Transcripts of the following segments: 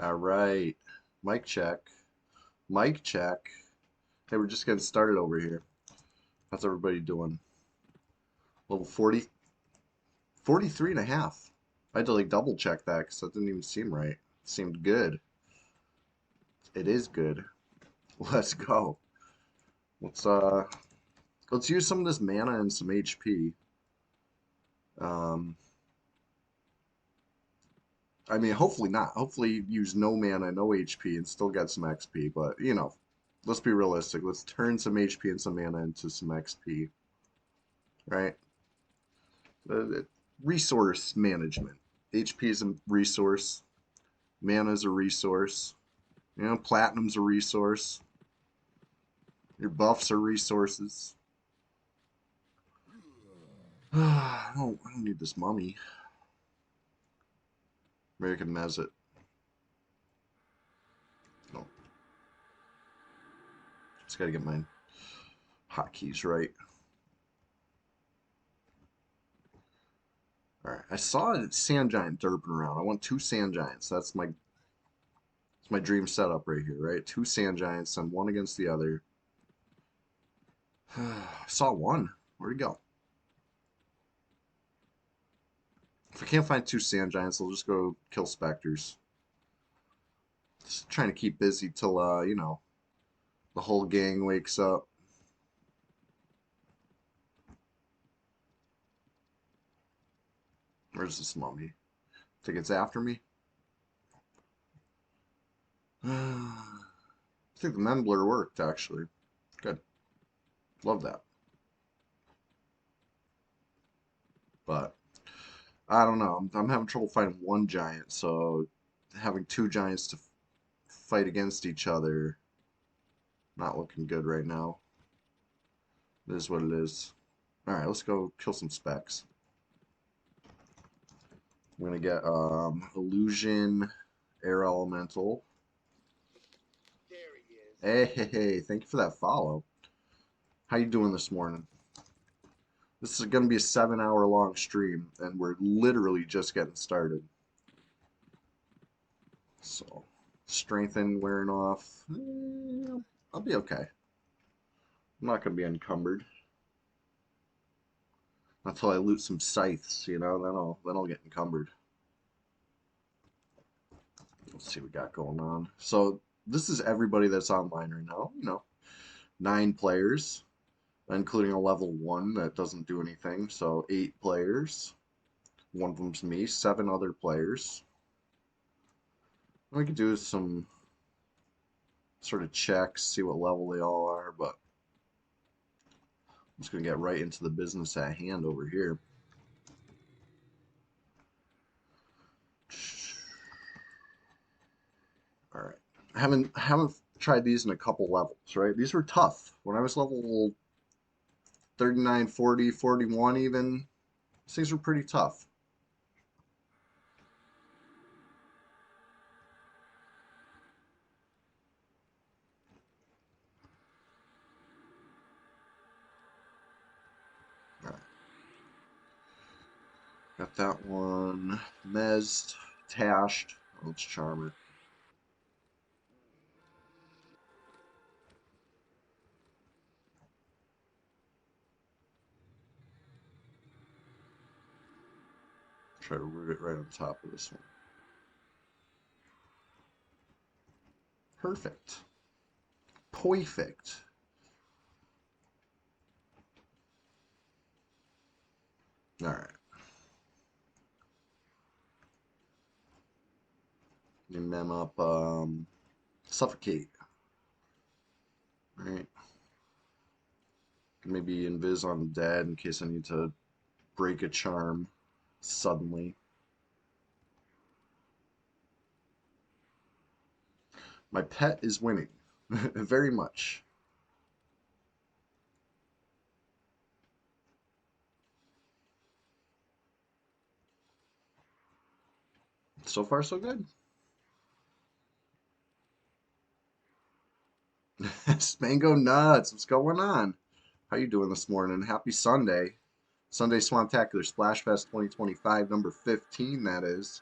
All right. Mic check. Mic check. Hey, we're just getting started over here. How's everybody doing? Level 40, 43 and a half. I had to like double check that because that didn't even seem right. It seemed good. It is good. Let's go. Let's uh let's use some of this mana and some HP. Um I mean hopefully not. Hopefully use no mana, no HP and still get some XP, but let's be realistic. Let's turn some HP and some mana into some XP, right? Resource management. HP is a resource. Mana is a resource. Platinum's a resource. Your buffs are resources. I don't need this mummy. Maybe I can mez it. No. Just gotta get my hotkeys right. Alright, I saw a sand giant derping around. I want two sand giants. That's my dream setup right here, right? Two sand giants, and one against the other. I saw one. Where'd he go? If I can't find two sand giants, I'll just go kill specters. Just trying to keep busy till the whole gang wakes up. Where's this mummy? Think it's after me? I think the Membler worked actually. Good. Love that. But I don't know. I'm having trouble finding one giant, so having two giants to fight against each other, not looking good right now. It is what it is. Alright, let's go kill some specs. I'm gonna get Illusion, Air Elemental. There he is. Hey, thank you for that follow. How you doing this morning? This is gonna be a 7-hour long stream, and we're literally just getting started. So, strengthen wearing off. I'll be okay. I'm not gonna be encumbered until I loot some scythes. Then I'll get encumbered. Let's see what we got going on. So this is everybody that's online right now. 9 players, including a level 1 that doesn't do anything. So 8 players. One of them's me. 7 other players. What we could do is some sort of checks, see what level they all are, but I'm just gonna get right into the business at hand over here. All right. I haven't tried these in a couple levels, right? These were tough. When I was level 39, 40, 41 even, these things were pretty tough. All right. Got that one. Mezzed, tashed. Let's charm it. Try to root it right on top of this one. Perfect. Perfect. All right. Mem up suffocate. All right. Maybe invis on dead in case I need to break a charm suddenly. My pet is winning. Very much. So far, so good. Mango nuts. What's going on? How you doing this morning? Happy Sunday. Sunday Swamptacular Splashfest 2025, number 15, that is.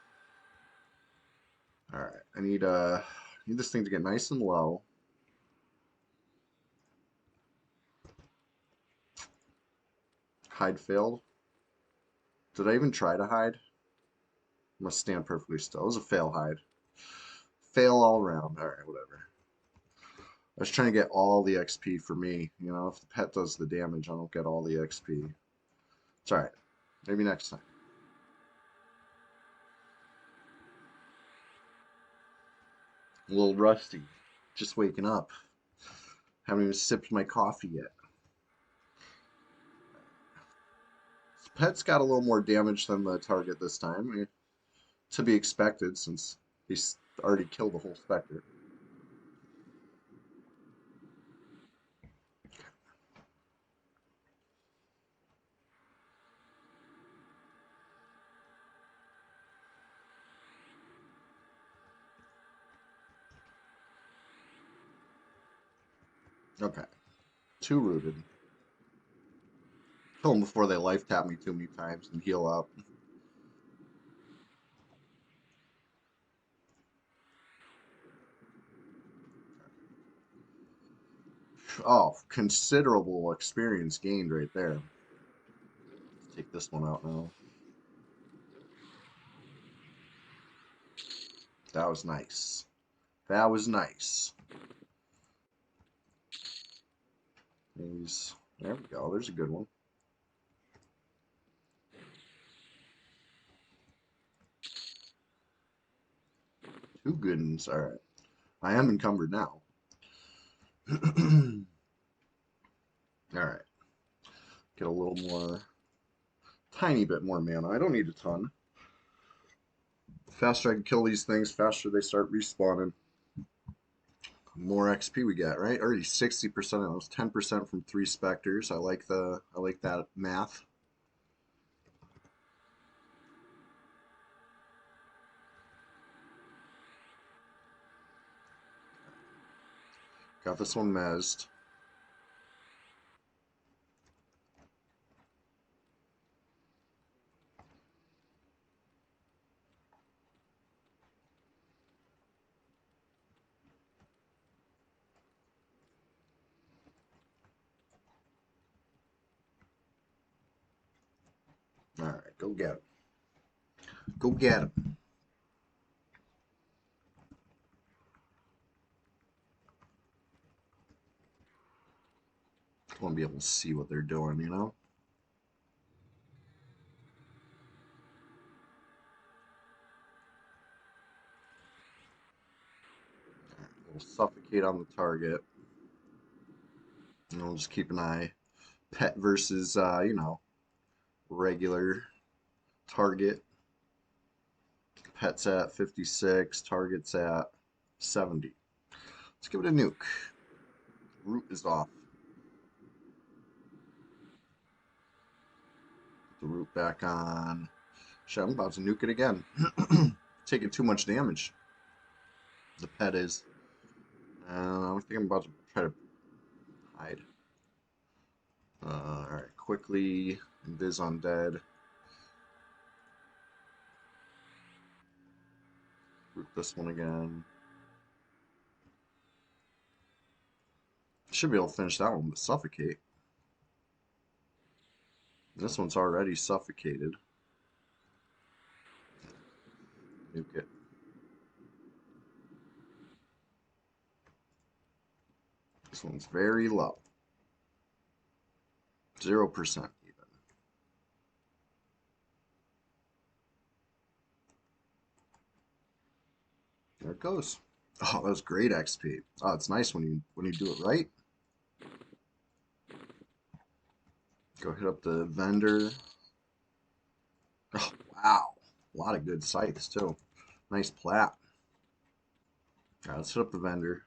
All right, I need this thing to get nice and low. Hide failed. Did I even try to hide? Must stand perfectly still. It was a fail hide. Fail all around. All right, whatever. I was trying to get all the XP for me. You know, if the pet does the damage, I don't get all the XP. It's all right. Maybe next time. A little rusty. Just waking up. Haven't even sipped my coffee yet. This pet's got a little more damage than the target this time. To be expected since he's already killed the whole specter. Okay. Two rooted. Kill them before they life tap me too many times and heal up. Oh, considerable experience gained right there. Let's take this one out now. That was nice. That was nice. There we go. There's a good one. Two good ones. All right. I am encumbered now. All right. Get a little more, tiny bit more mana. I don't need a ton. The faster I can kill these things, faster they start respawning. More XP we get, right? Already 60% of those, 10% from 3 specters. I like that math. Got this one mezzed. All right, go get him. Go get him. I want to be able to see what they're doing, you know? We'll suffocate on the target. And we'll just keep an eye. Pet versus, you know, regular target. Pet's at 56, target's at 70. Let's give it a nuke. Root is off. Put the root back on. Shit, I'm about to nuke it again. Taking too much damage. The pet is. I think I'm about to try to hide. Alright, quickly. Viz undead. Root this one again. Should be able to finish that one with suffocate. This one's already suffocated. Nuke it. This one's very low. 0% even. There it goes. Oh, that was great XP. Oh, it's nice when you do it right. Go hit up the vendor. Oh, wow. A lot of good scythes, too. Nice plat. All right, let's hit up the vendor.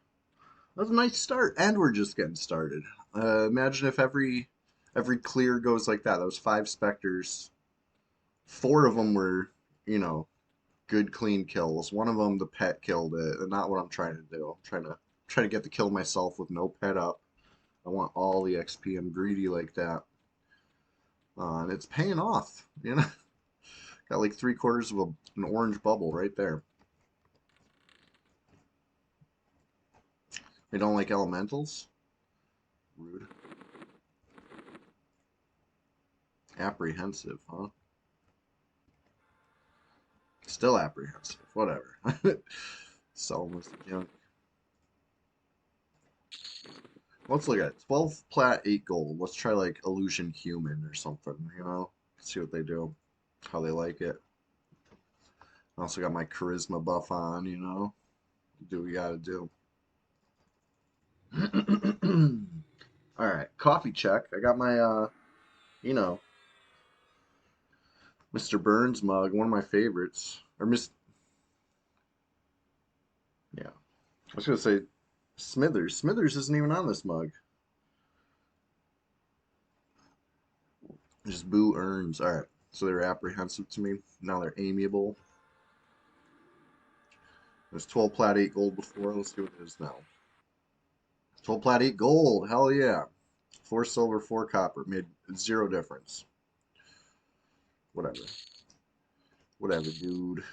That was a nice start, and we're just getting started. Imagine if every clear goes like that. That was 5 specters. 4 of them were, you know, good clean kills. One of them, the pet killed it. And not what I'm trying to do. I'm trying to get the kill myself with no pet up. I want all the XP. I'm greedy like that. And it's paying off, you know. Got like 3/4 of an orange bubble right there. They don't like elementals? Rude. Apprehensive, huh? Still apprehensive. Whatever. Sell them as junk. Let's look at it. 12 plat, 8 gold. Let's try like illusion human or something, you know? See what they do. How they like it. I also got my charisma buff on, you know? Do what we gotta do. Alright, coffee check. I got my you know, Mr. Burns mug, one of my favorites. Or yeah. I was gonna say Smithers. Smithers isn't even on this mug. Just Boo earns. Alright. So they were apprehensive to me. Now they're amiable. There's 12 plat 8 gold before. Let's see what it is now. 12 plat 8 gold. Hell yeah. 4 silver, 4 copper. Made zero difference. Whatever. Whatever, dude.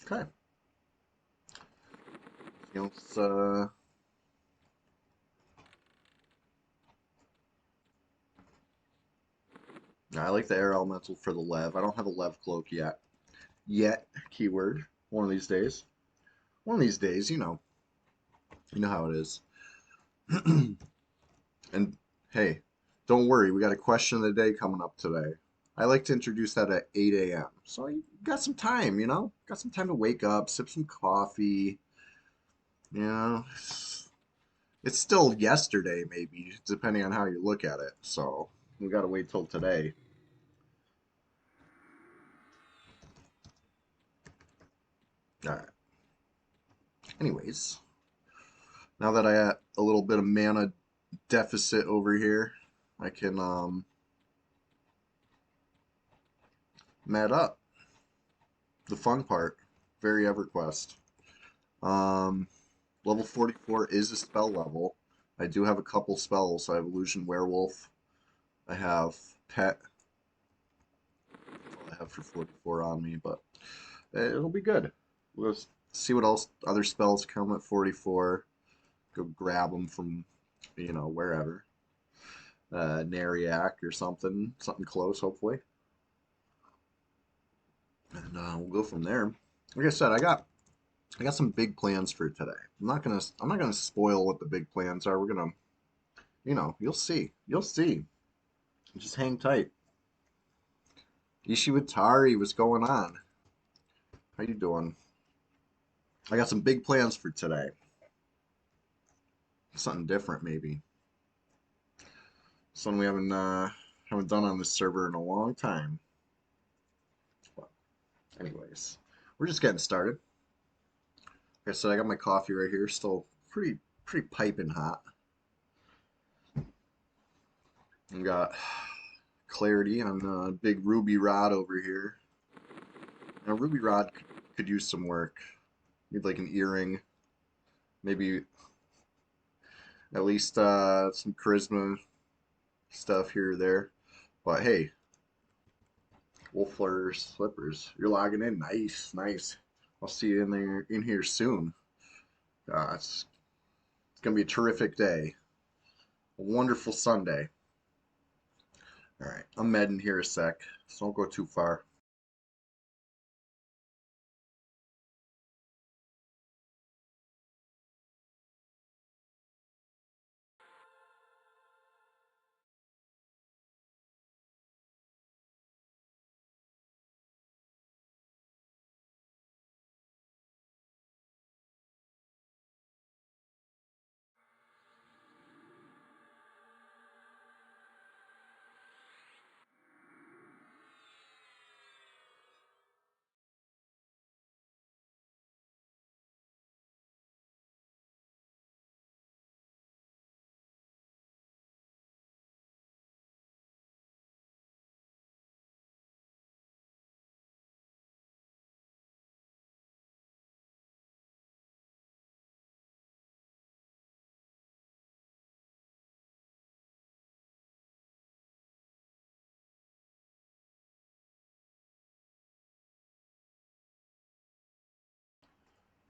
Okay. You know, it's, I like the air elemental for the Lev. I don't have a Lev cloak yet. Yet, keyword. One of these days. One of these days, you know. You know how it is. And hey, don't worry, we got a question of the day coming up today. I like to introduce that at 8 a.m. So you got some time, you know? Got some time to wake up, sip some coffee. You know, it's still yesterday, maybe, depending on how you look at it. So we got to wait till today. All right. Anyways, now that I got a little bit of mana deficit over here, I can mat up. The fun part. Very EverQuest. Um, Level 44 is a spell level. I do have a couple spells. I have Illusion Werewolf. I have Pet. That's all I have for 44 on me, but it'll be good. We'll see what else other spells come at 44. Go grab them from, you know, wherever. Nariac or something. Something close, hopefully. And we'll go from there. Like I said, I got some big plans for today. I'm not gonna spoil what the big plans are. We're gonna, you know, you'll see. You'll see. Just hang tight. Ishiwatari, what's going on? How you doing? I got some big plans for today. Something different, maybe. Something we haven't done on this server in a long time. But anyways, we're just getting started. Like I said, I got my coffee right here, still pretty piping hot. I got clarity on a big ruby rod over here. Now, ruby rod could use some work. Need like an earring, maybe at least some charisma stuff here or there. But hey, Wolfler slippers, you're logging in. Nice, nice. I'll see you in here soon. It's gonna be a terrific day. A wonderful Sunday. All right, I'm medding here a sec, so don't go too far.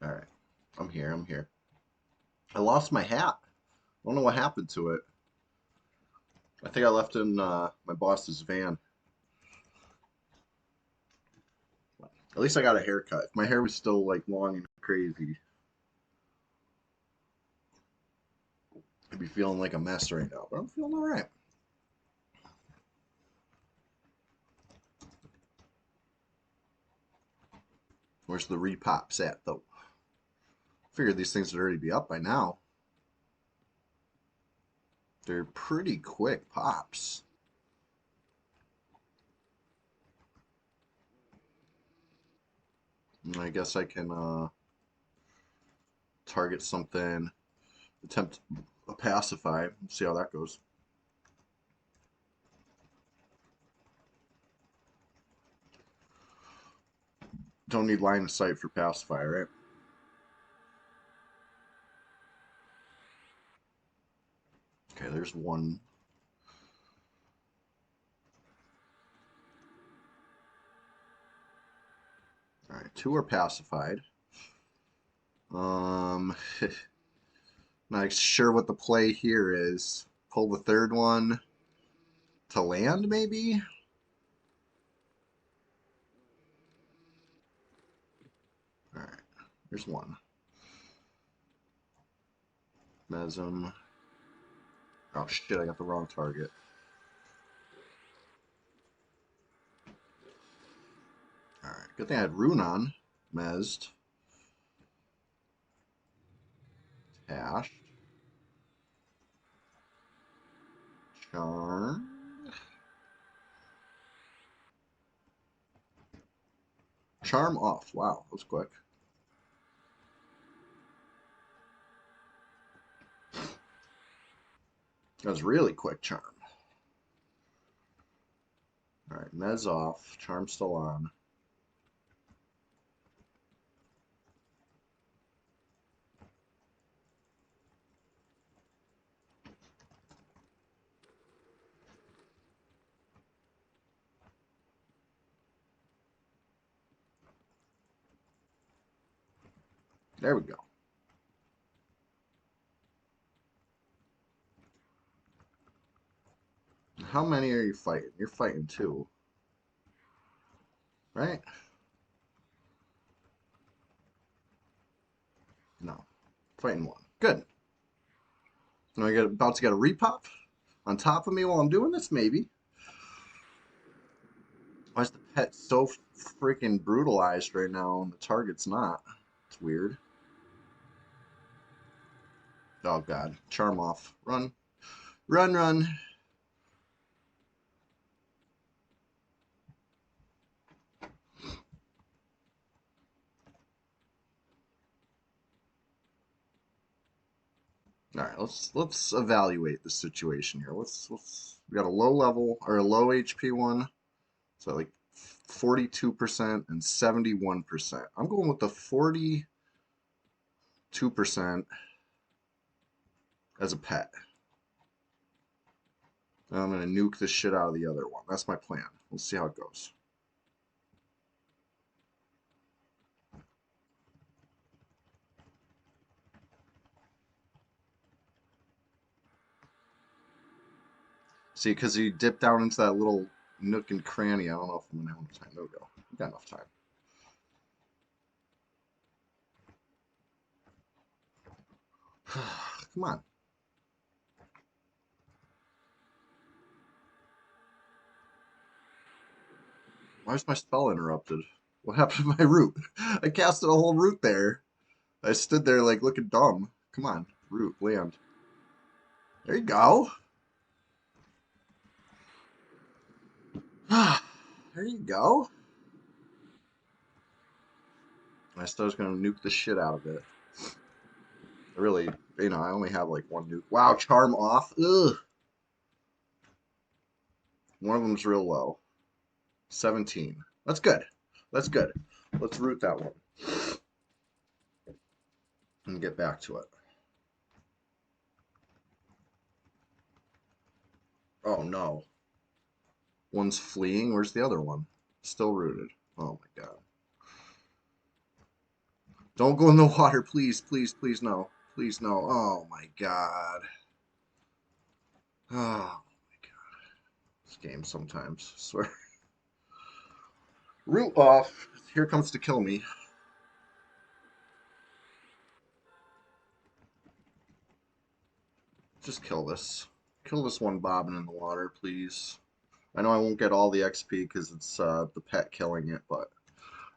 All right. I'm here. I'm here. I lost my hat. I don't know what happened to it. I think I left it in my boss's van. At least I got a haircut. If my hair was still like long and crazy, I'd be feeling like a mess right now. But I'm feeling all right. Where's the repops at though? Figured these things would already be up by now. They're pretty quick pops. I guess I can target something, attempt a pacify, see how that goes. Don't need line of sight for pacify, right? Okay, there's one. All right, two are pacified. Not sure what the play here is. Pull the third one to land, maybe? All right, there's one. Mesm. Oh shit, I got the wrong target. All right, good thing I had Rune on. Mesd. Tashed. Charm. Charm off. Wow, that was quick. That was really quick, Charm. All right, Mez off. Charm still on. There we go. How many are you fighting? You're fighting two, right? No, fighting one. Good. Am I about to get a repop on top of me while I'm doing this? Maybe. Why is the pet so freaking brutalized right now and the target's not? It's weird. Oh god. Charm off. Run. Run, run. Alright, let's evaluate the situation here. Let's we got a low level or a low HP one. So like 42% and 71%. I'm going with the 42% as a pet. And I'm gonna nuke the shit out of the other one. That's my plan. We'll see how it goes. See, because he dipped down into that little nook and cranny. I don't know if I'm gonna have enough time. There we go. We got enough time. Come on. Why is my spell interrupted? What happened to my root? I casted a whole root there. I stood there like looking dumb. Come on, root, land. There you go. There you go. I still was gonna nuke the shit out of it. I really, I only have like one nuke. Wow, charm off. Ugh. One of them's real low. 17. That's good. That's good. Let's root that one and get back to it. Oh no. One's fleeing. Where's the other one? Still rooted. Oh my god. Don't go in the water, please, please, please, no. Please, no. Oh my god. Oh my god. This game sometimes, I swear. Root off. Here comes to kill me. Just kill this. Kill this one bobbing in the water, please. I know I won't get all the XP because it's the pet killing it, but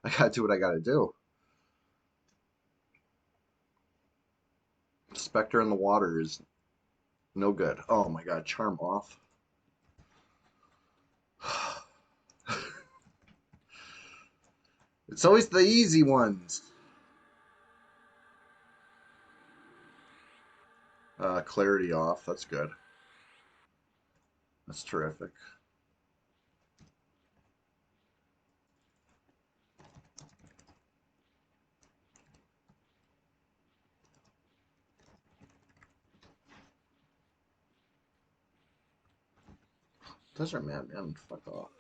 I gotta do what I gotta do. Spectre in the water is no good. Oh my god, charm off. It's always the easy ones. Clarity off. That's good. That's terrific. Desert man, fuck off.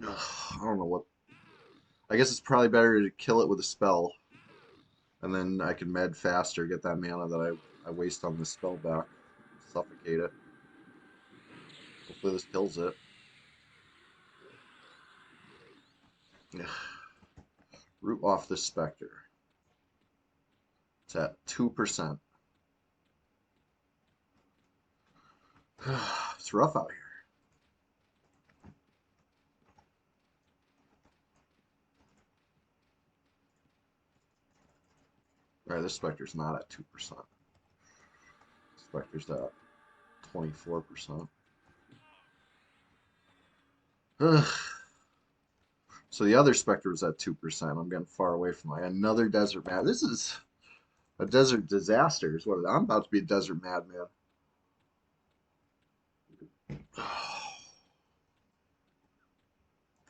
Ugh, I don't know what. I guess it's probably better to kill it with a spell, and then I can med faster, get that mana that I waste on this spell back. Suffocate it. Hopefully this kills it. Ugh. Root off this Spectre. It's at 2%. It's rough out here. Alright, this Spectre's not at 2%. Spectre's at 24%. Ugh. So the other Spectre was at 2%. I'm getting far away from another desert mad. This is a desert disaster. Is what I'm about to be a desert madman.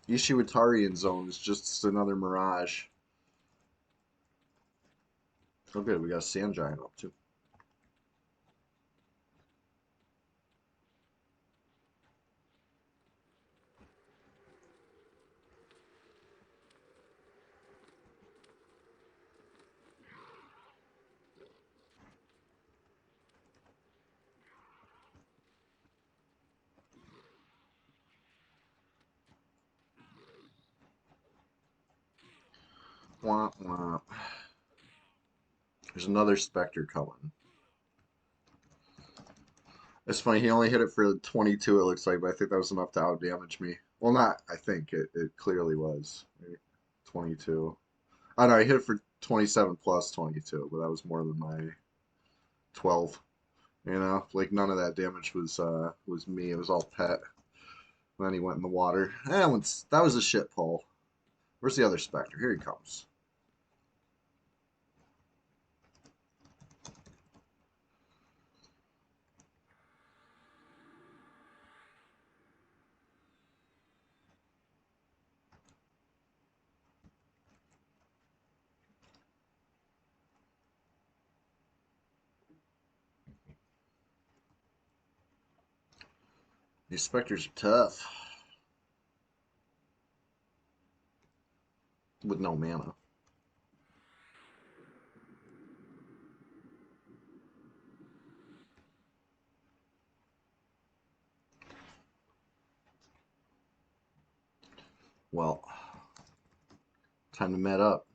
Ishiwatarian Zone is just another mirage. Oh good, we got a sand giant up too. Womp womp. There's another Spectre coming. It's funny, he only hit it for 22, it looks like, but I think that was enough to outdamage me. Well, not, I think, it clearly was. Right? 22. Oh no, I hit it for 27 plus 22, but that was more than my 12. You know, like none of that damage was me. It was all pet. And then he went in the water. That was a shit pull. Where's the other Spectre? Here he comes. These Spectres are tough with no mana. Well, time to met up.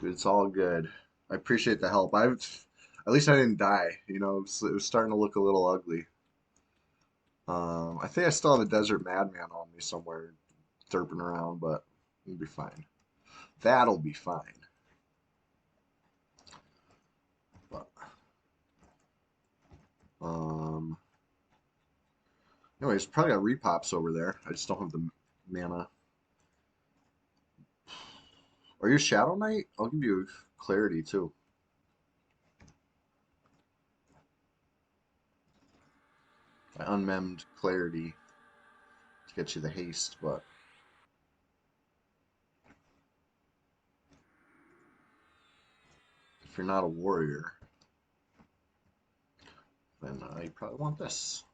Dude, it's all good. I appreciate the help. At least I didn't die. You know, it was starting to look a little ugly. I think I still have a Desert Madman on me somewhere, derping around, but it'll be fine. That'll be fine. But, um, anyways, probably got repops over there. I just don't have the mana. Are you Shadow Knight? I'll give you clarity too. I unmemmed clarity. to get you the haste, but if you're not a warrior, then you probably want this.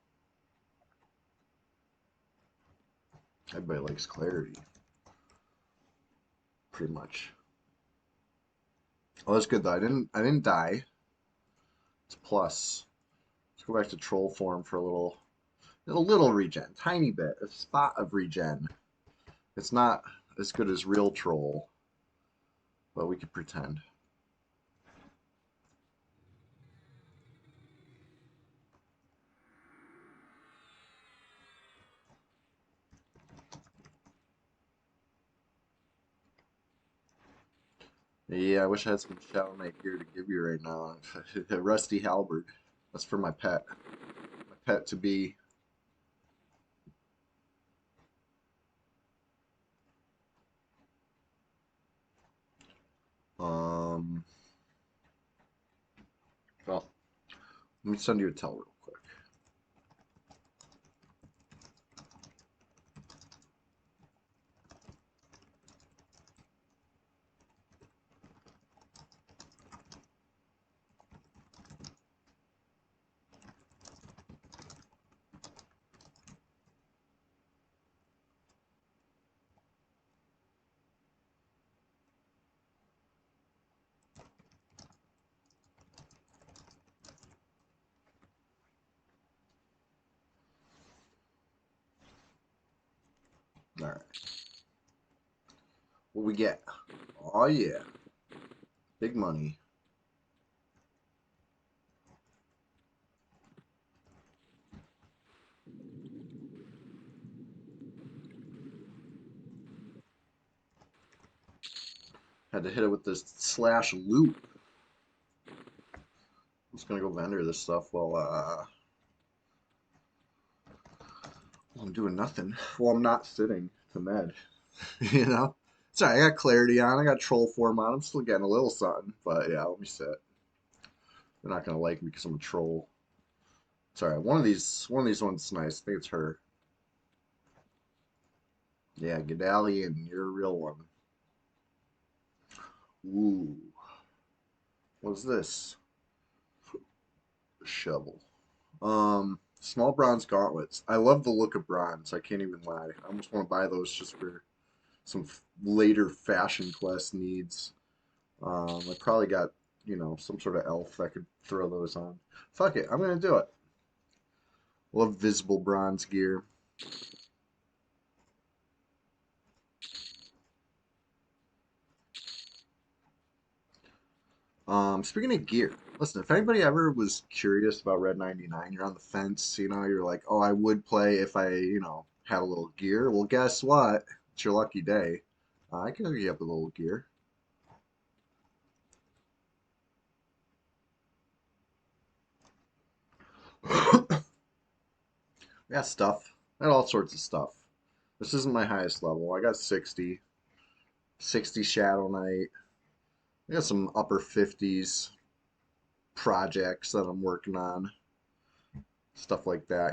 Everybody likes clarity, pretty much. Oh, that's good though. I didn't die. It's a plus. Let's go back to troll form for a little regen, tiny bit, a spot of regen. It's not as good as real troll, but we could pretend. Yeah, I wish I had some Shadow Knight gear to give you right now. A rusty halberd. That's for my pet. My pet to be. Um. Well, let me send you a tell real quick. All right. What we get? Oh yeah, big money. Had to hit it with this slash loop. I'm just gonna go vendor this stuff while I'm doing nothing. Well, I'm not sitting to med. You know? Sorry, I got clarity on. I got troll form on. I'm still getting a little something, but yeah, let me sit. They're not gonna like me because I'm a troll. Sorry, one of these ones nice. I think it's her. Yeah, Gedalian, you're a real one. Ooh, what's this? Shovel. Small bronze gauntlets. I love the look of bronze. I can't even lie. I almost want to buy those just for some later fashion quest needs. I probably got, some sort of elf that could throw those on. Fuck it, I'm gonna do it. Love visible bronze gear. Speaking of gear, listen, if anybody ever was curious about Red 99, you're on the fence, you're like, oh, I would play if I, had a little gear. Well, guess what? It's your lucky day. I can hook you up with a little gear. I got stuff. I got all sorts of stuff. This isn't my highest level. I got 60. 60 Shadow Knight. I got some upper 50s projects that I'm working on. Stuff like that.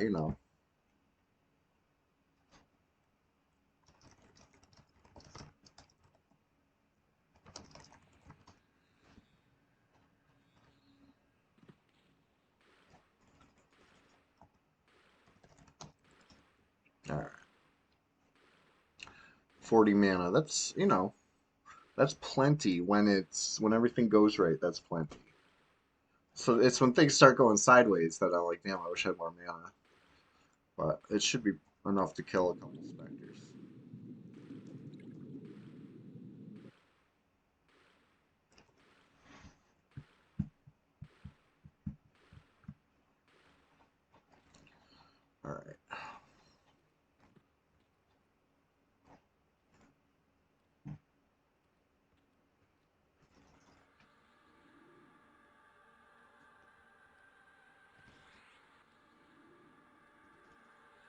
All right. 40 mana. That's plenty when everything goes right. That's plenty. So it's when things start going sideways that I'm like, damn, I wish I had more mana. But it should be enough to kill a couple specters. All right.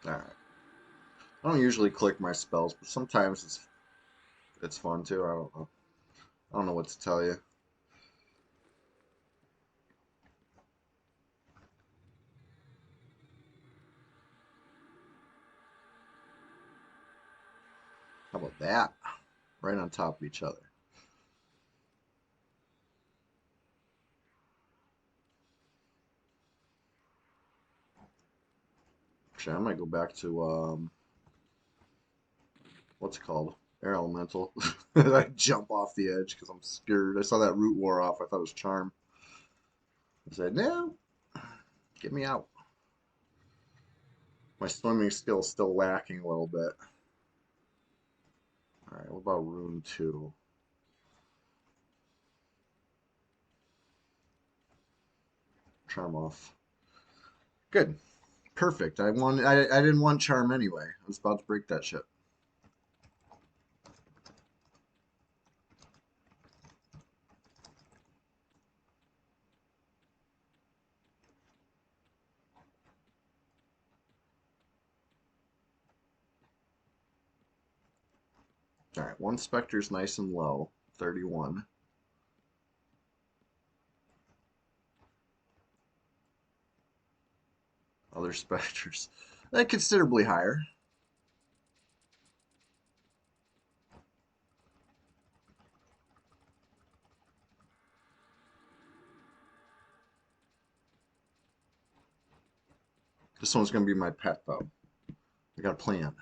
All right. I don't usually click my spells, but sometimes it's fun too. I don't know. I don't know what to tell you. about that? Right on top of each other. Actually, I might go back to what's it called? Air Elemental. I jump off the edge because I'm scared. I saw that root wore off. I thought it was Charm. I said, no, get me out. My swimming skill's still lacking a little bit. Alright, what about Rune 2? Charm off. Good. Perfect. I didn't want Charm anyway. I was about to break that shit. Alright, one Spectre's nice and low. 31. Other Spectres. Considerably higher. This one's going to be my pet, though. I got a plan.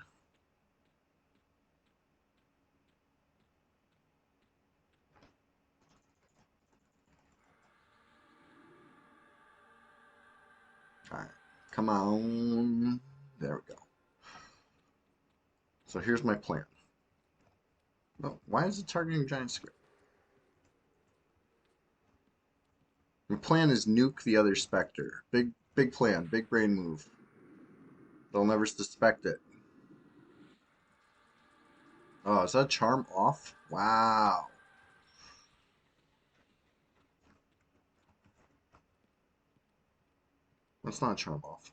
Alright, come on. There we go. So here's my plan. No, why is it targeting giant square? My plan is nuke the other Spectre. Big plan, big brain move. They'll never suspect it. Oh, is that Charm off? Wow. That's not Charm off.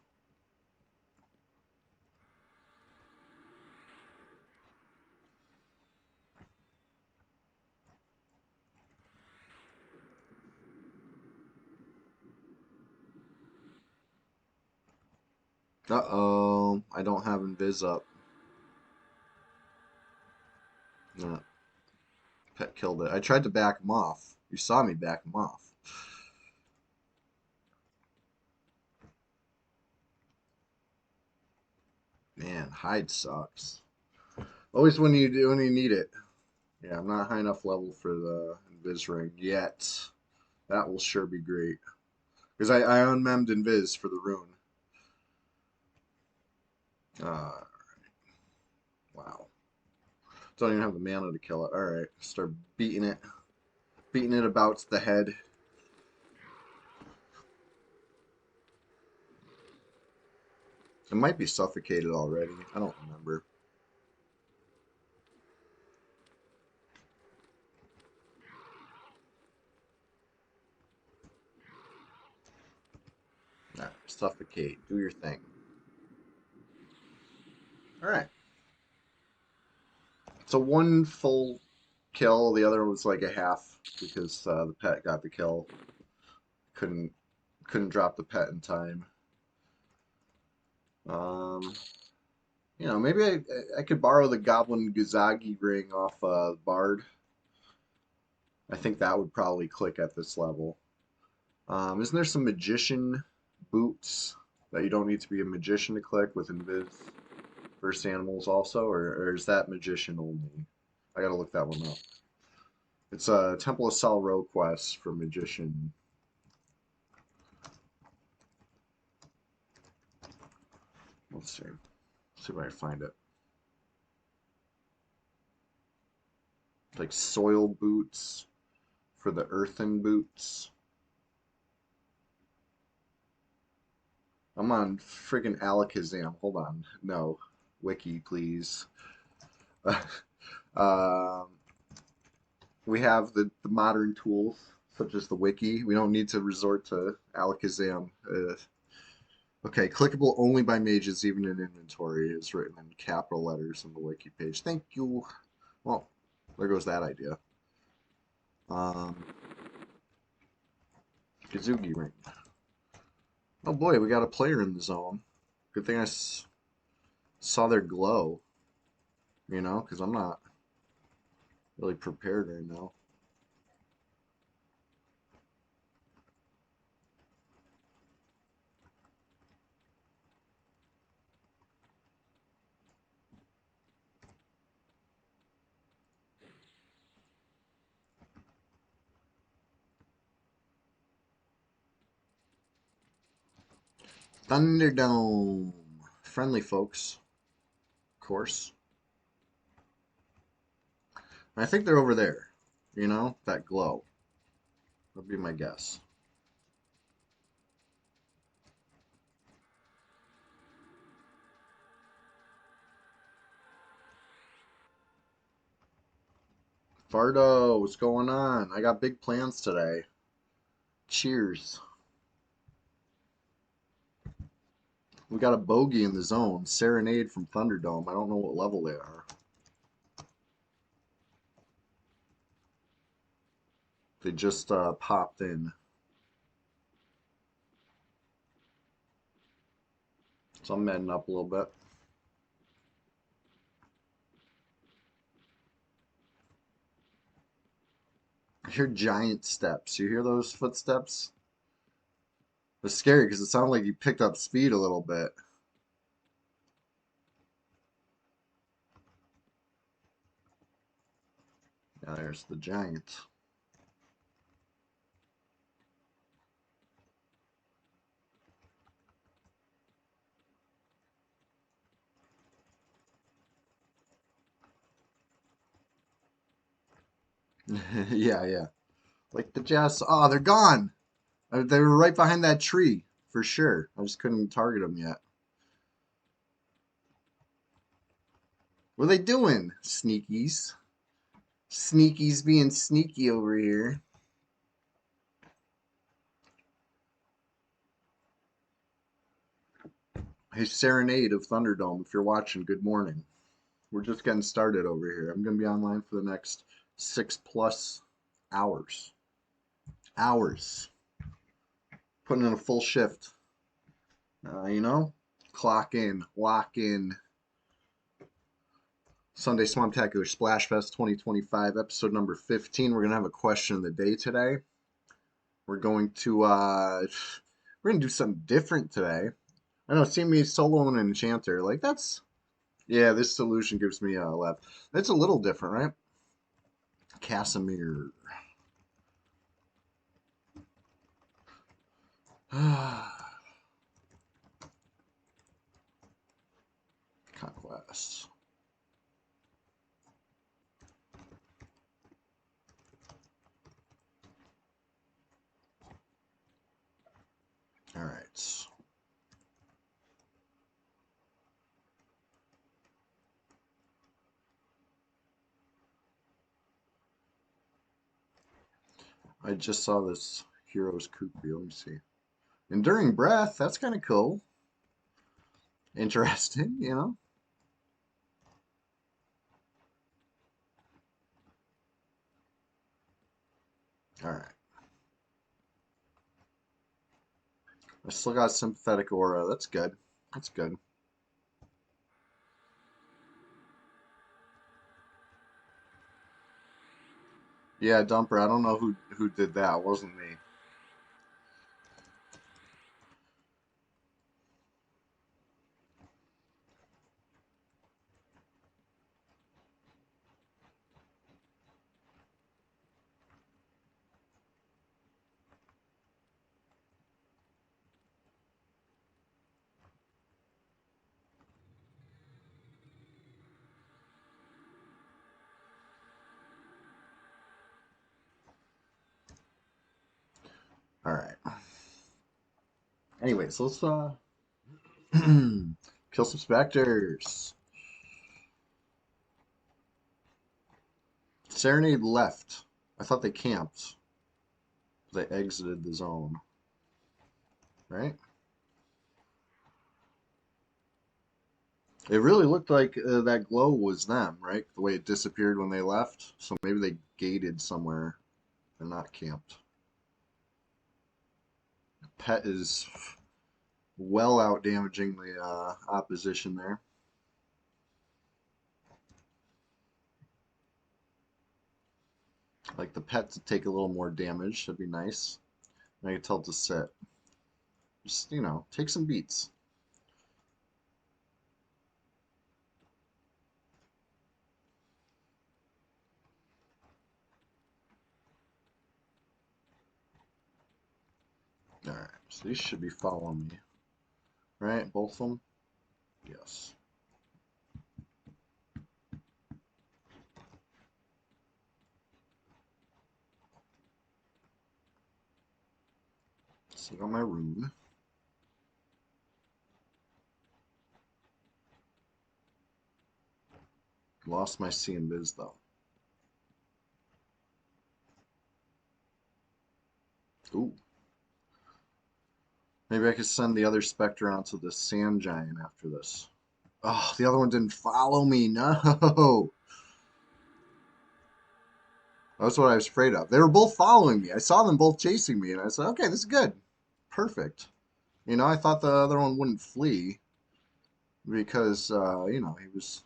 Uh-oh. I don't have Invis up. No. Pet killed it. I tried to back him off. You saw me back him off. Man, hide sucks. Always when you need it. Yeah, I'm not high enough level for the Invis ring yet. That will sure be great. Because I unmemmed Invis for the rune. Uh, wow. Don't even have the mana to kill it. Alright, start beating it. Beating it about the head. It might be suffocated already. I don't remember. Nah, suffocate. Do your thing. Alright. So one full kill. The other was like a half because the pet got the kill. Couldn't drop the pet in time. You know, maybe I could borrow the Goblin Guzagi ring off Bard. I think that would probably click at this level. Isn't there some magician boots that you don't need to be a magician to click with Invis versus animals also, or is that magician only? I gotta look that one up. It's a Temple of Sol Row quest for magician. Let's see. See if I can find it. Like soil boots for the earthen boots. I'm on friggin' Alakazam. Hold on. No. Wiki, please. We have the modern tools, such as the wiki. We don't need to resort to Alakazam. Okay, clickable only by mages, even in inventory, is written in capital letters on the wiki page. Thank you. Well, there goes that idea. Kazugi ring. Oh boy, we got a player in the zone. Good thing I saw their glow. you know, because I'm not really prepared right now. Thunderdome. Friendly folks, of course. I think they're over there. You know, that glow. Would be my guess. Fardo, what's going on? I got big plans today. Cheers. We got a bogey in the zone. Serenade from Thunderdome. I don't know what level they are. They just popped in. So I'm medding up a little bit. I hear giant steps. You hear those footsteps? It's scary because it sounded like you picked up speed a little bit. Now there's the giant. Yeah, yeah. Like the Jess. Oh, they're gone. They were right behind that tree for sure. I just couldn't target them yet. What are they doing? Sneakies. Sneakies being sneaky over here. Hey, Serenade of Thunderdome, if you're watching, good morning. We're just getting started over here. I'm going to be online for the next 6+ hours. Hours. Putting in a full shift. You know? Clock in, lock in. Sunday Swamptacular Splashfest 2025, episode number 15. We're going to have a question of the day today. We're going to do something different today. I know, seeing me soloing an enchanter, like that's, yeah, this solution gives me a laugh. It's a little different, right? Casimir. Conquest. All right. I just saw this Heroes Kukri. Let me see. Enduring Breath. That's kind of cool. Interesting, you know? All right. I still got Sympathetic Aura. That's good. That's good. Yeah, Dumper. I don't know who did that. It wasn't me. All right. Anyways, let's kill some specters. Serenade left. I thought they camped. They exited the zone, right? It really looked like that glow was them, right? The way it disappeared when they left. So maybe they gated somewhere and not camped. Pet is well out damaging the opposition there. Like the pet to take a little more damage. That'd be nice. And I can tell it to sit. Just, you know, take some beats. Alright, so these should be following me. Right? Both of them? Yes. So I got my rune. Lost my C and Biz though. Ooh. Maybe I could send the other Spectre onto the Sand Giant after this. Oh, the other one didn't follow me. No. That's what I was afraid of. They were both following me. I saw them both chasing me, and I said, okay, this is good. Perfect. You know, I thought the other one wouldn't flee because, you know, he was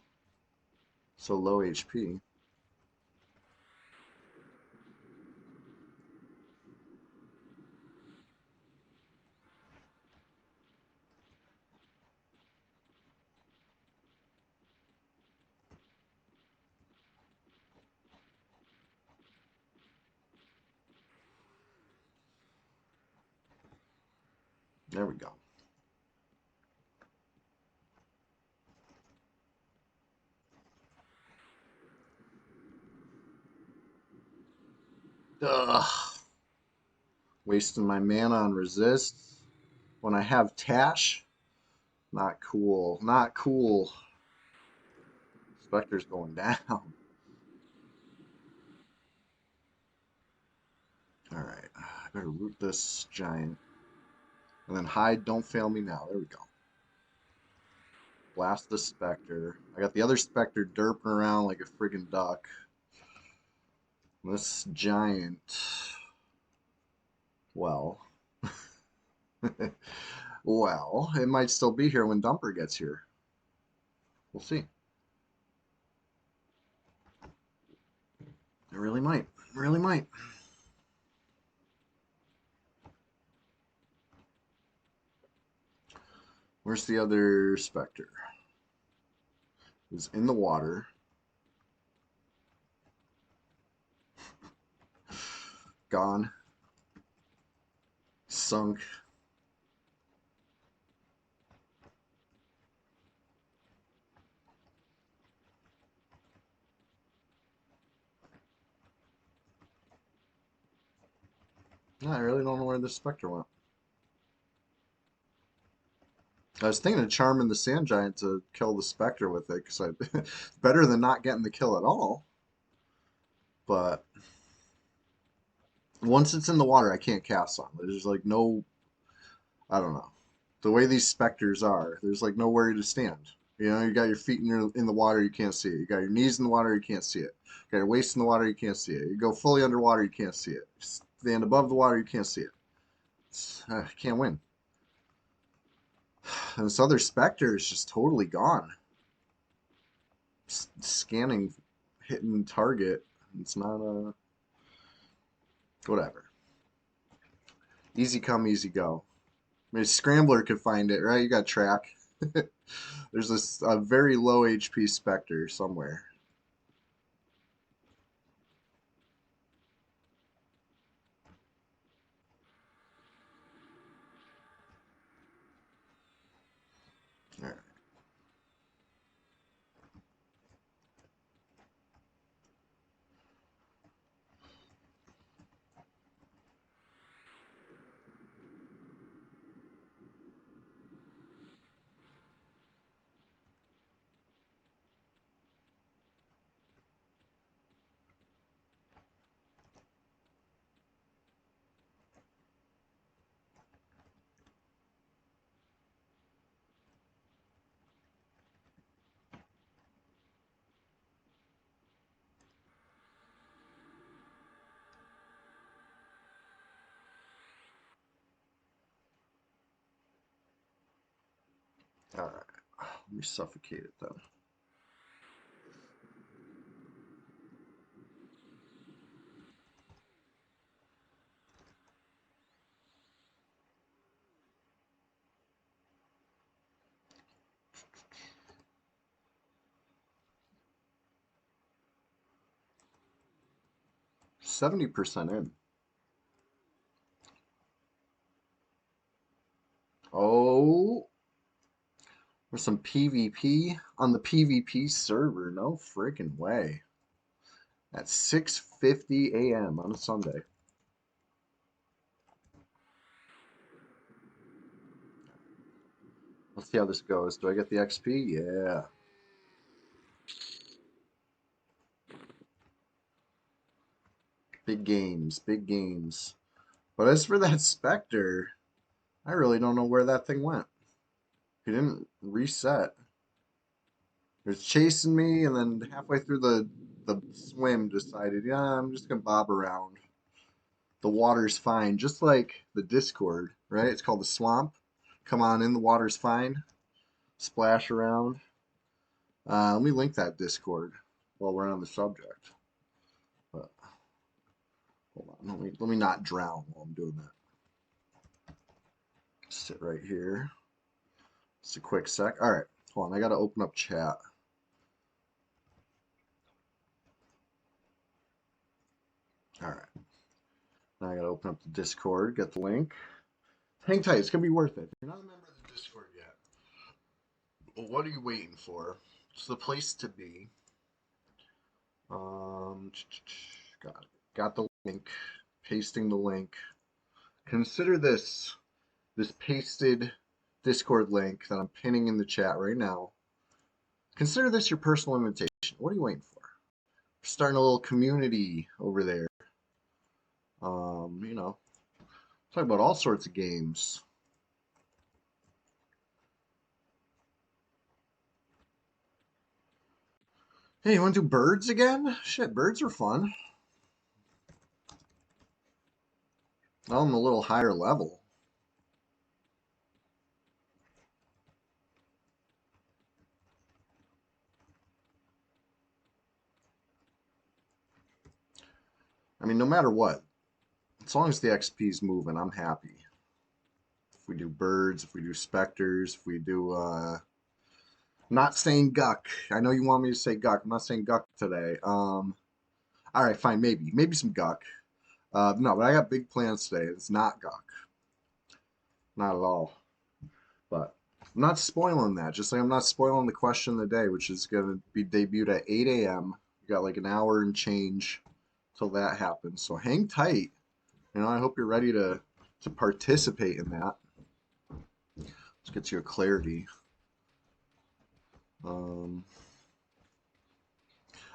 so low HP. There we go. Ugh. Wasting my mana on resist when I have Tash. Not cool. Not cool. Spectre's going down. Alright. I better root this giant. And then hide, don't fail me now. There we go. Blast the Spectre. I got the other Spectre derping around like a friggin' duck. This giant. Well. Well, it might still be here when Dumper gets here. We'll see. It really might. It really might. Where's the other Spectre? He's in the water. Gone. Sunk. No, I really don't know where this Spectre went. I was thinking of charming the Sand Giant to kill the Spectre with it, because it's better than not getting the kill at all. But once it's in the water, I can't cast on. There's like no, I don't know. The way these Spectres are, there's like nowhere to stand. You know, you got your feet in the water, you can't see it. You got your knees in the water, you can't see it. You got your waist in the water, you can't see it. You go fully underwater, you can't see it. Stand above the water, you can't see it. You can't win. And this other Spectre is just totally gone. Scanning, hitting target. It's not a whatever. Easy come, easy go. I mean, Scrambler could find it, right? You got track. There's a very low HP Spectre somewhere. All right. All right. Let me suffocate it then. 70% in. Oh, there's some PvP on the PvP server. No freaking way. At 6:50 a.m. on a Sunday. Let's see how this goes. Do I get the XP? Yeah. Big games, big games. But as for that Spectre, I really don't know where that thing went. He didn't reset. It was chasing me, and then halfway through the swim, decided, yeah, I'm just gonna bob around. The water's fine, just like the Discord, right? It's called the swamp. Come on in, the water's fine. Splash around. Let me link that Discord while we're on the subject. But hold on, let me not drown while I'm doing that. Sit right here. Just a quick sec. All right, hold on. I gotta open up chat. All right. Now I gotta open up the Discord, get the link. Hang tight, it's gonna be worth it. If you're not a member of the Discord yet, well, what are you waiting for? It's the place to be. Um, got the link. Pasting the link. Consider this pasted Discord link that I'm pinning in the chat right now. Consider this your personal invitation. What are you waiting for? We're starting a little community over there. You know, talk about all sorts of games. Hey, you want to do birds again? Shit, birds are fun. I'm a little higher level. I mean, no matter what, as long as the XP's moving, I'm happy. If we do birds, if we do specters, if we do, not saying guck. I know you want me to say guck. I'm not saying guck today. All right, fine, maybe some guck. No, but I got big plans today. It's not guck, not at all. But I'm not spoiling that. Just like I'm not spoiling the question of the day, which is going to be debuted at 8 a.m. You got like an hour and change till that happens. So hang tight. You know, I hope you're ready to participate in that. Let's get you a clarity.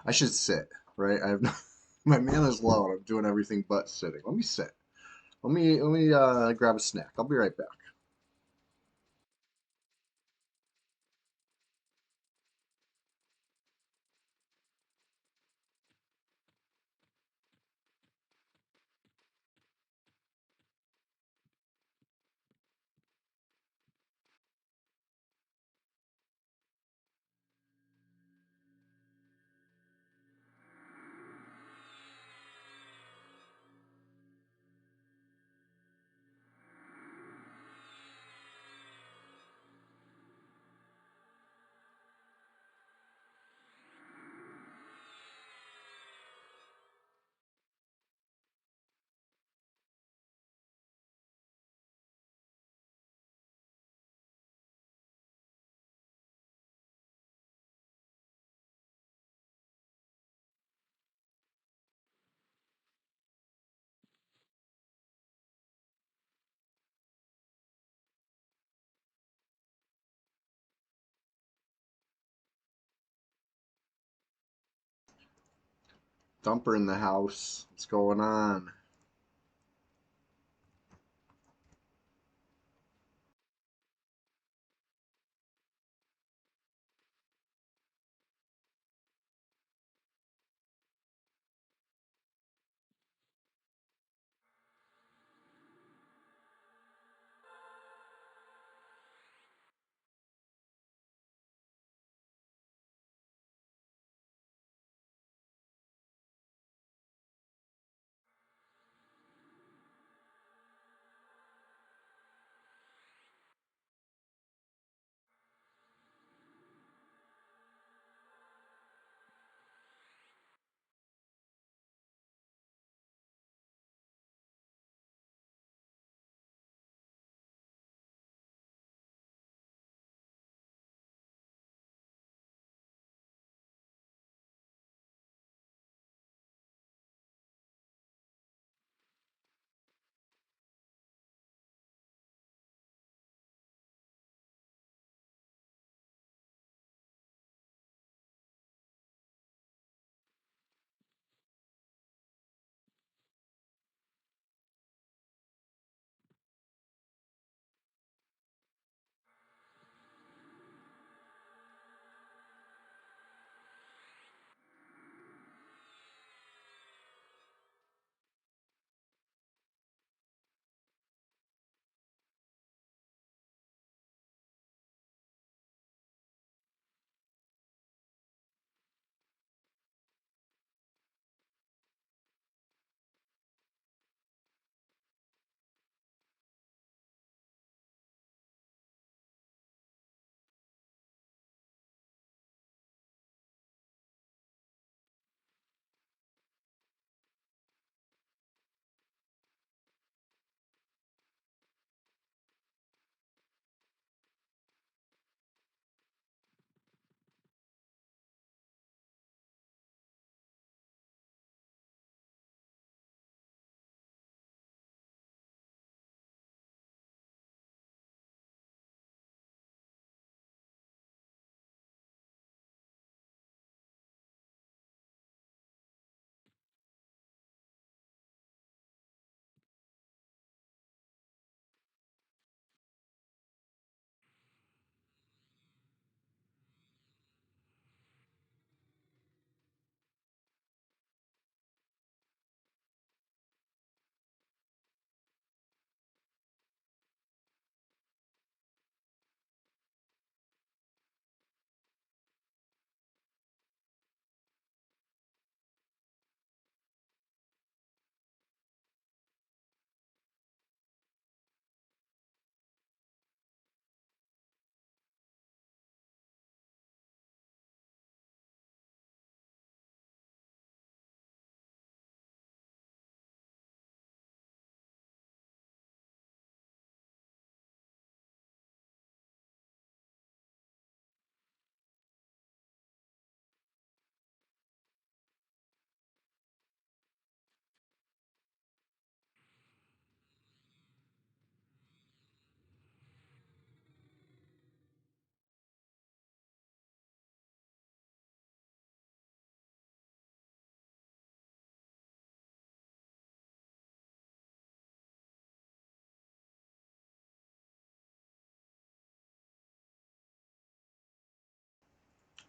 I should sit, right? I have no, my mana's low and I'm doing everything but sitting. Let me sit. Let me grab a snack. I'll be right back. Thumper in the house. What's going on?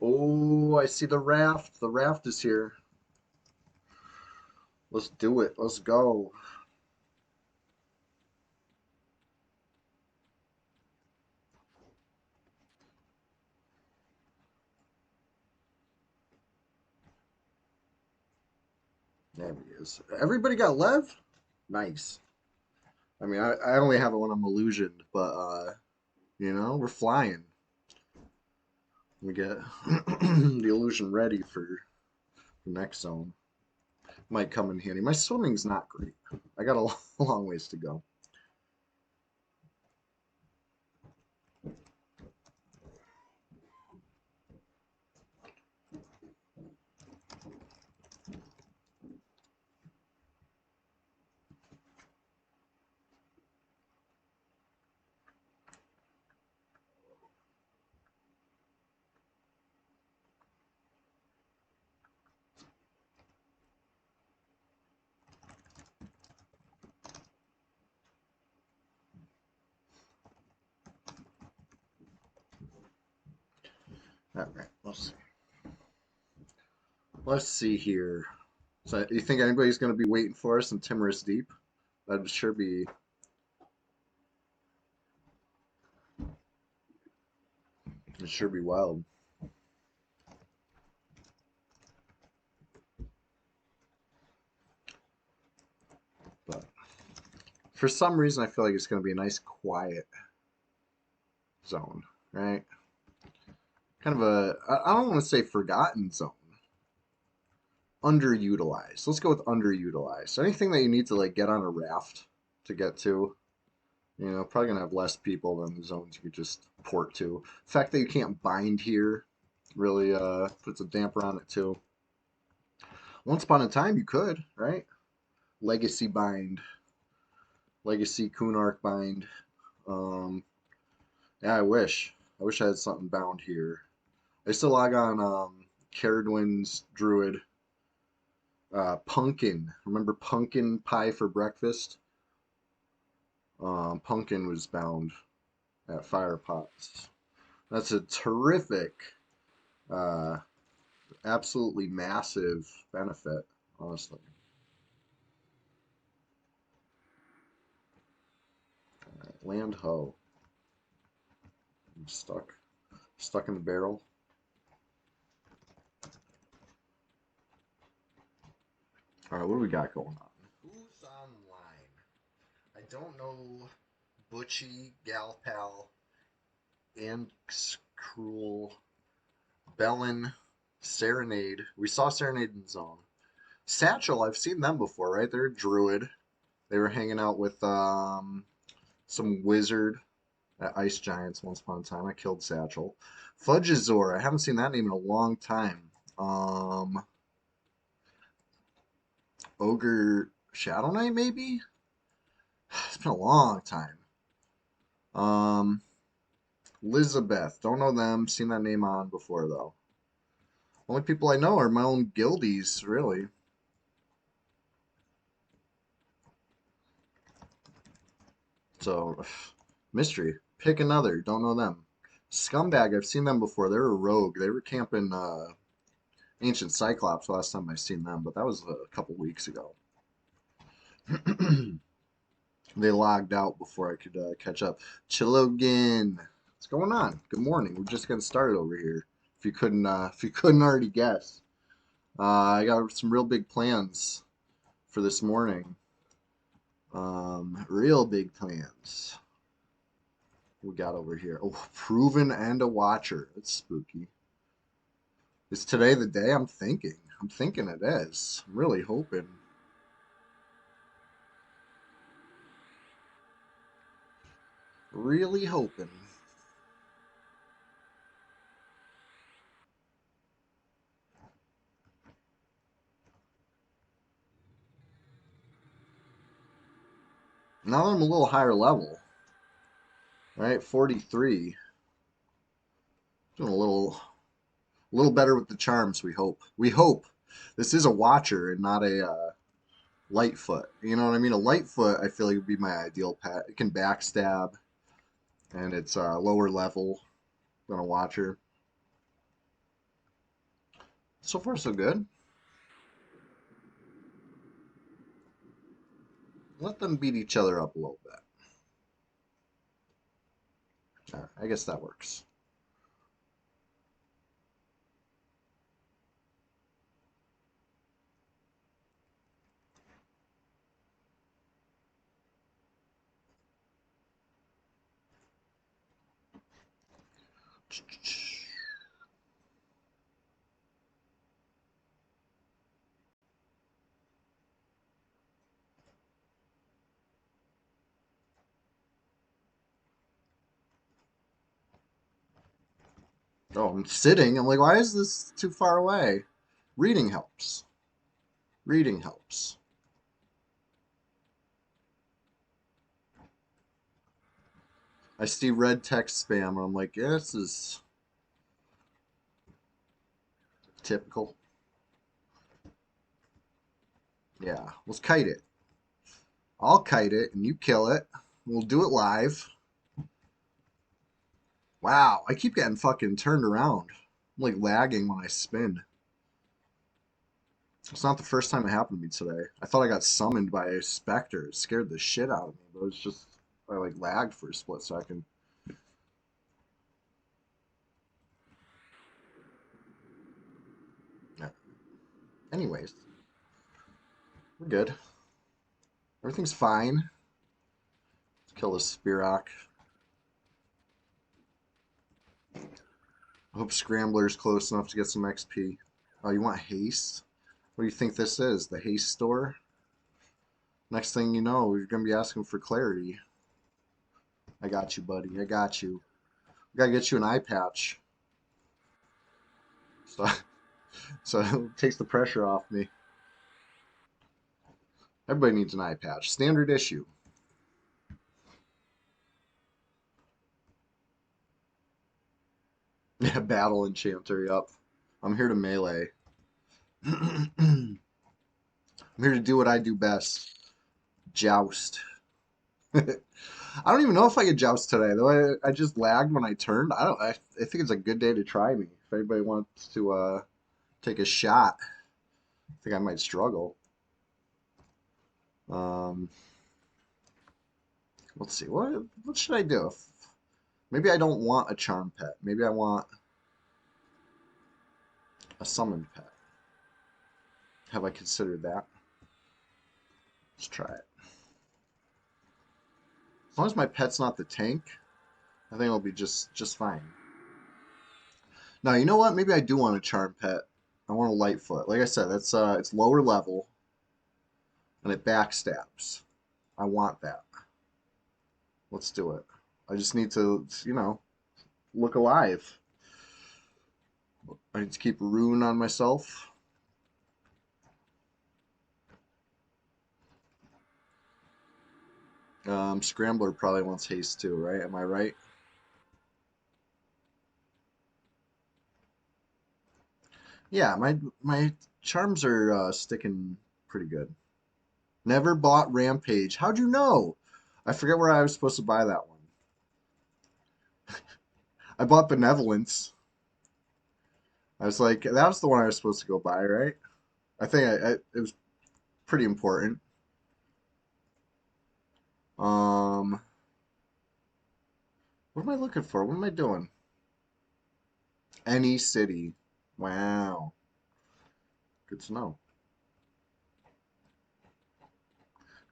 Oh, I see the raft. The raft is here. Let's do it. Let's go. There he is. Everybody got Lev? Nice. I mean, I only have it when I'm illusioned, but we're flying. We get the illusion ready for the next zone. Might come in handy. My swimming's not great. I got a long ways to go. All right, let's see. Let's see here. So, you think anybody's going to be waiting for us in Timorous Deep? That'd sure be. It'd sure be wild. But for some reason, I feel like it's going to be a nice, quiet zone, right? Kind of I don't want to say forgotten zone. Underutilized. Let's go with underutilized. Anything that you need to like get on a raft to get to, probably gonna have less people than the zones you could just port to. The fact that you can't bind here really puts a damper on it too. Once upon a time you could, right? Legacy bind, Legacy Kunark bind. Um, yeah, I wish. I wish I had something bound here. I used to log on Caradwin's Druid. Pumpkin. Remember pumpkin pie for breakfast? Pumpkin was bound at Firepots. That's a terrific, uh, absolutely massive benefit, honestly. All right, land ho. I'm stuck in the barrel. All right, what do we got going on? Who's online? I don't know. Butchie, Galpal, and Cruel, Bellin, Serenade. We saw Serenade in Zone. Satchel, I've seen them before, right? They're a druid. They were hanging out with some wizard at Ice Giants once upon a time. I killed Satchel. Fudgeazor, I haven't seen that name in a long time. Ogre Shadow Knight, maybe? It's been a long time. Elizabeth, don't know them. Seen that name on before though. Only people I know are my own guildies, really. So, mystery. Pick another. Don't know them. Scumbag, I've seen them before. They were a rogue. They were camping Ancient Cyclops last time I seen them, but that was a couple weeks ago. They logged out before I could catch up. Chilogan, what's going on? Good morning. We're just getting started over here. If you couldn't already guess, I got some real big plans for this morning. Real big plans. We got over here. Oh, proven and a watcher. That's spooky. Is today the day? I'm thinking. I'm thinking it is. I'm really hoping. Really hoping. Now that I'm a little higher level, right? 43. Doing a little better with the charms, we hope. We hope. This is a watcher and not a Lightfoot. You know what I mean? A Lightfoot, I feel like would be my ideal pet. It can backstab, and it's lower level than a watcher. So far, so good. Let them beat each other up a little bit. All right, I guess that works. Oh, I'm sitting. I'm like, why is this too far away? Reading helps. Reading helps. I see red text spam, and I'm like, yeah, this is typical. Yeah, let's kite it. I'll kite it, and you kill it. We'll do it live. Wow, I keep getting fucking turned around. I'm like lagging when I spin. It's not the first time it happened to me today. I thought I got summoned by a specter. It scared the shit out of me, but it was just I like lagged for a split second. Yeah. Anyways, we're good. Everything's fine. Let's kill this Spirok. I hope Scrambler's close enough to get some XP. Oh, you want haste? What do you think this is? The haste store? Next thing you know, you're gonna be asking for clarity. I got you, buddy. I got you. I gotta get you an eye patch. So, so it takes the pressure off me. Everybody needs an eye patch. Standard issue. Yeah, battle enchanter. Yup. I'm here to melee. I'm here to do what I do best. Joust. I don't even know if I could joust today. Though I just lagged when I turned. I don't. I think it's a good day to try me. If anybody wants to take a shot, I think I might struggle. Um, let's see. What should I do? Maybe I don't want a charm pet. Maybe I want a summon pet. Have I considered that? Let's try it. As long as my pet's not the tank, I think it'll be just fine. Now, you know what? Maybe I do want a charm pet. I want a Lightfoot. Like I said, that's it's lower level and it backstabs. I want that. Let's do it. I just need to, look alive. I need to keep a rune on myself. Scrambler probably wants haste too, right? Am I right? Yeah, my charms are sticking pretty good. Never bought Rampage. How'd you know? I forget where I was supposed to buy that one. I bought Benevolence. I was like, that was the one I was supposed to go buy, right? I think it was pretty important. Um, what am I looking for? What am I doing? Any city. Wow. Good to know.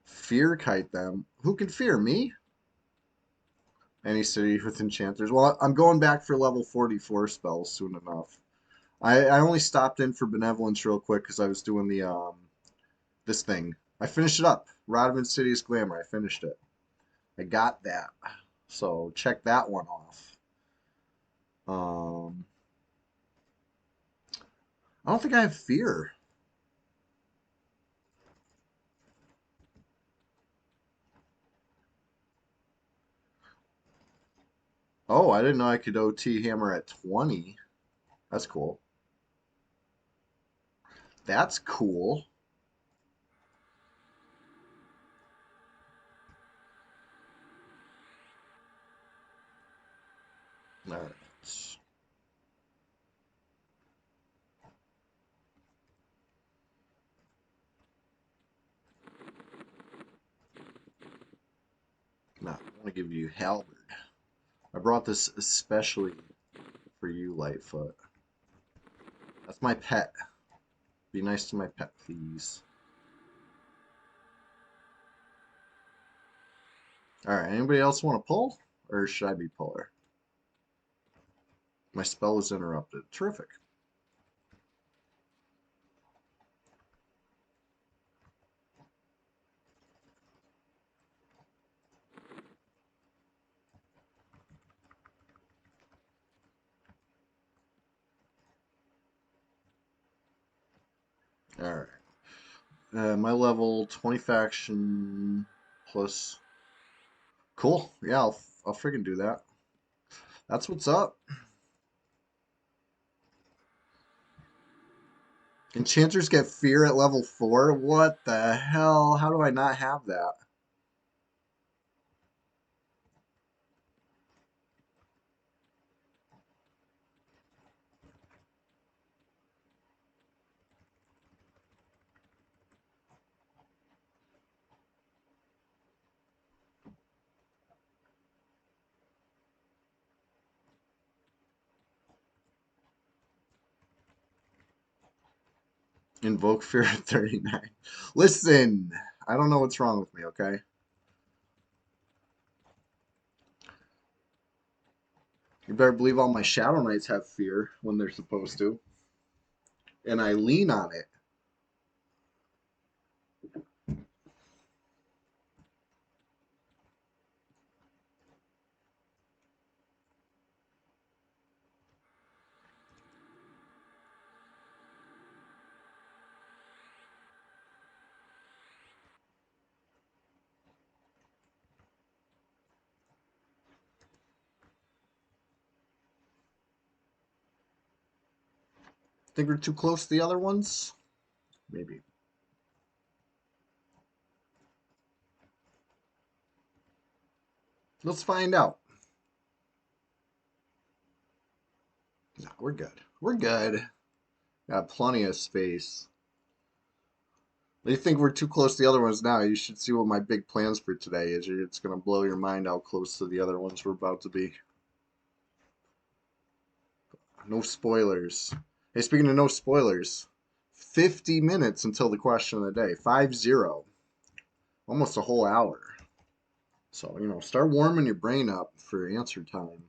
Fear kite them. Who can fear me? Any city with enchanters. Well, I'm going back for level 44 spells soon enough. I only stopped in for benevolence real quick because I was doing the this thing. I finished it up. Rod of Insidious Glamour. I finished it. I got that. So check that one off. Um, I don't think I have fear. Oh, I didn't know I could OT hammer at 20. That's cool. That's cool. All right. gonna give you halberd. I brought this especially for you, Lightfoot. That's my pet. Be nice to my pet, please. Alright, anybody else want to pull? Or should I be puller? My spell is interrupted. Terrific. Alright. My level 20 faction plus. Cool. Yeah, I'll freaking do that. That's what's up. Enchanters get fear at level 4? What the hell? How do I not have that? Invoke fear at 39. Listen, I don't know what's wrong with me, okay? You better believe all my Shadow Knights have fear when they're supposed to. And I lean on it. Think we're too close to the other ones? Maybe. Let's find out. No, we're good. We're good. Got plenty of space. You think we're too close to the other ones now? You should see what my big plans for today is. It's going to blow your mind how close to the other ones we're about to be. No spoilers. Hey, speaking of no spoilers, 50 minutes until the question of the day. 5-0. Almost a whole hour. So, start warming your brain up for answer time.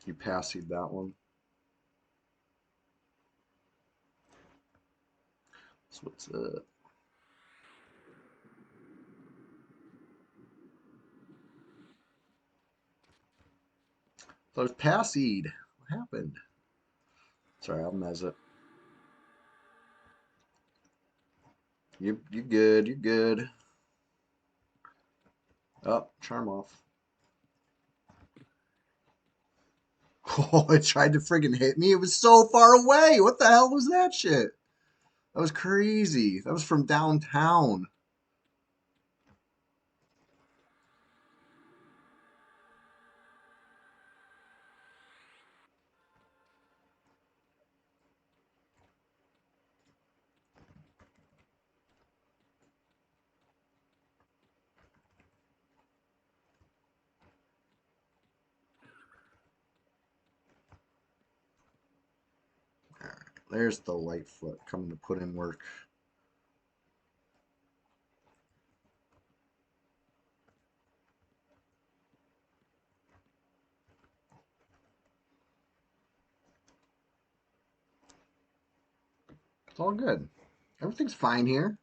You passied that one. So what's up? So I was passied. What happened? Sorry, I'll mess it. You good. You good. Oh, charm off. Oh, it tried to friggin' hit me. It was so far away. What the hell was that shit? That was crazy. That was from downtown. All right, there's the Lightfoot coming to put in work. It's all good. Everything's fine here.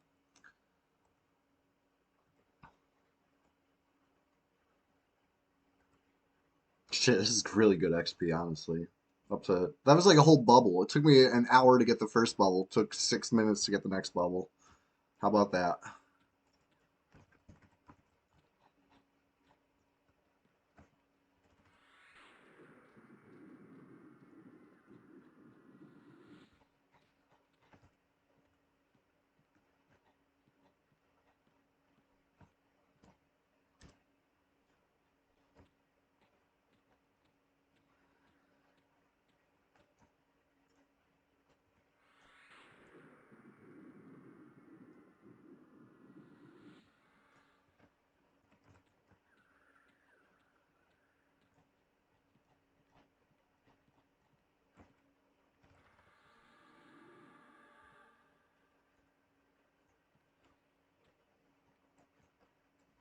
Shit, this is really good XP, honestly. That was like a whole bubble. It took me an hour to get the first bubble. It took 6 minutes to get the next bubble. How about that?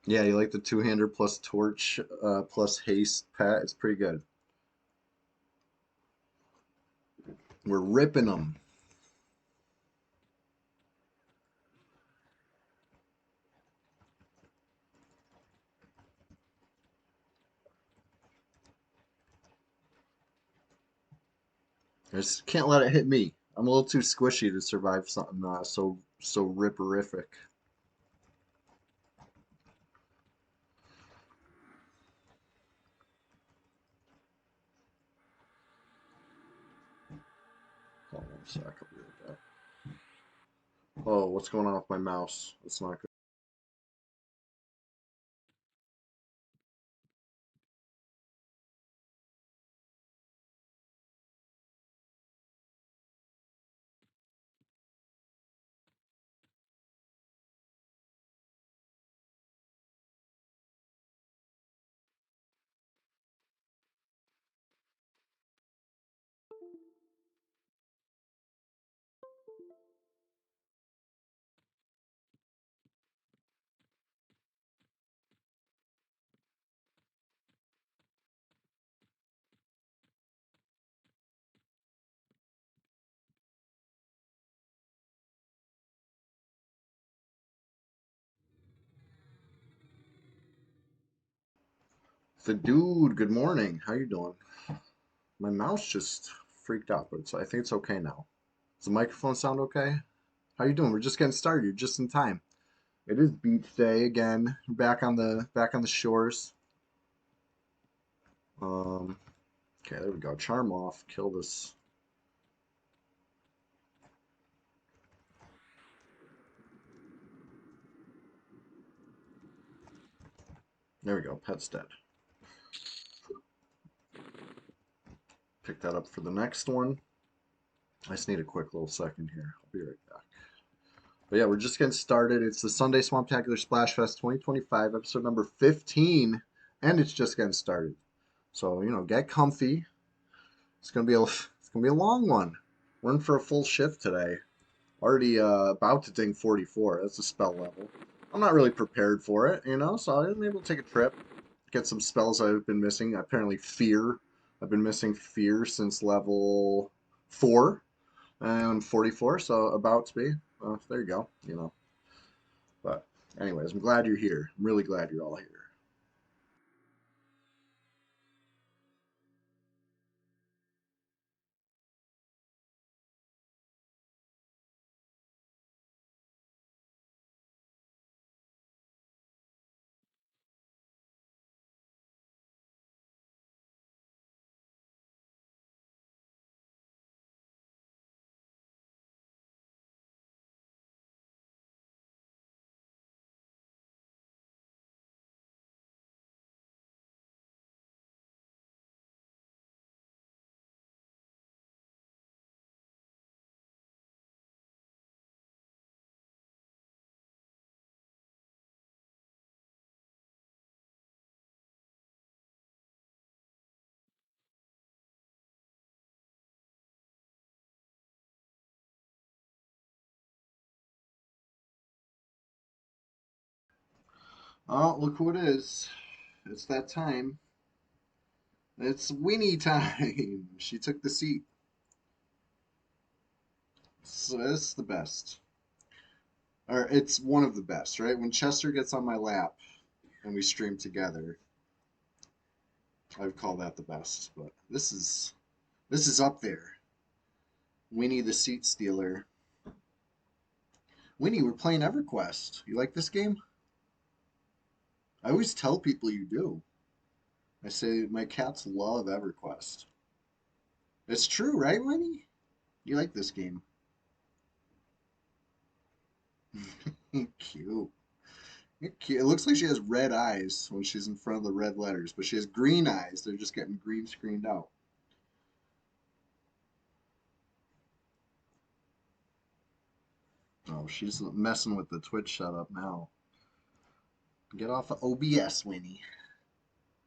Yeah, you like the two-hander plus torch plus haste, Pat? It's pretty good. We're ripping them. I just can't let it hit me. I'm a little too squishy to survive something so ripperific. Hold on a sec. I'll be right back. Oh, what's going on with my mouse? It's not good. The dude, good morning. How you doing? My mouse just freaked out, but I think it's okay now. Does the microphone sound okay? How you doing? We're just getting started. You're just in time. It is beach day again. We're back on the shores. Um, okay, there we go. Charm off. Kill this. There we go. Pet's dead. Pick that up for the next one. I just need a quick little second here. I'll be right back. But yeah, we're just getting started. It's the Sunday Swamptacular Splash Fest 2025, episode number 15, and it's just getting started. So, get comfy. It's gonna be a long one. We're in for a full shift today. Already about to ding 44. That's a spell level. I'm not really prepared for it, so I'm able to take a trip, get some spells I've been missing. Apparently, Fear. I've been missing Fear since level 4, and I'm 44, so about to be. There you go. But, anyways, I'm glad you're here. I'm really glad you're all here. Oh, look who it is. It's that time. It's Winnie time. She took the seat. So it's the best. Or it's one of the best, right? When Chester gets on my lap and we stream together, I would call that the best. But this is up there. Winnie the Seat Stealer. Winnie, we're playing EverQuest. You like this game? I always tell people you do. I say my cats love EverQuest. It's true, right, Winnie? You like this game? Cute. You're cute. It looks like she has red eyes when she's in front of the red letters, but she has green eyes. They're just getting green screened out. Oh, she's messing with the Twitch setup now. Get off of OBS, Winnie.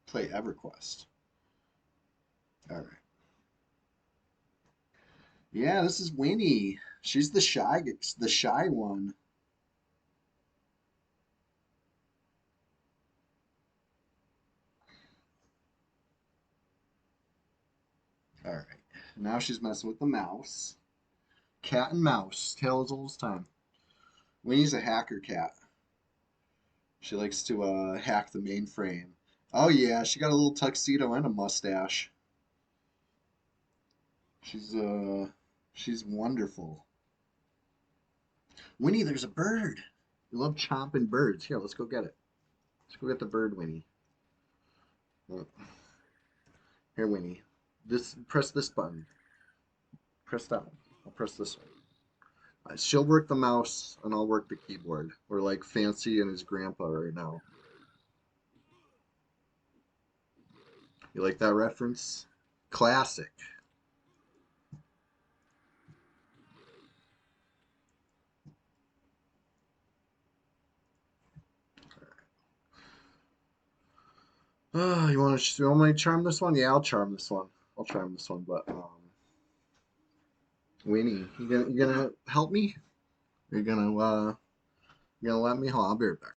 Play EverQuest. All right. Yeah, this is Winnie. She's the shy one. All right. Now she's messing with the mouse. Cat and mouse. Tale as old as time. Winnie's a hacker cat. She likes to hack the mainframe. Oh yeah, she got a little tuxedo and a mustache. She's she's wonderful. Winnie, there's a bird. You love chomping birds. Here, let's go get it. Let's go get the bird, Winnie. Here, Winnie. Press this button. Press that one. I'll press this one. She'll work the mouse and I'll work the keyboard. We're like Fancy and his grandpa right now. You like that reference? Classic. You want me to charm this one? Yeah, I'll charm this one. I'll charm this one, but Winnie, you gonna help me? You gonna let me? Hold on, I'll be right back.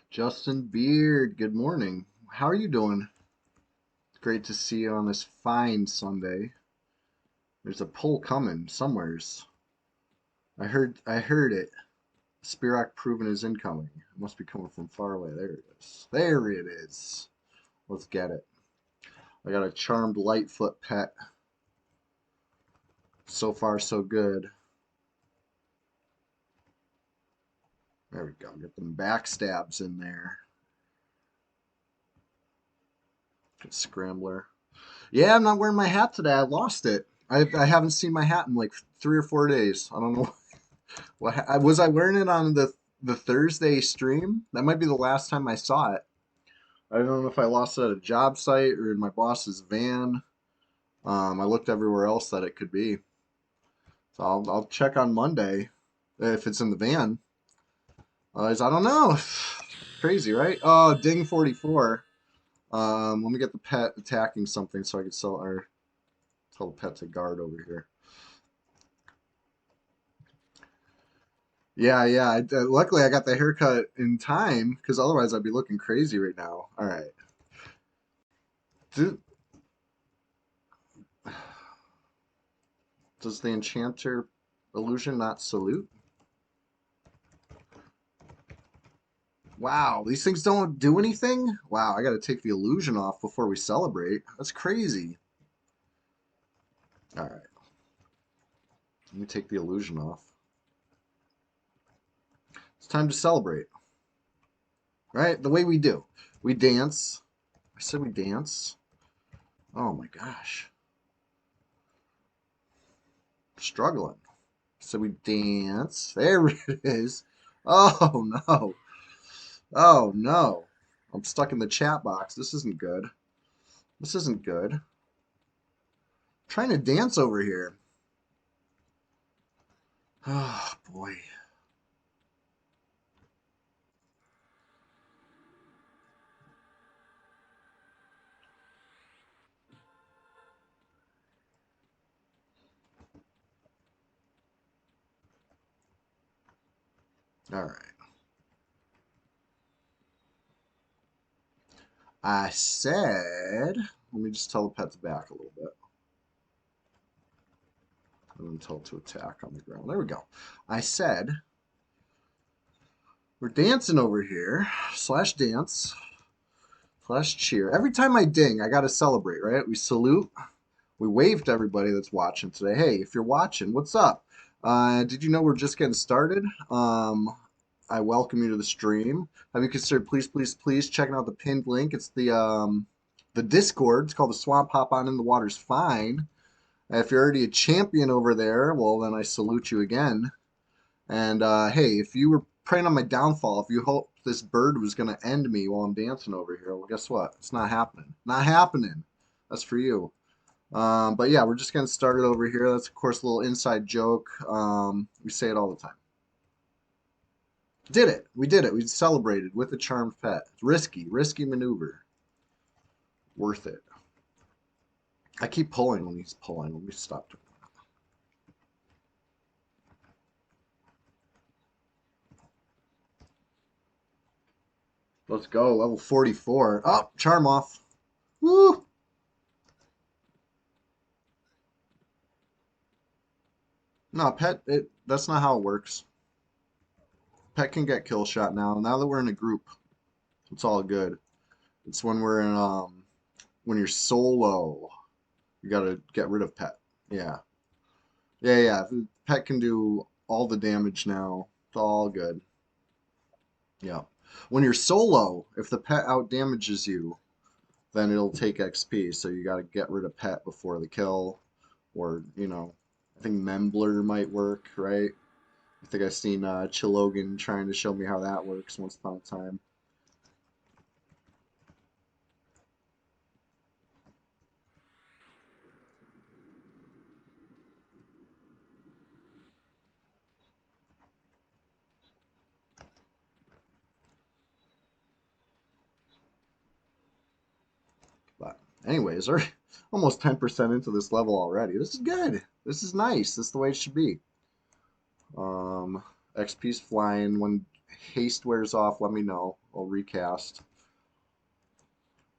Justin Beard, good morning. How are you doing? Great to see you on this fine Sunday. There's a pull coming somewheres. I heard it. Spirac proven is incoming. It must be coming from far away. There it is. There it is. Let's get it. I got a charmed Lightfoot pet. So far, so good. There we go. Get them backstabs in there. Good scrambler. Yeah, I'm not wearing my hat today. I lost it. I haven't seen my hat in like 3 or 4 days. I don't know what was I wearing it on the Thursday stream. That might be the last time I saw it. I don't know if I lost it at a job site or in my boss's van. I looked everywhere else that it could be. So I'll check on Monday if it's in the van. Otherwise, I don't know. Crazy, right? Oh, ding 44. Let me get the pet attacking something so I can tell the pet to guard over here. Yeah, yeah. Luckily, I got the haircut in time because otherwise I'd be looking crazy right now. All right. Do, does the enchanter illusion not salute? Wow, these things don't do anything? Wow, I got to take the illusion off before we celebrate. That's crazy. All right. Let me take the illusion off. It's time to celebrate. Right? The way we do. We dance. I said we dance. Oh my gosh. Struggling. So we dance. There it is. Oh no. Oh no. I'm stuck in the chat box. This isn't good. This isn't good. I'm trying to dance over here. Oh, boy. All right. I said, let me just tell the pets back a little bit. And then tell it to attack on the ground. There we go. I said, we're dancing over here. Slash dance. Slash cheer. Every time I ding, I got to celebrate, right? We salute. We wave to everybody that's watching today. Hey, if you're watching, what's up? Did you know we're just getting started? I welcome you to the stream. Have you considered, please checking out the pinned link? It's the Discord. It's called the Swamp. Hop on in, the water's fine. If you're already a champion over there, well, then I salute you again. And hey, if you were praying on my downfall, if you hoped this bird was going to end me while I'm dancing over here, well, guess what? It's not happening. Not happening. That's for you. But yeah, we're just getting started over here. That's, of course, a little inside joke. We say it all the time. Did it. We did it. We celebrated with a charmed pet. Risky maneuver. Worth it. I keep pulling when he's pulling. Let me stop doing that. Let's go. Level 44. Oh, charm off. Woo! No, pet, that's not how it works. Pet can get kill shot now. Now that we're in a group, it's all good. It's when we're in when you're solo, you gotta get rid of pet. Yeah. Yeah. Pet can do all the damage now. It's all good. Yeah. When you're solo, if the pet out damages you, then it'll take XP. So you gotta get rid of pet before the kill. Or, I think Membler might work, right? I think I've seen Chilogan trying to show me how that works once upon a time. But anyways, we're almost 10% into this level already. This is good. This is nice. This is the way it should be. XP's flying. When haste wears off, let me know. I'll recast.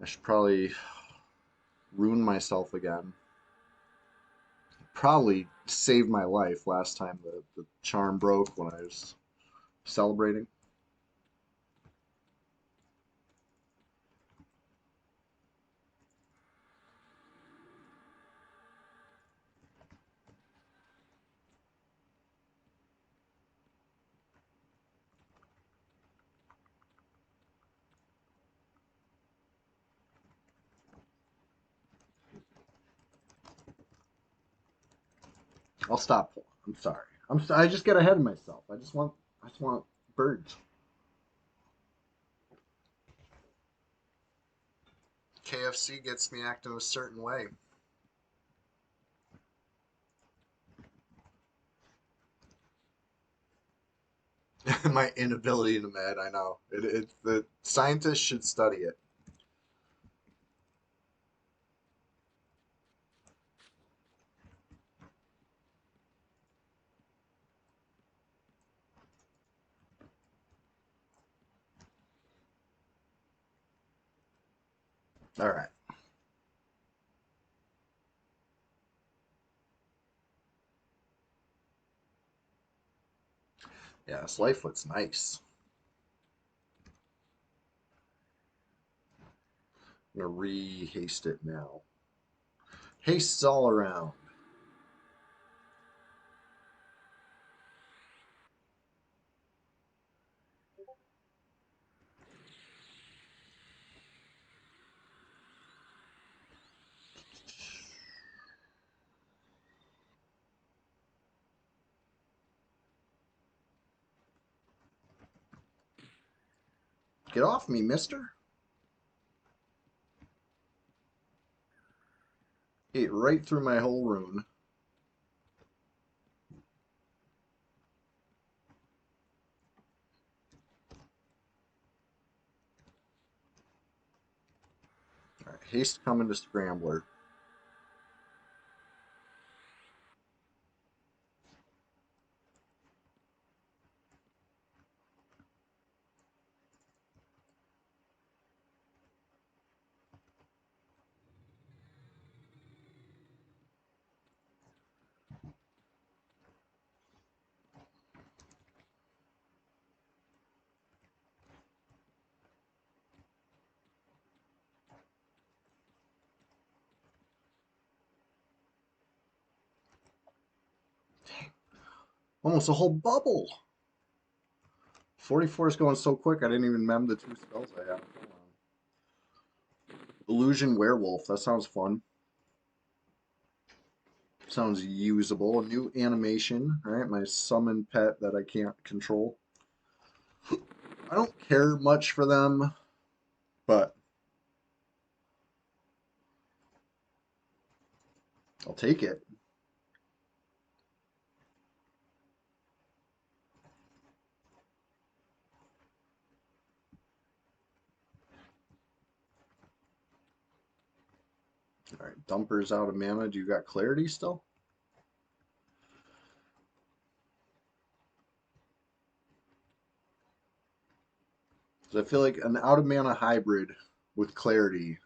I should probably ruin myself again. Probably saved my life last time the charm broke when I was celebrating. I'll stop pulling. I'm sorry. I just get ahead of myself. I just want birds. KFC gets me acting a certain way. My inability to med, I know. The scientists should study it. All right. Yeah, this Lightfoot's nice. I'm gonna re-haste it now. Hastes all around. Get off me, mister. Ate right through my whole rune. All right, haste coming to Scrambler. Almost a whole bubble. 44 is going so quick, I didn't even mem the 2 spells I have. Hold on. Illusion Werewolf, that sounds fun. Sounds usable. A new animation, all right? My summon pet that I can't control. I don't care much for them, but I'll take it. All right, Dumper's out of mana. Do you got clarity still? So I feel like an out of mana hybrid with clarity.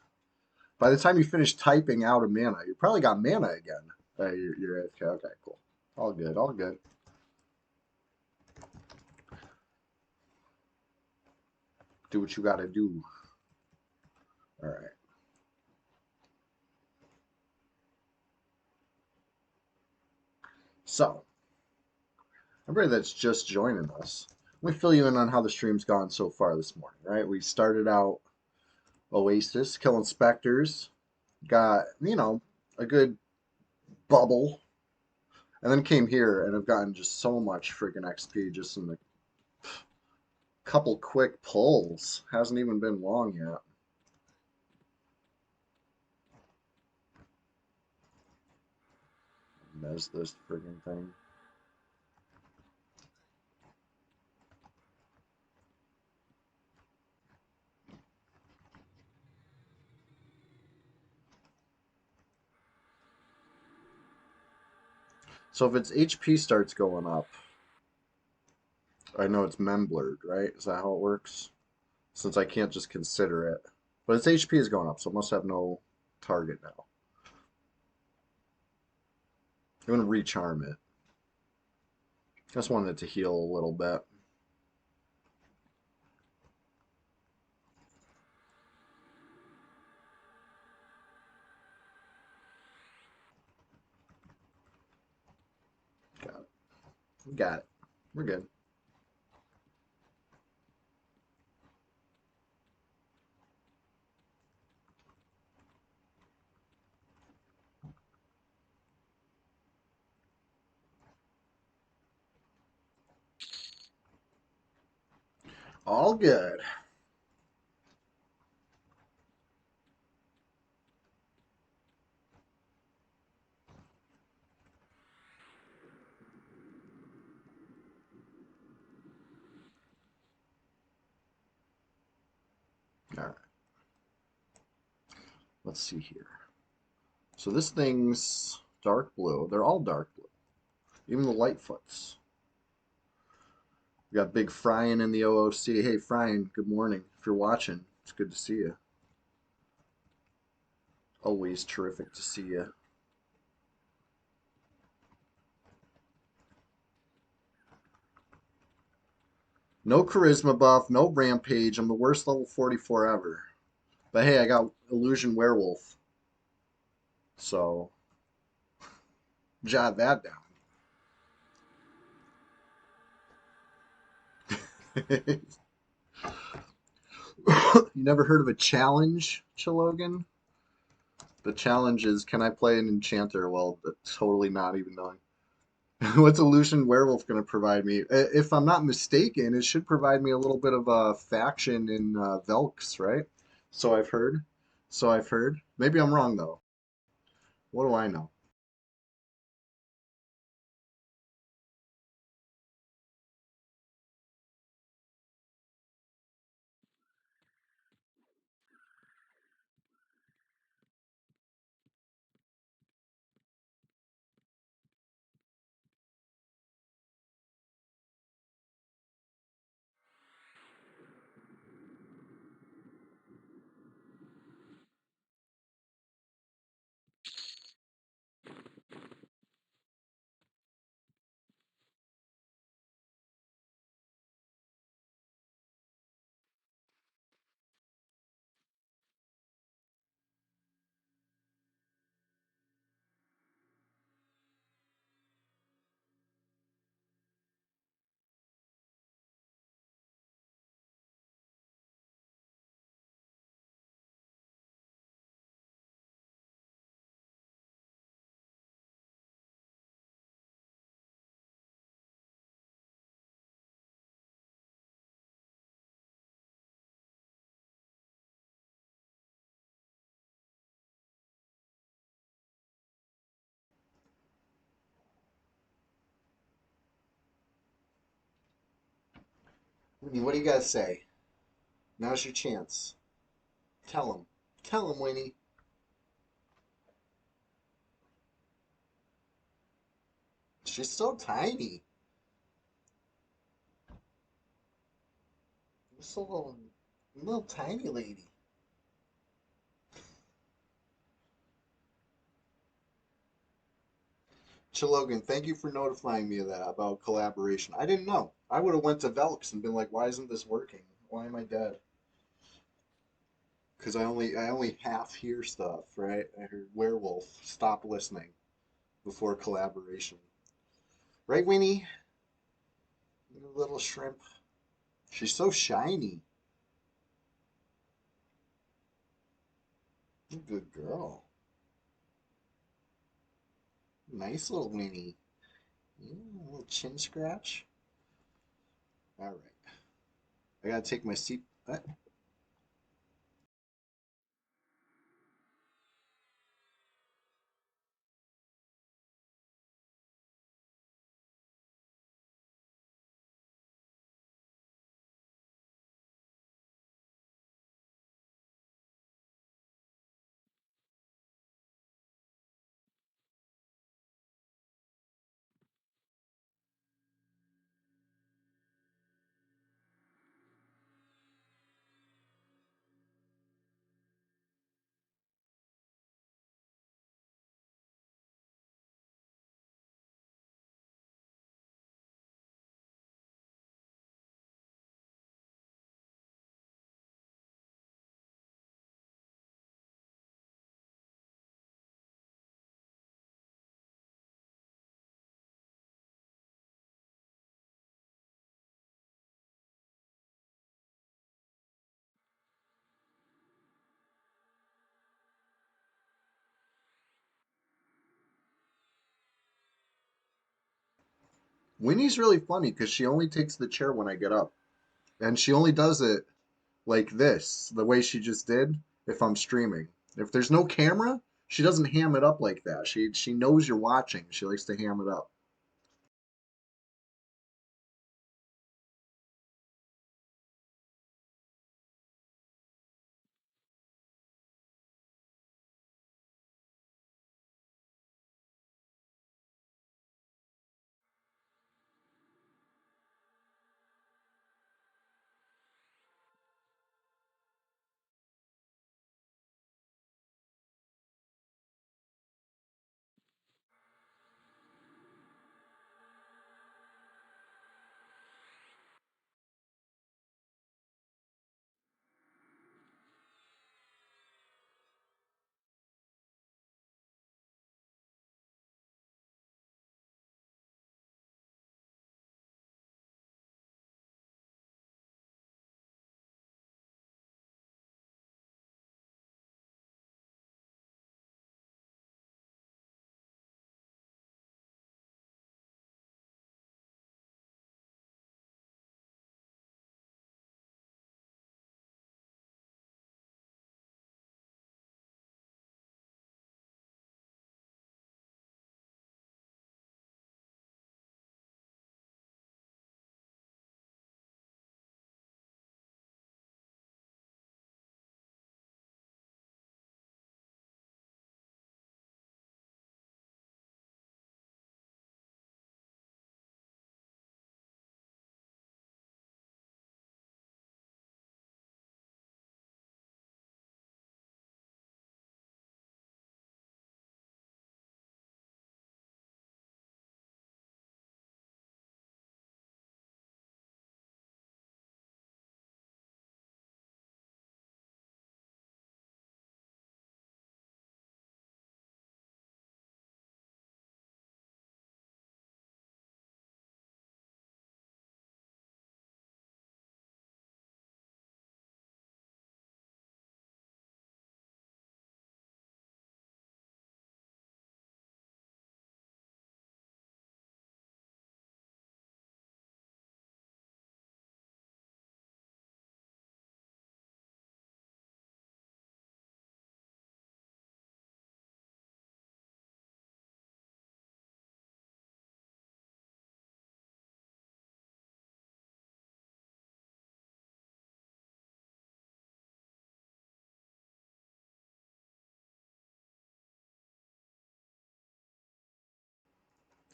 By the time you finish typing out of mana, you probably got mana again. You're AFK. Okay, cool. All good, all good. Do what you gotta do. All right. So, everybody that's just joining us, let me fill you in on how the stream's gone so far this morning, right? We started out Oasis, killing specters, got, a good bubble, and then came here and have gotten just so much freaking XP just in the couple quick pulls. Hasn't even been long yet. There's this freaking thing. So if its HP starts going up, I know it's memblurred, right? Is that how it works? Since I can't just consider it. But its HP is going up, so it must have no target now. I'm going to recharm it. Just wanted it to heal a little bit. Got it. We got it. We're good. All good. All right. Let's see here. So this thing's dark blue. They're all dark blue. Even the Lightfoots. We got Big Fryin in the OOC. Hey, Fryin, good morning. If you're watching, it's good to see you. Always terrific to see you. No charisma buff, no rampage. I'm the worst level 44 ever. But hey, I got Illusion Werewolf. So, jot that down. You never heard of a challenge, Chilogan? The challenge is, can I play an enchanter? Well, totally not even knowing. What's Illusion Werewolf going to provide me? If I'm not mistaken, it should provide me a little bit of a faction in Velks, right? So I've heard. So I've heard. Maybe I'm wrong, though. What do I know? Winnie, what do you gotta say? Now's your chance. Tell him. Tell him, Winnie. She's so tiny. Just a little tiny lady. Chilogan, thank you for notifying me of that about collaboration. I didn't know. I would have went to Velks and been like, "Why isn't this working? Why am I dead?" Because I only half hear stuff, right? I heard werewolf. Stop listening before collaboration, right, Winnie? You little shrimp. She's so shiny. Good girl. Nice little Winnie. Yeah, a little chin scratch. All right. I gotta take my seat. Winnie's really funny because she only takes the chair when I get up. And she only does it like this, the way she just did, if I'm streaming. If there's no camera, she doesn't ham it up like that. She knows you're watching. She likes to ham it up.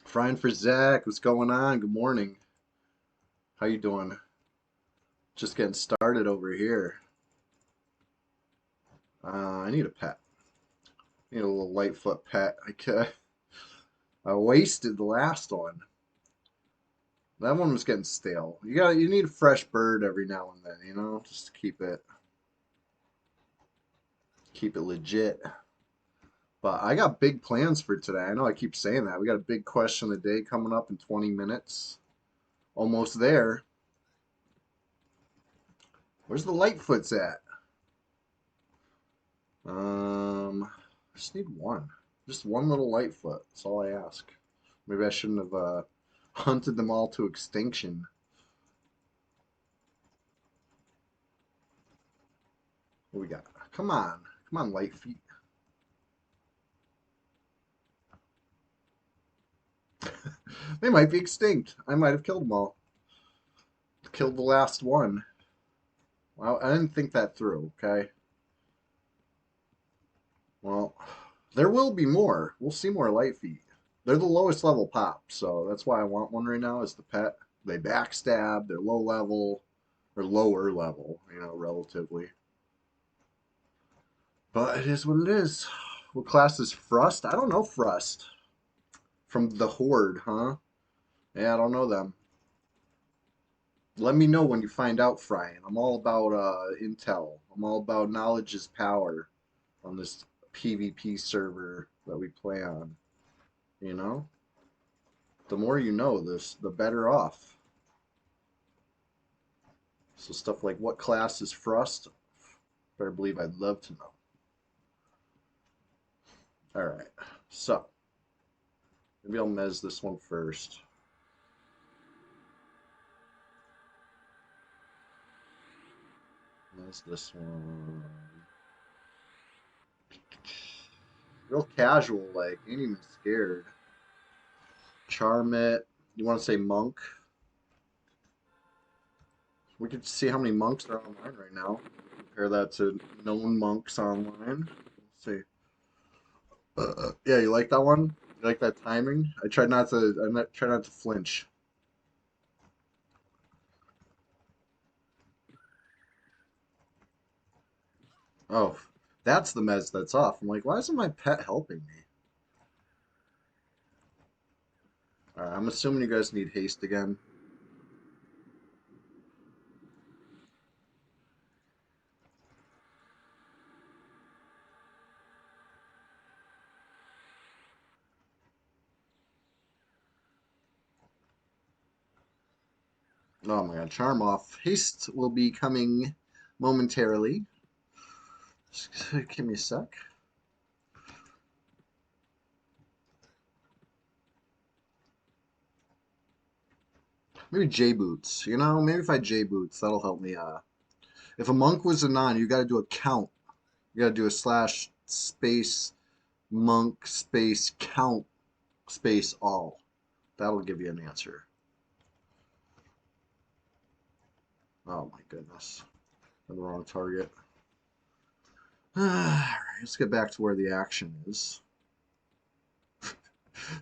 Frying for Zach. What's going on? Good morning. How you doing? Just getting started over here. I need a pet. I need a little Lightfoot pet. I wasted the last one. That one was getting stale. You need a fresh bird every now and then, just to keep it legit. But I got big plans for today. I know I keep saying that. We got a big question of the day coming up in 20 minutes. Almost there. Where's the Lightfoots at? I just need one. Just one little Lightfoot. That's all I ask. Maybe I shouldn't have hunted them all to extinction. What we got? Come on. Come on, Lightfeet. They might be extinct. I might have killed them all. Killed the last one. Well, I didn't think that through, okay? Well, there will be more. We'll see more Lightfeet. They're the lowest level pop, so that's why I want one right now as the pet. They backstab, they're low level, or lower level, relatively. But it is what it is. What class is Frust? I don't know Frust. From the Horde, huh? Yeah, I don't know them. Let me know when you find out, Fryan. I'm all about intel. I'm all about knowledge is power on this PvP server that we play on. The more you know this, the better off. So stuff like what class is Frust? Better believe I'd love to know. Alright, so maybe I'll mez this one first. Mez this one. Real casual, like, ain't even scared. Charm it. You want to say monk? We could see how many monks are online right now. Compare that to known monks online. Let's see. Yeah, you like that one? You like that timing? I tried not to. Try not to flinch. Oh, that's the mez that's off. I'm like, why isn't my pet helping me? All right, I'm assuming you guys need haste again. Oh my god, charm off. Haste will be coming momentarily. Just give me a sec. Maybe J boots. Maybe if I J boots, that'll help me. If a monk was a non, you got to do a count. You got to do a slash space monk space count space all. That'll give you an answer. Oh my goodness. I'm the wrong target. Alright, let's get back to where the action is.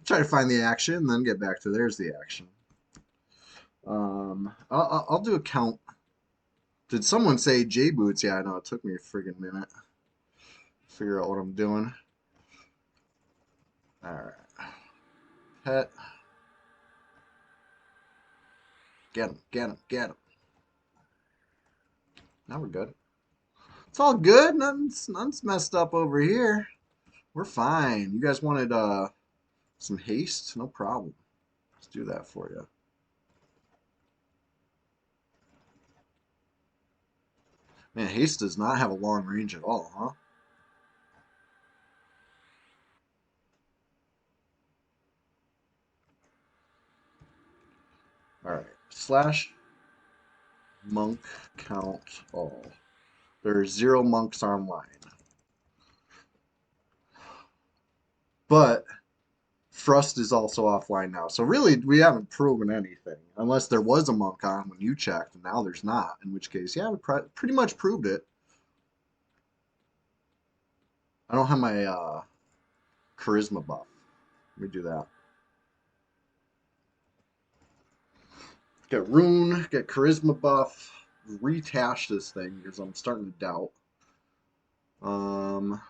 Try to find the action, and then get back to there's the action. I'll do a count. Did someone say J boots? Yeah, I know. It took me a friggin' minute to figure out what I'm doing. Alright. Pet. Get him, get him, get him. Now we're good. It's all good. Nothing's messed up over here. We're fine. You guys wanted some haste? No problem. Let's do that for you. Man, haste does not have a long range at all, huh? Alright. Slash monk count all. There are 0 monks online. But Frust is also offline now. So really, we haven't proven anything. Unless there was a monk on when you checked, and now there's not. In which case, yeah, we pretty much proved it. I don't have my charisma buff. Let me do that. Get Rune, get Charisma buff, retash this thing because I'm starting to doubt. Um,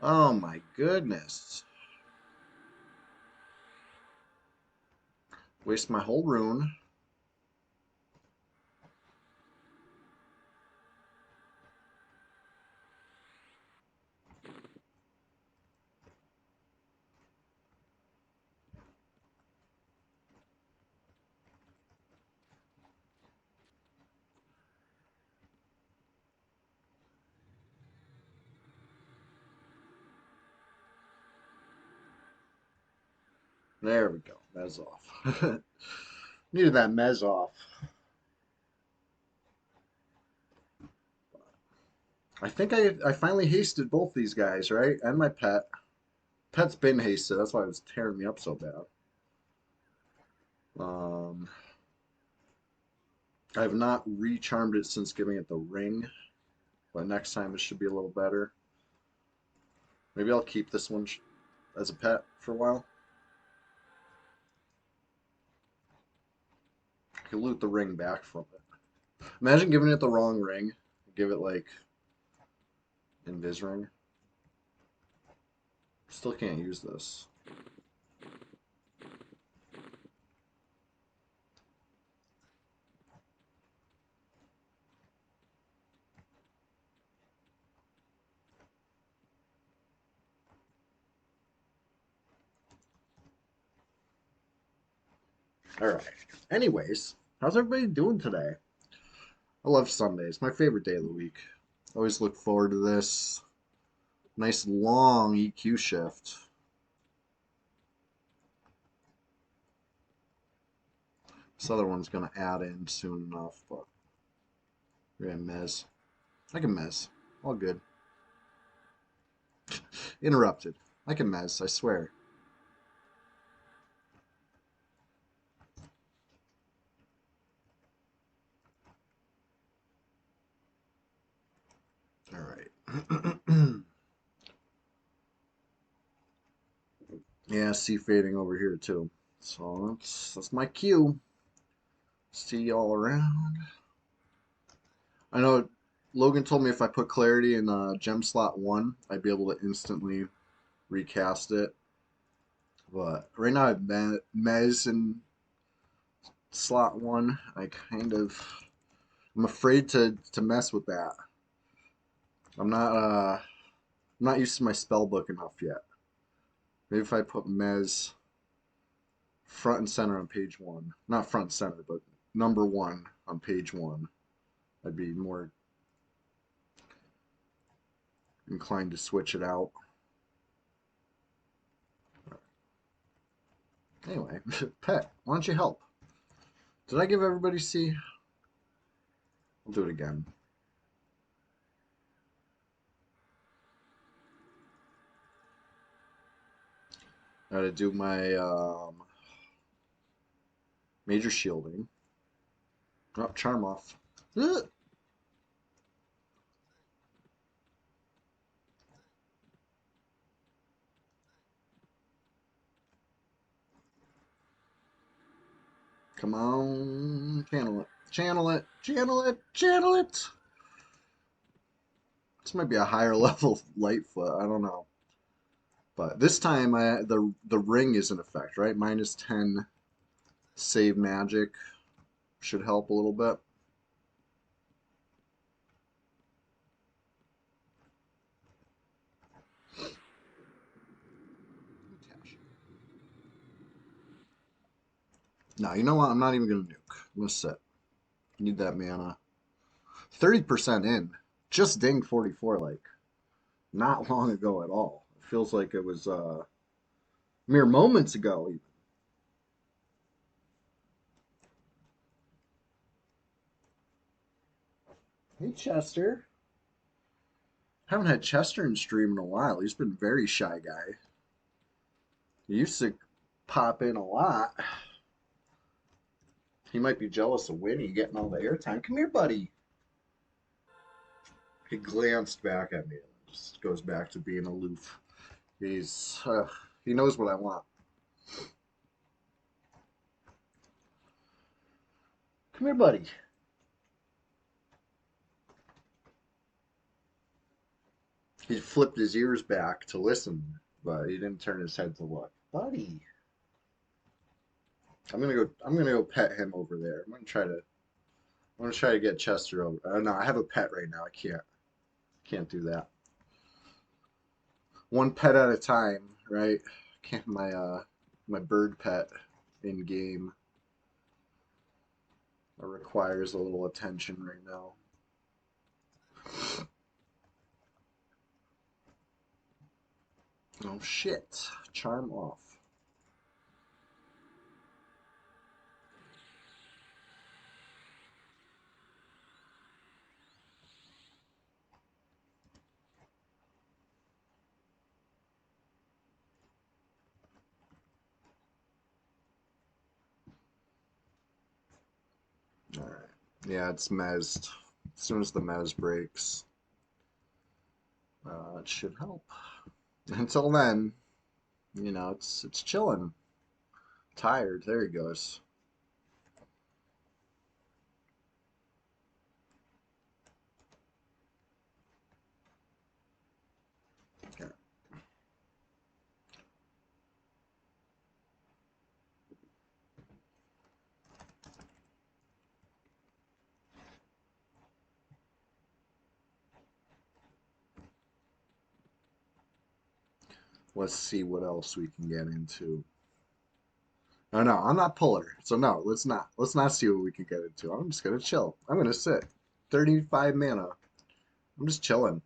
oh my goodness. Waste my whole Rune. There we go. Mez off. Needed that Mez off. I think I finally hasted both these guys, right? And my pet. Pet's been hasted. That's why it was tearing me up so bad. I have not recharmed it since giving it the ring, but next time it should be a little better. Maybe I'll keep this one as a pet for a while. I can loot the ring back from it. Imagine giving it the wrong ring. Give it like Invis ring. Still can't use this. All right. Anyways, how's everybody doing today? I love Sundays. My favorite day of the week. Always look forward to this. Nice long EQ shift. This other one's going to add in soon enough, but we're going to mez. I can mez. All good. Interrupted. I can mez, I swear. All right. Yeah, see fading over here too. So that's my cue. See y'all around. I know Logan told me if I put clarity in gem slot 1, I'd be able to instantly recast it. But right now I've Mez in slot 1. I'm afraid to mess with that. I'm not used to my spell book enough yet. Maybe if I put Mez front and center on page 1. Not front and center, but number 1 on page 1. I'd be more inclined to switch it out. Anyway, Pet, why don't you help? Did I give everybody C? I'll do it again. I gotta do my major shielding. Oh, charm off. Ugh. Come on, channel it, channel it, channel it, channel it. This might be a higher level Lightfoot. I don't know, but this time the ring is in effect, right? -10 save magic should help a little bit. No, you know what? I'm not even gonna nuke. I'm gonna sit. Need that mana. 30% in. Just dinged 44 like not long ago at all. It feels like it was mere moments ago even. Hey Chester. Haven't had Chester in stream in a while. He's been a very shy guy. He used to pop in a lot. He might be jealous of Winnie getting all the airtime. Come here, buddy. He glanced back at me and just goes back to being aloof. He knows what I want. Come here, buddy. He flipped his ears back to listen, but he didn't turn his head to look. Buddy. I'm gonna go pet him over there. I'm gonna try to get Chester over. No, I have a pet right now. I can't do that. One pet at a time, right? Can't my bird pet in game requires a little attention right now. Oh shit. Charm off. Alright. Yeah, it's mezzed. As soon as the mezz breaks, it should help. Until then, it's chilling. Tired. There he goes. Okay. Let's see what else we can get into. Oh no, I'm not Puller. So no, let's not see what we can get into. I'm just gonna chill. I'm gonna sit. 35 mana. I'm just chilling.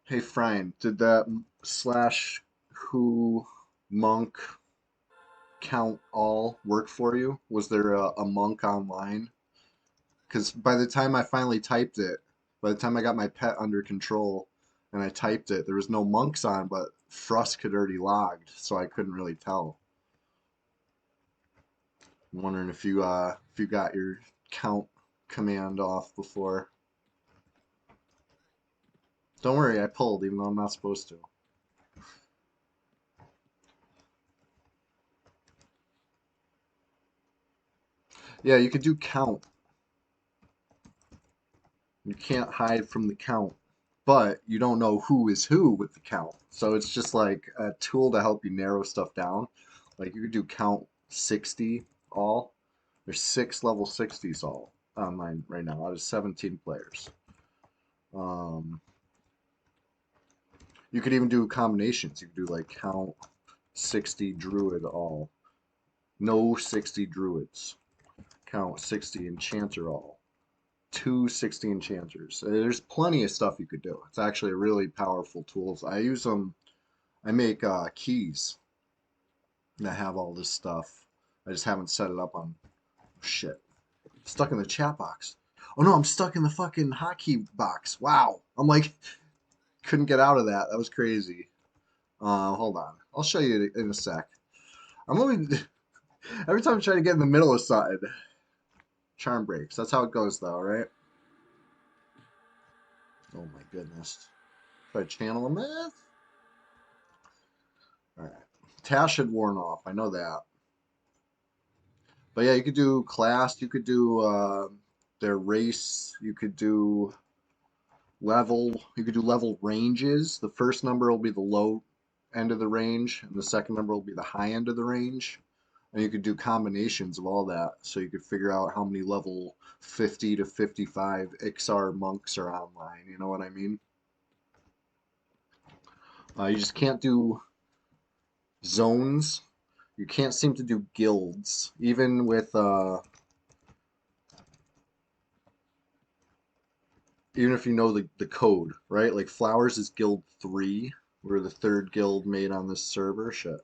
Hey, Brian, did that slash who monk count all work for you? Was there a monk online? Because by the time I finally typed it, by the time I got my pet under control and I typed it, there was no monks on, but Frusk had already logged, so I couldn't really tell. I'm wondering if you got your count command off before. Don't worry, I pulled even though I'm not supposed to. Yeah, you could do count. You can't hide from the count, but you don't know who is who with the count. So it's just like a tool to help you narrow stuff down. Like you could do count 60 all. There's six level 60s all online right now out of 17 players. Um, you could even do combinations. You could do like count 60 druid all. No 60 druids. Count 60 enchanter all. 260 enchanters. There's plenty of stuff you could do. It's actually a really powerful tools. I use them. I make keys that have all this stuff. I just haven't set it up on shit. Stuck in the chat box. Oh no, I'm stuck in the fucking hotkey box. Wow. I'm like couldn't get out of that. That was crazy. Hold on. I'll show you in a sec. I'm only every time I try to get in the middle of something, charm breaks. That's how it goes though, right? Oh my goodness. If I channel a myth. All right. Tash had worn off. I know that. But yeah, you could do class. You could do their race. You could do level. You could do level ranges. The first number will be the low end of the range, and the second number will be the high end of the range. And you could do combinations of all that. So you could figure out how many level 50 to 55 XR monks are online. You know what I mean? You just can't do zones. You can't seem to do guilds, even with even if you know the code, right? Like Flowers is guild 3. We're the third guild made on this server. Shit.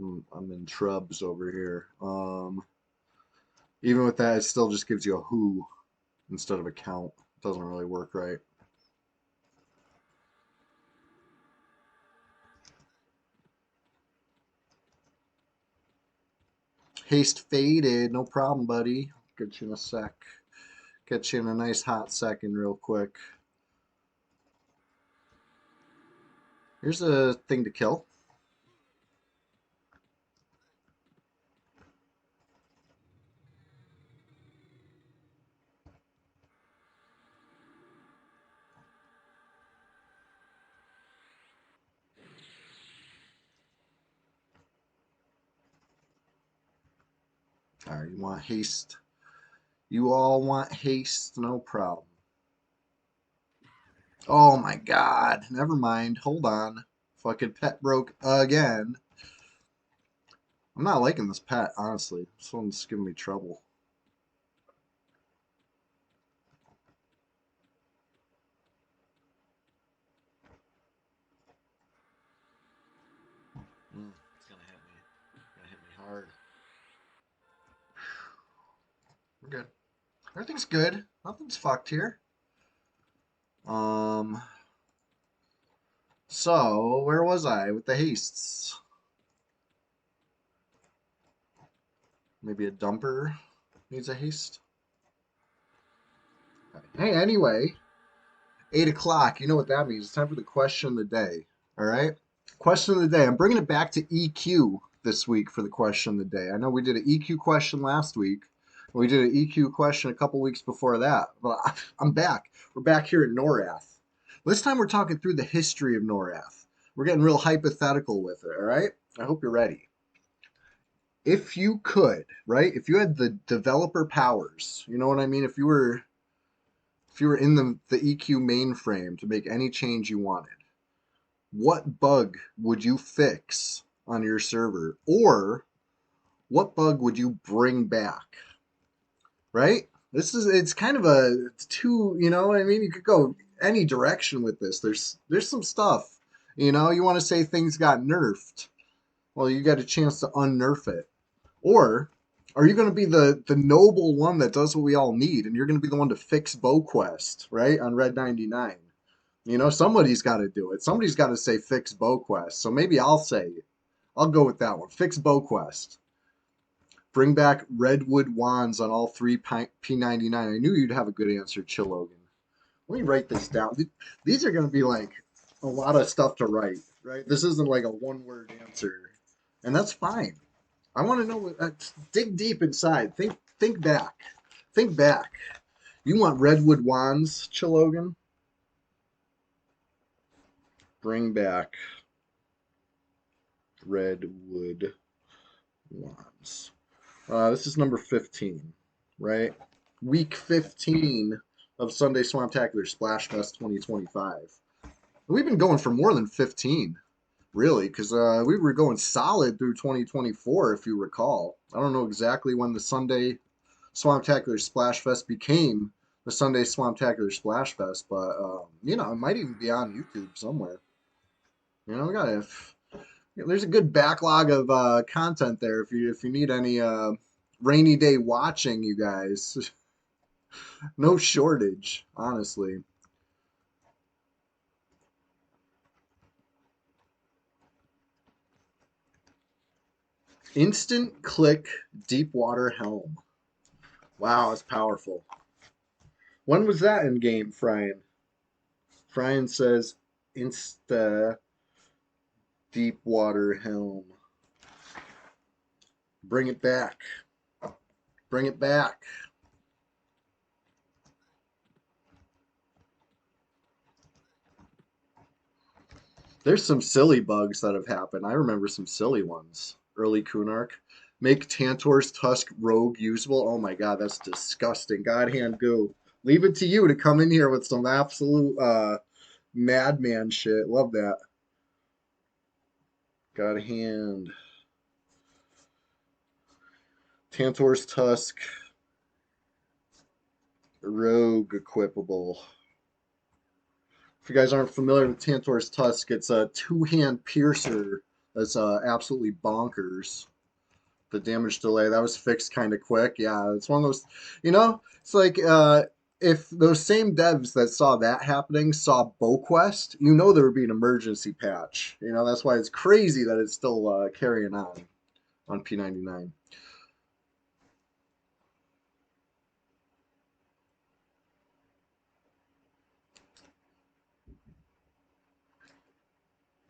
I'm in trubs over here. Even with that, it still just gives you a who instead of a count. It doesn't really work right. Haste faded, no problem, buddy. Get you in a sec. Get you in a nice hot second real quick. Here's a thing to kill. Alright, you want haste. You all want haste, no problem. Oh my god, never mind. Hold on. Fucking pet broke again. I'm not liking this pet, honestly. This one's giving me trouble. It's gonna hit me. It's gonna hit me hard. We're good. Everything's good. Nothing's fucked here. Um, so where was I with the hastes? Maybe a dumper needs a haste. Hey, anyway, 8 o'clock. You know what that means? It's time for the question of the day. All right. Question of the day. I'm bringing it back to EQ this week for the question of the day. I know we did an EQ question last week. We did an EQ question a couple weeks before that. But I'm back. We're back here at NORATH. This time we're talking through the history of NORATH. We're getting real hypothetical with it. All right. I hope you're ready. If you could, right? If you had the developer powers, you know what I mean? If you were in the EQ mainframe to make any change you wanted, what bug would you fix on your server? Or what bug would you bring back? Right? It's kind of a, it's two, you know what I mean? You could go any direction with this. There's some stuff. You know, you want to say things got nerfed. Well, you got a chance to unnerf it. Or are you going to be the noble one that does what we all need, and you're going to be the one to fix BowQuest, right? On Red 99. You know, somebody's got to do it. Somebody's got to say fix BowQuest. So maybe I'll say it. I'll go with that one. Fix BowQuest. Bring back redwood wands on all three P99. I knew you'd have a good answer, Chillogan. Let me write this down. These are going to be like a lot of stuff to write, right? This isn't like a one-word answer, and that's fine. I want to know what. Dig deep inside. Think back. Think back. You want redwood wands, Chillogan? Bring back redwood wands. This is number 15, right? Week 15 of Sunday Swamptacular Splashfest 2025. We've been going for more than 15, really, because we were going solid through 2024, if you recall. I don't know exactly when the Sunday Swamptacular Splashfest became the Sunday Swamptacular Splashfest, but, you know, it might even be on YouTube somewhere. You know, we got there's a good backlog of content there if you need any rainy day watching, you guys. No shortage, honestly. Instant click deep water helm. Wow, that's powerful. When was that in game, Fryan? Fryan says insta deep water helm. Bring it back. Bring it back. There's some silly bugs that have happened. I remember some silly ones. Early Kunark. Make Tantor's Tusk Rogue usable. Oh my god, that's disgusting. God hand goo. Leave it to you to come in here with some absolute madman shit. Love that. God hand. Tantor's Tusk Rogue equipable. If you guys aren't familiar with Tantor's Tusk, it's a two-hand piercer that's absolutely bonkers. The damage delay, that was fixed kind of quick. Yeah, it's one of those, you know, it's like if those same devs that saw that happening saw BowQuest, you know there would be an emergency patch. You know, that's why it's crazy that it's still carrying on P99.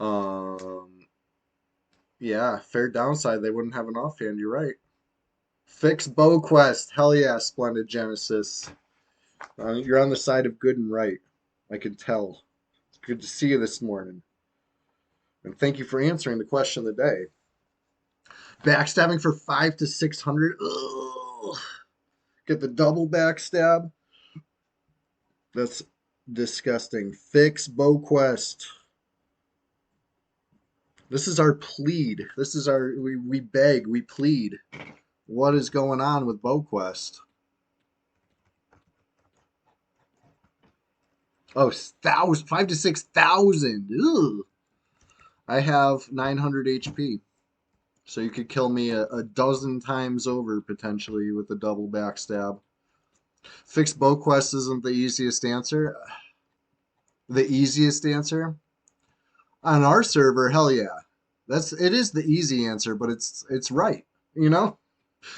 Um, yeah, fair downside, they wouldn't have an offhand. You're right. Fix BowQuest. Hell yeah, Splendid Genesis. You're on the side of good and right. I can tell. It's good to see you this morning. And thank you for answering the question of the day. Backstabbing for 5 to 600. Ugh. Get the double backstab. That's disgusting. Fix BowQuest. This is our plead. This is our we beg, we plead. What is going on with BowQuest? Oh, 5 to 6,000. Ugh. I have 900 HP. So you could kill me a dozen times over potentially with a double backstab. Fix BowQuest isn't the easiest answer. The easiest answer? On our server, hell yeah. It is the easy answer, but it's right. You know?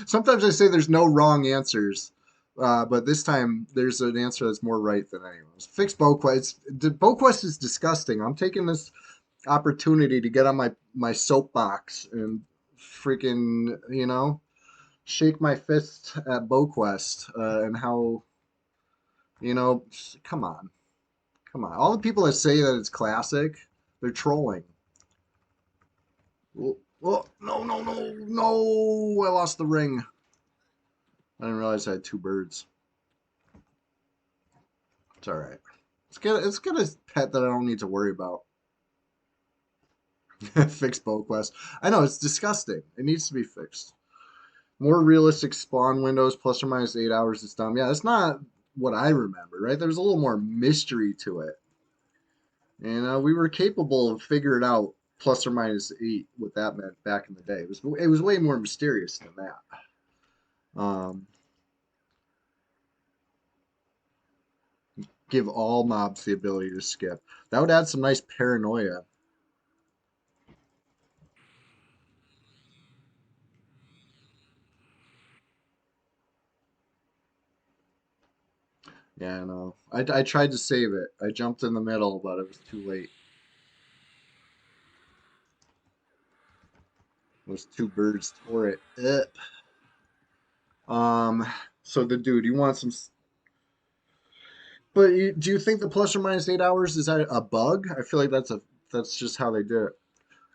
Sometimes I say there's no wrong answers. But this time there's an answer that's more right than anyone's. Fix BowQuest. BowQuest is disgusting. I'm taking this opportunity to get on my soapbox and freaking, you know, shake my fist at BowQuest and how, you know, come on. Come on. All the people that say that it's classic, they're trolling. Oh, oh, no, no, no, no. I lost the ring. I didn't realize I had two birds. It's all right. It's get a pet that I don't need to worry about. Fix BowQuest. I know, it's disgusting. It needs to be fixed. More realistic spawn windows, plus or minus 8 hours is dumb. Yeah, it's not what I remember, right? There was a little more mystery to it, and we were capable of figuring out ±8 what that meant back in the day. It was way more mysterious than that. Um, give all mobs the ability to skip. That would add some nice paranoia. Yeah, I know. I tried to save it. I jumped in the middle, but it was too late. Those two birds tore it up. Um, so the dude, you want some, but do you think the ±8 hours is that a bug? I feel like that's just how they do it.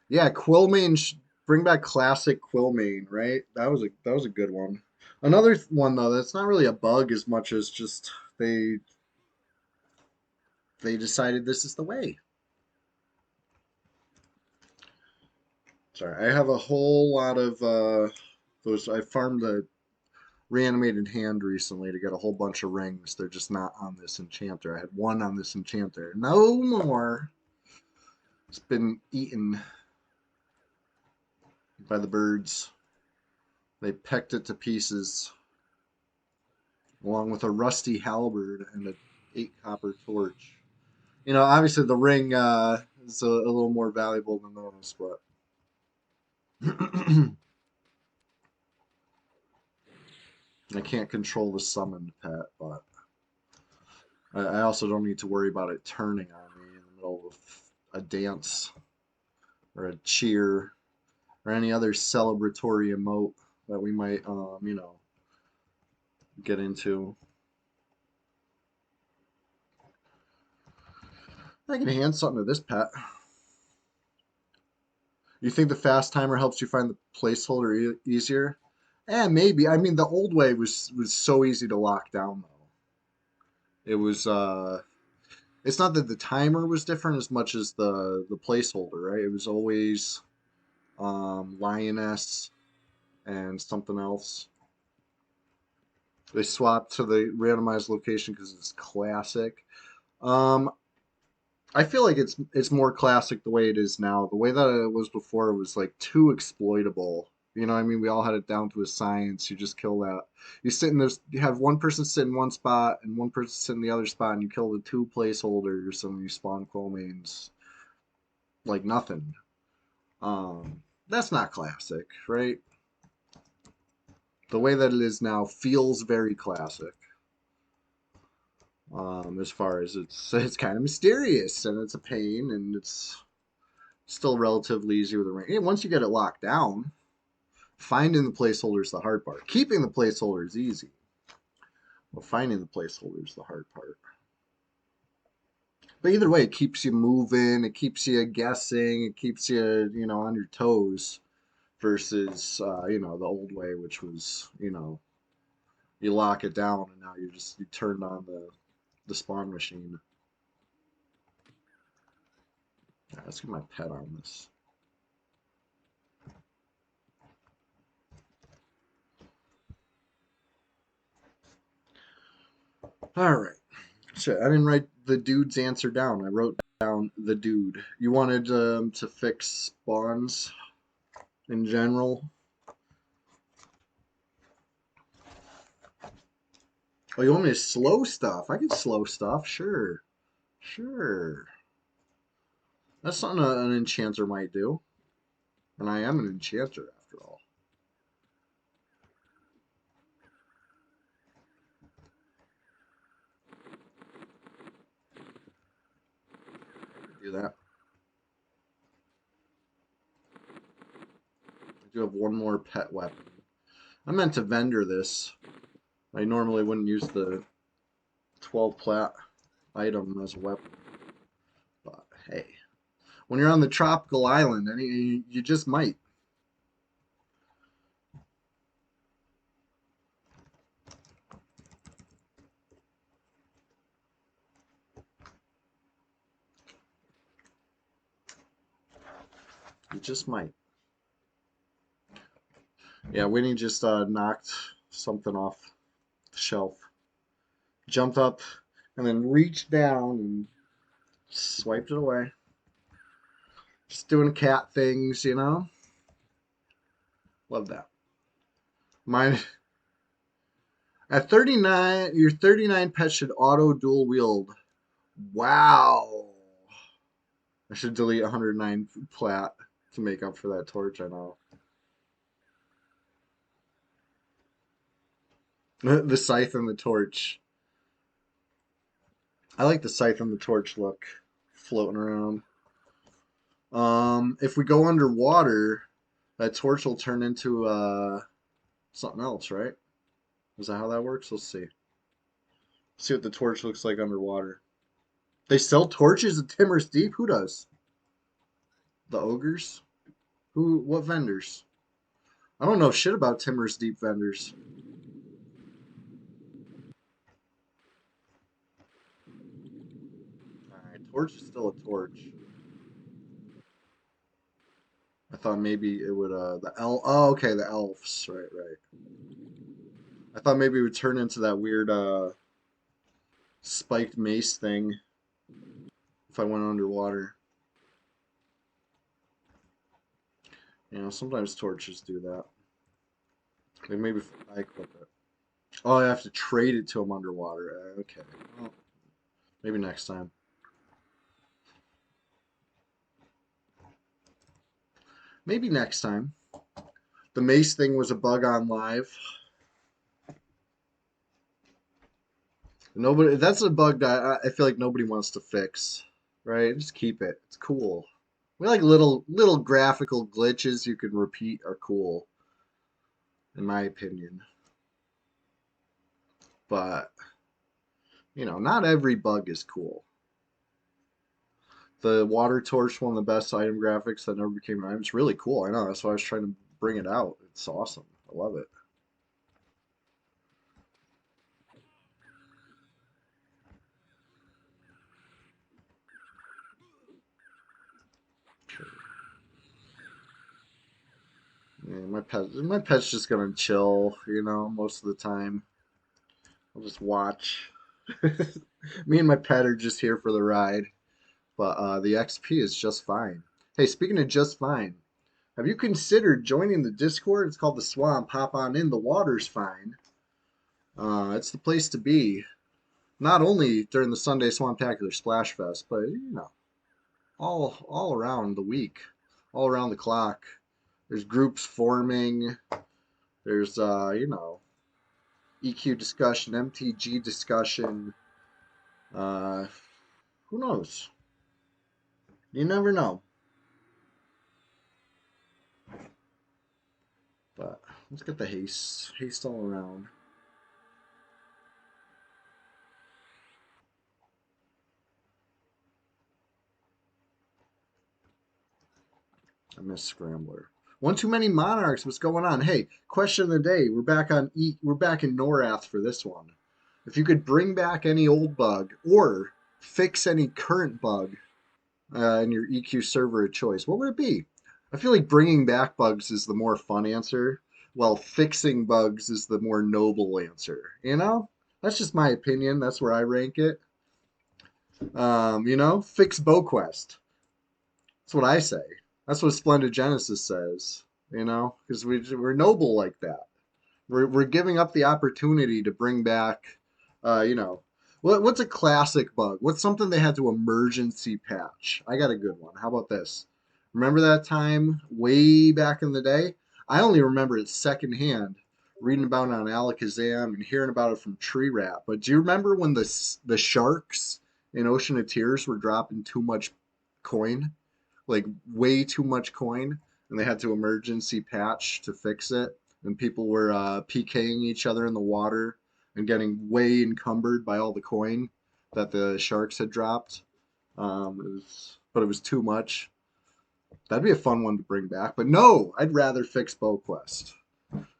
Yeah, Quillmane, bring back classic Quillmane, right? That was a good one. Another one though, that's not really a bug as much as just they they decided this is the way. Sorry, I have a whole lot of those. I farmed a reanimated hand recently to get a whole bunch of rings. They're just not on this enchanter. I had one on this enchanter. No more. It's been eaten by the birds. They pecked it to pieces, along with a rusty halberd and a 8 copper torch. Obviously the ring is a little more valuable than those, but I can't control the summoned pet, but I also don't need to worry about it turning on me in the middle of a dance or a cheer or any other celebratory emote that we might, get into. I can hand something to this pet. You think the fast timer helps you find the placeholder easier? Maybe. I mean, the old way was so easy to lock down, though. It was it's not that the timer was different as much as the placeholder, right? It was always lioness and something else. They swapped to the randomized location because it's classic. Um, I feel like it's more classic the way it is now. The way that it was before was like too exploitable. You know what I mean? We all had it down to a science. You just kill that. You sit in this, you have one person sit in one spot and one person sit in the other spot, and you kill the two placeholders, and you spawn Quillmanes like nothing. That's not classic, right? The way that it is now feels very classic. As far as it's kind of mysterious and it's a pain and it's still relatively easy with a ring. And once you get it locked down, finding the placeholder is the hard part. Keeping the placeholder is easy. Well, finding the placeholder is the hard part. But either way, it keeps you moving, it keeps you guessing, it keeps you, on your toes versus, the old way, which was, you lock it down and now you turned on the spawn machine. Yeah, let's get my pet on this. All right. Shit, I didn't write the dude's answer down. I wrote down the dude. You wanted to fix spawns in general. Oh, you want me to slow stuff? I can slow stuff, sure. Sure. That's something an enchanter might do. And I am an enchanter after all. Do that. I do have one more pet weapon. I meant to vendor this. I normally wouldn't use the 12 plat item as a weapon. But hey, when you're on the tropical island, you just might. You just might. Yeah, Winnie just knocked something off the shelf. Jumped up and then reached down and swiped it away. Just doing cat things, you know? Love that. Mine at 39, your 39 pet should auto dual wield. Wow. I should delete 109 plat to make up for that torch, I know. The scythe and the torch. I like the scythe and the torch look floating around. If we go underwater, that torch will turn into something else, right? Is that how that works? Let's see. See what the torch looks like underwater. They sell torches at Timor's Deep? Who does? The ogres? Who? What vendors? I don't know shit about Timor's Deep vendors. Alright, torch is still a torch. I thought maybe it would the el oh okay, the elves. Right, right. I thought maybe it would turn into that weird spiked mace thing if I went underwater. You know, sometimes torches do that. Like maybe if I equip it. Oh, I have to trade it to them underwater. Okay. Well, maybe next time. Maybe next time. The mace thing was a bug on live. Nobody. That's a bug that I feel like nobody wants to fix. Right? Just keep it. It's cool. We like little graphical glitches you can repeat are cool, in my opinion. But you know, not every bug is cool. The water torch, one of the best item graphics that never became an item. It's really cool. I know. That's why I was trying to bring it out. It's awesome. I love it. Yeah, my pet's just gonna chill, you know, most of the time. I'll just watch. Me and my pet are just here for the ride, but the XP is just fine. Hey, speaking of just fine, have you considered joining the Discord? It's called the Swamp. Hop on in. The water's fine. It's the place to be. Not only during the Sunday Swamptacular Splash Fest, but you know, all around the week, all around the clock. There's groups forming. There's you know, EQ discussion, MTG discussion. Uh, who knows? You never know. But let's get the haste all around. I miss Scrambler. One too many monarchs. What's going on? Hey, question of the day. We're back on We're back in Norath for this one. If you could bring back any old bug or fix any current bug in your EQ server of choice, what would it be? I feel like bringing back bugs is the more fun answer, while fixing bugs is the more noble answer. You know, that's just my opinion. That's where I rank it. You know, fix BowQuest. That's what I say. That's what Splendid Genesis says. You know, because we're noble like that. We're giving up the opportunity to bring back, you know, what's a classic bug? What's something they had to emergency patch? I got a good one. How about this? Remember that time way back in the day? I only remember it secondhand, reading about it on Alakazam and hearing about it from Tree Rat. But do you remember when the sharks in Ocean of Tears were dropping too much coin? Like way too much coin, and they had to emergency patch to fix it. And people were PKing each other in the water and getting way encumbered by all the coin that the sharks had dropped. But it was too much. That'd be a fun one to bring back. But no, I'd rather fix BowQuest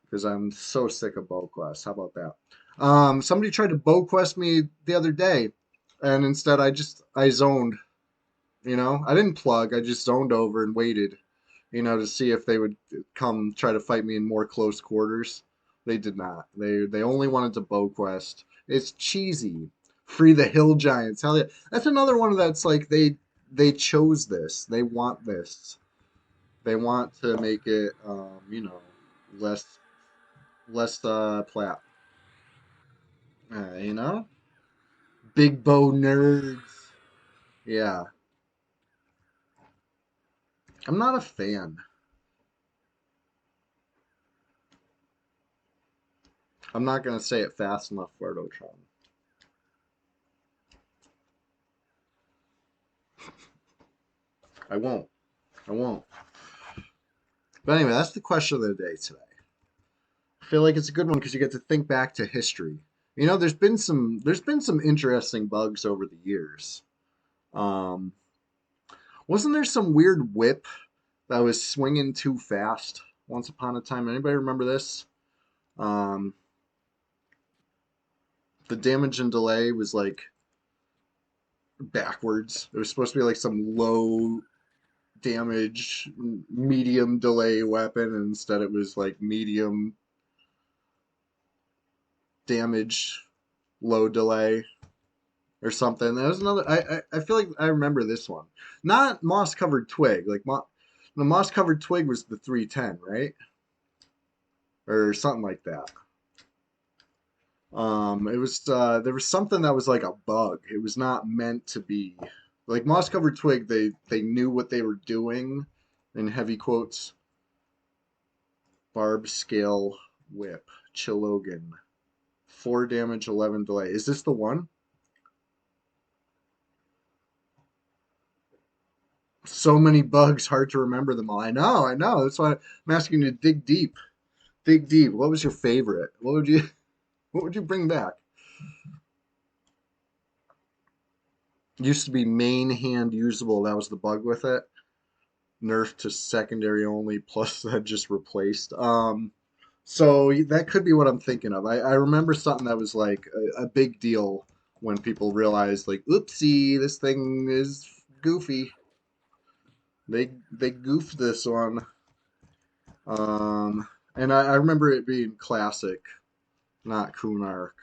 because I'm so sick of BowQuest. How about that? Somebody tried to BowQuest me the other day, and instead I zoned. You know, I didn't plug. I just zoned over and waited, you know, to see if they would come try to fight me in more close quarters. They did not. They only wanted to bow quest. It's cheesy. Free the Hill Giants. Hell yeah. That's another one that's like they chose this. They want this. They want to make it less plat. You know? Big bow nerds. Yeah. I'm not a fan. I'm not gonna say it fast enough, Wordotron. I won't. I won't. But anyway, that's the question of the day today. I feel like it's a good one because you get to think back to history. There's been some interesting bugs over the years. Um, wasn't there some weird whip that was swinging too fast once upon a time? Anybody remember this? Um, the damage and delay was like backwards. It was supposed to be like some low damage, medium delay weapon, and instead it was like medium damage, low delay or something. That was another. I feel like I remember this one. Not moss covered twig. The moss covered twig was the 310, right? Or something like that. It was there was something that was like a bug. It was not meant to be like moss covered twig. They knew what they were doing in heavy quotes. Barb scale whip Chilogan. 4 damage, 11 delay. Is this the one? So many bugs, hard to remember them all. I know. That's why I'm asking you to dig deep. Dig deep. What was your favorite? What would you bring back? Used to be main hand usable. That was the bug with it. Nerfed to secondary only, plus that just replaced. So that could be what I'm thinking of. I remember something that was like a big deal when people realized like, oopsie, this thing is goofy. They goofed this one. And I remember it being classic, not Kunark.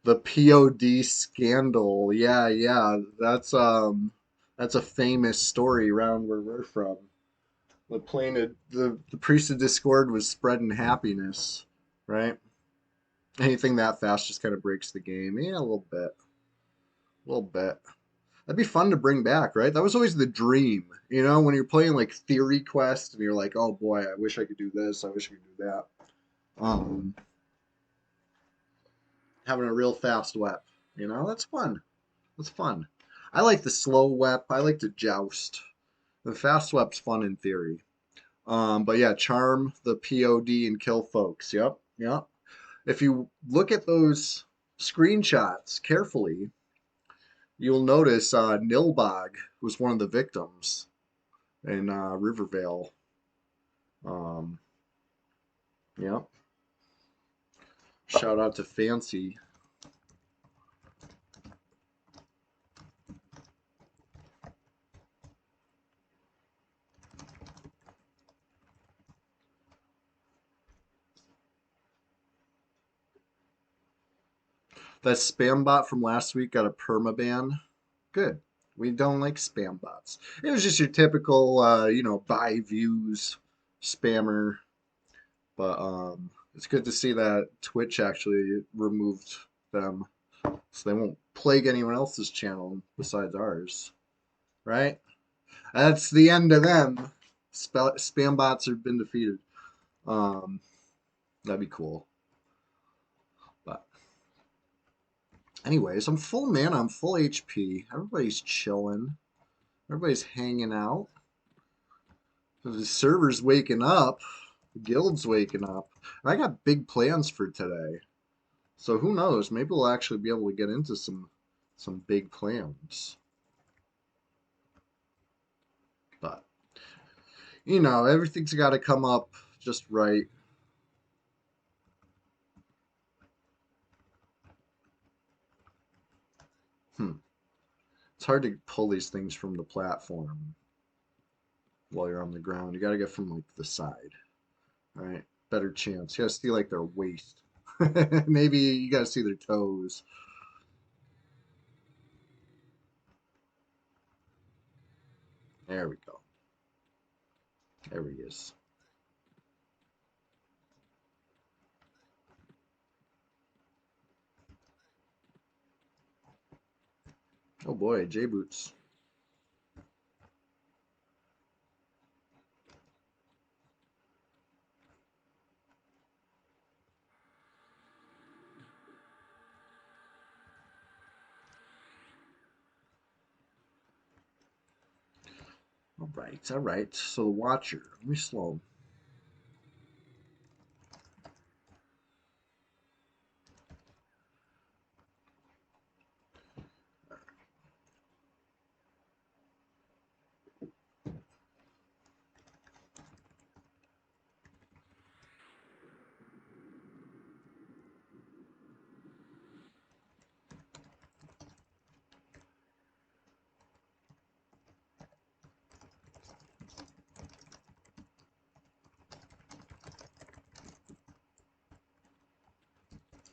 The POD scandal. Yeah, yeah. That's a famous story around where we're from. The priest of discord was spreading happiness, right? Anything that fast just kind of breaks the game. Yeah, a little bit. A little bit. That'd be fun to bring back, right? That was always the dream, when you're playing like Theory Quest and you're like, oh boy, I wish I could do this, I wish I could do that. Um, Having a real fast wep, that's fun. That's fun. I like the slow wep. I like to joust. The fast wep's fun in theory. But yeah, charm the POD and kill folks. Yep, yep. If you look at those screenshots carefully, you'll notice Nilbog was one of the victims in Rivervale. Um, yep. Shout out to Fancy. That spam bot from last week got a permaban. Good. We don't like spam bots. It was just your typical, buy views spammer. But it's good to see that Twitch actually removed them, so they won't plague anyone else's channel besides ours, right? That's the end of them. Spam bots have been defeated. Um, that'd be cool. But anyways, I'm full mana. I'm full HP. Everybody's chilling. Everybody's hanging out. The server's waking up. The guild's waking up. And I got big plans for today. So who knows? Maybe we'll actually be able to get into some big plans. But everything's got to come up just right. Hmm. It's hard to pull these things from the platform while you're on the ground. You got to get from like the side. All right. Better chance. You got to see like their waist. Maybe you gotta see their toes. There we go. There he is. Oh boy, J Boots. All right, all right. So the Watcher. Let me slow.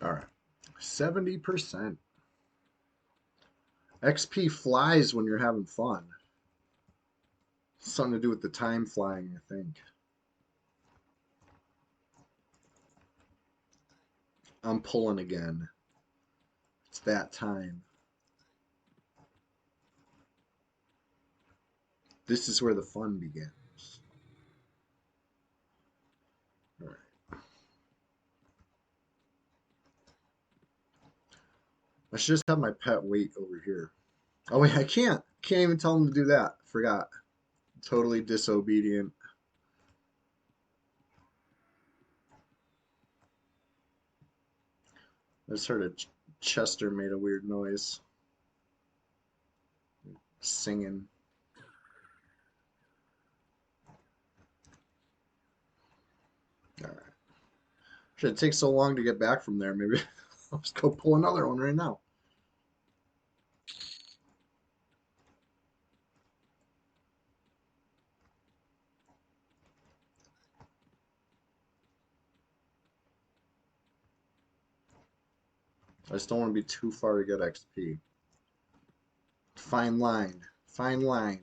All right, 70%. XP flies when you're having fun. Something to do with the time flying, I think. I'm pulling again. It's that time. This is where the fun begins. All right. I should just have my pet wait over here. Oh wait, I can't. Can't even tell him to do that. Forgot. Totally disobedient. I just heard a Chester made a weird noise. Singing. All right. Should it take so long to get back from there? Maybe I'll just go pull another one right now. I just don't want to be too far to get XP. Fine line. Fine line.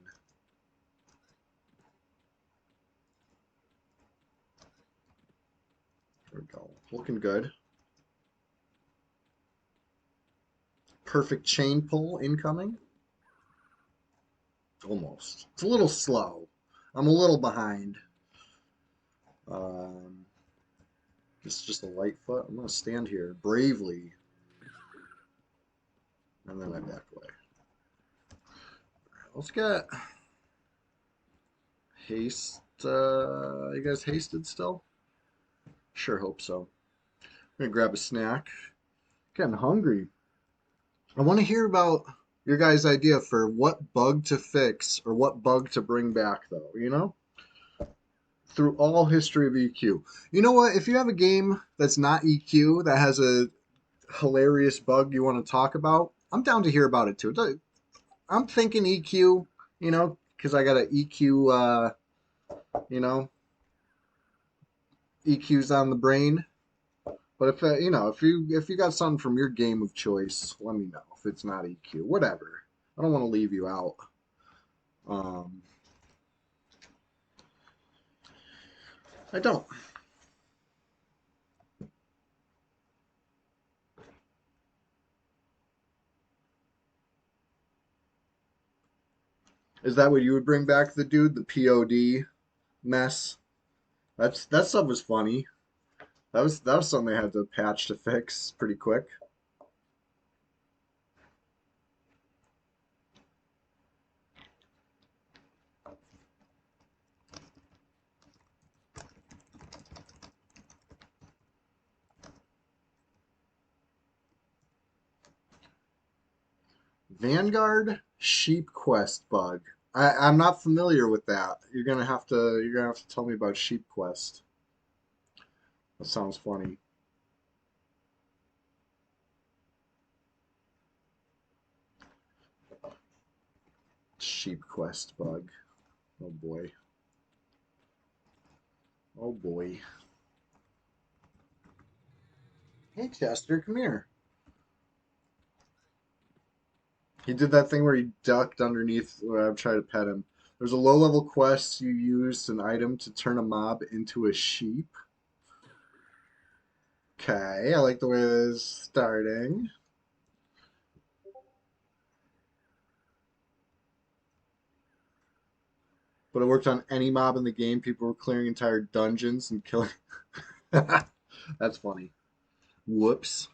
There we go. Looking good. Perfect chain pull incoming. Almost. It's a little slow. I'm a little behind. Um, it's just a light foot. I'm going to stand here bravely. And then I back away. Let's get haste. You guys hasted still? Sure hope so. I'm going to grab a snack. Getting hungry. I want to hear about your guys' idea for what bug to fix or what bug to bring back, though, you know? Through all history of EQ. You know what? If you have a game that's not EQ that has a hilarious bug you want to talk about, I'm down to hear about it too. I'm thinking EQ, you know, because I got an EQ, you know, EQ's on the brain. But if you know, if you got something from your game of choice, let me know. If it's not EQ, whatever. I don't want to leave you out. Um, I don't. Is that what you would bring back the dude, the POD mess? That stuff was funny. That was something they had to patch to fix pretty quick. Vanguard Sheep Quest bug. I'm not familiar with that. You're gonna have to tell me about Sheep Quest. That sounds funny. Sheep Quest bug. Oh boy. Oh boy. Hey, Chester, come here. He did that thing where he ducked underneath where I'm trying to pet him. There's a low-level quest. You used an item to turn a mob into a sheep. Okay, I like the way this is starting. But it worked on any mob in the game. People were clearing entire dungeons and killing. That's funny. Whoops.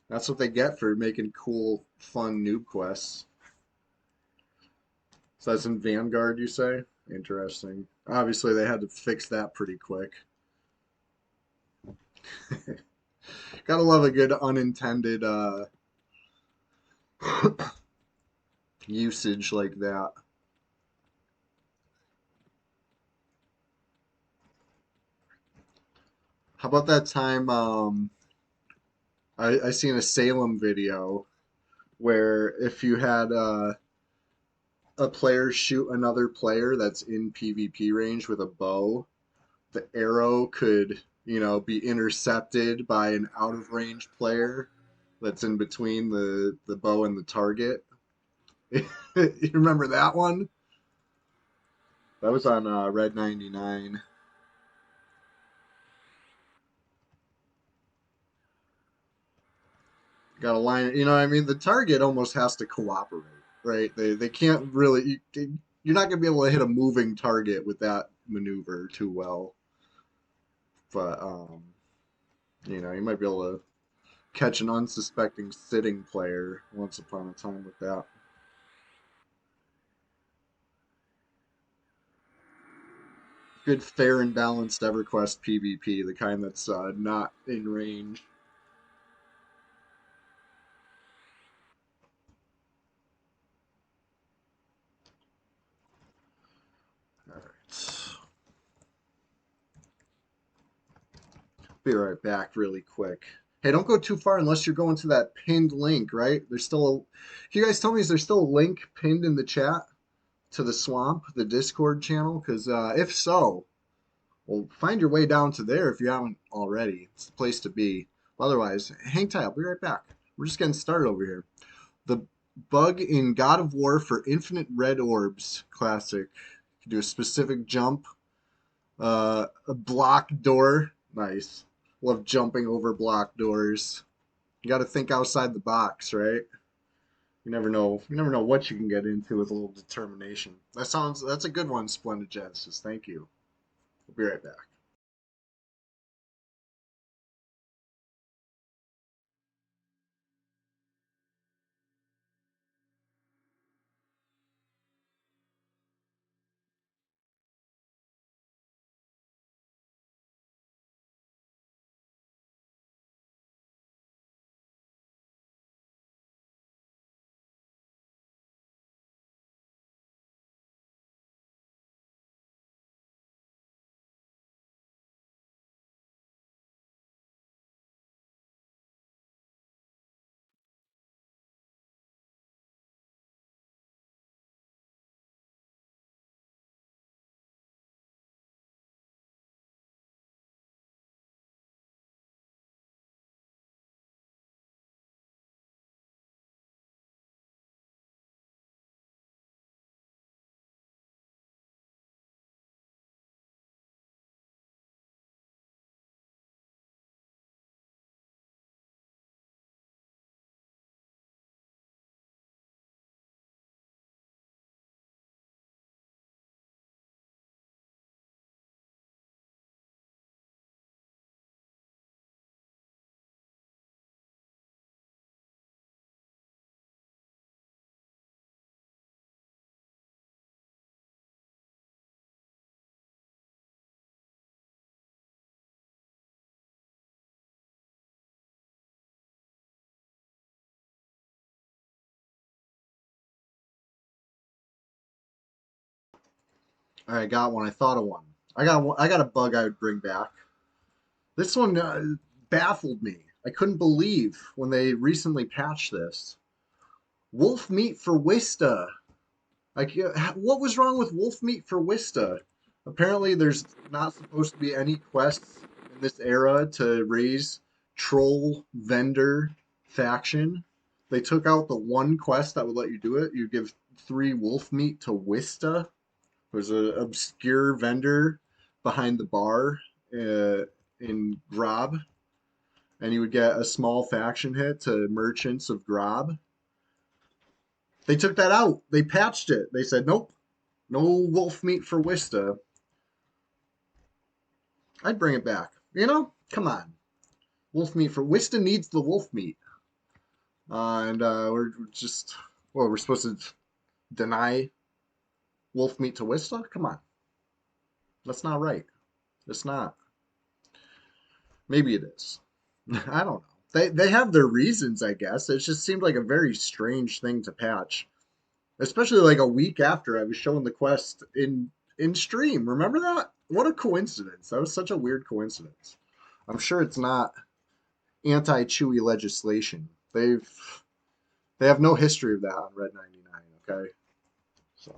That's what they get for making cool, fun noob quests. So that's in Vanguard, you say? Interesting. Obviously, they had to fix that pretty quick. Gotta love a good unintended usage like that. How about that time I seen a Salem video where if you had a player shoot another player that's in PvP range with a bow, the arrow could, be intercepted by an out of range player that's in between the bow and the target. You remember that one? That was on Red 99. Got to line it. You know what I mean? The target almost has to cooperate, right? They can't really. You're not gonna be able to hit a moving target with that maneuver too well. But you might be able to catch an unsuspecting sitting player once upon a time with that. Good, fair and balanced EverQuest PvP, the kind that's not in range. All right. Be right back really quick. Hey, don't go too far unless you're going to that pinned link, right? There's still a. Can you guys tell me, is there still a link pinned in the chat to the Swamp, the Discord channel? Because if so, well, find your way down to there if you haven't already. It's the place to be. Otherwise, hang tight. I'll be right back. We're just getting started over here. The bug in God of War for infinite red orbs, classic. You can do a specific jump, a blocked door, nice. Love jumping over blocked doors. You got to think outside the box, right? You never know. You never know what you can get into with a little determination. That's a good one, Splendid Genesis. Thank you. We'll be right back. All right, got one. I thought of one. I got a bug I would bring back. This one baffled me. I couldn't believe when they recently patched this. Wolf meat for Wista. Like, what was wrong with wolf meat for Wista? Apparently, there's not supposed to be any quests in this era to raise troll vendor faction. They took out the one quest that would let you do it. You give 3 wolf meat to Wista, who's an obscure vendor behind the bar in Grob, and you would get a small faction hit to merchants of Grob. They took that out. They patched it. They said, nope, no wolf meat for Wista. I'd bring it back. You know, come on. Wolf meat for Wista needs the wolf meat. And we're just, well, we're supposed to deny wolf meat to Wista? Come on. That's not right. It's not. Maybe it is. I don't know. They have their reasons, I guess. It just seemed like a very strange thing to patch, especially like a week after I was showing the quest in stream. Remember that? What a coincidence. That was such a weird coincidence. I'm sure it's not anti-Chewy legislation. They have no history of that on Red 99, okay? So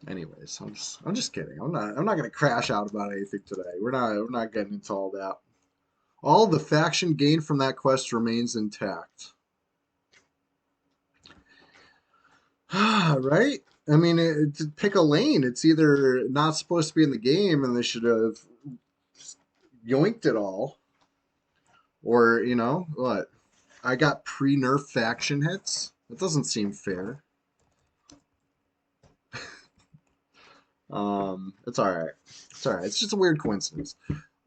anyways, I'm just kidding. I'm not gonna crash out about anything today. We're not getting into all that. All the faction gained from that quest remains intact. Right? I mean, to pick a lane, it's either not supposed to be in the game and they should have yoinked it all, or, you know, what? I got pre-nerf faction hits? That doesn't seem fair. It's all right. It's all right. It's just a weird coincidence.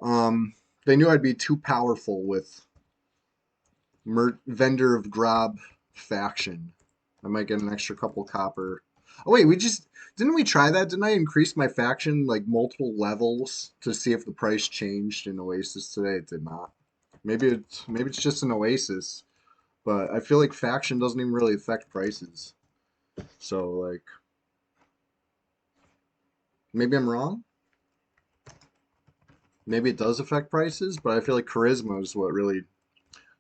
Um, they knew I'd be too powerful with vendor of Grob faction. I might get an extra couple copper. Oh wait, we just didn't we try that? Didn't I increase my faction like multiple levels to see if the price changed in Oasis today? It did not. Maybe it's just an Oasis, but I feel like faction doesn't even really affect prices. So like maybe I'm wrong. Maybe it does affect prices, but I feel like charisma is what really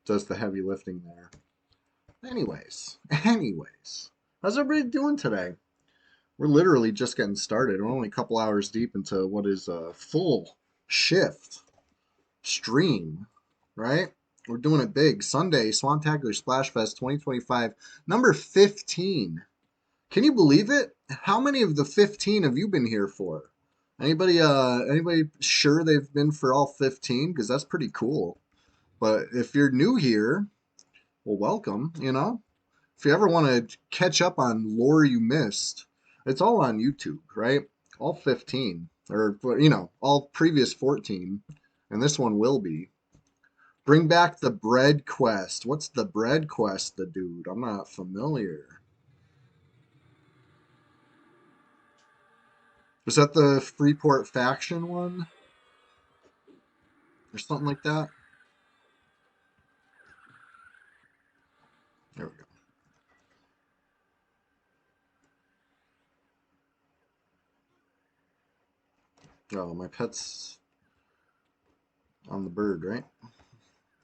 does the heavy lifting there. Anyways, how's everybody doing today? We're literally just getting started. We're only a couple hours deep into what is a full shift stream, right? We're doing it big. Sunday, SWAMPTACULAR SPLASHFEST 2025, number 15. Can you believe it? How many of the 15 have you been here for? Anybody sure they've been for all 15? Because that's pretty cool. But if you're new here, well, welcome, you know? If you ever want to catch up on lore you missed, it's all on YouTube, right? All 15, or, you know, all previous 14, and this one will be. Bring back the bread quest. What's the bread quest, the dude? I'm not familiar. Was that the Freeport faction one? Or something like that? There we go. Oh, my pet's on the bird, right?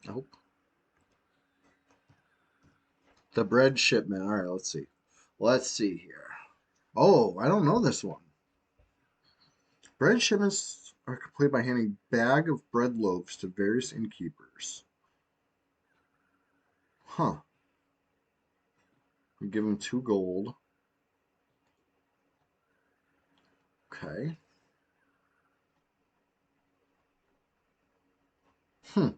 I hope. The bread shipment. All right, let's see. Let's see here. Oh, I don't know this one. Bread shipments are completed by handing bag of bread loaves to various innkeepers. Huh. You give them 2 gold. Okay. Hmm.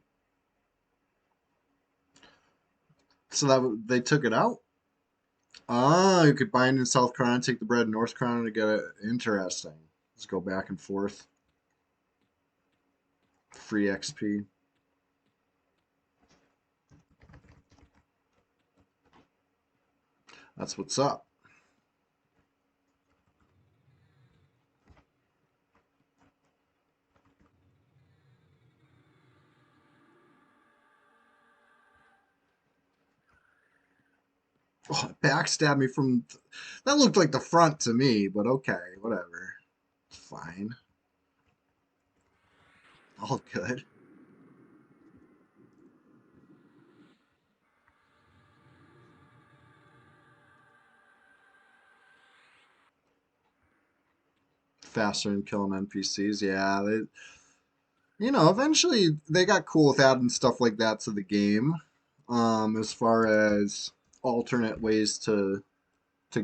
So that they took it out? Ah, you could bind in South Crown, take the bread in North Crown to get it. Interesting. Let's go back and forth. Free XP. That's what's up. Oh, it backstabbed me from. That looked like the front to me, but okay, whatever. Fine. All good. Faster than killing NPCs. Yeah, you know, eventually they got cool with adding stuff like that to the game. As far as alternate ways to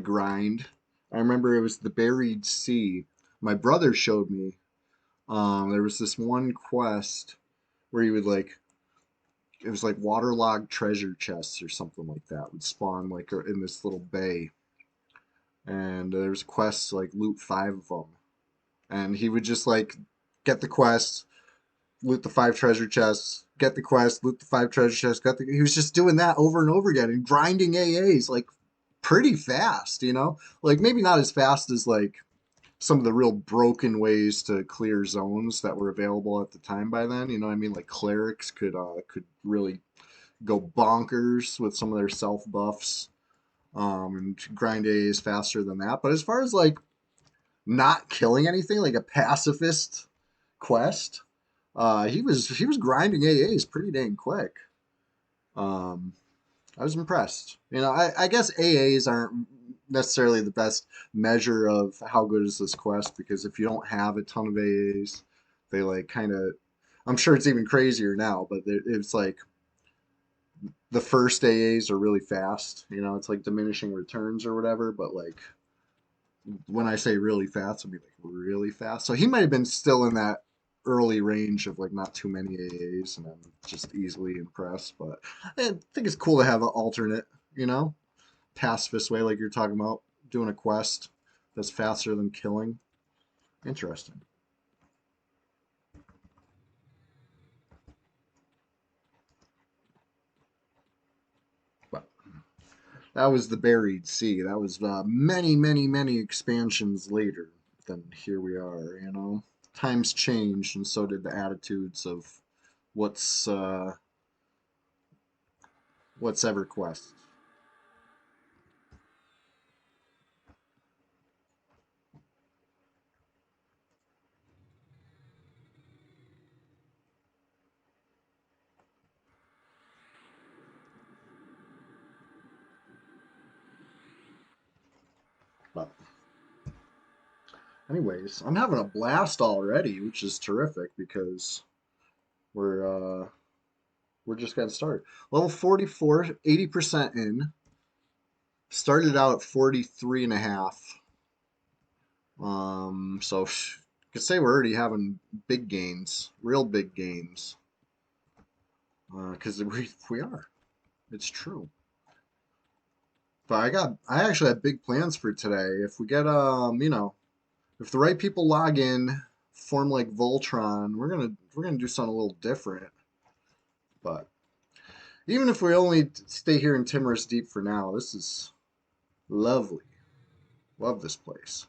grind. I remember it was the buried sea. My brother showed me. There was this one quest where you would like it was like waterlogged treasure chests or something like that would spawn like in this little bay, and there was quests to like loot five of them, and he would just like get the quest, loot the five treasure chests, get the quest, loot the five treasure chests, he was just doing that over and over again and grinding AAs like pretty fast, you know? Like maybe not as fast as like some of the real broken ways to clear zones that were available at the time by then, you know what I mean? Like clerics could really go bonkers with some of their self buffs and grind AAs faster than that. But as far as like not killing anything, like a pacifist quest, he was grinding AAs pretty dang quick. Um, I was impressed. You know, I guess AAs aren't necessarily the best measure of how good is this quest because if you don't have a ton of AAs, they like kind of. I'm sure it's even crazier now, but it's like the first AAs are really fast. You know, it's like diminishing returns or whatever. But like when I say really fast, I mean like really fast. So he might have been still in that early range of like not too many AAs, and I'm just easily impressed. But I think it's cool to have an alternate, you know, pacifist way, like you're talking about, doing a quest that's faster than killing. Interesting. But that was the buried sea. That was many, many, many expansions later. Then here we are. You know, times changed, and so did the attitudes of what's uh, what's EverQuest. But anyways, I'm having a blast already, which is terrific because we're uh, we're just getting started. Level 44, 80% in. Started out at 43 and a half. So I could say we're already having big gains, real big gains, because we are. It's true. But I actually have big plans for today. If we get you know, if the right people log in, form like Voltron, we're gonna do something a little different. But even if we only stay here in Timorous Deep for now, this is lovely. Love this place.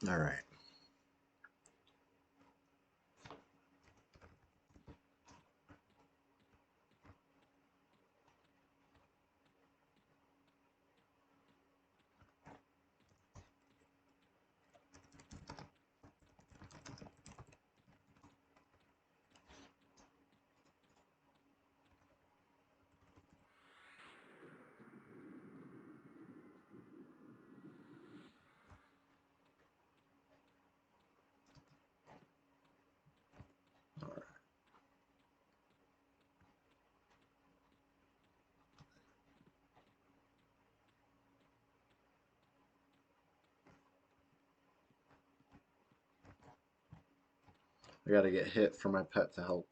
All right. All right. I gotta get hit for my pet to help.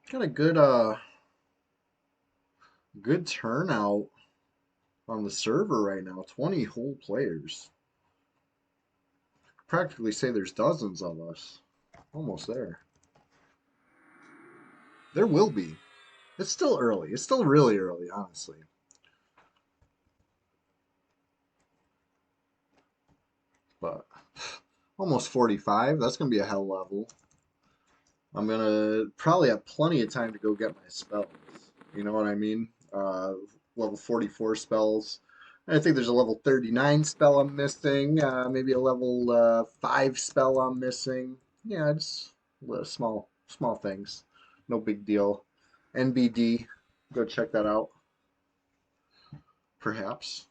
Got a good turnout. on the server right now. 20 whole players. Practically say there's dozens of us. Almost there. There will be. It's still early. It's still really early, honestly. But almost 45. That's going to be a hell level. I'm going to probably have plenty of time to go get my spells. You know what I mean? Level 44 spells. I think there's a level 39 spell I'm missing. Maybe a level 5 spell I'm missing. Yeah, just small things. No big deal. NBD. Go check that out. Perhaps.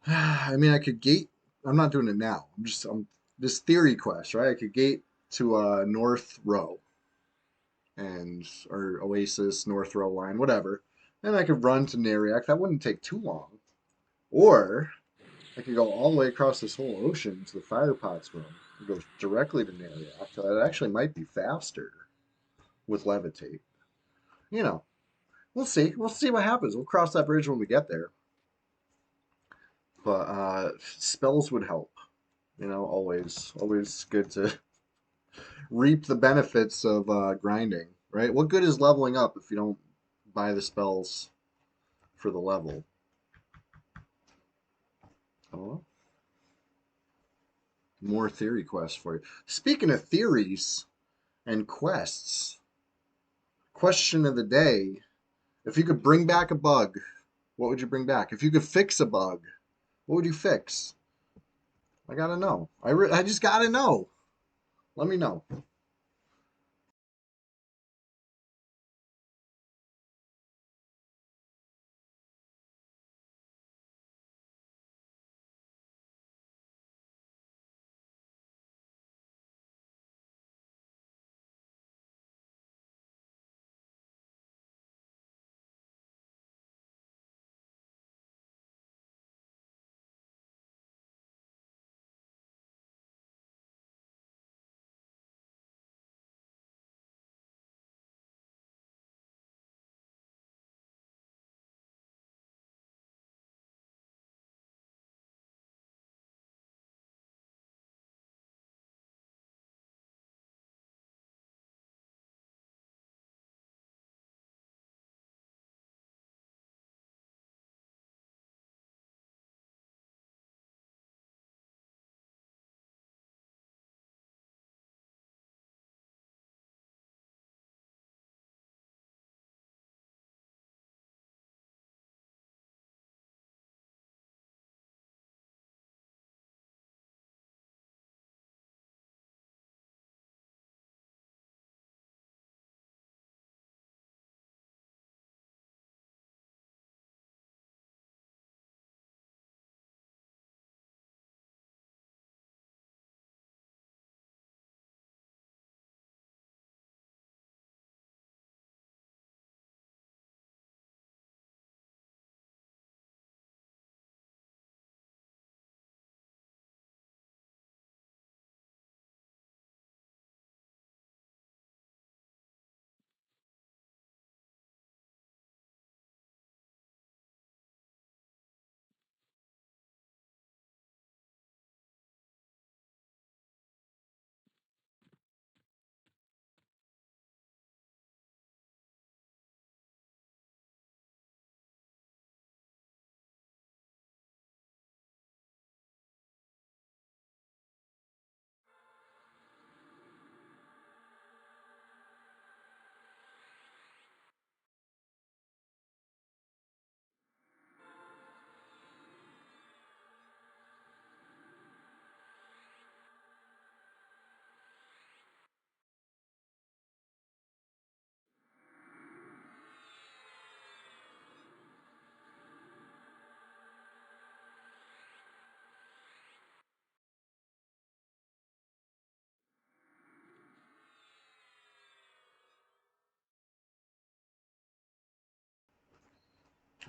I mean, I could gate. I'm not doing it now. I'm this theory quest, right? I could gate to North Row and or Oasis, North Row line, whatever. And I could run to Nariak. That wouldn't take too long. Or I could go all the way across this whole ocean to the Firepots room and go directly to Nariak. That actually might be faster with Levitate. You know, we'll see. We'll see what happens. We'll cross that bridge when we get there. But spells would help. You know, always good to reap the benefits of grinding, right? What good is leveling up if you don't buy the spells for the level? Oh, more theory quests for you. Speaking of theories and quests, question of the day: if you could bring back a bug, what would you bring back? If you could fix a bug, what would you fix? I gotta know. I just gotta know. Let me know.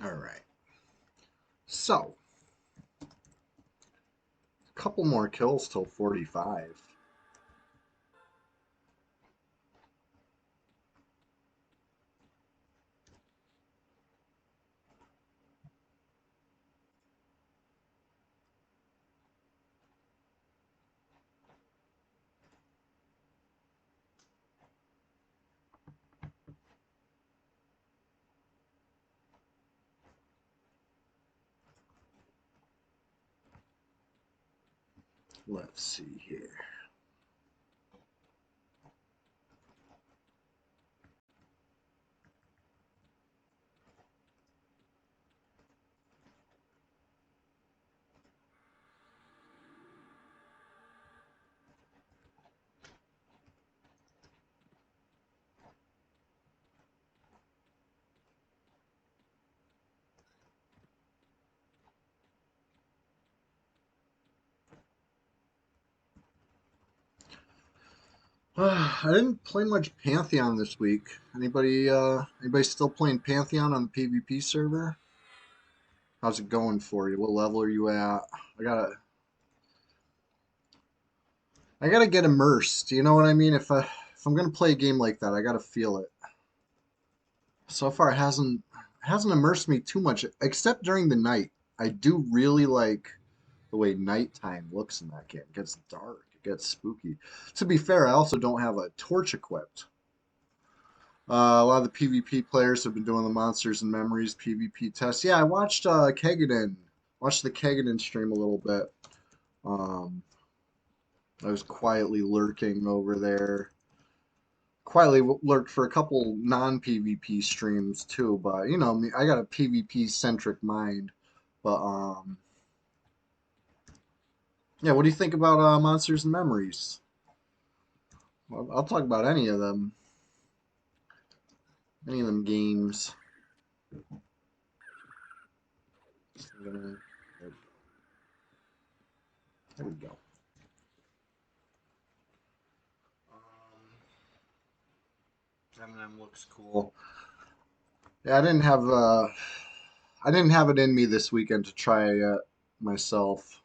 All right. So, a couple more kills till 45. Let's see here. I didn't play much Pantheon this week. Anybody still playing Pantheon on the PvP server? How's it going for you? What level are you at? I gotta I gotta get immersed. You know what I mean? If I'm gonna play a game like that, I gotta feel it. So far, it hasn't immersed me too much, except during the night. I do really like the way nighttime looks in that game. It gets dark, it gets spooky. To be fair, I also don't have a torch equipped. A lot of the PvP players have been doing the Monsters and Memories PvP tests. Yeah, I watched watched the Kegaden stream a little bit. Um, I was quietly lurking over there. Quietly lurked for a couple non-PvP streams too, but you know, I got a PvP centric mind. But yeah, what do you think about Monsters and Memories? Well, I'll talk about any of them games. There we go. M&M looks cool. Yeah, I didn't have it in me this weekend to try it myself.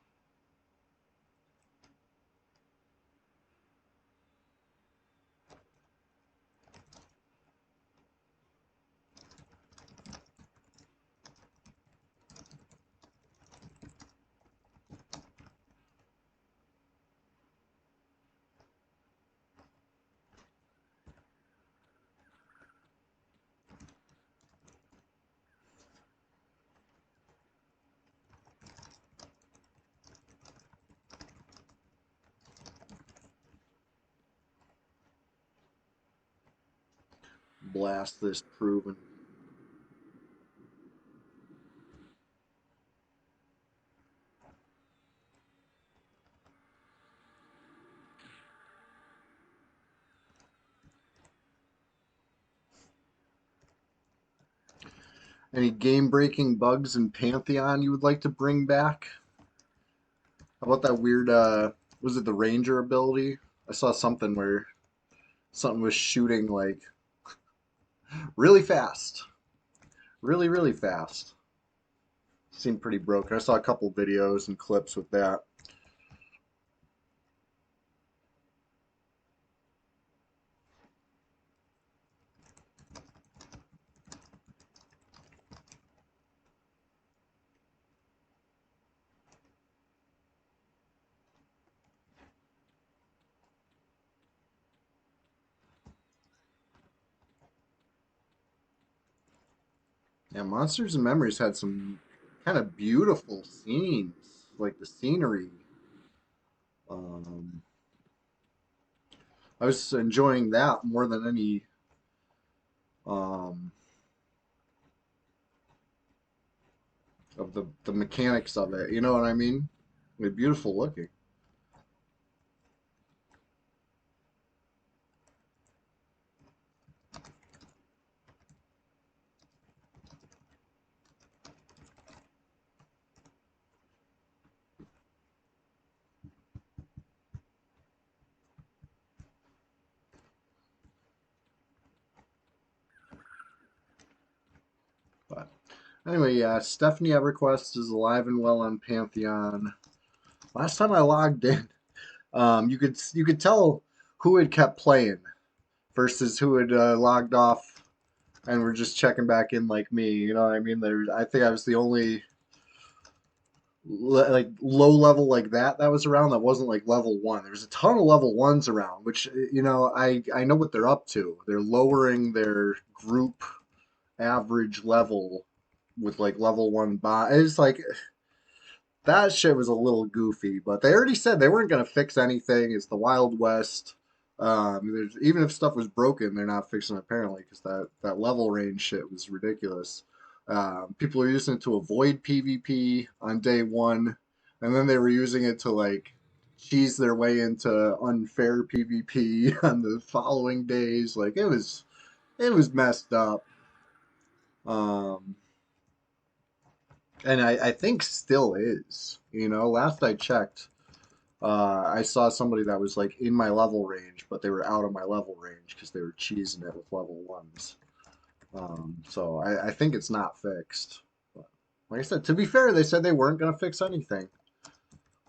Blast this proven. Any game-breaking bugs in Pantheon you would like to bring back? How about that weird was it the Ranger ability? I saw something where something was shooting like really fast. Really, really fast. Seemed pretty broken. I saw a couple videos and clips with that. Yeah, Monsters and Memories had some kind of beautiful scenes, like the scenery. Um, I was enjoying that more than any um, of the mechanics of it. You know what I mean? They're beautiful looking. But anyway, yeah, Stephanie EverQuest is alive and well on Pantheon. Last time I logged in, you could tell who had kept playing versus who had logged off and were just checking back in like me. You know what I mean? I think I was the only like low level like that was around that wasn't like level one. There's a ton of level ones around, which you know I know what they're up to. They're lowering their group average level with like level one bot. It's like That shit was a little goofy, but they already said they weren't going to fix anything. It's the Wild West. Even if stuff was broken, they're not fixing it apparently because that level range shit was ridiculous. People are using it to avoid PvP on day one, and then they were using it to like cheese their way into unfair PvP on the following days. Like it was messed up. Um, and I think still is. Last I checked, I saw somebody that was like in my level range, but they were out of my level range because they were cheesing it with level ones. So I think it's not fixed. But like I said, to be fair, they said they weren't going to fix anything.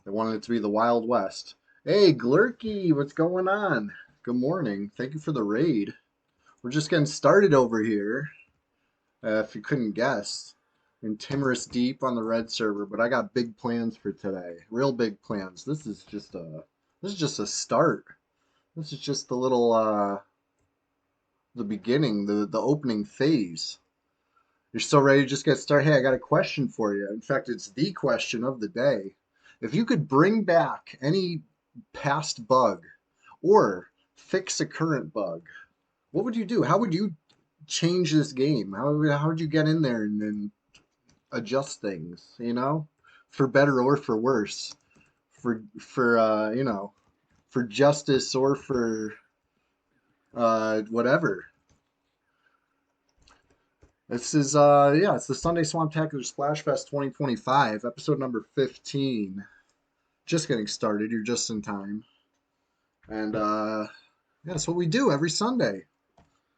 They wanted it to be the Wild West. Hey, Glurky, what's going on? Good morning. Thank you for the raid. We're just getting started over here. If you couldn't guess, in Timorous Deep on the red server, but I got big plans for today. Real big plans. This is just a start. This is just the beginning, the opening phase. You're so ready to just get started. Hey, I got a question for you. In fact, it's the question of the day. If you could bring back any past bug or fix a current bug, what would you do? How would you change this game? How would you get in there and adjust things, for better or for worse, for justice or for whatever. This is yeah, it's the Sunday Swamptacular Splashfest 2025, episode number 15. Just getting started. You're just in time, and yeah, that's what we do every Sunday.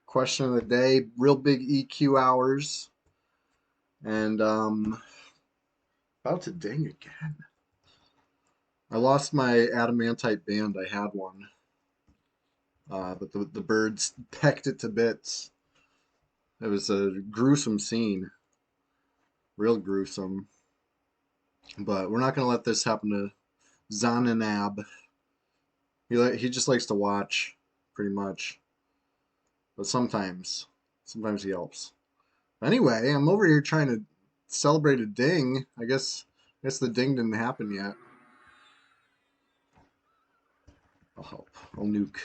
Question of the day, real big EQ hours, and about to ding again. I lost my adamantite band. I had one, but the birds pecked it to bits. It was a gruesome scene, real gruesome. But we're not gonna let this happen to Zananab. He just likes to watch, pretty much. But sometimes he helps. Anyway, I'm over here trying to celebrate a ding. I guess the ding didn't happen yet. I'll help. I'll nuke.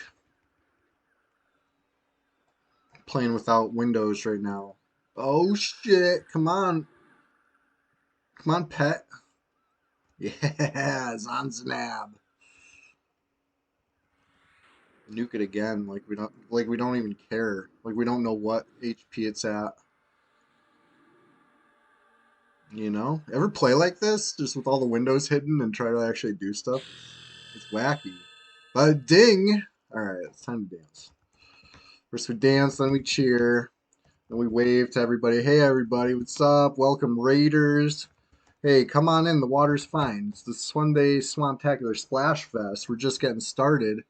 Playing without windows right now. Oh shit! Come on, come on, pet. Yeah, Zanzanab. Nuke it again. Like we don't even care. Like we don't know what HP it's at. Ever play like this, just with all the windows hidden and try to actually do stuff? It's wacky. But ding! Alright, it's time to dance. First we dance, then we cheer, then we wave to everybody. Hey everybody, what's up? Welcome Raiders. Hey, come on in, the water's fine. It's the Sunday Swamptacular Splash Fest. We're just getting started.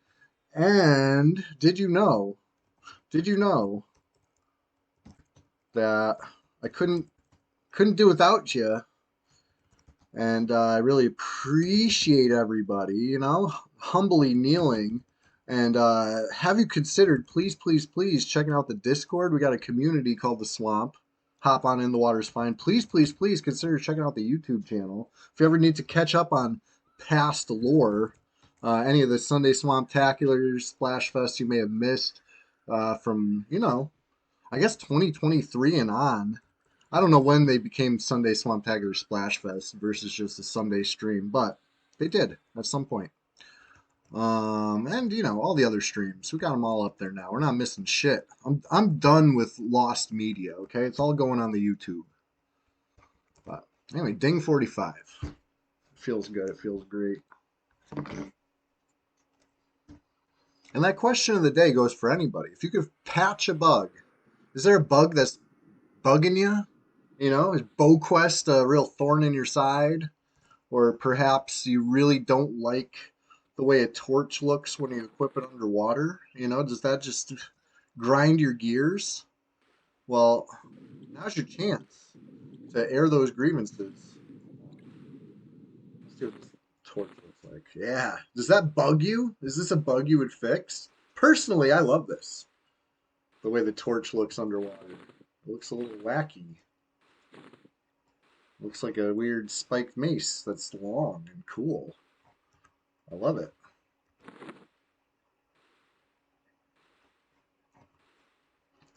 And did you know that I couldn't do without you? And I really appreciate everybody, humbly kneeling. And have you considered, please, please, please, checking out the Discord? We got a community called The Swamp. Hop on in, the water's fine. Please, please, please consider checking out the YouTube channel. If you ever need to catch up on past lore, any of the Sunday Swamptaculars, Splash Fest you may have missed from, I guess 2023 and on. I don't know when they became Sunday Swamptacular Splash Fest versus just a Sunday stream, but they did at some point. And all the other streams, we got them all up there now. We're not missing shit. I'm done with lost media. Okay, it's all going on the YouTube. But anyway, Ding 45. It feels good. It feels great. And that question of the day goes for anybody. If you could patch a bug, is there a bug that's bugging you? Is BowQuest a real thorn in your side? Or perhaps you really don't like the way a torch looks when you equip it underwater? Does that just grind your gears? Well, now's your chance to air those grievances. Let's see what this torch looks like. Yeah. Does that bug you? Is this a bug you would fix? Personally, I love this. The way the torch looks underwater. It looks a little wacky. Looks like a weird spiked mace that's long and cool. I love it.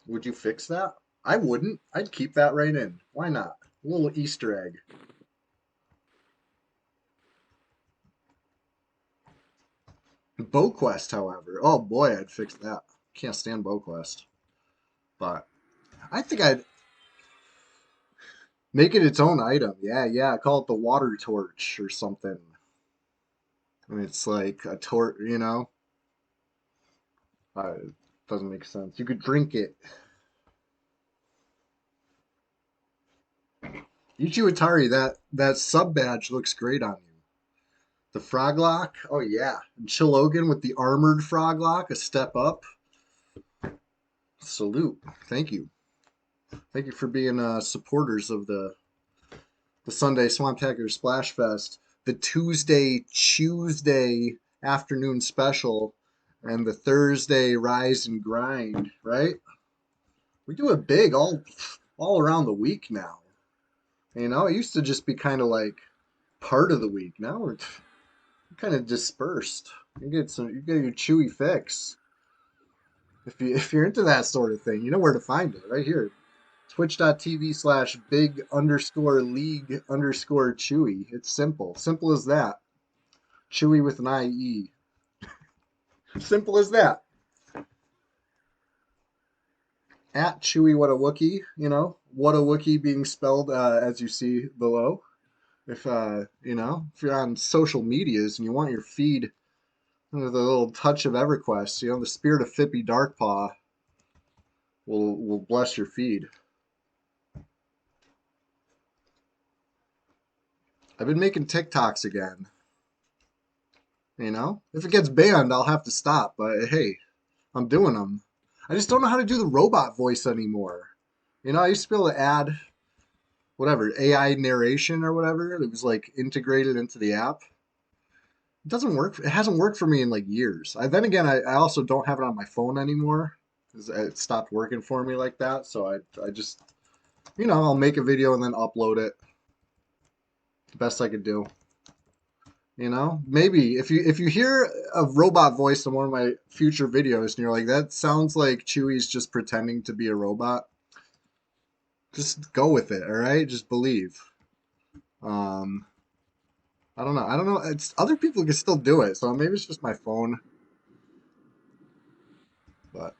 Would you fix that? I wouldn't. I'd keep that right in. Why not? A little Easter egg. BowQuest, however. Oh boy, I'd fix that. Can't stand BowQuest. But I think I'd make it its own item. Yeah, yeah. Call it the water torch or something. And it's like a torch, you know? It doesn't make sense. You could drink it. Ichiwatari, that sub badge looks great on you. The Froglock, oh yeah. And Chilogan with the armored Froglock, a step up. Salute. Thank you. Thank you for being supporters of the Sunday Swamptacular Splash Fest, the Tuesday afternoon special, and the Thursday Rise and Grind, right? We do it big all around the week now. You know, it used to just be kind of like part of the week. Now we're kind of dispersed. You get your chewy fix. If you're into that sort of thing, you know where to find it, right here. Twitch.tv/big_league_chewy. It's simple. Simple as that. Chewy with an IE. Simple as that. At Chewy What a Wookie, you know, What a Wookie being spelled as you see below. If if you're on social medias and you want your feed with a little touch of EverQuest, the spirit of Fippy Darkpaw will bless your feed. I've been making TikToks again. If it gets banned, I'll have to stop. But hey, I'm doing them. I just don't know how to do the robot voice anymore. I used to be able to add whatever AI narration or whatever. It was like integrated into the app. It doesn't work. It hasn't worked for me in like years. Then again, I also don't have it on my phone anymore because it stopped working for me like that. So I just I'll make a video and then upload it. The best I could do. Maybe if you hear a robot voice in one of my future videos and you're like, that sounds like Chewie's just pretending to be a robot, just go with it, all right? Just believe. Um, I don't know. I don't know. It's other people can still do it, so maybe it's just my phone, but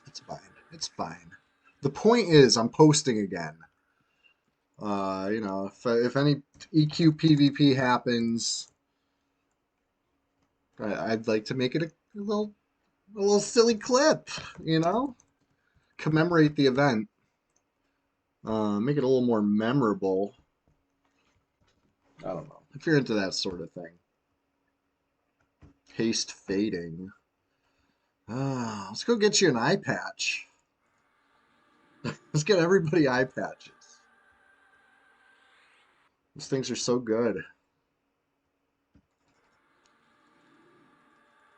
it's fine. It's fine. The point is, I'm posting again. If any EQ PvP happens, I'd like to make it a little silly clip, commemorate the event, make it a little more memorable. I don't know if you're into that sort of thing. Haste fading. Let's go get you an eye patch. Let's get everybody eye patches. Those things are so good.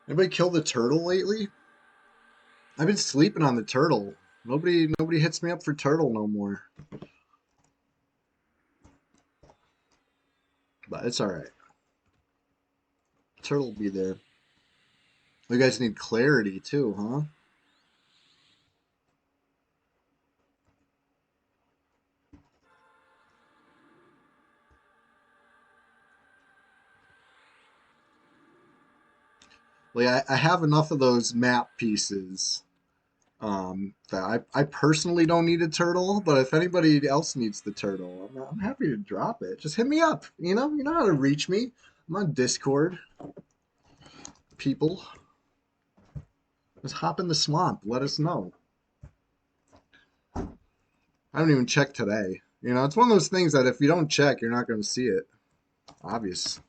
Anybody kill the turtle lately? I've been sleeping on the turtle. Nobody hits me up for turtle no more. But it's alright. Turtle will be there. You guys need clarity too, huh? Like I have enough of those map pieces that I personally don't need a turtle, but if anybody else needs the turtle, I'm happy to drop it. Just hit me up. You know how to reach me. I'm on Discord. People, just hop in the swamp. Let us know. I don't even check today. It's one of those things that if you don't check, you're not going to see it. Obvious.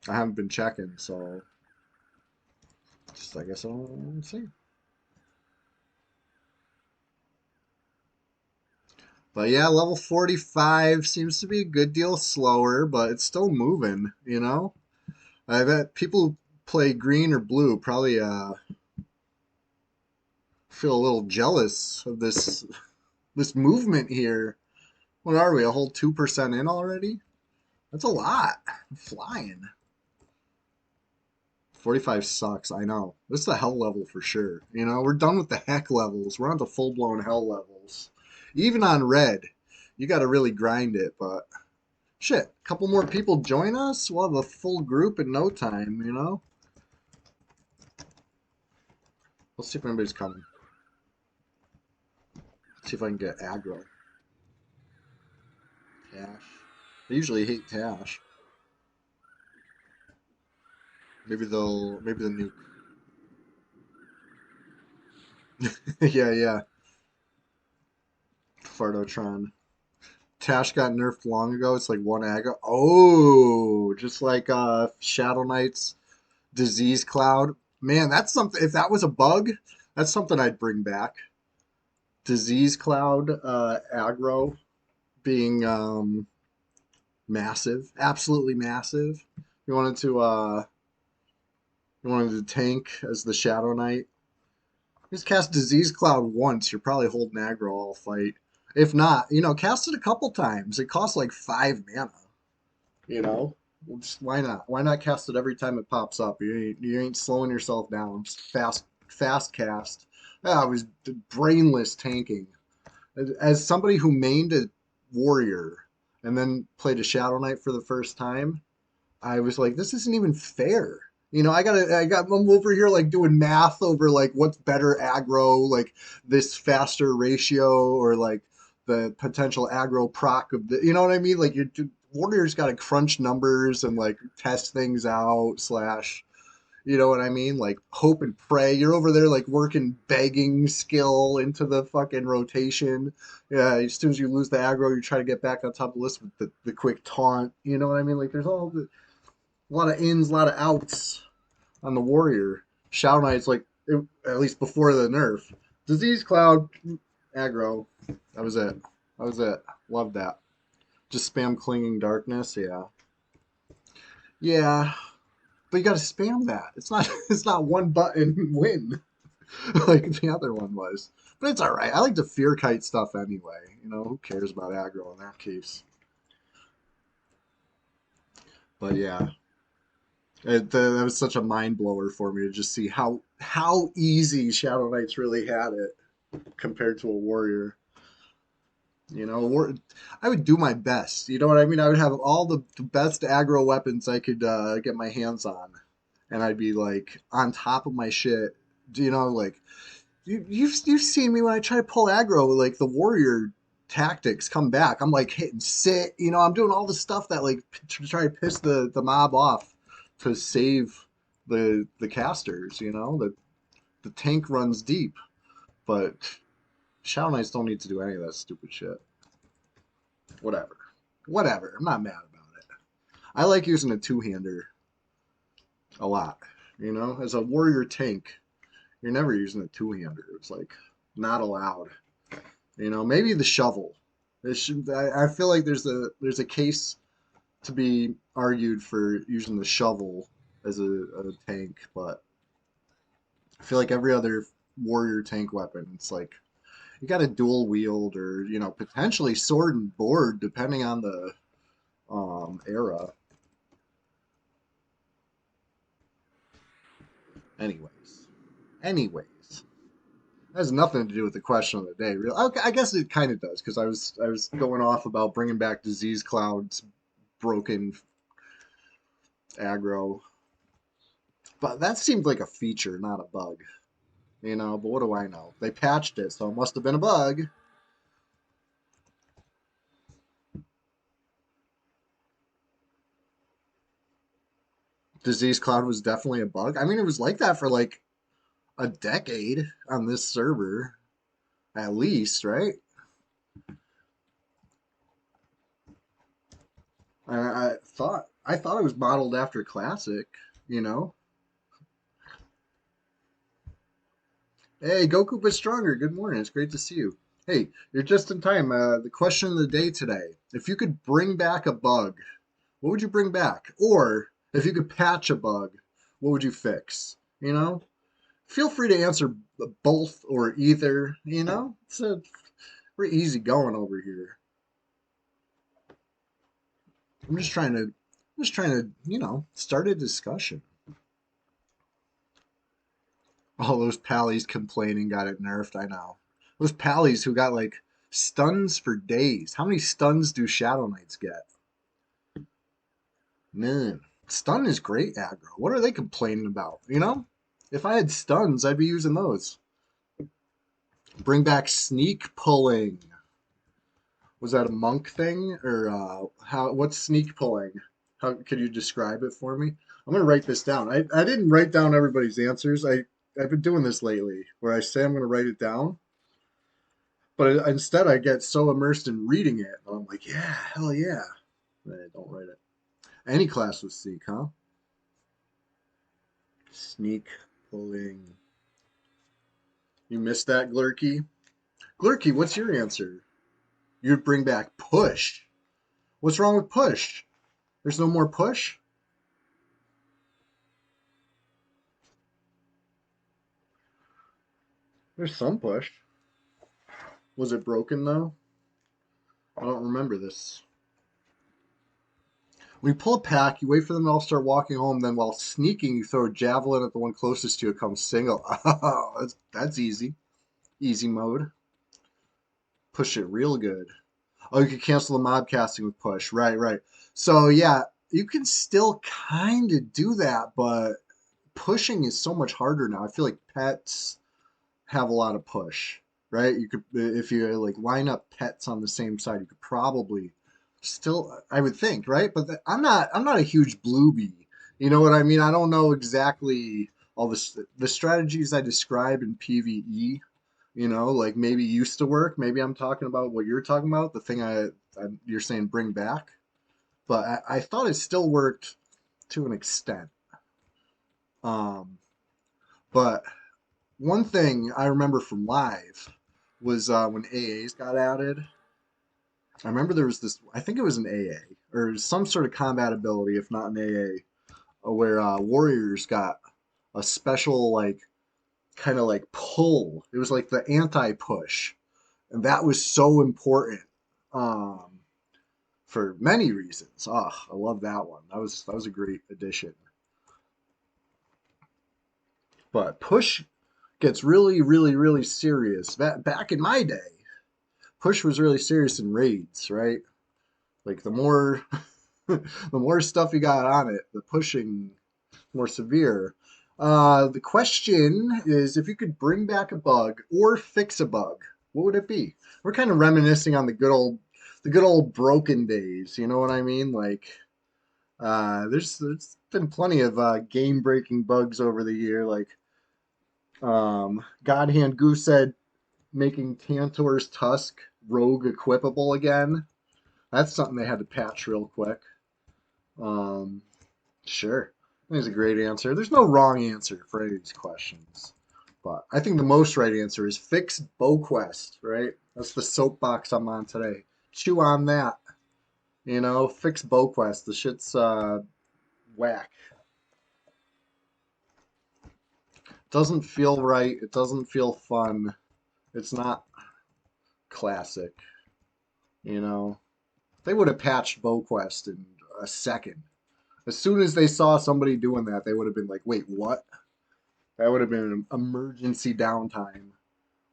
I haven't been checking, so just I guess I'll see. But yeah, level 45 seems to be a good deal slower, but it's still moving. I bet people who play green or blue probably feel a little jealous of this movement here. What are we? A whole 2% in already? That's a lot. I'm flying. 45 sucks, I know. This is a hell level for sure. You know, we're done with the heck levels. We're on to full blown hell levels. Even on red, you got to really grind it, but shit, a couple more people join us, we'll have a full group in no time, you know? Let's see if anybody's coming. Let's see if I can get aggro. Tash. I usually hate Tash. Maybe the nuke. Yeah, yeah. Fartotron. Tash got nerfed long ago. It's like one aggro. Oh, just like Shadow Knight's Disease Cloud. Man, that's something. If that was a bug, that's something I'd bring back. Disease Cloud aggro being massive, absolutely massive. You wanted to tank as the Shadow Knight. Just cast Disease Cloud once. You're probably holding aggro all fight. If not, cast it a couple times. It costs like 5 mana. You know, well, just why not? Why not cast it every time it pops up? You ain't slowing yourself down. Just fast cast. I was brainless tanking. As somebody who mained a warrior and then played a Shadow Knight for the first time, I was like, this isn't even fair. I'm over here like doing math over like what's better aggro, like this faster ratio or like the potential aggro proc of the, you know what I mean? Like Warriors got to crunch numbers and like test things out slash, you know what I mean? Like hope and pray. You're over there like working begging skill into the fucking rotation. Yeah, as soon as you lose the aggro, you try to get back on top of the list with the quick taunt. You know what I mean? Like there's a lot of ins, a lot of outs on the warrior. Shadow Knight's like at least before the nerf. Disease Cloud, aggro. That was it. That was it. Loved that. Just spam Clinging Darkness. Yeah, yeah. But you got to spam that. It's not. It's not one button win like the other one was. But it's all right. I like the fear kite stuff anyway. Who cares about aggro in that case? But yeah, that was such a mind blower for me to just see how easy Shadow Knights really had it compared to a warrior. I would do my best. You know what I mean? I would have all the best aggro weapons I could get my hands on, and I'd be like on top of my shit. Like you've seen me when I try to pull aggro, like the warrior tactics come back. I'm like hitting sit. I'm doing all the stuff that like to try to piss the mob off to save the casters. The tank runs deep, but Shadow Knights don't need to do any of that stupid shit. Whatever. Whatever. I'm not mad about it. I like using a two-hander a lot. As a warrior tank, you're never using a two-hander. It's like not allowed. Maybe the shovel. I feel like there's a case to be argued for using the shovel as a tank, but I feel like every other warrior tank weapon, it's like you got to dual wield or potentially sword and board depending on the era. Anyways, that has nothing to do with the question of the day. Real, okay, I guess it kind of does because I was going off about bringing back Disease Cloud's broken aggro, but that seemed like a feature, not a bug. But what do I know? They patched it, so it must have been a bug. Disease Cloud was definitely a bug. I mean, it was like that for like a decade on this server, at least, right? I thought it was modeled after Classic, you know. Hey, Goku but stronger. Good morning. It's great to see you. Hey, you're just in time. The question of the day today: if you could bring back a bug, what would you bring back? Or if you could patch a bug, what would you fix? Feel free to answer both or either. We're easy going over here. I'm just trying to start a discussion. All those pallies complaining got it nerfed. I know. Those pallies who got like stuns for days. How many stuns do Shadow Knights get? Man, stun is great aggro. What are they complaining about? If I had stuns, I'd be using those. Bring back sneak pulling. Was that a monk thing or how? What's sneak pulling? How could you describe it for me? I'm gonna write this down. I didn't write down everybody's answers. I've been doing this lately, where I say I'm gonna write it down, but instead I get so immersed in reading it, and I'm like, yeah, hell yeah. And I don't write it. Any class with sneak, huh? Sneak pulling. You missed that, Glurky. Glurky, what's your answer? You'd bring back push. What's wrong with push? There's no more push? There's some push. Was it broken though? I don't remember this. When you pull a pack, you wait for them to all start walking home, then while sneaking, you throw a javelin at the one closest to you, it comes single. Oh, that's easy. Easy mode. Push it real good. Oh, you can cancel the mob casting with push. Right, right. So yeah, you can still kind of do that, but pushing is so much harder now. I feel like pets have a lot of push, right? You could, if you like line up pets on the same side, you could probably still, I would think, right? But I'm not a huge bluebee. You know what I mean? I don't know exactly all the strategies I describe in PvE. Like maybe used to work. Maybe I'm talking about what you're talking about, the thing you're saying bring back. But I thought it still worked to an extent. Um, but one thing I remember from live was when AAs got added. I remember there was this, I think it was an AA or some sort of combat ability, if not an AA, where warriors got a special, like, kind of like pull. It was like the anti push. And that was so important um, for many reasons. Oh, I love that one. That was a great addition. But push gets really, really, really serious. Back in my day, push was really serious in raids, right? Like the more stuff you got on it, the pushing more severe. The question is if you could bring back a bug or fix a bug, what would it be? We're kind of reminiscing on the good old broken days. You know what I mean? Like there's been plenty of game breaking bugs over the year. Like Godhand Goose said, making Tantor's Tusk rogue equipable again. That's something they had to patch real quick. Um, sure. I think it's a great answer. There's no wrong answer for any of these questions. But I think the most right answer is fix BowQuest, right? That's the soapbox I'm on today. Chew on that. Fix BowQuest. The shit's whack. Doesn't feel right. It doesn't feel fun. It's not classic, you know. They would have patched BowQuest in a second. As soon as they saw somebody doing that, they would have been like, wait, what? That would have been an emergency downtime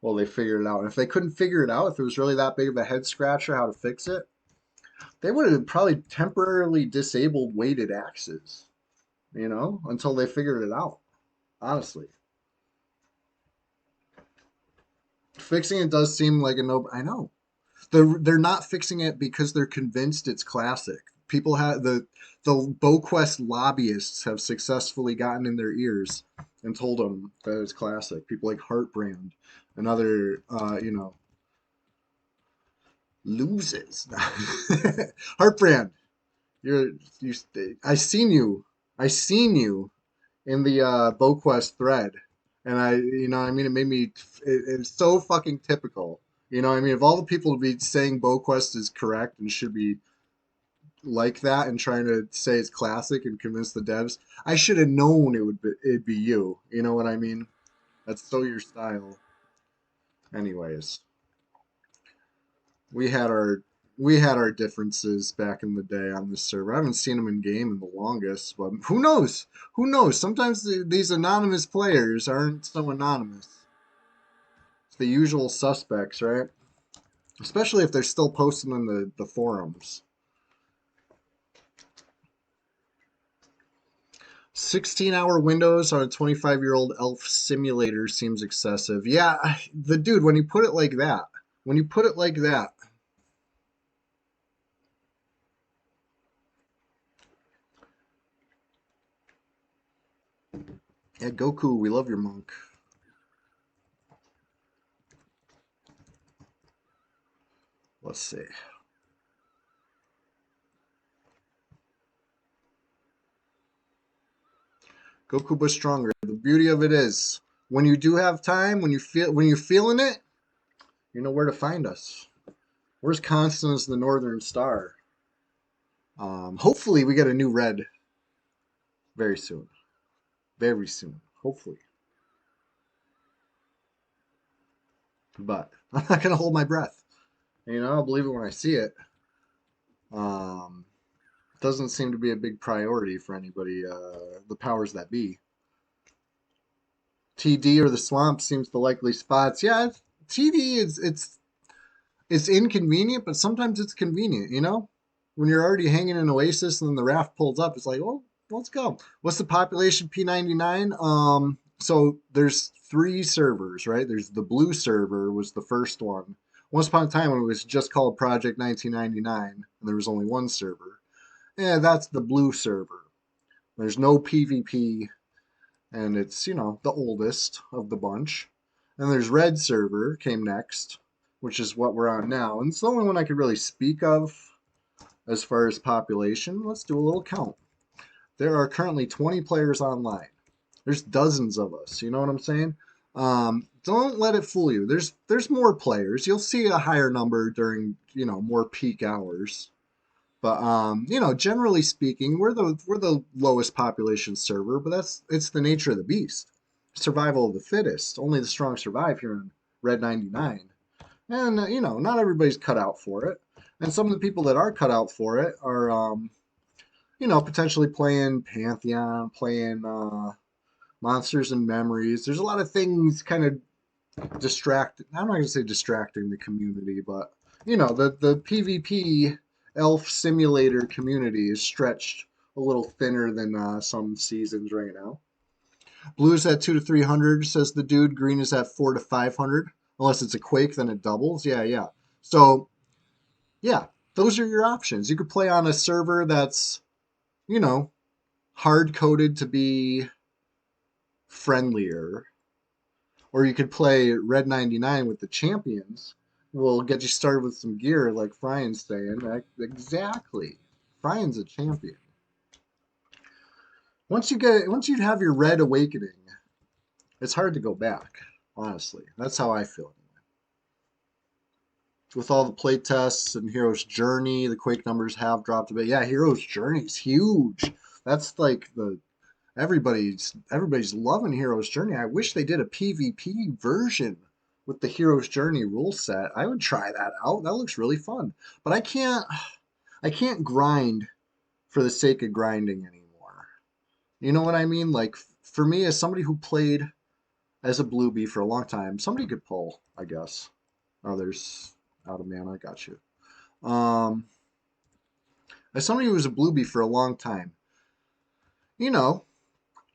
while they figured it out. And if they couldn't figure it out, if it was really that big of a head scratcher how to fix it, they would have probably temporarily disabled weighted axes, until they figured it out. Honestly, fixing it does seem like a no. I know they're not fixing it because they're convinced it's classic. People have the BowQuest lobbyists have successfully gotten in their ears and told them that it's classic. People like Heartbrand and other, loses. Heartbrand, you're you. I seen you. I seen you in the BowQuest thread, and I mean, it made me. It's so fucking typical. I mean, of all the people to be saying BowQuest is correct and should be like that and trying to say it's classic and convince the devs, I should have known it'd be you. You know what I mean? That's so your style. Anyways, we had our we had our differences back in the day on this server. I haven't seen them in game in the longest, but who knows? Who knows? Sometimes these anonymous players aren't so anonymous. It's the usual suspects, right? Especially if they're still posting in the forums. 16-hour windows on a 25-year-old elf simulator seems excessive. Yeah, the dude, when you put it like that, when you put it like that, yeah, Goku, we love your monk. Let's see. Goku but stronger. The beauty of it is when you do have time, when you're feeling it, you know where to find us. Where's Constance the Northern Star? Hopefully we get a new red very soon. Very soon. Hopefully. But I'm not gonna hold my breath. You know, I'll believe it when I see it. Um, doesn't seem to be a big priority for anybody, the powers that be. TD or the swamp seems the likely spots. Yeah, TD is it's inconvenient, but sometimes it's convenient, you know? When you're already hanging in Oasis and then the raft pulls up, it's like, oh, let's go. What's the population P99? So there's three servers, right? There's the blue server was the first one. Once upon a time when it was just called Project 1999 and there was only one server. Yeah, that's the blue server. There's no PvP and it's, you know, the oldest of the bunch. And there's red server came next, which is what we're on now. And it's the only one I could really speak of as far as population. Let's do a little count. There are currently 20 players online. There's dozens of us. You know what I'm saying? Don't let it fool you. There's more players. You'll see a higher number during more peak hours. But generally speaking, we're the lowest population server, but it's the nature of the beast. Survival of the fittest. Only the strong survive here in Red 99. And not everybody's cut out for it. And some of the people that are cut out for it are potentially playing Pantheon, playing Monsters and Memories. There's a lot of things kind of I'm not going to say distracting the community, but the PvP elf simulator community is stretched a little thinner than some seasons right now. Blue's at 2 to 300, says the dude. Green is at 4 to 500. Unless it's a Quake, then it doubles. Yeah, yeah. So, yeah, those are your options. You could play on a server that's, hard coded to be friendlier, or you could play Red 99 with the champions. We'll get you started with some gear, like Brian's saying. Exactly. Brian's a champion. Once you have your Red Awakening, it's hard to go back. Honestly, that's how I feel. With all the play tests and Hero's Journey, the Quake numbers have dropped a bit. Yeah, Hero's Journey is huge. That's like everybody's loving Hero's Journey. I wish they did a PvP version with the Hero's Journey rule set. I would try that out. That looks really fun. But I can't grind for the sake of grinding anymore. You know what I mean? Like for me, as somebody who played as a bluebie for a long time, somebody could pull, I guess. Oh, there's out of mana. I got you. Um, as somebody who was a bluebie for a long time, you know,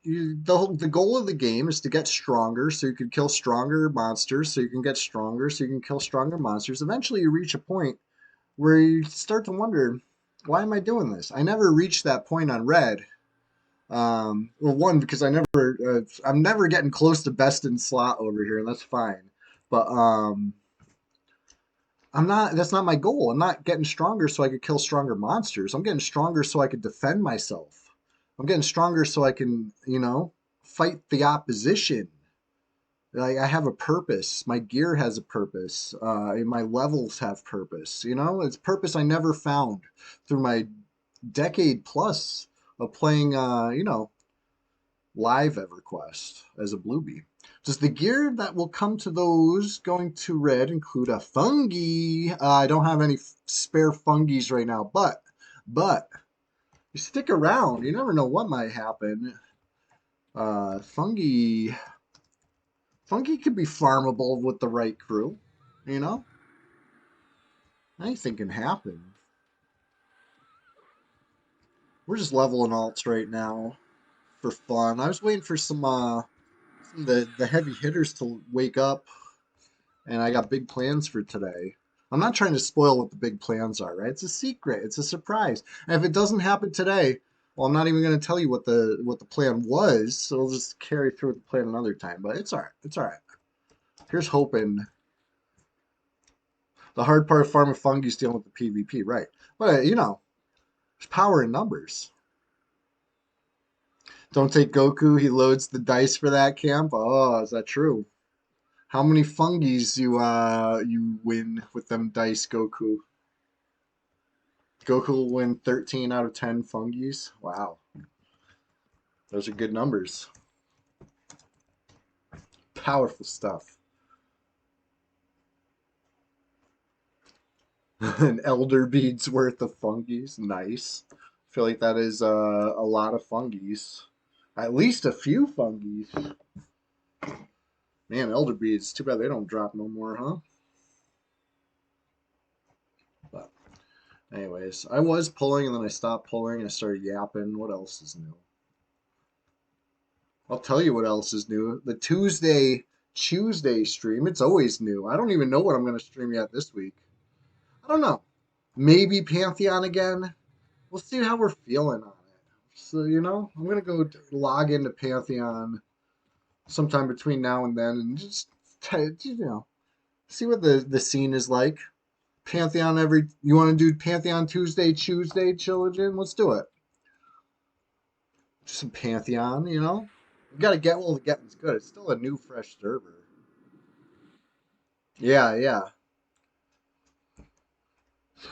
the goal of the game is to get stronger so you can kill stronger monsters, so you can get stronger so you can kill stronger monsters. Eventually, you reach a point where you start to wonder, why am I doing this? I never reached that point on Red. Well, one, because I'm never getting close to best in slot over here, and that's fine. But that's not my goal. I'm not getting stronger so I could kill stronger monsters. I'm getting stronger so I could defend myself. I'm getting stronger so I can, fight the opposition. Like I have a purpose. My gear has a purpose. And my levels have purpose. It's purpose I never found through my decade plus of playing, live EverQuest as a bluebie. Does the gear that will come to those going to red include a fungi? I don't have any spare fungis right now, but you stick around. You never know what might happen. Fungi could be farmable with the right crew. You know, anything can happen. We're just leveling alts right now for fun. I was waiting for some of the heavy hitters to wake up, and I got big plans for today. I'm not trying to spoil what the big plans are, right? It's a secret. It's a surprise. And if it doesn't happen today, well, I'm not even going to tell you what the plan was. So we'll just carry through with the plan another time. But it's all right. It's all right. Here's hoping. The hard part of farming fungi is dealing with the PvP, right? But you know, there's power in numbers. Don't take Goku. He loads the dice for that camp. Oh, is that true? How many fungis you win with them dice, Goku? Goku will win 13 out of 10 fungis. Wow, those are good numbers. Powerful stuff. An elder bead's worth of fungis. Nice. I feel like that is a lot of fungis. At least a few fungis. Man, elder beads. Too bad they don't drop no more, huh? But anyways, I was pulling and then I stopped pulling. I started yapping. What else is new? I'll tell you what else is new. The Tuesday stream. It's always new. I don't even know what I'm going to stream yet this week. I don't know. Maybe Pantheon again. We'll see how we're feeling on it. So, you know, I'm going to go log into Pantheon sometime between now and then and just, you know, see what the scene is like. Pantheon you want to do Pantheon Tuesday, Chilligan? Let's do it. Just some Pantheon, you know? We got to get, well, the getting's good. It's still a new, fresh server. Yeah, yeah.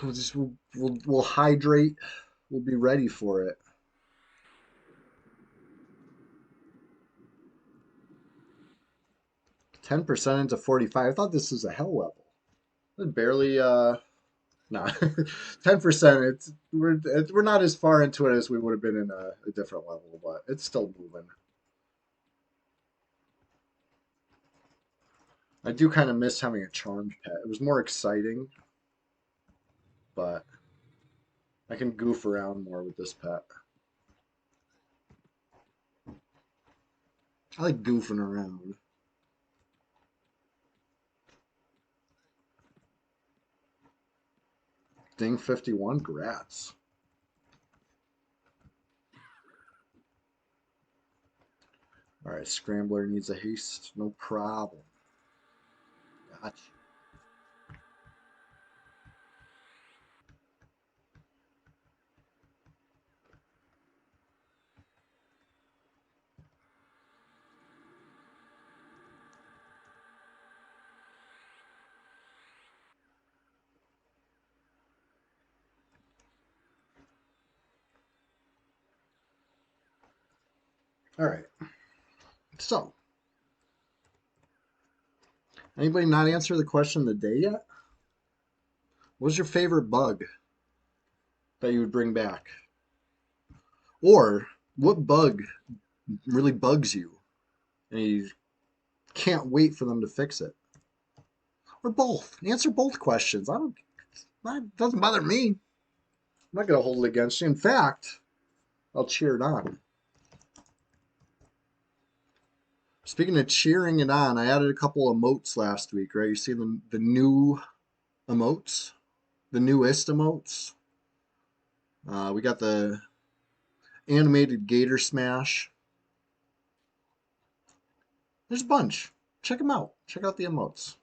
We'll hydrate. We'll be ready for it. 10% into 45. I thought this was a hell level. It barely no. 10%. We're not as far into it as we would have been in a different level, but it's still moving. I do kind of miss having a charmed pet. It was more exciting, but I can goof around more with this pet. I like goofing around. Ding 51, grats. All right, Scrambler needs a haste. No problem. Gotcha. All right. So, anybody not answer the question of the day yet? What's your favorite bug that you would bring back? Or what bug really bugs you and you can't wait for them to fix it? Or both. Answer both questions. That doesn't bother me. I'm not going to hold it against you. In fact, I'll cheer it on. Speaking of cheering it on, I added a couple emotes last week, right? You see the new emotes? The newest emotes? We got the animated Gator Smash. There's a bunch. Check them out. Check out the emotes.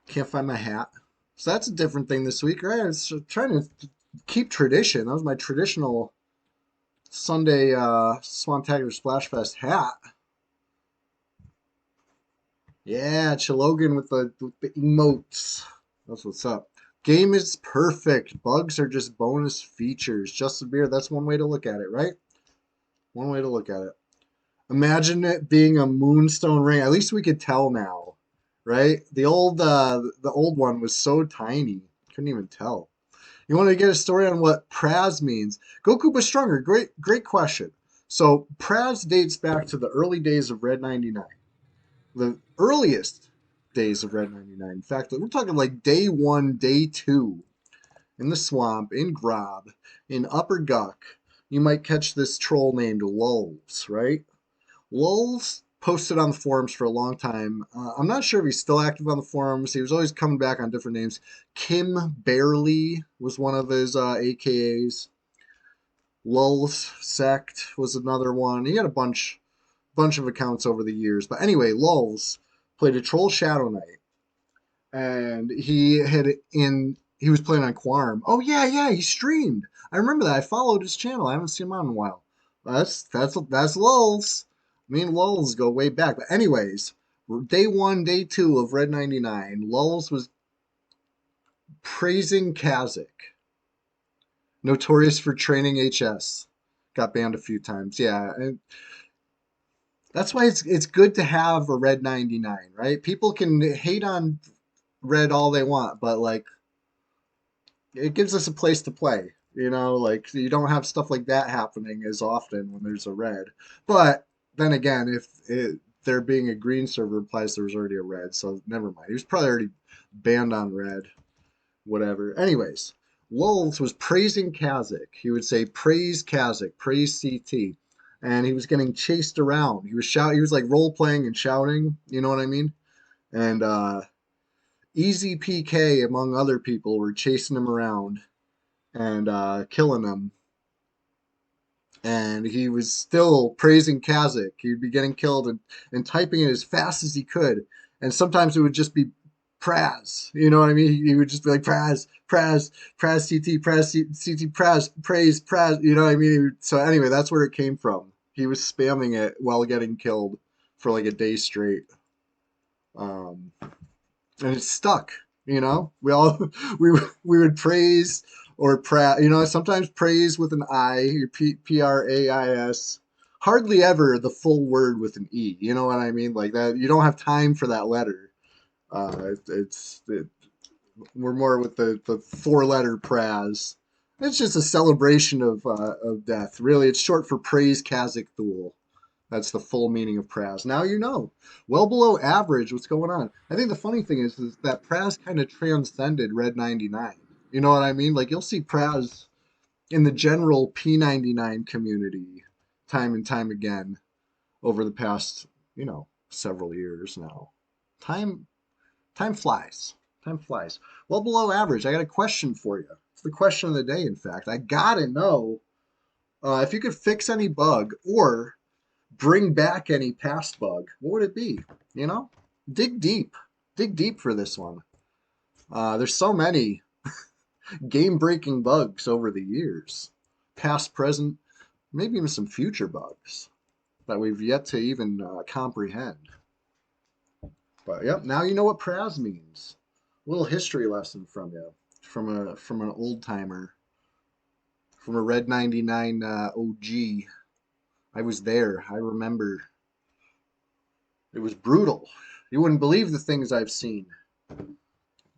Can't find my hat. So that's a different thing this week, right? I was trying to keep tradition. That was my traditional Sunday SWAMPTACULAR SPLASHFEST hat. Yeah, Chilogan with the emotes. That's what's up. Game is perfect. Bugs are just bonus features. Justin Beer, that's one way to look at it, right? One way to look at it. Imagine it being a moonstone ring. At least we could tell now, right? The old one was so tiny, couldn't even tell. You want to get a story on what Praz means? Goku but stronger. Great question. So Praz dates back to the early days of Red 99. The earliest days of Red 99. In fact, we're talking like day one, day two in the swamp, in Grob, in Upper Guck. You might catch this troll named Lulz, right? Lulz posted on the forums for a long time. I'm not sure if he's still active on the forums. He was always coming back on different names. Kim Barely was one of his AKAs. Lulz Sect was another one. He had a bunch of accounts over the years. But anyway, Lulz played a troll Shadow Knight, and he was playing on Quarm. Oh yeah, he streamed. I remember that. I followed his channel. I haven't seen him on in a while. That's Lulz. Me and Lulz go way back. But anyways, day one, day two of Red 99, Lulz was praising Kazik, notorious for training HS. Got banned a few times. Yeah, and that's why it's good to have a Red 99, right? People can hate on Red all they want, but like it gives us a place to play. Like you don't have stuff like that happening as often when there's a red. But then again, if there being a green server implies there was already a red, so never mind. He was probably already banned on red, whatever. Anyways, Lulz was praising Kazik. He would say, praise Kazik, praise CT. And he was getting chased around. He was like role playing and shouting, you know what I mean? And Easy PK, among other people, were chasing him around and killing him. And he was still praising Kazik. He'd be getting killed and typing it as fast as he could. And sometimes it would just be Praz. You know what I mean? He would just be like Praz, Praz, Praz CT, Praz CT, Praz, praise, Praz. You know what I mean? So anyway, that's where it came from. He was spamming it while getting killed for like a day straight. And it stuck. We all we would praise or sometimes praise with an I, Prais. Hardly ever the full word with an E. You know what I mean? Like that, you don't have time for that letter. We're more with the four-letter Praz. It's just a celebration of death. Really, it's short for Praise Kazik Thule. That's the full meaning of Praz. Now you know. Well below average, what's going on? I think the funny thing is that Praz kind of transcended Red 99. You know what I mean? Like you'll see Praz in the general P99 community time and time again over the past, several years now. Time time flies. Time flies. Well below average, I got a question for you. It's the question of the day, in fact. I gotta know if you could fix any bug or bring back any past bug, what would it be? Dig deep. Dig deep for this one. There's so many game-breaking bugs over the years. Past, present, maybe even some future bugs that we've yet to even comprehend. But yep, now you know what Praz means. A little history lesson from you, from an old timer, from a Red 99 OG. I was there. I remember. It was brutal. You wouldn't believe the things I've seen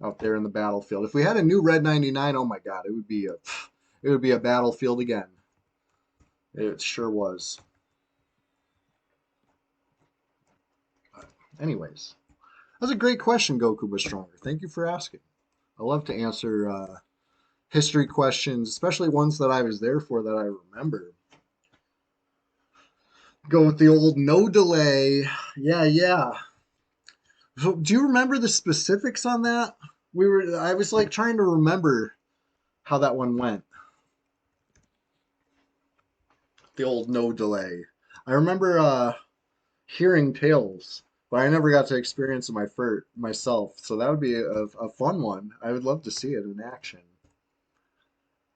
out there in the battlefield. If we had a new Red 99, oh my God, it would be a battlefield again. It sure was. But anyways, that's a great question, Goku but Stronger. Thank you for asking. I love to answer history questions, especially ones that I was there for that I remember. Go with the old no delay. Yeah. So, do you remember the specifics on that? I was like trying to remember how that one went. The old no delay. I remember hearing tales, but I never got to experience it myself. So that would be a fun one. I would love to see it in action.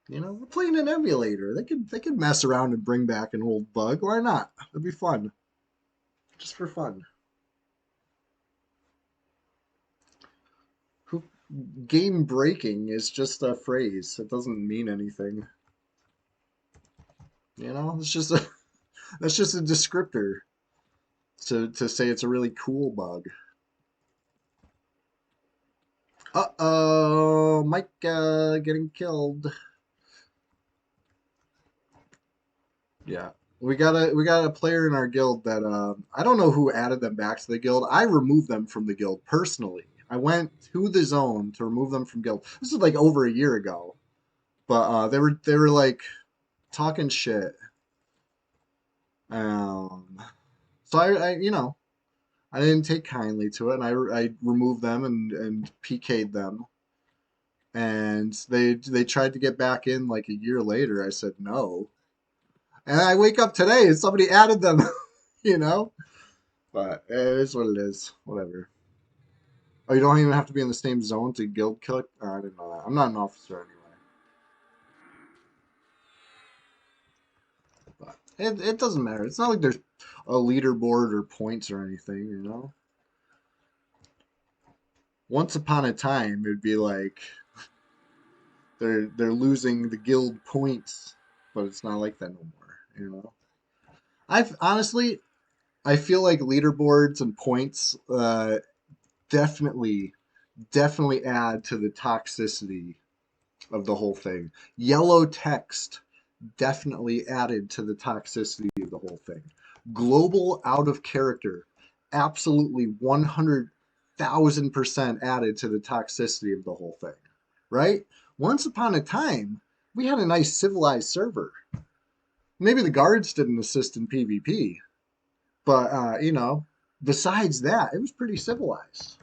We're playing an emulator. They could mess around and bring back an old bug. Why not? It'd be fun. Just for fun. Game breaking is just a phrase. It doesn't mean anything. You know, it's just a that's just a descriptor to say it's a really cool bug. Uh-oh, Mike getting killed. Yeah. We got a player in our guild that I don't know who added them back to the guild. I removed them from the guild personally. I went to the zone to remove them from guild. This was like over a year ago. But they were like talking shit. Um so I didn't take kindly to it and I removed them and PK'd them. And they tried to get back in like a year later. I said no. And I wake up today and somebody added them, you know? But it is what it is. Whatever. Oh, you don't even have to be in the same zone to guild kill it? Oh, I didn't know that. I'm not an officer anyway. But it doesn't matter. It's not like there's a leaderboard or points or anything, you know? Once upon a time, it'd be like they're losing the guild points, but it's not like that no more, you know? I've honestly, I feel like leaderboards and points definitely definitely add to the toxicity of the whole thing. Yellow text definitely added to the toxicity of the whole thing. Global out of character absolutely 100,000% added to the toxicity of the whole thing. Right? Once upon a time, we had a nice civilized server. Maybe the guards didn't assist in PvP, but besides that, it was pretty civilized.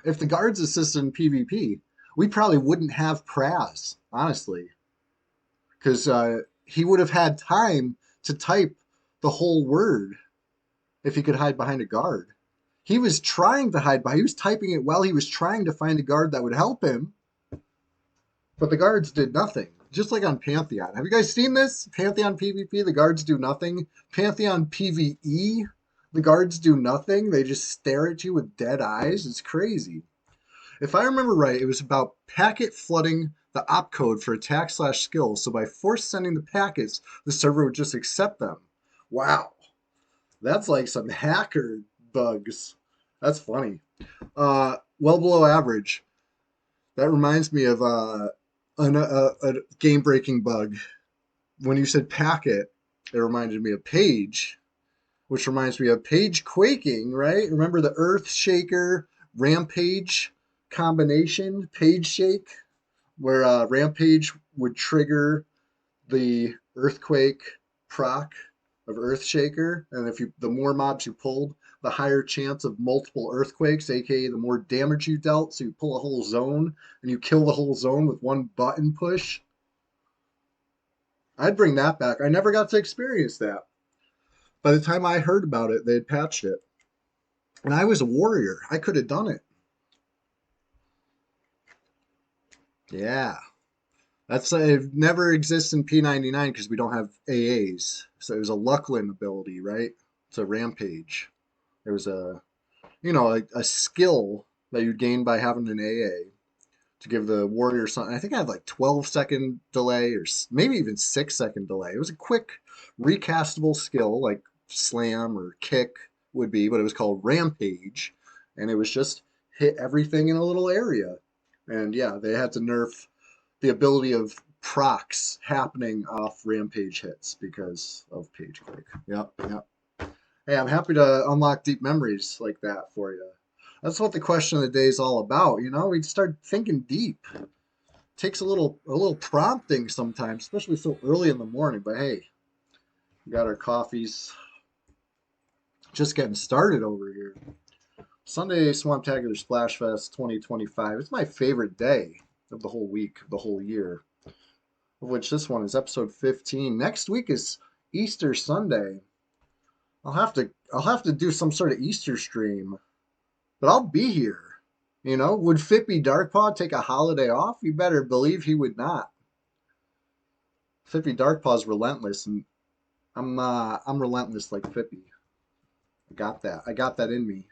If the guards assisted in PvP, we probably wouldn't have Praz, honestly, because he would have had time to type the whole word if he could hide behind a guard. He was trying to hide behind. He was typing it while he was trying to find a guard that would help him, but the guards did nothing. Just like on Pantheon. Have you guys seen this? Pantheon PvP, the guards do nothing. Pantheon PvE, the guards do nothing. They just stare at you with dead eyes. It's crazy. If I remember right, it was about packet flooding the opcode for attack/skill. So by force sending the packets, the server would just accept them. Wow, that's like some hacker bugs. That's funny. Well below average. That reminds me of a game breaking bug. When you said packet, it reminded me of page, which reminds me of page quaking, right? Remember the Earth Shaker Rampage combination, page shake, where Rampage would trigger the earthquake proc of Earthshaker, and if you the more mobs you pulled, the higher chance of multiple earthquakes, aka the more damage you dealt. So you pull a whole zone and you kill the whole zone with one button push. I'd bring that back. I never got to experience that. By the time I heard about it, they had patched it, and I was a warrior. I could have done it. Yeah, that's it. Never exists in P99 because we don't have AAs. So it was a Lucklin ability, right? It's a rampage. There was a skill that you gain by having an AA to give the warrior something. I think I had like 12-second delay or maybe even 6-second delay. It was a quick recastable skill like slam or kick would be, but it was called rampage, and it was just hit everything in a little area. And yeah, they had to nerf the ability of procs happening off rampage hits because of page quake. Yep, yep. Hey, I'm happy to unlock deep memories like that for you. That's what the question of the day is all about. We start thinking deep. It takes a little prompting sometimes, especially so early in the morning. But hey, we got our coffees. Just getting started over here. Sunday Swamptacular Splash Fest 2025. It's my favorite day of the whole week, the whole year. Of which this one is episode 15. Next week is Easter Sunday. I'll have to do some sort of Easter stream, but I'll be here. Would Fippy Darkpaw take a holiday off? You better believe he would not. Fippy Darkpaw's relentless, and I'm relentless like Fippy. I got that in me.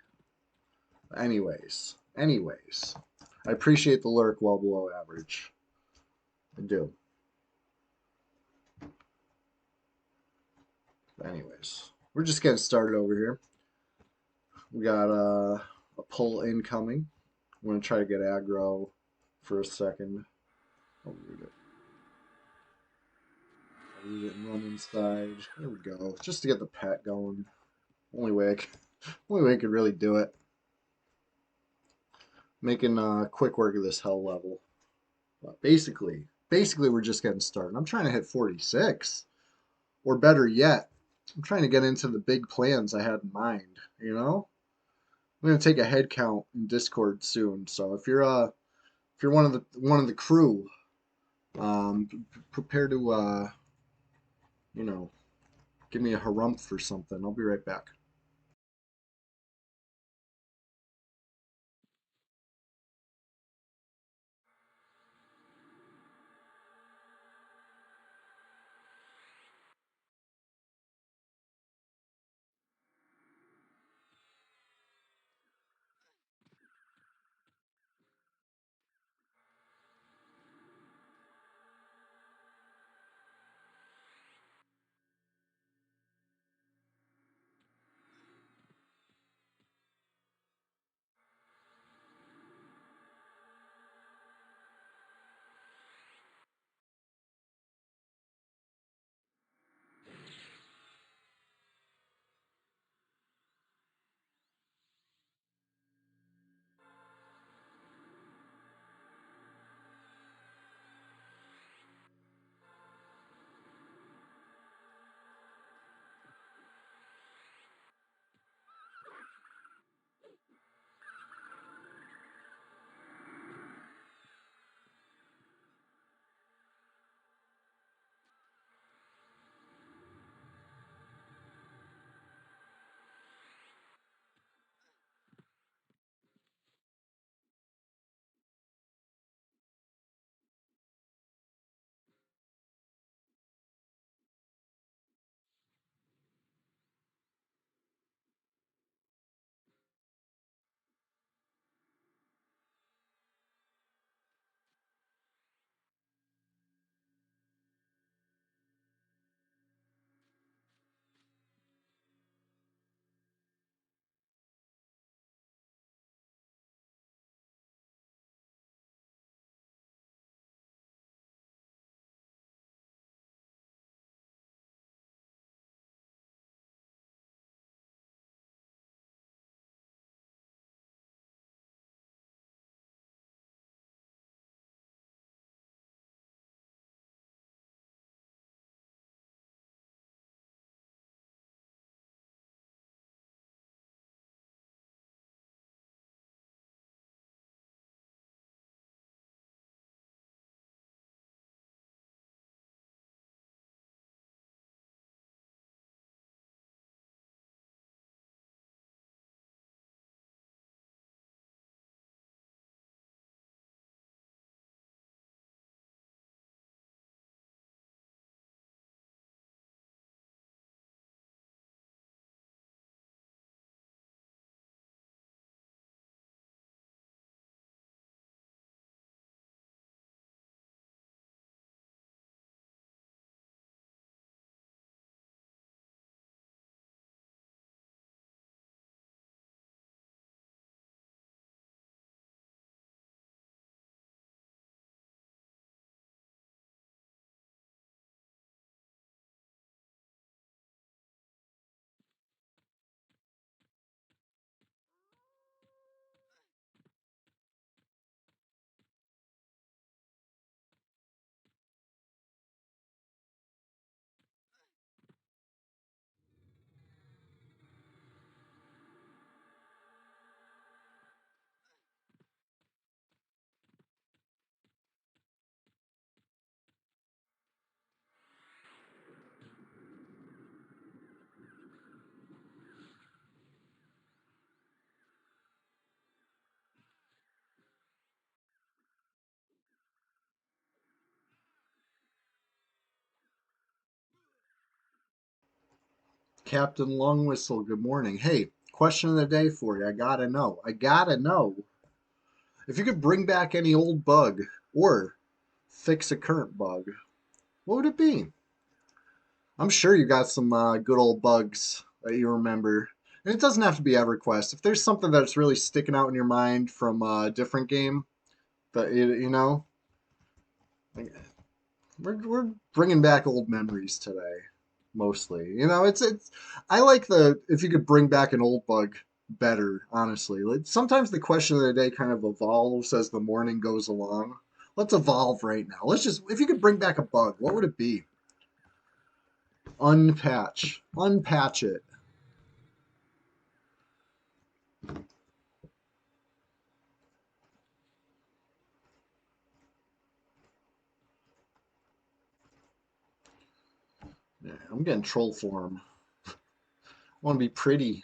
Anyways, I appreciate the lurk well below average. I do. Anyways, we're just getting started over here. We got a pull incoming. I'm gonna try to get aggro for a second. Oh, we're getting run inside. There we go. Just to get the pet going. Only way I could really do it. Making quick work of this hell level. But basically we're just getting started. I'm trying to hit 46, or better yet, I'm trying to get into the big plans I had in mind. You know, I'm gonna take a head count in Discord soon. So if you're one of the crew, prepare to you know, give me a harumph or something. I'll be right back. Captain Long Whistle, good morning. Hey, Question of the day for you. I gotta know. I gotta know. If you could bring back any old bug or fix a current bug, what would it be? I'm sure you got some good old bugs that you remember. And it doesn't have to be EverQuest. If there's something that's really sticking out in your mind from a different game that you know, like, we're bringing back old memories today, mostly. You know, it's I like the if you could bring back an old bug better, honestly. Like, sometimes the question of the day kind of evolves as the morning goes along. Let's evolve right now. Let's just if you could bring back a bug, what would it be? Unpatch it. Yeah, I'm getting troll form. I want to be pretty.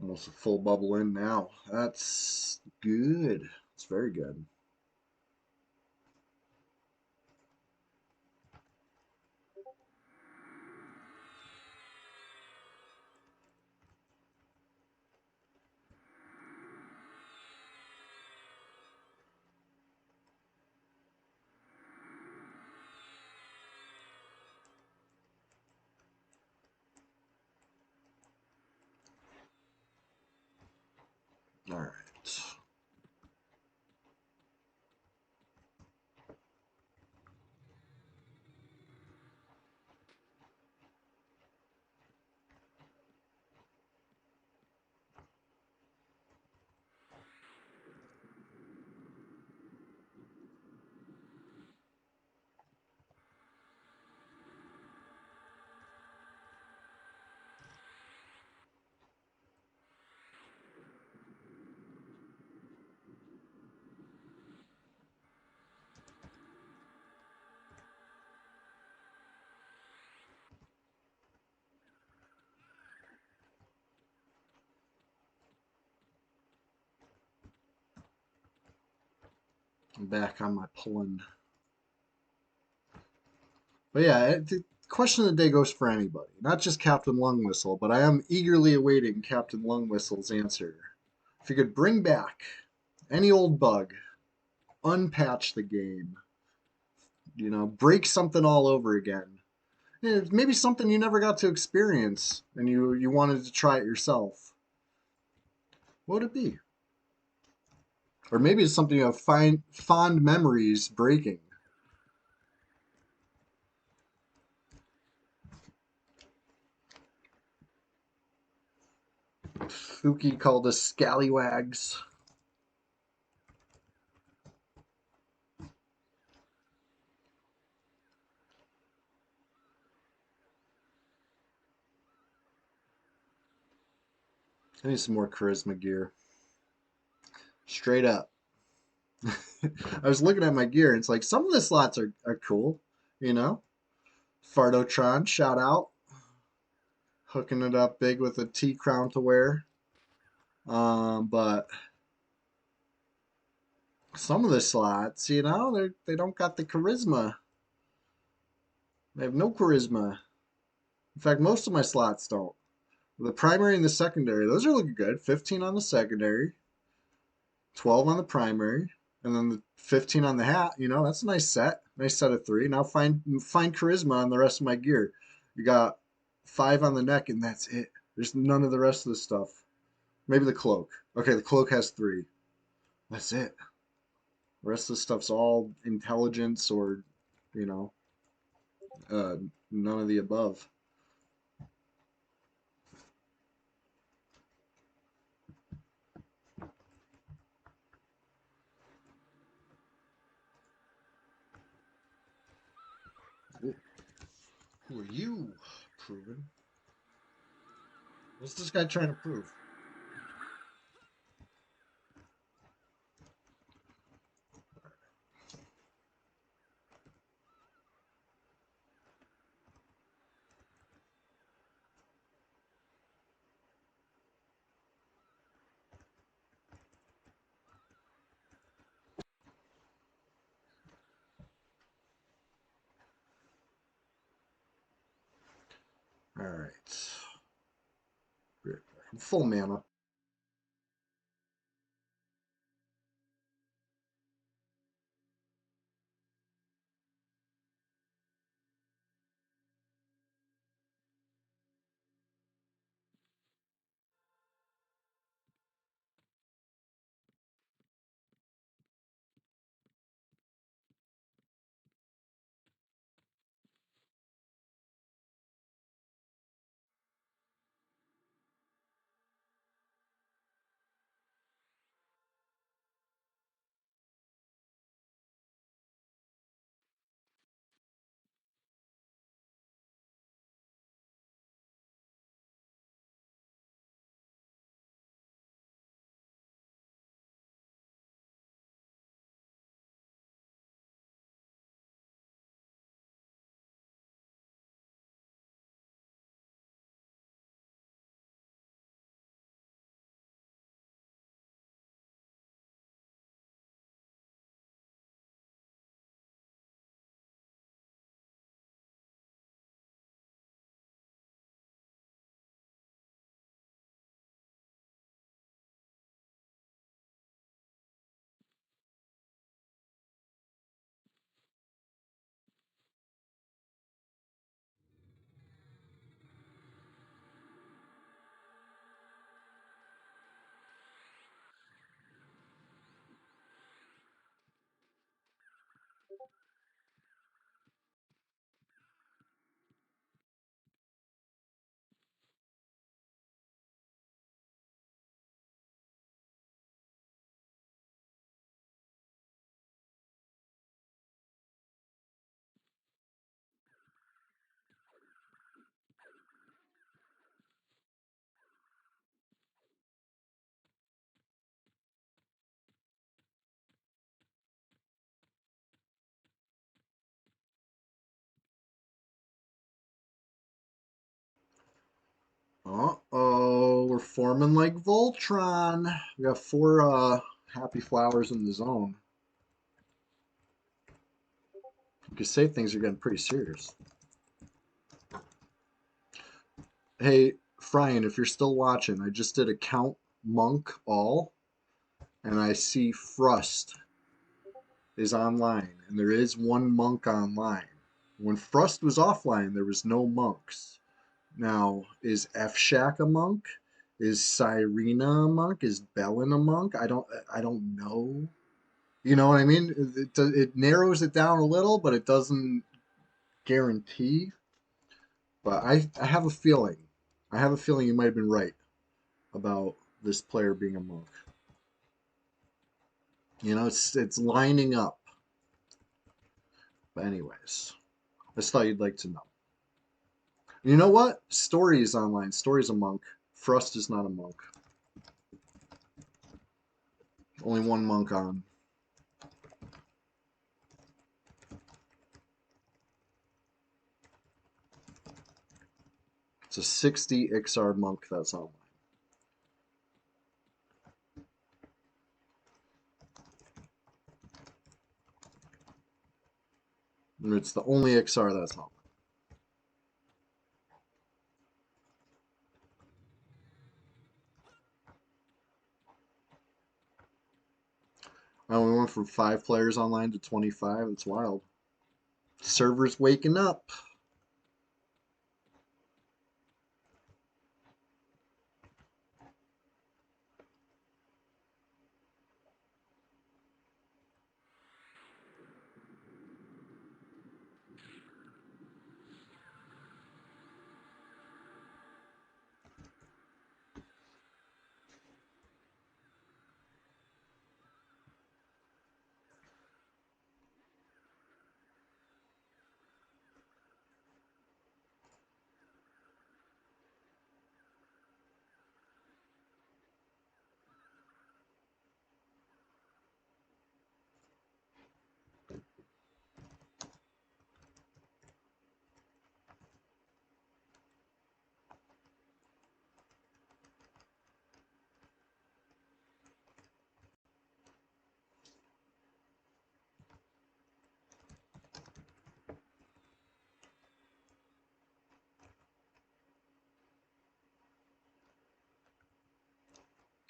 Almost a full bubble in now. That's good. It's very good. All right. I'm back on my pulling. But yeah, the question of the day goes for anybody, not just Captain Lungwhistle, but I am eagerly awaiting Captain Lungwhistle's answer. If you could bring back any old bug, unpatch the game, break something all over again. Yeah, maybe something you never got to experience and you wanted to try it yourself. What would it be? Or maybe it's something you have fond memories breaking. Fuki called us scallywags. I need some more charisma gear. Straight up. I was looking at my gear and it's like some of the slots are cool, you know? Fardotron, shout out. Hooking it up big with a T crown to wear. But some of the slots, they don't got the charisma. They have no charisma. In fact, most of my slots don't. The primary and the secondary, those are looking good. 15 on the secondary, 12 on the primary, and then the 15 on the hat. That's a nice set. Nice set of three. Now find charisma on the rest of my gear. You got 5 on the neck, and that's it. There's none of the rest of the stuff. Maybe the cloak. Okay, the cloak has 3. That's it. The rest of the stuff's all intelligence or, you know, uh, none of the above. Who are you proving? What's this guy trying to prove? right. I'm full mana. Uh-oh, we're forming like Voltron. We got four happy flowers in the zone. You could say things are getting pretty serious. Hey, Fryan, if you're still watching, I just did a count monk all, and I see Frust is online, and there is one monk online. When Frust was offline, there was no monks. Now, is F Shack a monk? Is Cyrena a monk? Is Bellin a monk? I don't know. You know what I mean? It narrows it down a little, but it doesn't guarantee. But I have a feeling. I have a feeling you might have been right about this player being a monk. You know, it's lining up. But anyways, I just thought you'd like to know. You know what? Story is online. Story's a monk. Frust is not a monk. Only one monk on. It's a 60 Ixar monk that's online. And it's the only Ixar that's online. And we went from 5 players online to 25. It's wild. Server's waking up.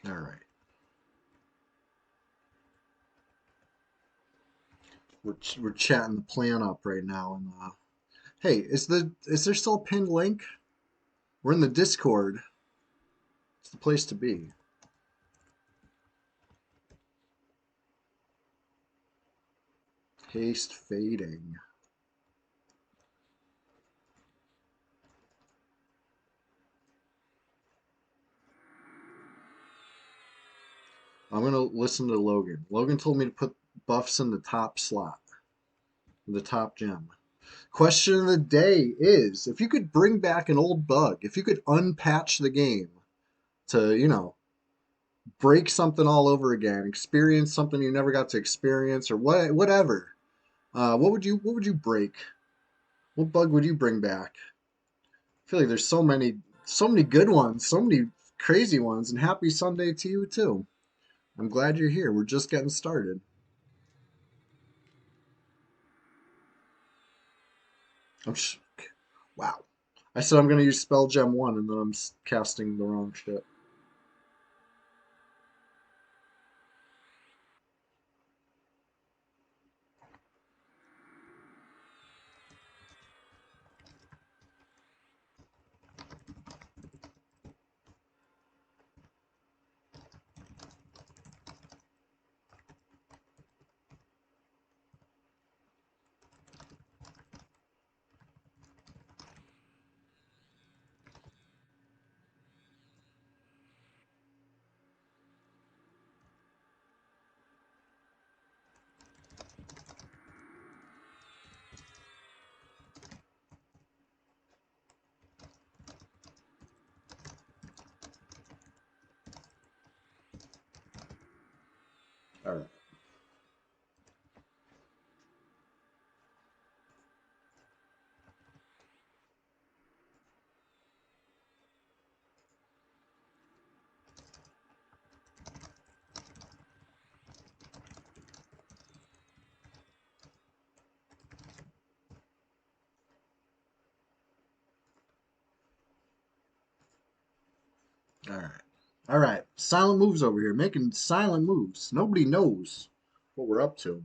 All right. We're chatting the plan up right now, and hey, is there still a pinned link? We're in the Discord. It's the place to be. Paste fading. I'm gonna listen to Logan. Logan told me to put buffs in the top slot, the top gem. Question of the day is, if you could bring back an old bug, if you could unpatch the game to, break something all over again, experience something you never got to experience, or whatever, what would you break? What bug would you bring back? I feel like there's so many good ones, so many crazy ones, and happy Sunday to you too. I'm glad you're here. We're just getting started. I'm sh- wow. I said I'm gonna use spell gem one, and then I'm casting the wrong shit. All right. All right. All right. Silent moves over here, making silent moves. Nobody knows what we're up to.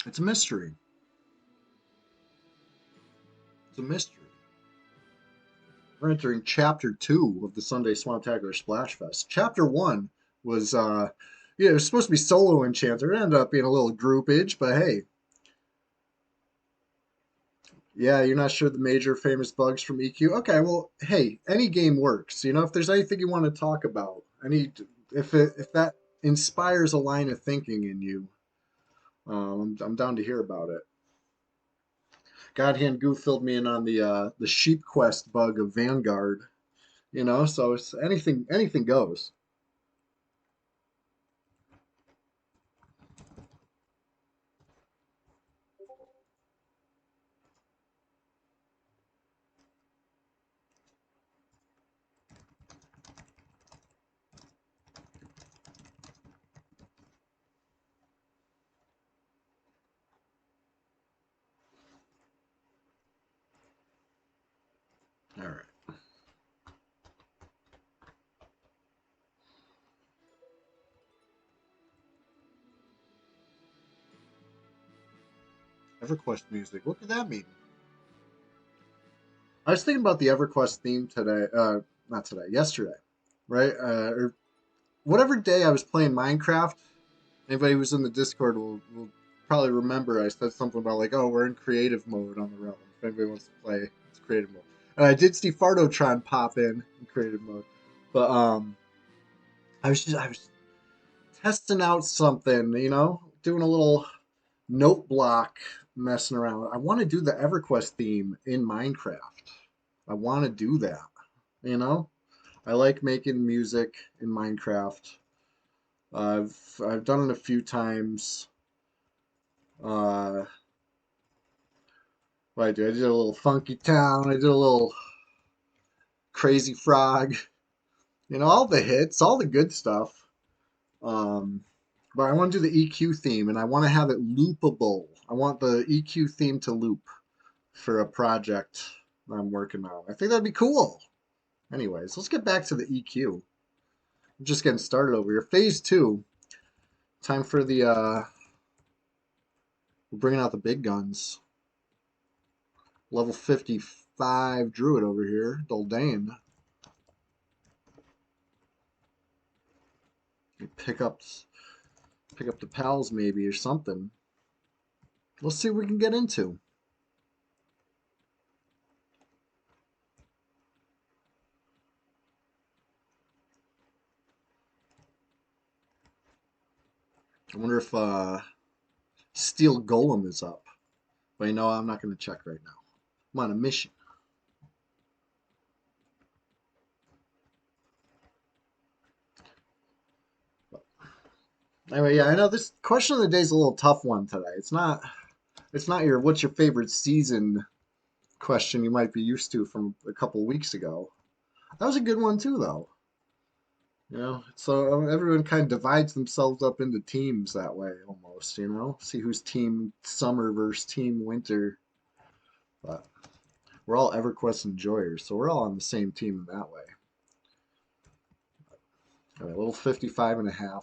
It's a mystery. It's a mystery. We're entering chapter two of the Sunday SWAMPTACULAR SPLASHFEST. Chapter one was, it was supposed to be solo enchanter. It ended up being a little groupage, but hey, yeah, you're not sure the major famous bugs from EQ. Okay, well, hey, any game works. If there's anything you want to talk about, if that inspires a line of thinking in you, I'm down to hear about it. Godhand Goof filled me in on the sheep quest bug of Vanguard. So it's anything goes. All right. EverQuest music. What could that mean? I was thinking about the EverQuest theme today. Not today. Yesterday, right? Or whatever day I was playing Minecraft. Anybody who's in the Discord will probably remember I said something about like, oh, we're in creative mode on the realm. If anybody wants to play, it's creative mode. And I did see Fartotron pop in creative mode, but I was testing out something, doing a little note block messing around. I want to do the EverQuest theme in Minecraft. I want to do that. You know, I like making music in Minecraft. I've done it a few times. Uh, what I do? I did a little Funky Town. I did a little Crazy Frog. All the hits, all the good stuff. Um, but I want to do the EQ theme, and I want to have it loopable. I want the EQ theme to loop. for a project that I'm working on. I think that'd be cool. Anyways, let's get back to the EQ. I'm just getting started over here. Phase 2. Time for the we're bringing out the big guns. Level 55 Druid over here, Doldane. Pick up the pals maybe or something. Let's see what we can get into. I wonder if Steel Golem is up. But you know, I'm not going to check right now. I'm on a mission. Anyway, yeah, I know this question of the day is a little tough one today. It's not your what's your favorite season question you might be used to from a couple weeks ago. That was a good one too, though. You know, so everyone kind of divides themselves up into teams that way almost, you know, see who's team summer versus team winter. But we're all EverQuest enjoyers, so we're all on the same team in that way. All right, a little 55.5.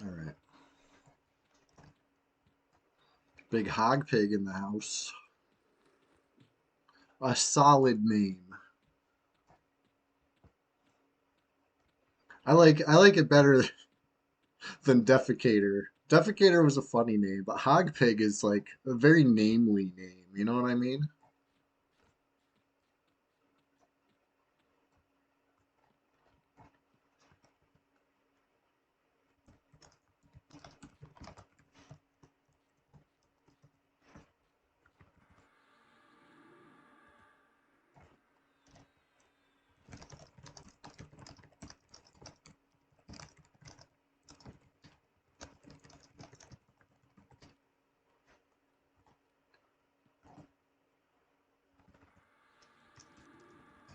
All right. Big hog pig in the house. A solid name. I like it better than Defecator. Defecator was a funny name, but hog pig is like a very namely name. You know what I mean?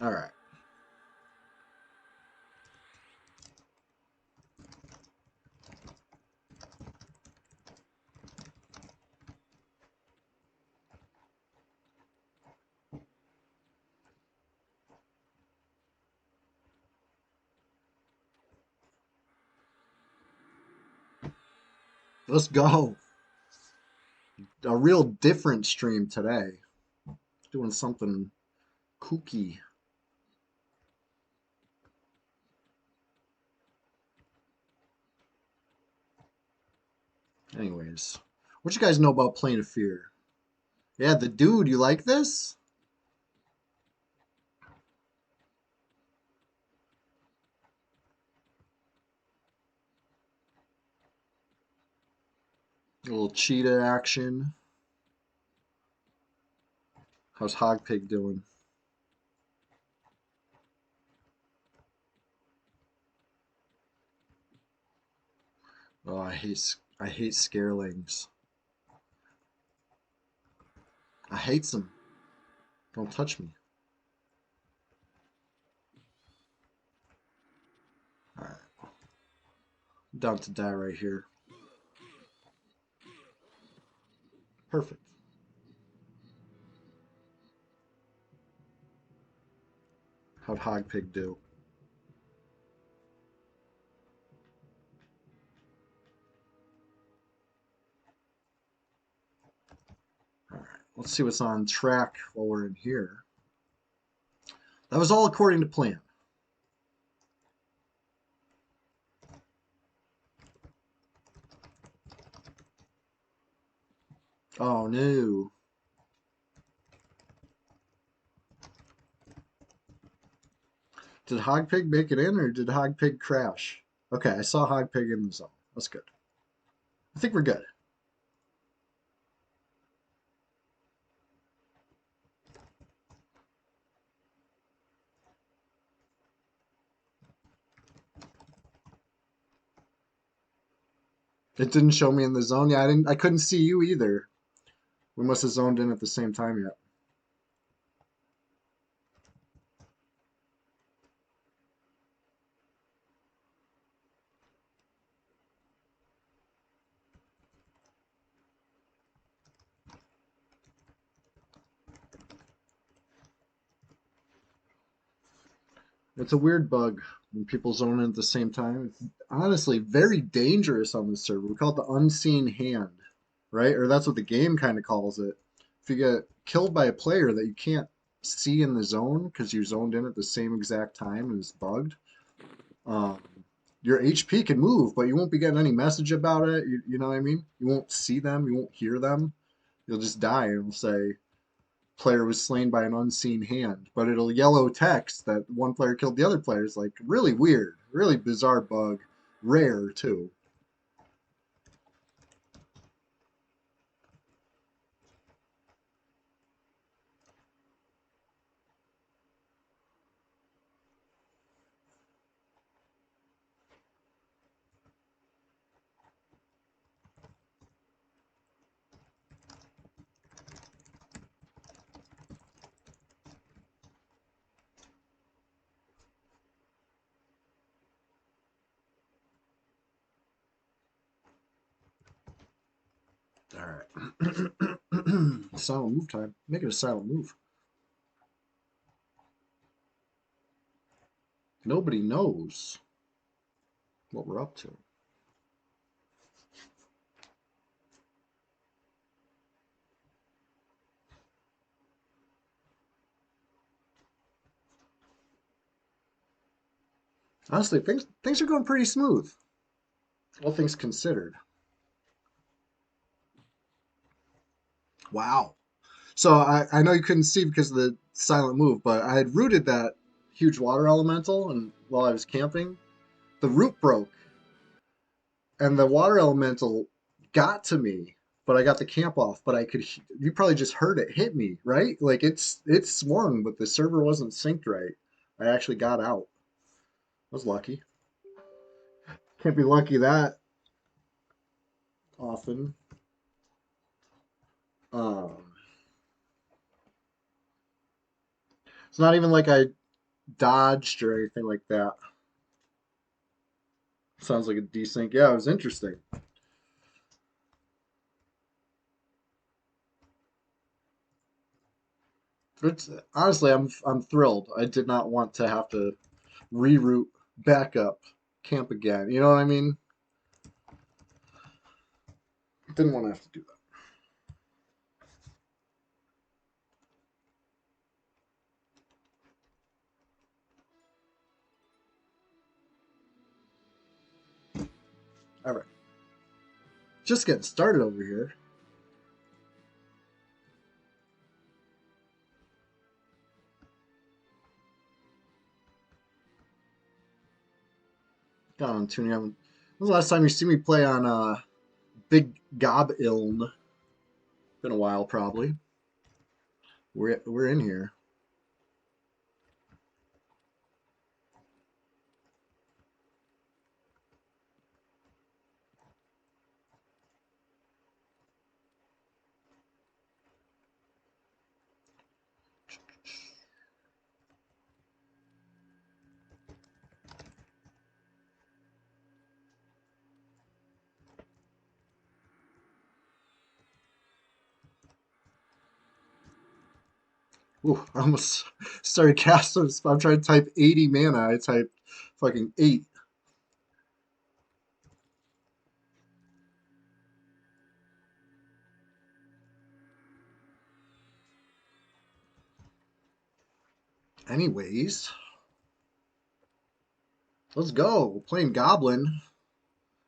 All right. Let's go. A real different stream today. Doing something kooky. Anyways, what you guys know about Plane of Fear? Yeah, the dude, you like this? A little cheetah action. How's Hogpig doing? Oh, I hate scarelings. I hate them. Don't touch me. All right, I'm down to die right here. Perfect. How'd Hogpig do? All right, let's see what's on track while we're in here. That was all according to plan. Oh no. Did Hogpig make it in or did Hogpig crash? Okay, I saw Hogpig in the zone. That's good. I think we're good. It didn't show me in the zone. Yeah, I couldn't see you either. We must have zoned in at the same time yet. It's a weird bug when people zone in at the same time. It's honestly very dangerous on this server. We call it the unseen hand, right? Or that's what the game kind of calls it. If you get killed by a player that you can't see in the zone because you zoned in at the same exact time and it's bugged, um, your HP can move, but you won't be getting any message about it. You know what I mean? You won't see them, you won't hear them. You'll just die and it'll say player was slain by an unseen hand, but it'll yellow text that one player killed the other player. It's like really weird, really bizarre bug, rare too. All right. Silent move time. Make it a silent move. Nobody knows what we're up to. Honestly, things are going pretty smooth, all things considered. Wow. So I know you couldn't see because of the silent move, but I had rooted that huge water elemental, and while I was camping, the root broke, and the water elemental got to me, but I got the camp off. But I could, you probably just heard it hit me, right? Like it swung, but the server wasn't synced right. I actually got out. I was lucky. Can't be lucky that often. Um, it's not even like I dodged or anything like that. Sounds like a desync. Yeah, it was interesting. It's honestly, I'm thrilled. I did not want to have to reroute back up camp again. You know what I mean? Didn't want to have to do that. All right, just getting started over here. Got on tuning. When was the last time you see me play on Big Gob Iln? Been a while, probably. We're in here. Ooh, I almost started casting. I'm trying to type 80 mana. I typed fucking 8. Anyways, let's go. We're playing Goblin.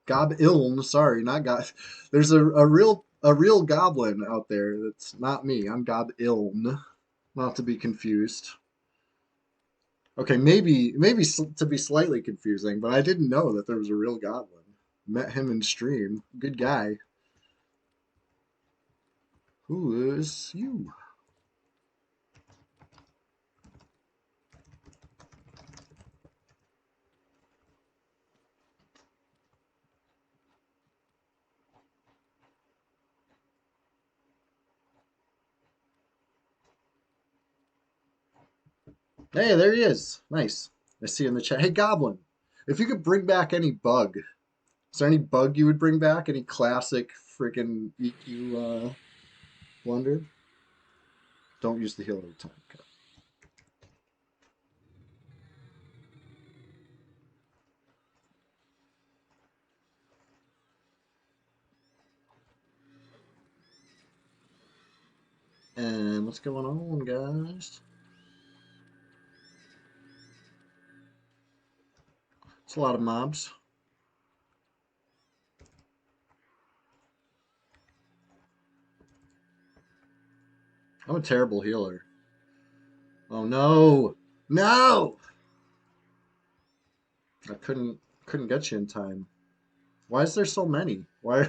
Gob Iln. Sorry, not God. There's a real goblin out there. That's not me. I'm Gob Iln. Not to be confused. Okay, to be slightly confusing, but I didn't know that there was a real goblin. Met him in stream. Good guy. Who is you? Hey, there he is. Nice. I see in the chat. Hey, Goblin, if you could bring back any bug, is there any bug you would bring back? Any classic freaking EQ blunder? Don't use the heal every time. Okay. And what's going on, guys? It's a lot of mobs. I'm a terrible healer. Oh no! No! I couldn't get you in time. Why is there so many? Why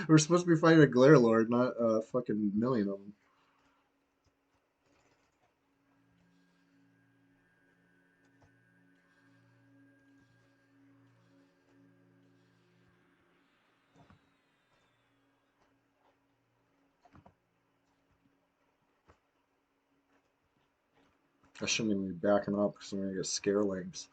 we're supposed to be fighting a Glare Lord, not a fucking million of them. I shouldn't even be backing up because I'm gonna get scarelings.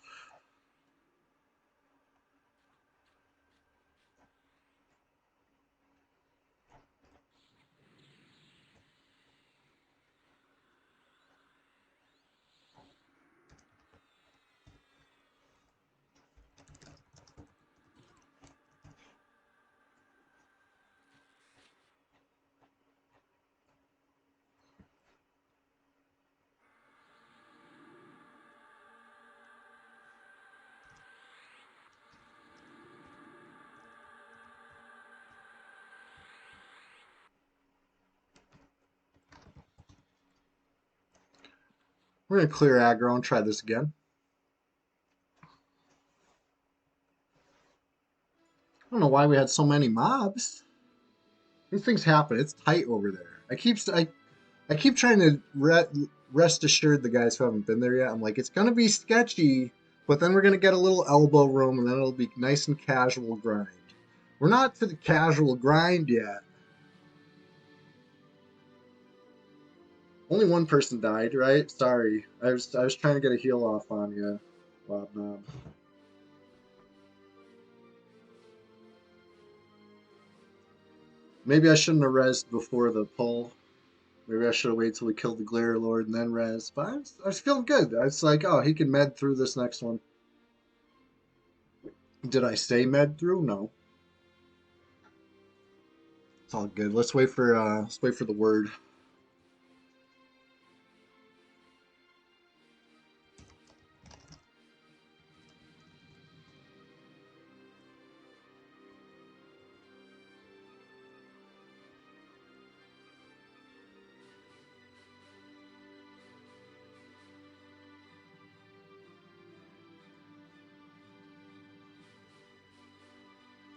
We're gonna clear aggro and try this again. I don't know why we had so many mobs. These things happen. It's tight over there. I keep trying to rest assured the guys who haven't been there yet. I'm like, it's gonna be sketchy, but then we're gonna get a little elbow room, and then it'll be nice and casual grind. We're not to the casual grind yet. Only one person died, right? Sorry, I was trying to get a heal off on you, Bob Knob. Maybe I shouldn't have rezzed before the pull. Maybe I should have waited till we killed the Glare Lord and then res. But I was feeling good. I was like, oh, he can med through this next one. Did I say med through? No. It's all good. Let's wait for the word.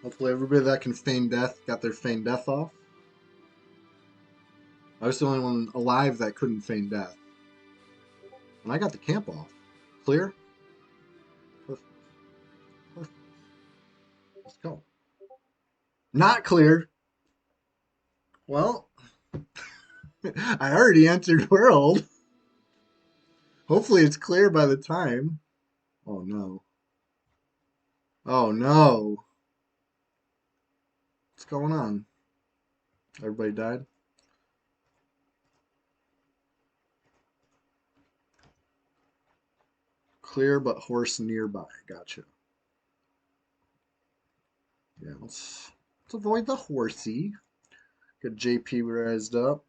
Hopefully everybody that can feign death got their feign death off. I was the only one alive that couldn't feign death. And I got the camp off. Clear? Perfect. Perfect. Let's go. Not clear. Well, I already entered world. Hopefully it's clear by the time. Oh no. Oh no. What's going on? Everybody died? Clear but horse nearby. Gotcha. Yeah, let's avoid the horsey. Get JP raised up.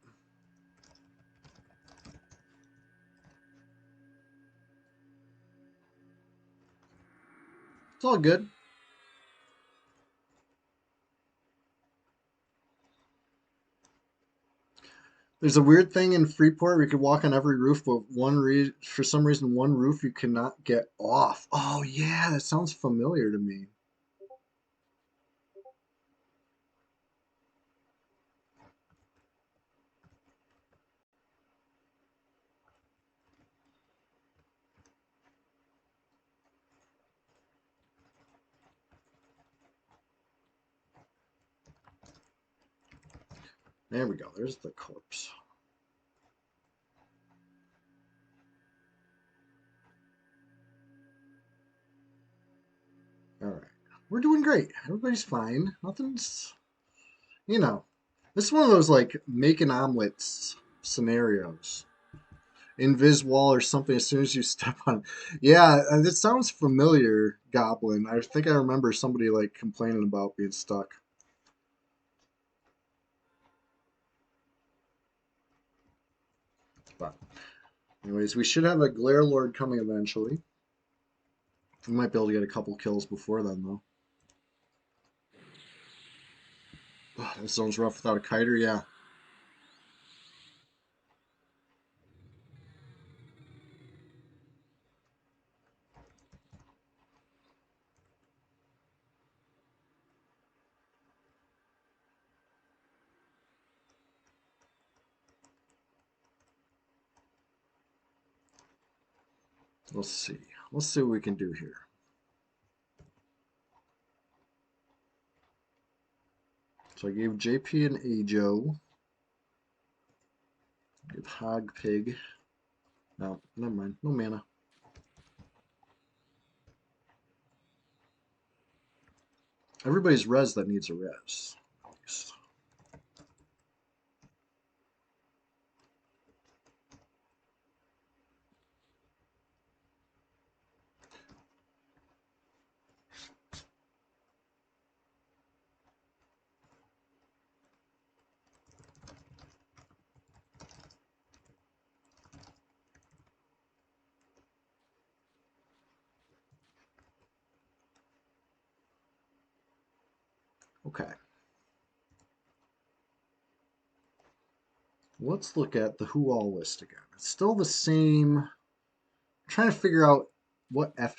It's all good. There's a weird thing in Freeport. We could walk on every roof, but for some reason, one roof you cannot get off. Oh yeah, that sounds familiar to me. There we go. There's the corpse. All right. We're doing great. Everybody's fine. Nothing's, you know, this is one of those like making omelets scenarios. Invis wall or something as soon as you step on. Yeah, it sounds familiar, Goblin. I think I remember somebody like complaining about being stuck. But anyways, we should have a Glare Lord coming eventually. We might be able to get a couple kills before then, though. Oh, this zone's rough without a kiter, yeah. Let's see. Let's see what we can do here. So I gave JP an Ajo. Give Hog Pig. No, never mind. No mana. Everybody's res that needs a res. Nice. Okay. Let's look at the who all list again. It's still the same. I'm trying to figure out what F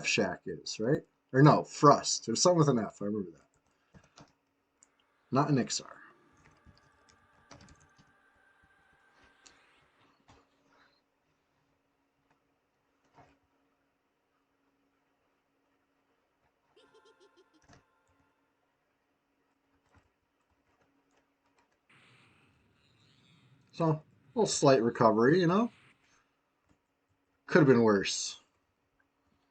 Shack is, right? Or no, Frust. There's something with an F. I remember that. Not an Ixar. So, a little slight recovery, you know? Could have been worse.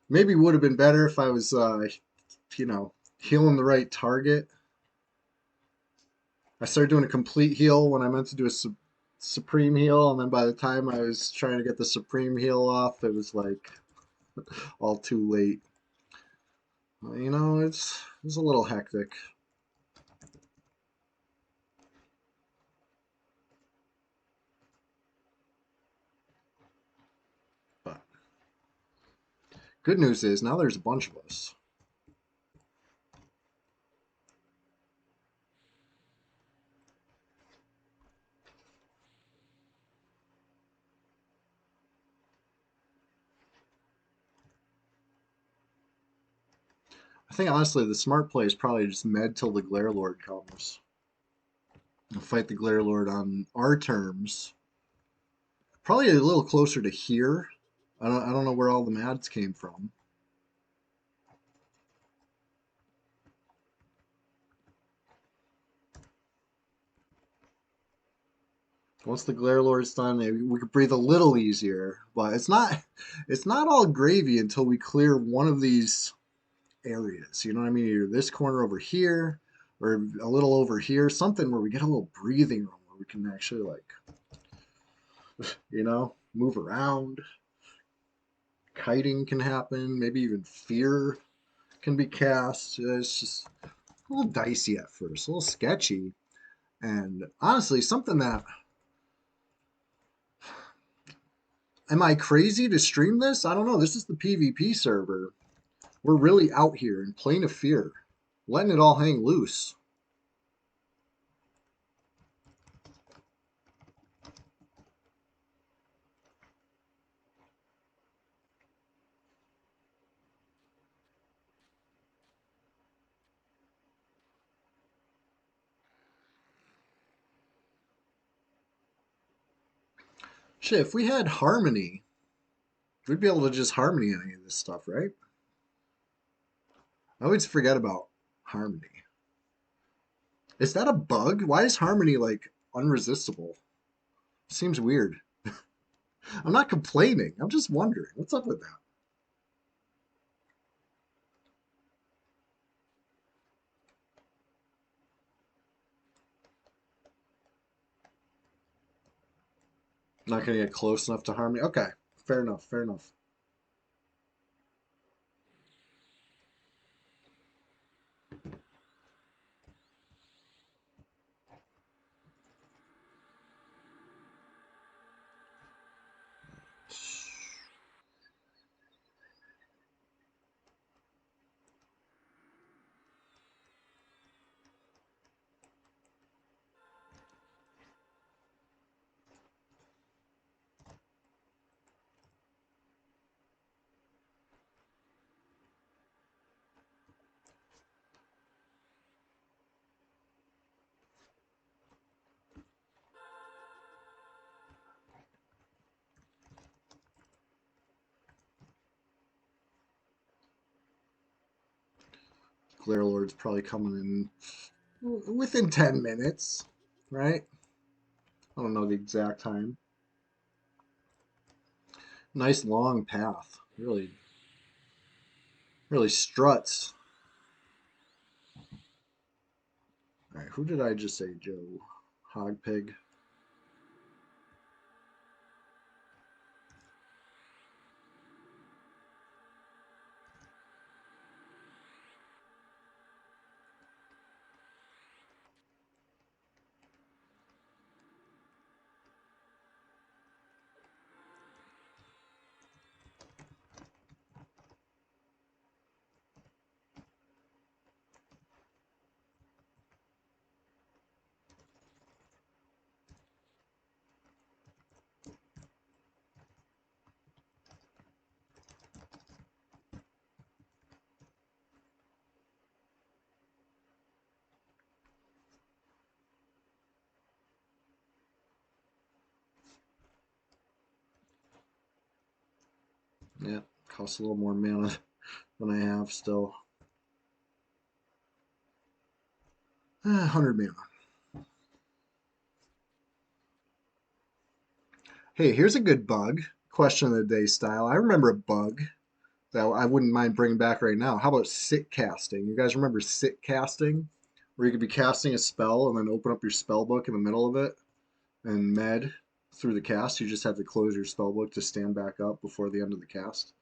Maybe would have been better if I was, you know, healing the right target. I started doing a complete heal when I meant to do a supreme heal, and then by the time I was trying to get the supreme heal off, it was like all too late. You know, it's a little hectic. But good news is now there's a bunch of us. I think honestly the smart play is probably just med till the Glare Lord comes. We'll fight the Glare Lord on our terms. Probably a little closer to here. I don't know where all the mads came from. Once the Glare Lord's done, maybe we could breathe a little easier. But it's not all gravy until we clear one of these areas. You know what I mean? Either this corner over here or a little over here, something where we get a little breathing room where we can actually like, you know, move around. Kiting can happen, maybe even fear can be cast. It's just a little dicey at first, a little sketchy. And honestly, something that, am I crazy to stream this? I don't know. This is the PvP server. We're really out here in Plane of Fear, letting it all hang loose. Shit, if we had harmony, we'd be able to just harmony any of this stuff, right? I always forget about harmony. Is that a bug? Why is harmony like unresistible? Seems weird. I'm not complaining. I'm just wondering. What's up with that? Not gonna get close enough to harmony. Okay, fair enough, fair enough. Glare Lord's probably coming in within 10 minutes, right? I don't know the exact time. Nice long path. Really, really struts. All right, who did I just say, Joe? Hogpig. Yeah, costs a little more mana than I have still. 100 mana. Hey, here's a good bug. Question of the day style. I remember a bug that I wouldn't mind bringing back right now. How about sit casting? You guys remember sit casting? Where you could be casting a spell and then open up your spell book in the middle of it and med through the cast. You just have to close your spell book to stand back up before the end of the cast.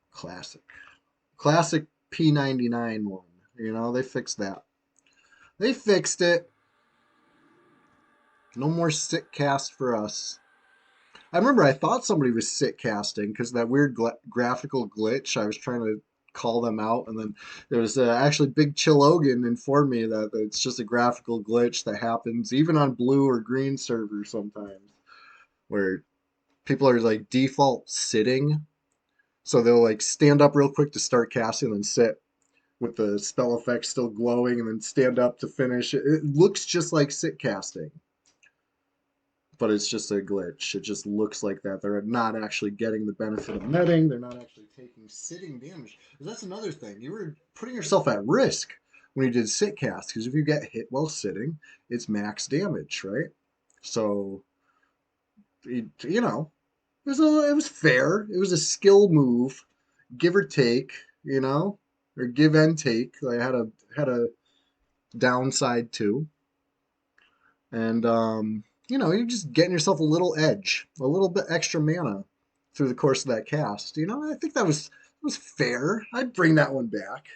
Classic. Classic P99 one. You know, they fixed that. They fixed it. No more sit cast for us. I remember I thought somebody was sit casting because that weird graphical glitch. I was trying to call them out, and then there was actually Big Chill Logan informed me that it's just a graphical glitch that happens even on blue or green servers sometimes, where people are like default sitting, so they'll like stand up real quick to start casting, and then sit with the spell effect still glowing, and then stand up to finish. It looks just like sit casting, but it's just a glitch. It just looks like that. They're not actually getting the benefit of netting. They're not actually taking sitting damage. That's another thing. You were putting yourself at risk when you did sit cast, because if you get hit while sitting, it's max damage, right? So, you know, it was fair. It was a skill move, give or take, you know, or give and take. I had a downside too. And you're just getting yourself a little edge, a little bit extra mana through the course of that cast. I think that was fair. I'd bring that one back.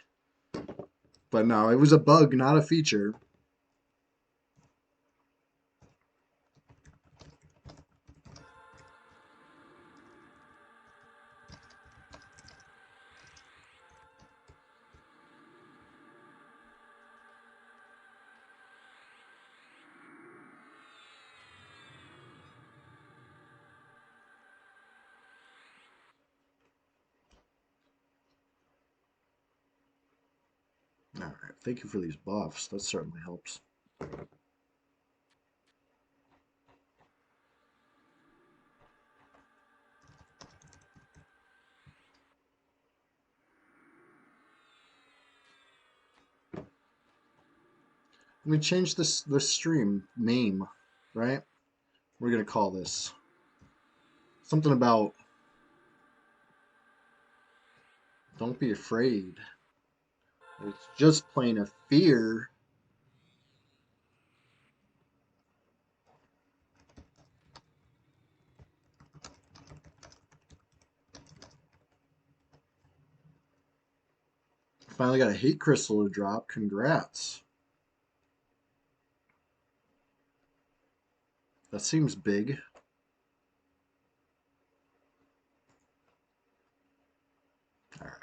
But no, it was a bug, not a feature. All right, thank you for these buffs. That certainly helps. Let me change the stream name, right? We're gonna call this something about don't be afraid. It's just plain a fear. Finally got a hate crystal to drop. Congrats. That seems big. All right.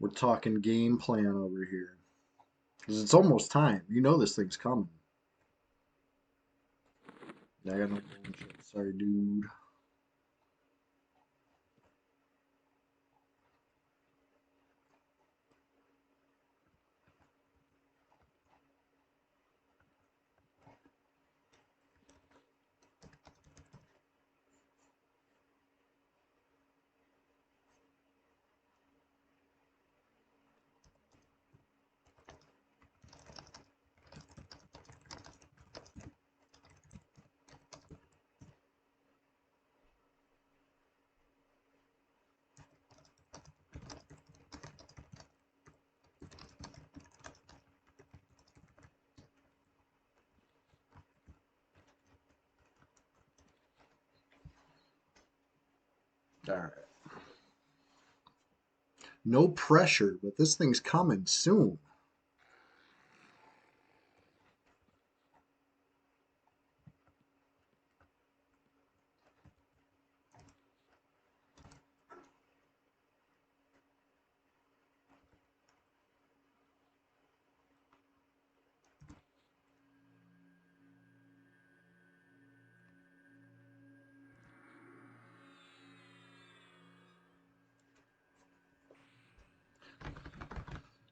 We're talking game plan over here. Because it's almost time. You know this thing's coming. Yeah, I got no golden chips. Sorry, dude. All right. No pressure, but this thing's coming soon.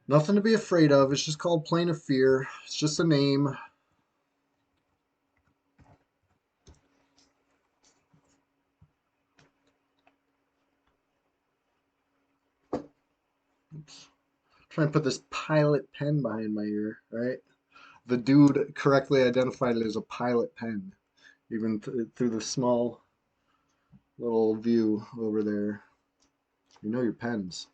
Nothing to be afraid of. It's just called Plane of Fear. It's just a name. Oops. Trying to put this pilot pen behind my ear, right? The dude correctly identified it as a pilot pen, even through the small little view over there. You know your pens.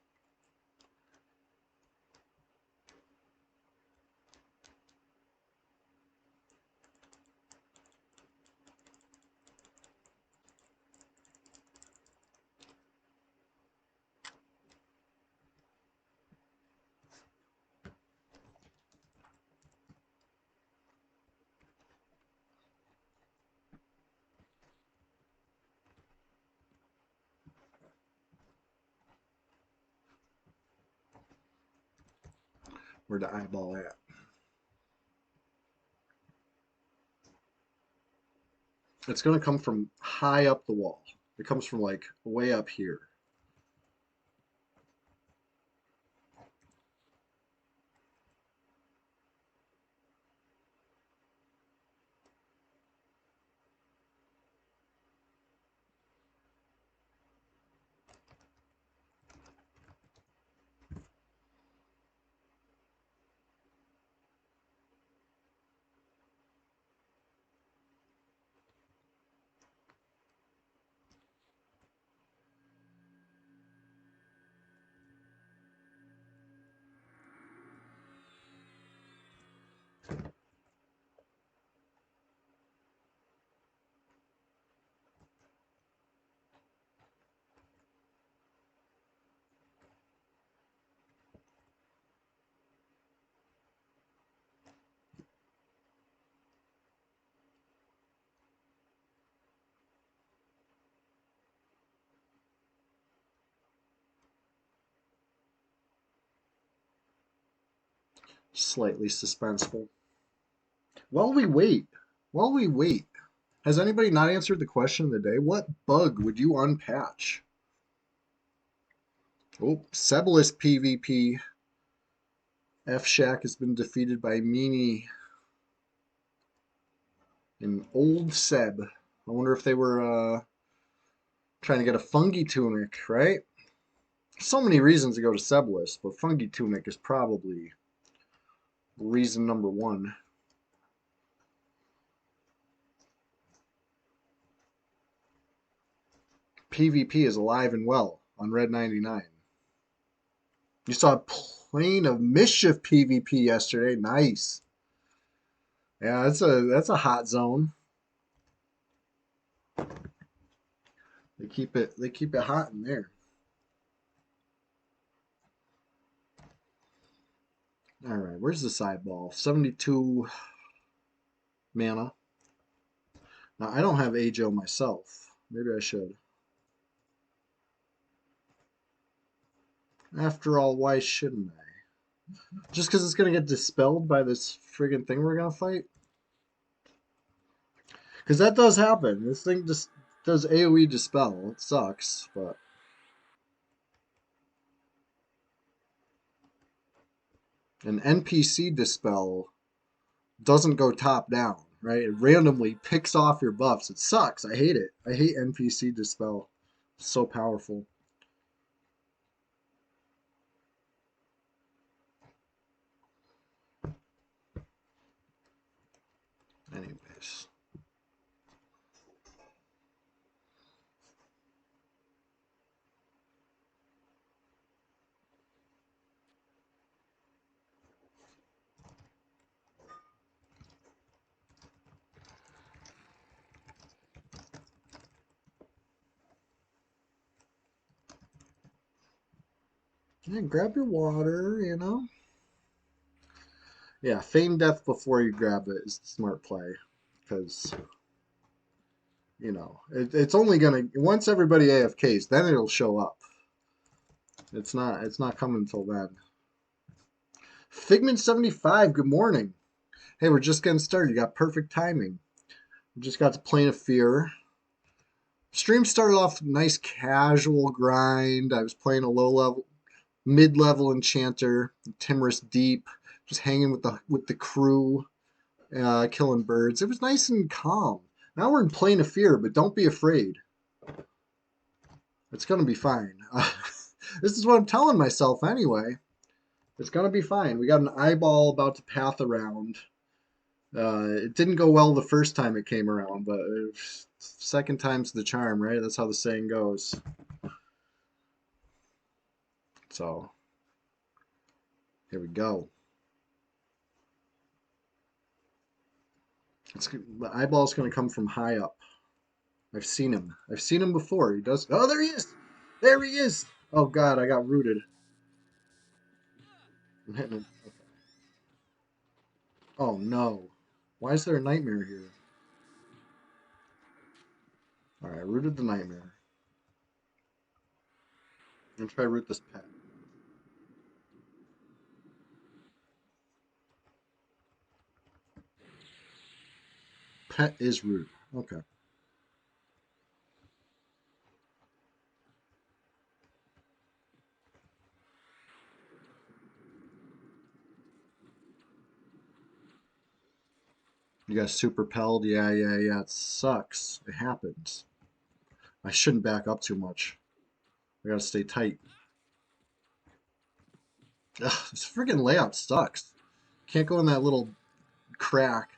Where'd the eyeball at? It's going to come from high up the wall. It comes from like way up here. Slightly suspenseful. while we wait, has anybody not answered the question of the day? What bug would you unpatch? Oh, Sebulus PvP. F-Shack has been defeated by Meanie and Old Seb. I wonder if they were trying to get a Fungi Tunic, right? So many reasons to go to Sebulus, but Fungi Tunic is probably reason number one. PvP is alive and well on Red 99. You saw Plane of Mischief PvP yesterday. Nice. Yeah, that's a hot zone. They keep it hot in there. All right, where's the sideball? 72 mana. Now I don't have Ajo myself. Maybe I should. After all, why shouldn't I? Just because it's gonna get dispelled by this friggin' thing we're gonna fight? Because that does happen. This thing just does AoE dispel. It sucks, but an NPC dispel doesn't go top down, right? It randomly picks off your buffs. It sucks. I hate it. I hate NPC dispel. It's so powerful. Anyways. Yeah, grab your water, you know? Yeah, feign death before you grab it is the smart play. Because, it's only gonna, once everybody AFKs, then it'll show up. It's not coming until then. Figment75, good morning. Hey, we're just getting started. You got perfect timing. We just got to Plane of Fear. Stream started off nice casual grind. I was playing a low level, mid-level enchanter, Timorous Deep, just hanging with the crew, killing birds. It was nice and calm. Now we're in Plane of Fear, but don't be afraid. It's gonna be fine. This is what I'm telling myself anyway. It's gonna be fine. We got an eyeball about to path around. It didn't go well the first time it came around, but second time's the charm, right? That's how the saying goes. So, here we go. The eyeball's going to come from high up. I've seen him. I've seen him before. He does. Oh, there he is! There he is! Oh, God, I got rooted. I'm hitting him. Okay. Oh, no. Why is there a nightmare here? Alright, I rooted the nightmare. I'm going to try to root this pet. Pet is root. Okay. You guys super pelled? Yeah. It sucks. It happens. I shouldn't back up too much. I gotta stay tight. Ugh, this friggin' layout sucks. Can't go in that little crack.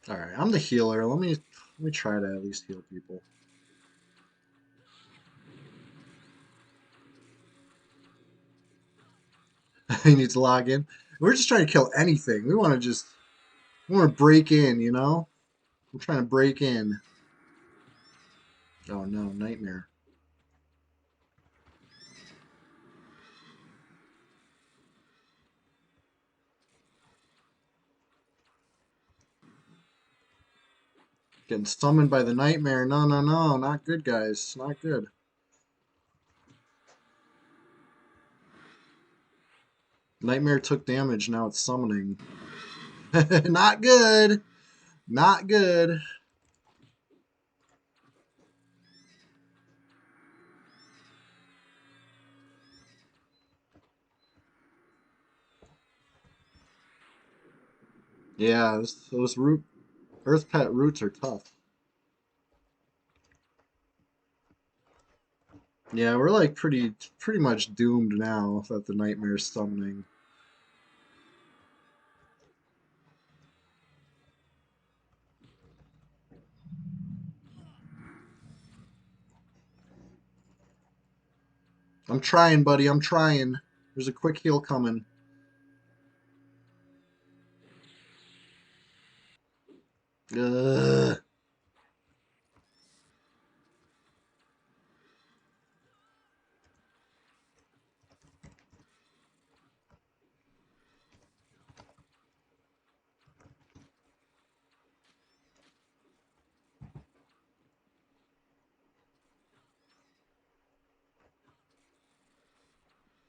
Alright, I'm the healer. Let me try to at least heal people. He needs to log in. We're just trying to kill anything. We want to break in, you know? We're trying to break in. Oh no, nightmare. Getting summoned by the nightmare. No, not good, guys. Not good. Nightmare took damage, now it's summoning. Not good. Not good. Yeah, those Earth Pet roots are tough. Yeah, we're like pretty much doomed now that the Nightmare's summoning. I'm trying, buddy. I'm trying. There's a quick heal coming. Ugh.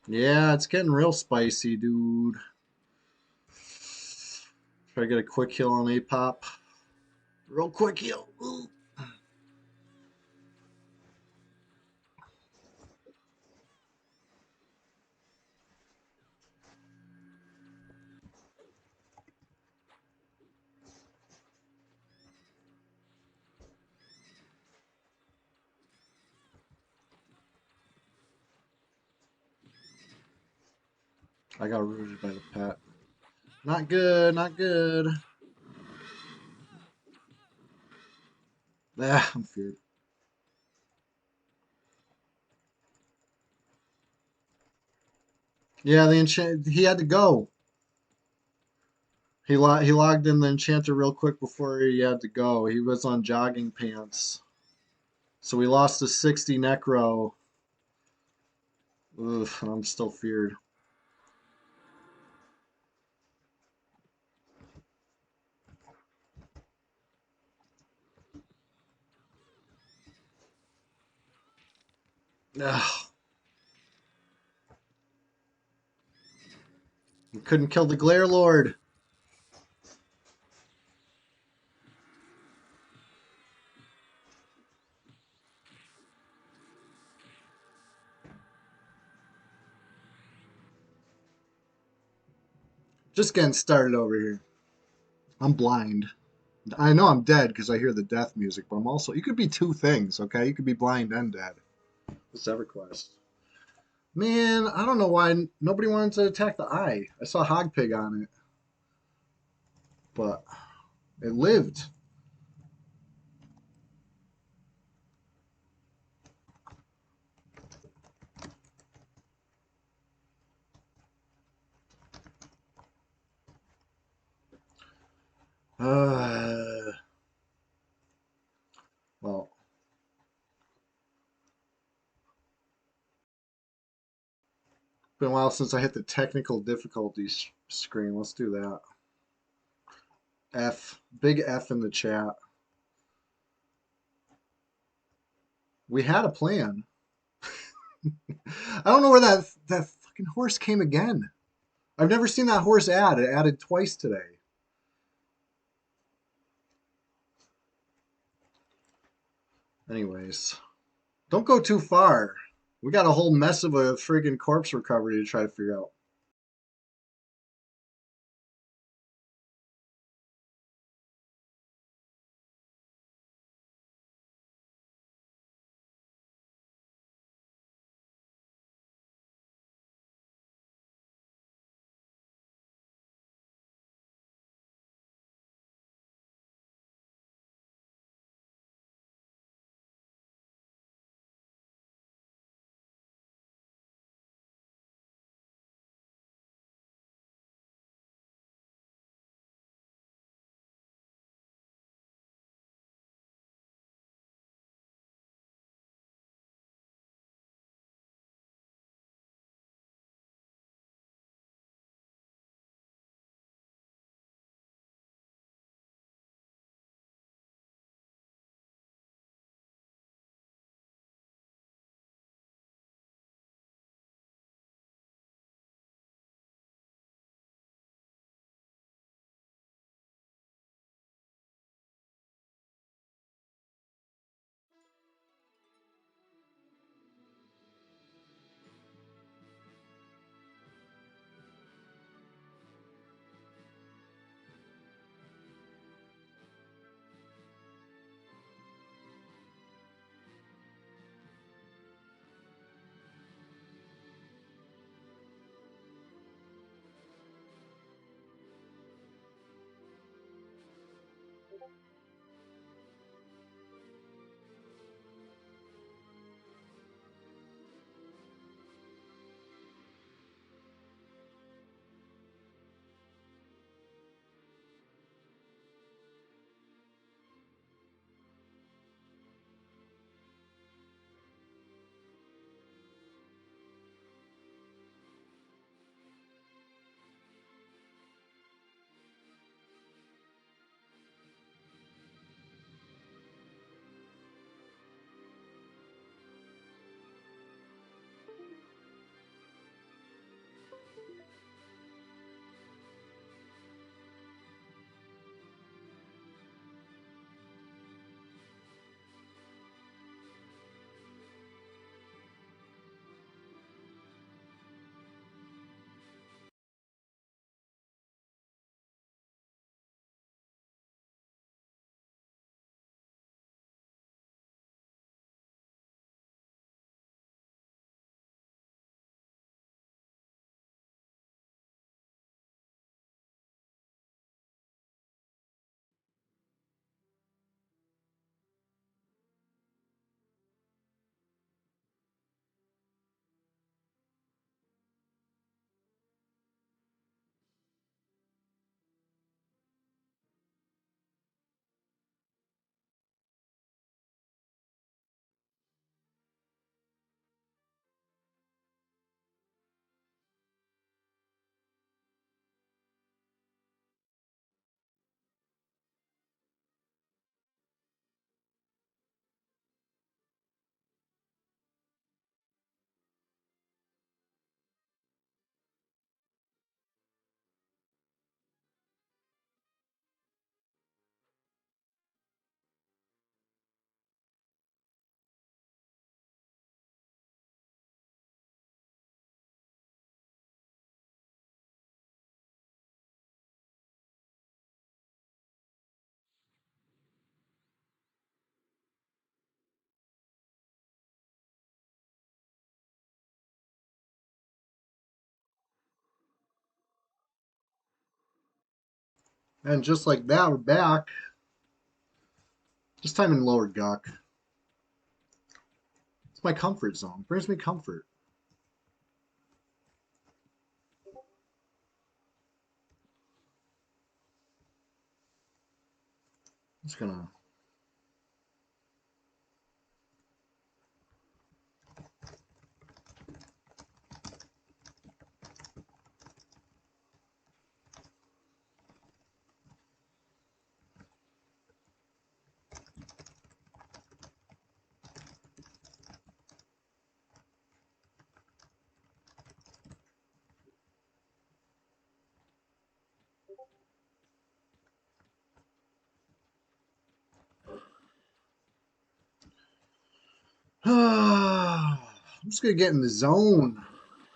Yeah, it's getting real spicy, dude. Try to get a quick heal on A-Pop. Real quick heal. Ooh. I got rooted by the pet. Not good, not good. Ah, I'm feared. Yeah, the enchant he had to go. He logged in the enchanter real quick before he had to go. He was on jogging pants. So we lost to 60 necro. Oof, I'm still feared. Ugh. We couldn't kill the Glare Lord. Just getting started over here. I'm blind. I know I'm dead because I hear the death music, but I'm also. You could be two things, okay? You could be blind and dead. This EverQuest. Man, I don't know why nobody wanted to attack the eye. I saw Hogpig on it, but it lived. Uh, well, been a while since I hit the technical difficulties screen. Let's do that. F. Big F in the chat. We had a plan. I don't know where that fucking horse came again. I've never seen that horse add. It added twice today. Anyways, don't go too far. We got a whole mess of a friggin' corpse recovery to try to figure out. And just like that, we're back. This time in lower Guck. It's my comfort zone. Brings me comfort. Just gonna. I'm just gonna get in the zone.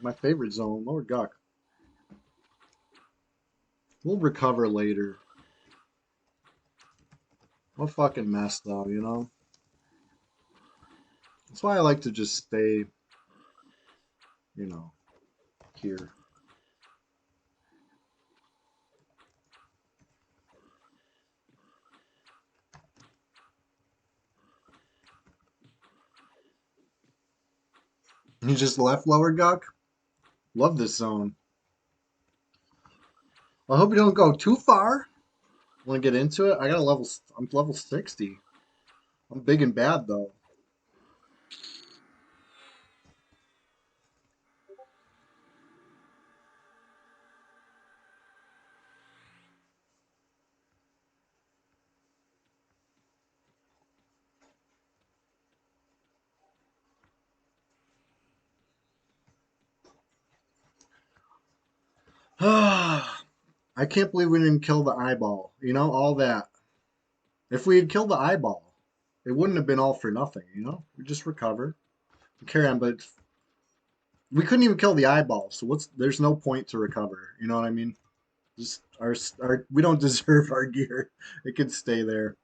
My favorite zone, lower Guck. We'll recover later. What fucking mess though, you know? That's why I like to just stay, you know, here. You just left lower Guck? Love this zone. I hope you don't go too far. Want to get into it? I got a level. I'm level 60. I'm big and bad though. I can't believe we didn't kill the eyeball. You know, all that. If we had killed the eyeball, it wouldn't have been all for nothing, you know? We just recover. Carry on, but we couldn't even kill the eyeball, so there's no point to recover. You know what I mean? Just our we don't deserve our gear. It could stay there.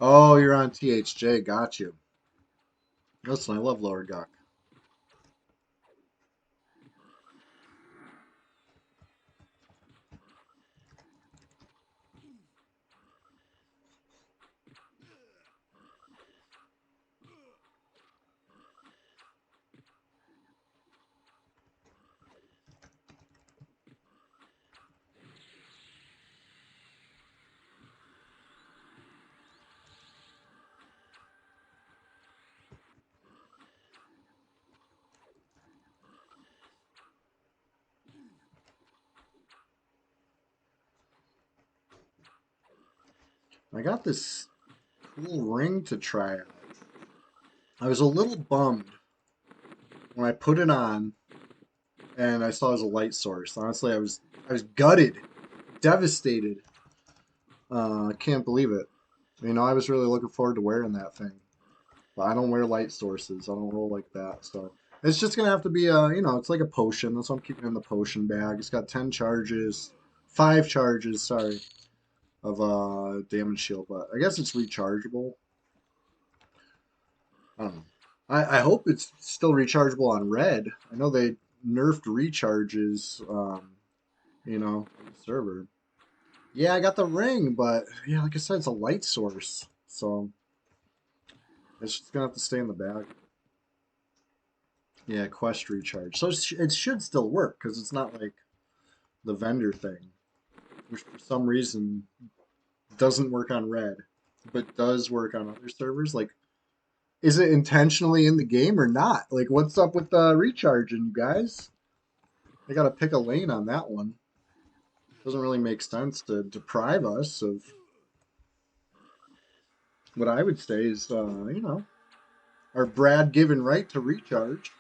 Oh, you're on THJ. Got you. Listen, I love Lower Gok. I got this cool ring to try out. I was a little bummed when I put it on and I saw it as a light source. Honestly, I was gutted, devastated. I can't believe it. You know, I was really looking forward to wearing that thing. But I don't wear light sources. I don't roll like that. So it's just gonna have to be a, you know, it's like a potion. That's why I'm keeping it in the potion bag. It's got 10 charges, 5 charges, sorry, of damage shield, but I guess it's rechargeable. I don't know. I hope it's still rechargeable on red. I know they nerfed recharges, you know, on the server. Yeah, I got the ring, but yeah, like I said, it's a light source, so it's just gonna have to stay in the bag. Yeah, quest recharge. So it should still work because it's not like the vendor thing, which for some reason doesn't work on red, but does work on other servers. Like, is it intentionally in the game or not? Like, what's up with the recharging, you guys? I gotta pick a lane on that one. Doesn't really make sense to deprive us of what I would say is, you know, our Brad given right to recharge.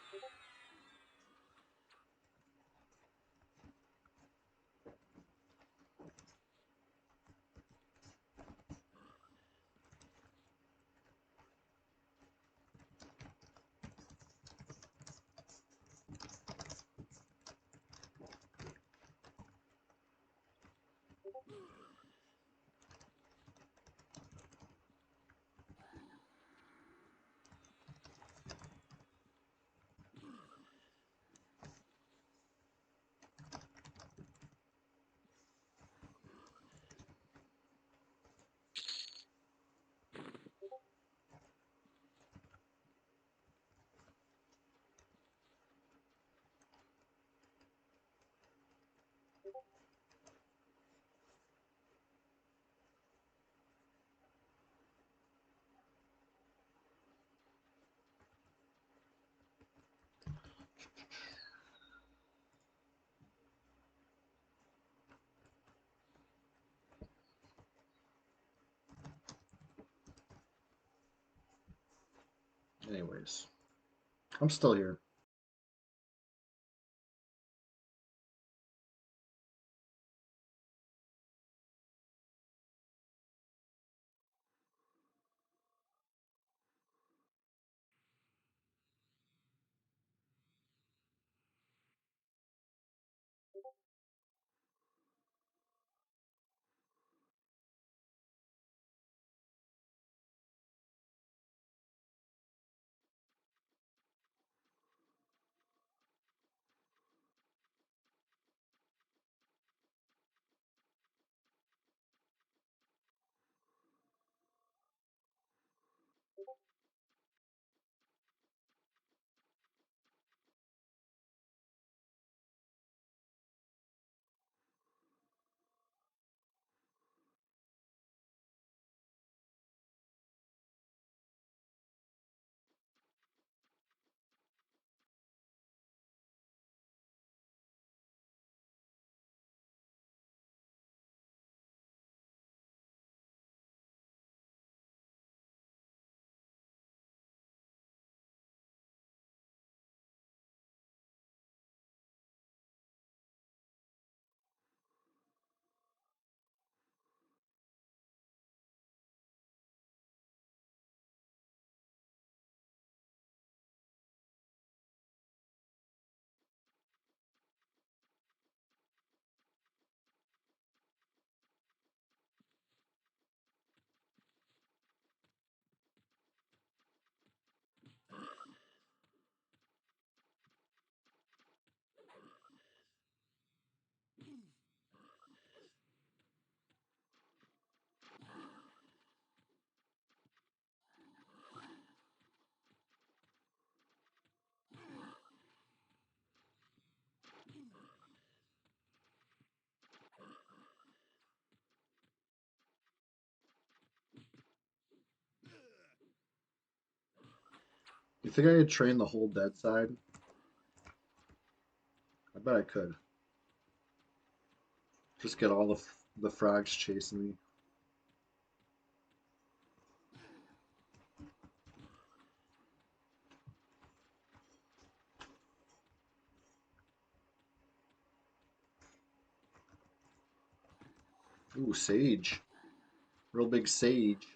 Anyways, I'm still here. You think I could train the whole dead side? I bet I could. Just get all the frogs chasing me. Ooh, sage. Real big sage.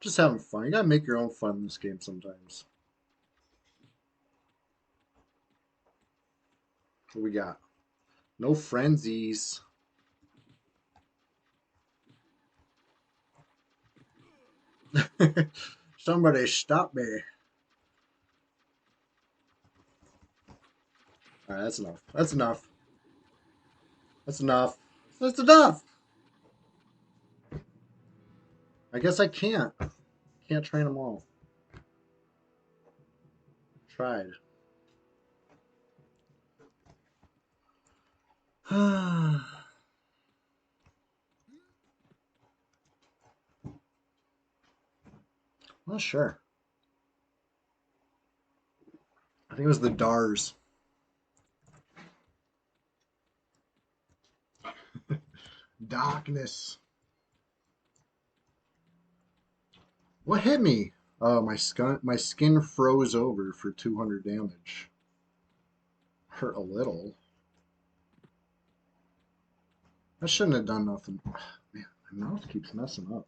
Just having fun. You gotta make your own fun in this game sometimes. What we got? No frenzies. Somebody stop me. Alright, that's enough. That's enough. That's enough. That's enough. I guess I can't. Can't train them all. Tried. Not sure. I think it was the Dars. Darkness. What hit me? Oh, my skin froze over for 200 damage. Hurt a little. I shouldn't have done nothing. Man, my mouth keeps messing up.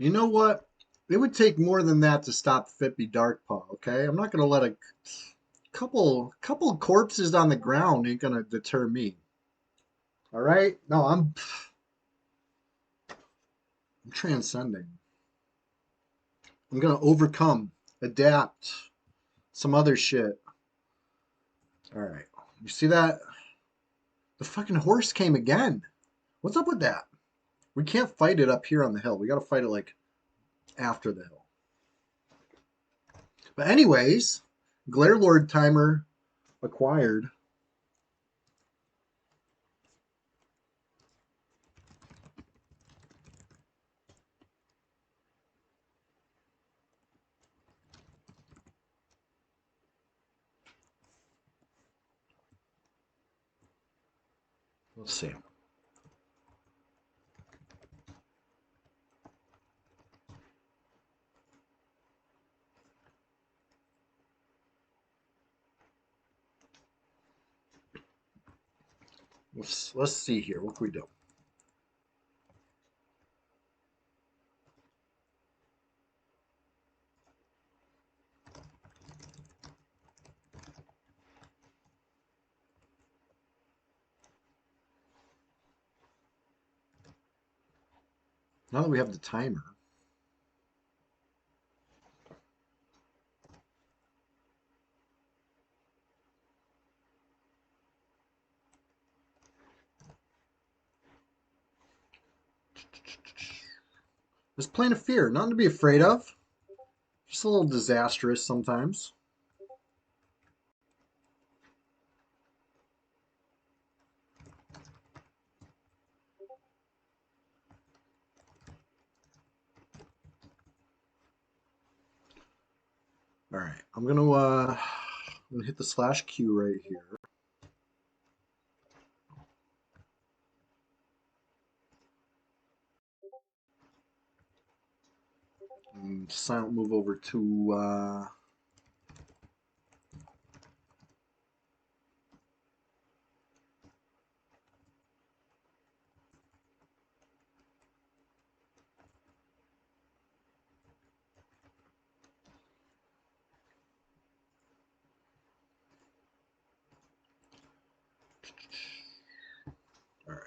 You know what? It would take more than that to stop Fippy Darkpaw, okay? I'm not gonna let a couple corpses on the ground ain't gonna deter me. All right? No, I'm transcending. I'm gonna overcome, adapt, some other shit. All right. You see that? The fucking horse came again. What's up with that? We can't fight it up here on the hill. We gotta fight it like after the hill. But anyways, Glare Lord timer acquired. Let's see. Let's see here. What can we do? Now that we have the timer, this plane of fear, nothing to be afraid of. Just a little disastrous sometimes. All right, I'm gonna hit the slash Q right here. And silent move over to all right.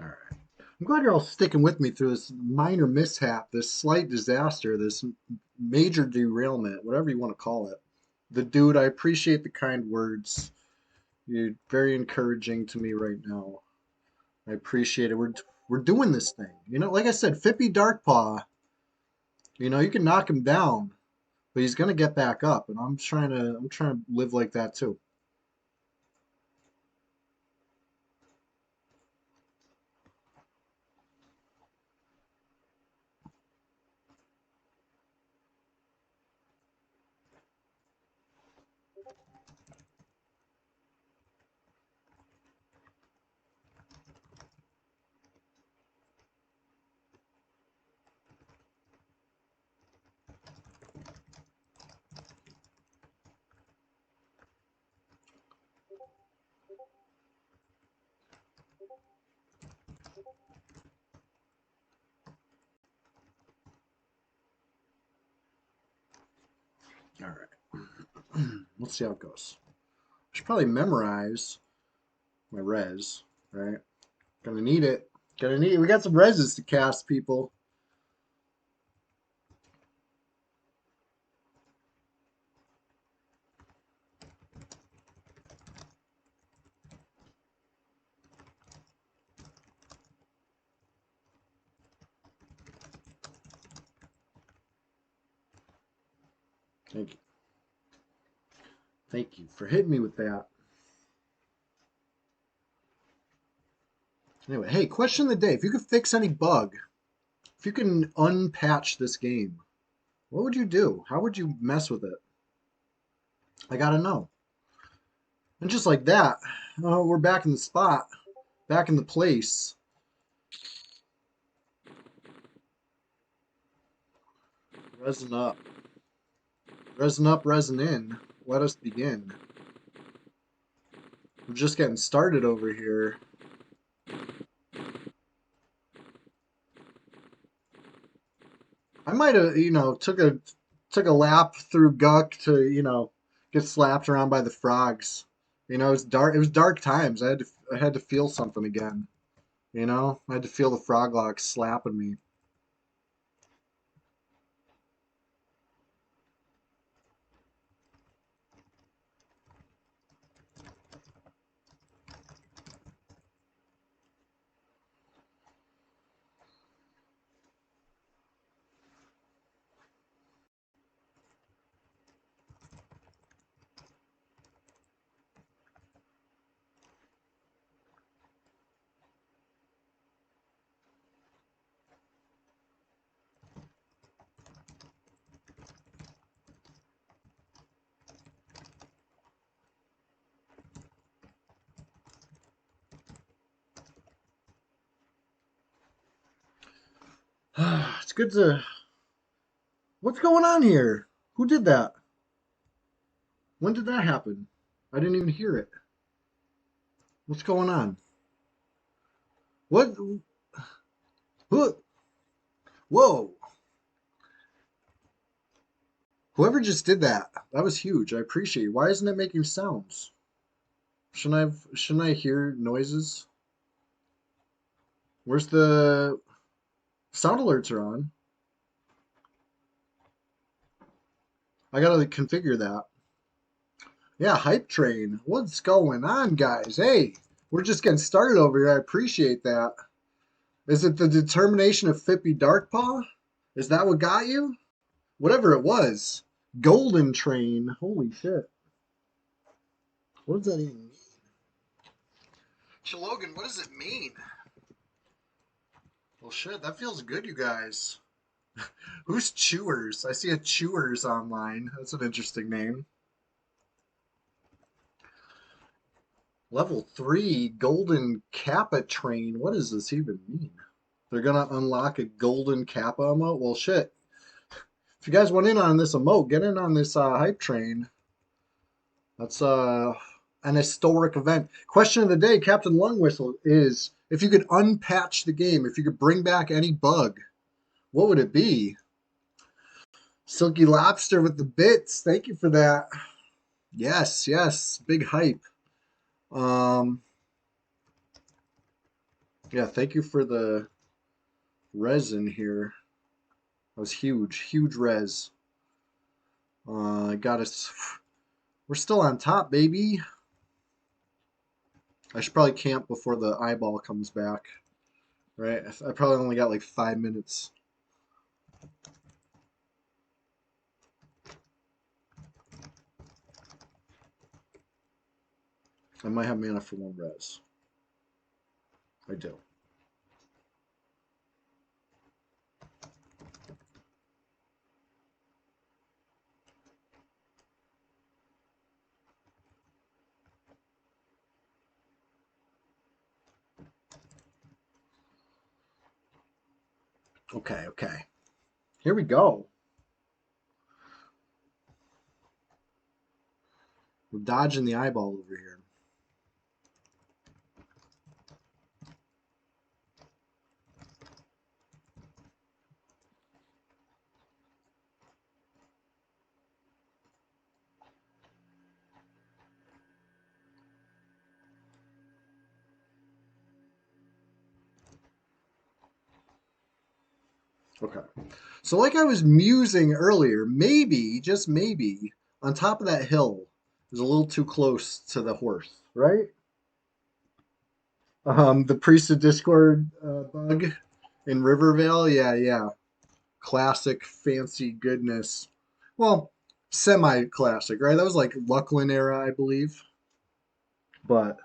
All right. I'm glad you're all sticking with me through this minor mishap, this slight disaster, this major derailment, whatever you want to call it. The dude, I appreciate the kind words. You're very encouraging to me right now. I appreciate it. We're doing this thing. You know, like I said, Fippy Darkpaw, you know, you can knock him down, but he's gonna get back up, and I'm trying to live like that too. All right. Let's see how it goes. I should probably memorize my res, right? Gonna need it. Gonna need it. We got some reses to cast, people. Thank you. Thank you for hitting me with that. Anyway, hey, question of the day. If you could fix any bug, if you can unpatch this game, what would you do? How would you mess with it? I gotta know. And just like that, oh, we're back in the spot, back in the place. Resin up. Resin up, resin in. Let us begin. We're just getting started over here. I might have, took a lap through Guck to, get slapped around by the frogs. It was dark. It was dark times. I had to feel something again. I had to feel the frog locks slapping me. It's good to. What's going on here? Who did that? When did that happen? I didn't even hear it. What's going on? What? Who? Whoa! Whoever just did that, that was huge. I appreciate it. Why isn't it making sounds? Shouldn't I hear noises? Where's the sound alerts are on? I gotta configure that. Yeah, hype train. What's going on, guys? Hey, we're just getting started over here. I appreciate that. Is it the determination of Fippy Darkpaw? Is that what got you? Whatever it was. Golden train. Holy shit. What does that even mean? Logan, what does it mean? Well, shit, that feels good, you guys. Who's Chewers? I see a Chewers online. That's an interesting name. Level 3, Golden Kappa Train. What does this even mean? They're gonna unlock a Golden Kappa emote? Well, shit. If you guys want in on this emote, get in on this hype train. That's an historic event. Question of the day, Captain Lungwhistle, is if you could unpatch the game, if you could bring back any bug, what would it be? Silky Lobster with the bits. Thank you for that. Yes, yes. Big hype. Um, yeah, thank you for the resin here. That was huge. Huge res. Got us. We're still on top, baby. I should probably camp before the eyeball comes back. Right? I probably only got like 5 minutes. I might have mana for one res. I do. Okay, okay. Here we go. We're dodging the eyeball over here. Okay. So like I was musing earlier, maybe, just maybe, on top of that hill is a little too close to the horse, right? The Priest of Discord bug in Rivervale. Yeah, yeah. Classic fancy goodness. Well, semi-classic, right? That was like Luckland era, I believe. But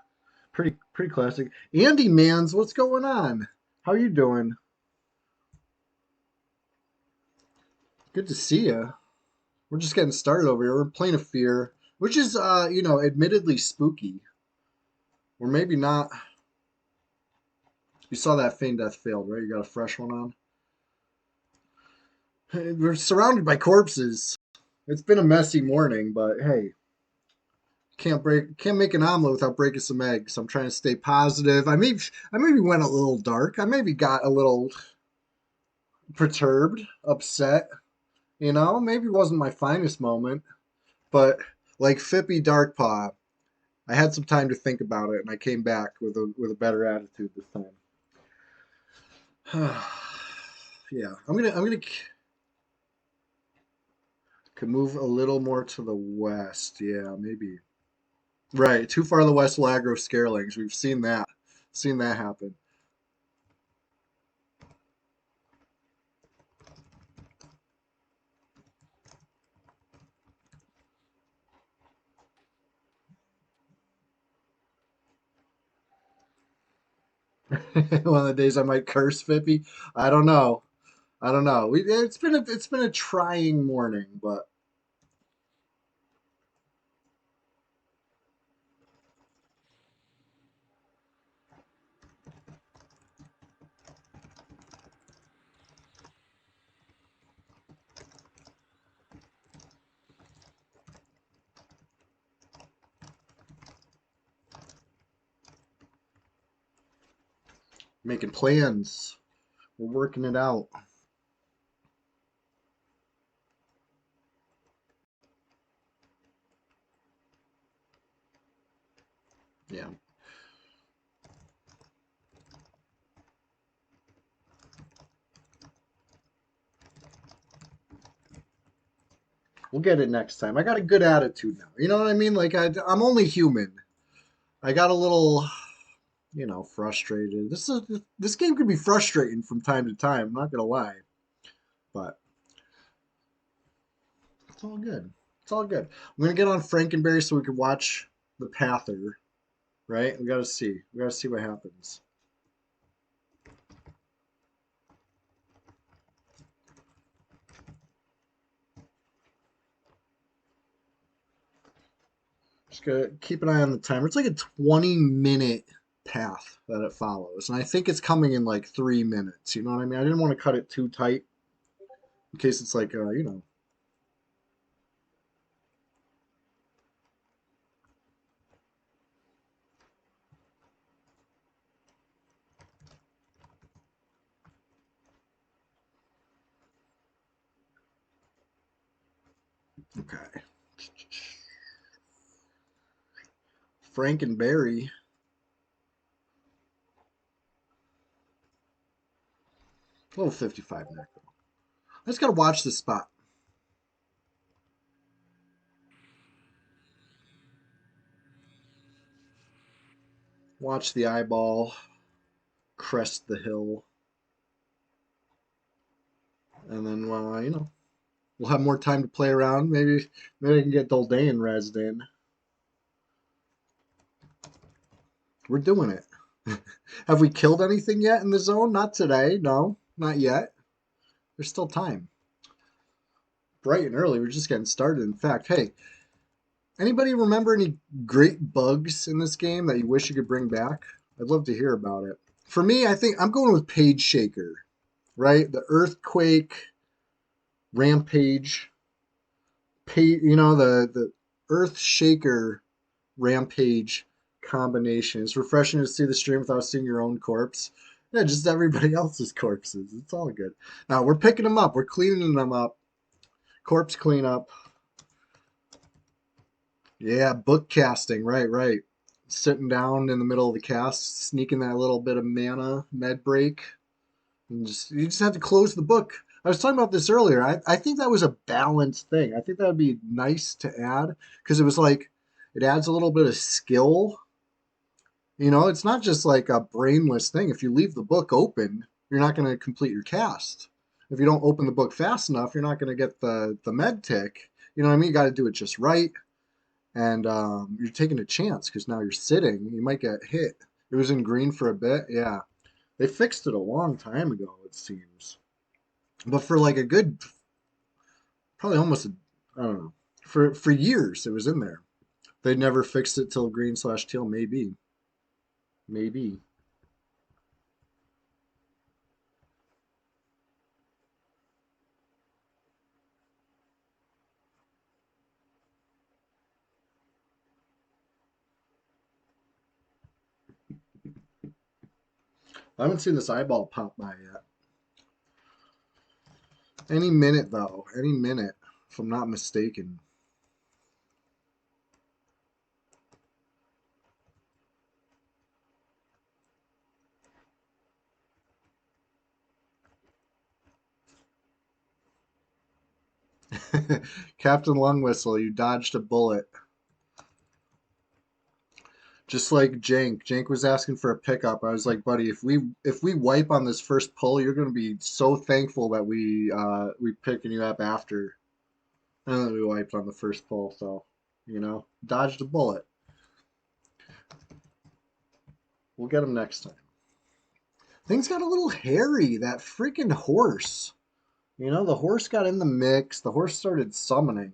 Pretty classic. Andy Mans, what's going on? How you doing? Good to see you. We're just getting started over here. We're playing a fear, which is admittedly spooky. Or maybe not. You saw that feign death failed, right? You got a fresh one on. We're surrounded by corpses. It's been a messy morning, but hey, can't make an omelet without breaking some eggs. I'm trying to stay positive. I maybe went a little dark. I maybe got a little perturbed, upset. Maybe it wasn't my finest moment, but like Fippy Darkpaw, I had some time to think about it, and I came back with a better attitude this time. Yeah, I'm gonna could move a little more to the west. Yeah, maybe. Right, too far to the west will aggro Scarelings. We've seen that happen. One of the days I might curse Fippy. I don't know. I don't know. It's been a trying morning, but making plans. We're working it out. Yeah. We'll get it next time. I got a good attitude now. You know what I mean? Like I'm only human. I got a little, frustrated. This game can be frustrating from time to time. I'm not gonna lie, but it's all good. It's all good. I'm gonna get on Frankenberry so we can watch the Pather. Right? We gotta see. We gotta see what happens. Just gotta keep an eye on the timer. It's like a 20-minute path that it follows, and I think it's coming in like 3 minutes. You know what I mean? I didn't want to cut it too tight in case it's like Okay. Frankenberry. Little 55 neck. I just gotta watch this spot. Watch the eyeball crest the hill, and then we'll have more time to play around. Maybe I can get Doldain rezzed in. We're doing it. Have we killed anything yet in the zone? Not today. No, not yet. There's still time. Bright and early. We're just getting started. In fact, hey, anybody remember any great bugs in this game that you wish you could bring back? I'd love to hear about it. For me, I think I'm going with Page Shaker, right? The Earthquake, Rampage, the Earth Shaker Rampage combination. It's refreshing to see the stream without seeing your own corpse. Yeah, just everybody else's corpses. It's all good. Now we're picking them up. We're cleaning them up. Corpse cleanup. Yeah, book casting. Right, right. Sitting down in the middle of the cast, sneaking that little bit of mana med break. And you just have to close the book. I was talking about this earlier. I think that was a balanced thing. I think that would be nice to add because it was like it adds a little bit of skill. It's not just like a brainless thing. If you leave the book open, you're not going to complete your cast. If you don't open the book fast enough, you're not going to get the med tick. You know what I mean? You got to do it just right. and you're taking a chance because now you're sitting. You might get hit. It was in green for a bit. Yeah, they fixed it a long time ago, it seems. But for like a good, probably almost, I don't know, for years it was in there. They never fixed it till green slash teal. Maybe, maybe. I haven't seen this eyeball pop by yet. Any minute though, any minute, if I'm not mistaken. Captain Lung Whistle, you dodged a bullet. Just like Jank. Jank was asking for a pickup. I was like, buddy, if we wipe on this first pull, you're gonna be so thankful that we picking you up after. And then we wiped on the first pull, so dodged a bullet. We'll get him next time. Things got a little hairy. That freaking horse. The horse got in the mix. The horse started summoning,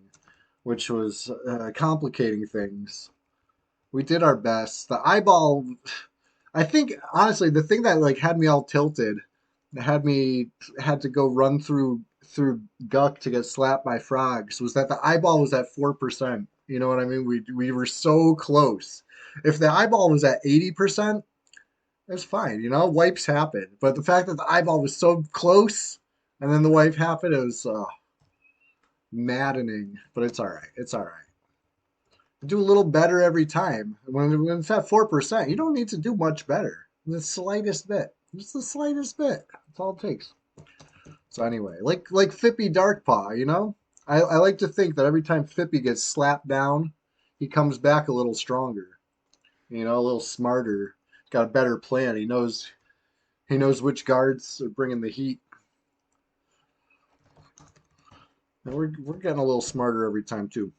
which was complicating things. We did our best. The eyeball, I think, honestly, the thing that like had me all tilted, had to go run through Guck to get slapped by frogs, was that the eyeball was at 4%. You know what I mean? We were so close. If the eyeball was at 80%, it's fine. Wipes happen. But the fact that the eyeball was so close, and then the wipe happened, it was maddening. But it's all right. It's all right. Do a little better every time. When it's at 4%, you don't need to do much better. The slightest bit. Just the slightest bit. That's all it takes. So anyway, like Fippy Darkpaw. I like to think that every time Fippy gets slapped down, he comes back a little stronger. A little smarter. Got a better plan. He knows which guards are bringing the heat. And we're getting a little smarter every time too.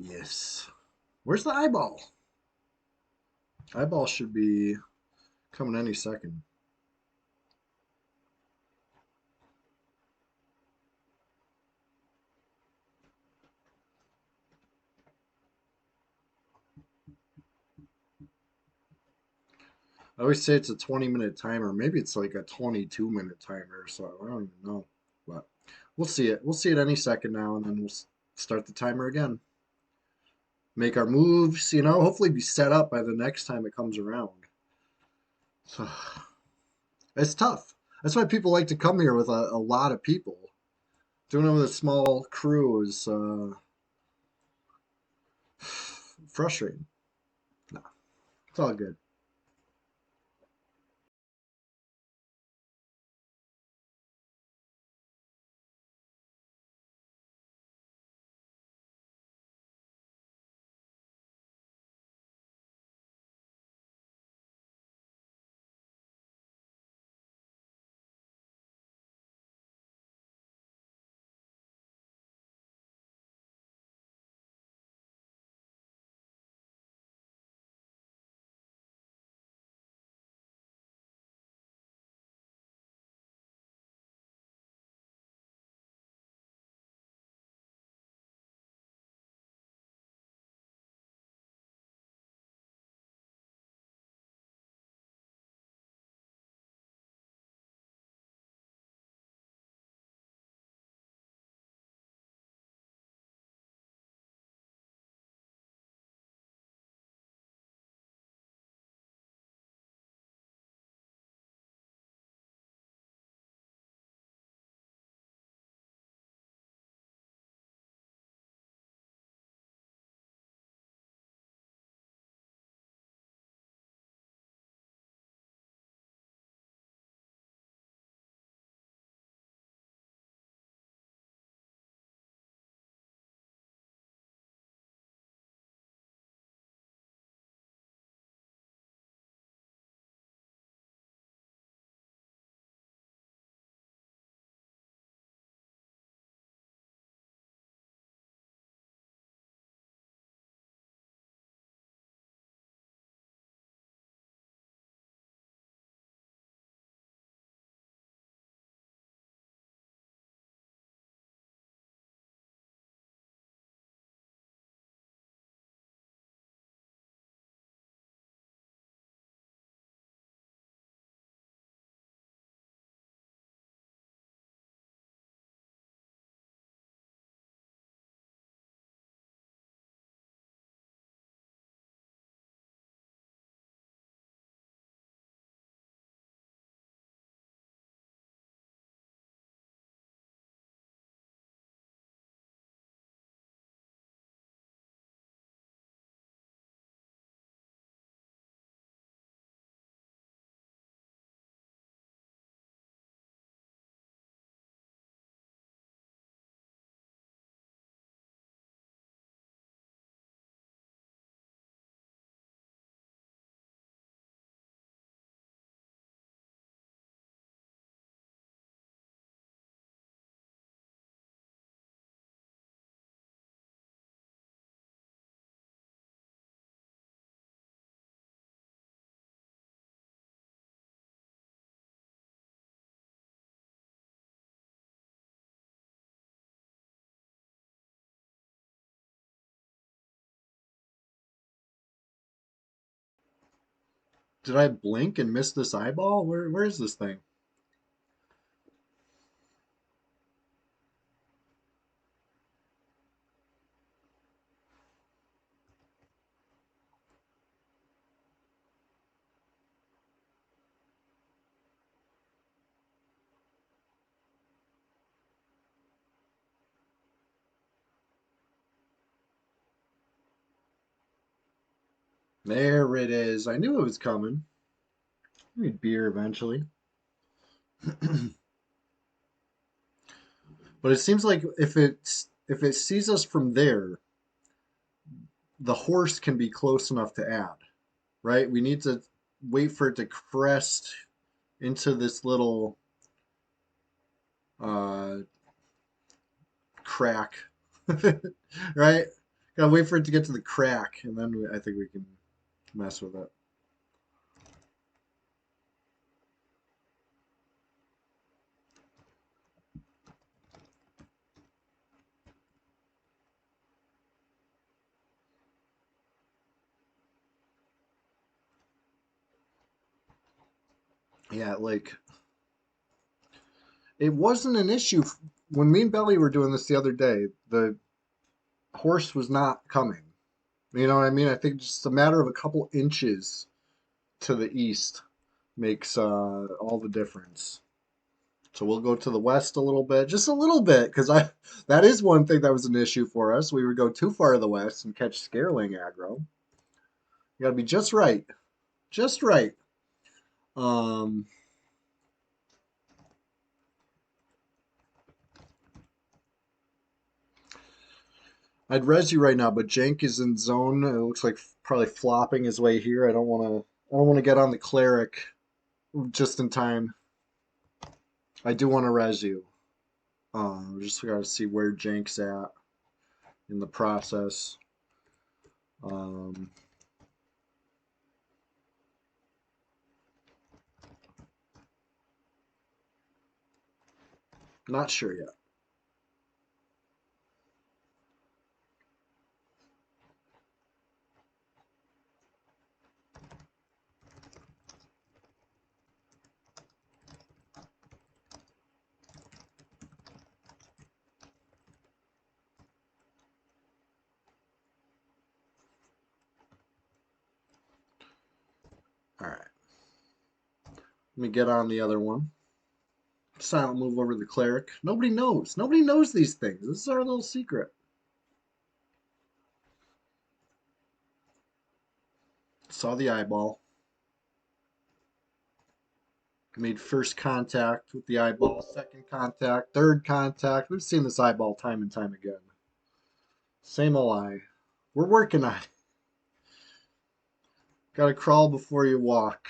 Yes. Where's the eyeball? Eyeball should be coming any second. I always say it's a 20-minute timer. Maybe it's like a 22-minute timer, so I don't even know. But we'll see it. We'll see it any second now, and then we'll start the timer again. Make our moves, hopefully be set up by the next time it comes around. So it's tough. That's why people like to come here with a lot of people. Doing it with a small crew is frustrating. No, it's all good. Did I blink and miss this eyeball? Where is this thing? There it is. I knew it was coming. I need beer eventually. But it seems like if it sees us from there, the horse can be close enough to add, right? We need to wait for it to crest into this little uh, crack, right? Gotta wait for it to get to the crack, and then I think we can mess with it. Yeah, like it wasn't an issue when me and Belly were doing this the other day. The horse was not coming. You know what I mean? I think just a matter of a couple inches to the east makes all the difference. So we'll go to the west a little bit, just a little bit, because I that is one thing that was an issue for us. We would go too far to the west and catch scareling aggro. You got to be just right, just right. Um, I'd res you right now, but Jank is in zone. It looks like probably flopping his way here. I don't want to. I don't want to get on the cleric just in time. I do want to res you. Just got to see where Jank's at in the process. Um, Not sure yet. All right. Let me get on the other one. Silent move over the cleric. Nobody knows. Nobody knows these things. This is our little secret. Saw the eyeball. Made first contact with the eyeball. Second contact. Third contact. We've seen this eyeball time and time again. Same old eye. We're working on it. Gotta crawl before you walk.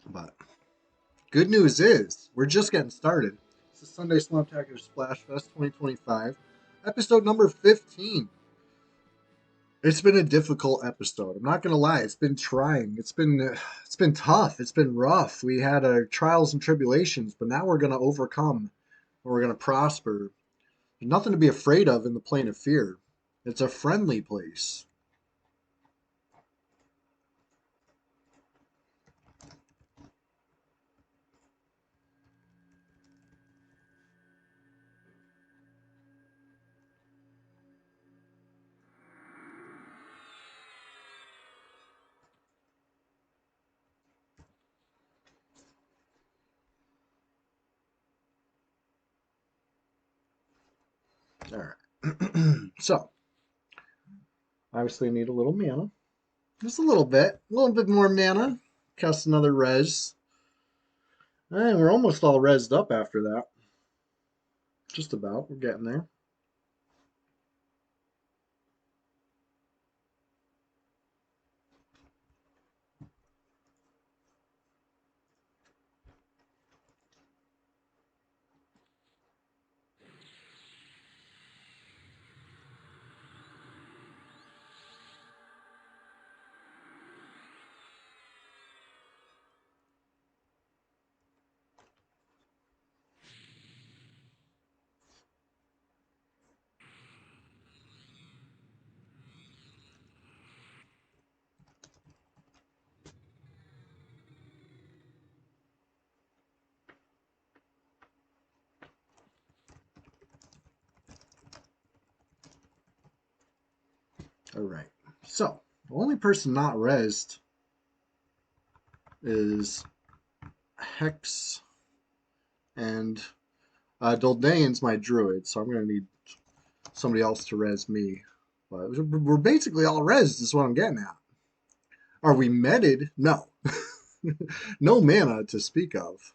But good news is, we're just getting started. This is Sunday SWAMPTACULAR SPLASHFEST 2025, episode number 15. It's been a difficult episode. I'm not gonna lie. It's been trying. It's been tough. It's been rough. We had our trials and tribulations, but now we're gonna overcome and we're gonna prosper. There's nothing to be afraid of in the plane of fear. It's a friendly place. All right. So obviously, I need a little mana. Just a little bit more mana. Cast another res. And we're almost all resed up after that. Just about. We're getting there. All right. So the only person not rezzed is Hex, and Doldane's my druid, so I'm gonna need somebody else to res me. But we're basically all rezzed, is what I'm getting at. Are we meted? No. No mana to speak of.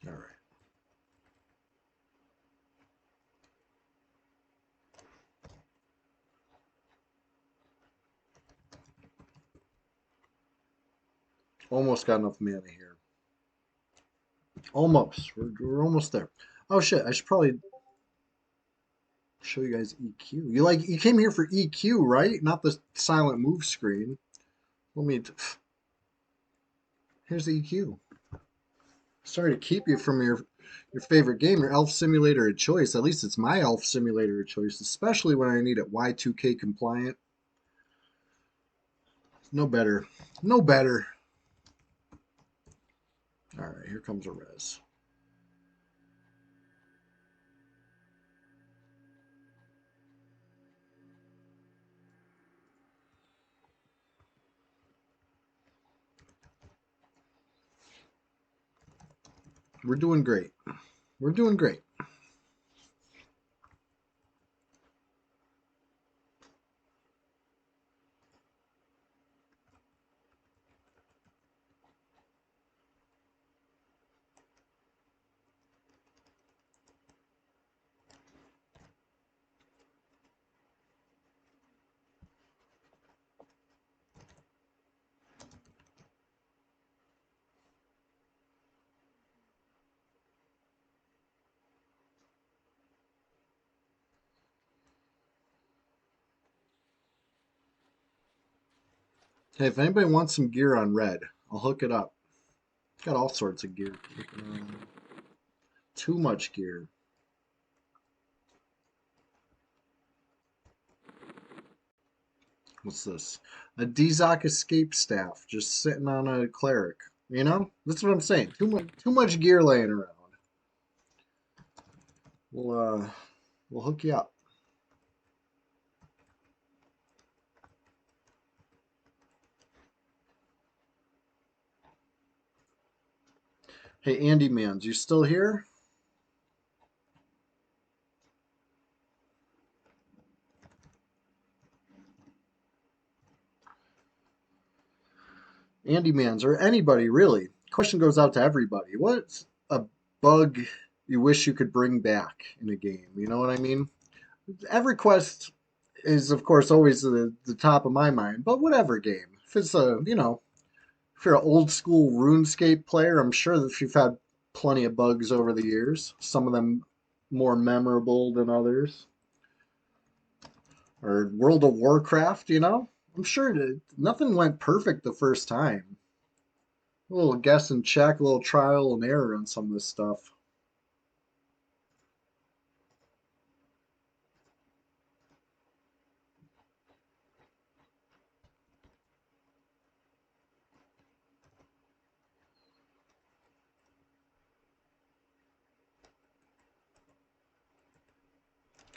All right. Almost got enough mana here. Almost. We're almost there. Oh shit, I should probably show you guys EQ. You came here for EQ, right? Not the silent move screen. Let me here's the EQ. Sorry to keep you from your favorite game, your elf simulator of choice. At least it's my elf simulator of choice, especially when I need it Y2K compliant. No better. No better. All right, here comes a res. We're doing great. We're doing great. Hey, if anybody wants some gear on red, I'll hook it up. Got all sorts of gear. Too much gear. What's this? A Dizok escape staff just sitting on a cleric. You know? That's what I'm saying. Too much gear laying around. We'll hook you up. Hey Andy Mans, you still here? Andy Mans, or anybody really. Question goes out to everybody. What's a bug you wish you could bring back in a game? You know what I mean? Every quest is, of course, always the top of my mind, but whatever game. If it's if you're an old school RuneScape player, I'm sure that you've had plenty of bugs over the years. Some of them more memorable than others. Or World of Warcraft, I'm sure that nothing went perfect the first time. A little guess and check, a little trial and error on some of this stuff.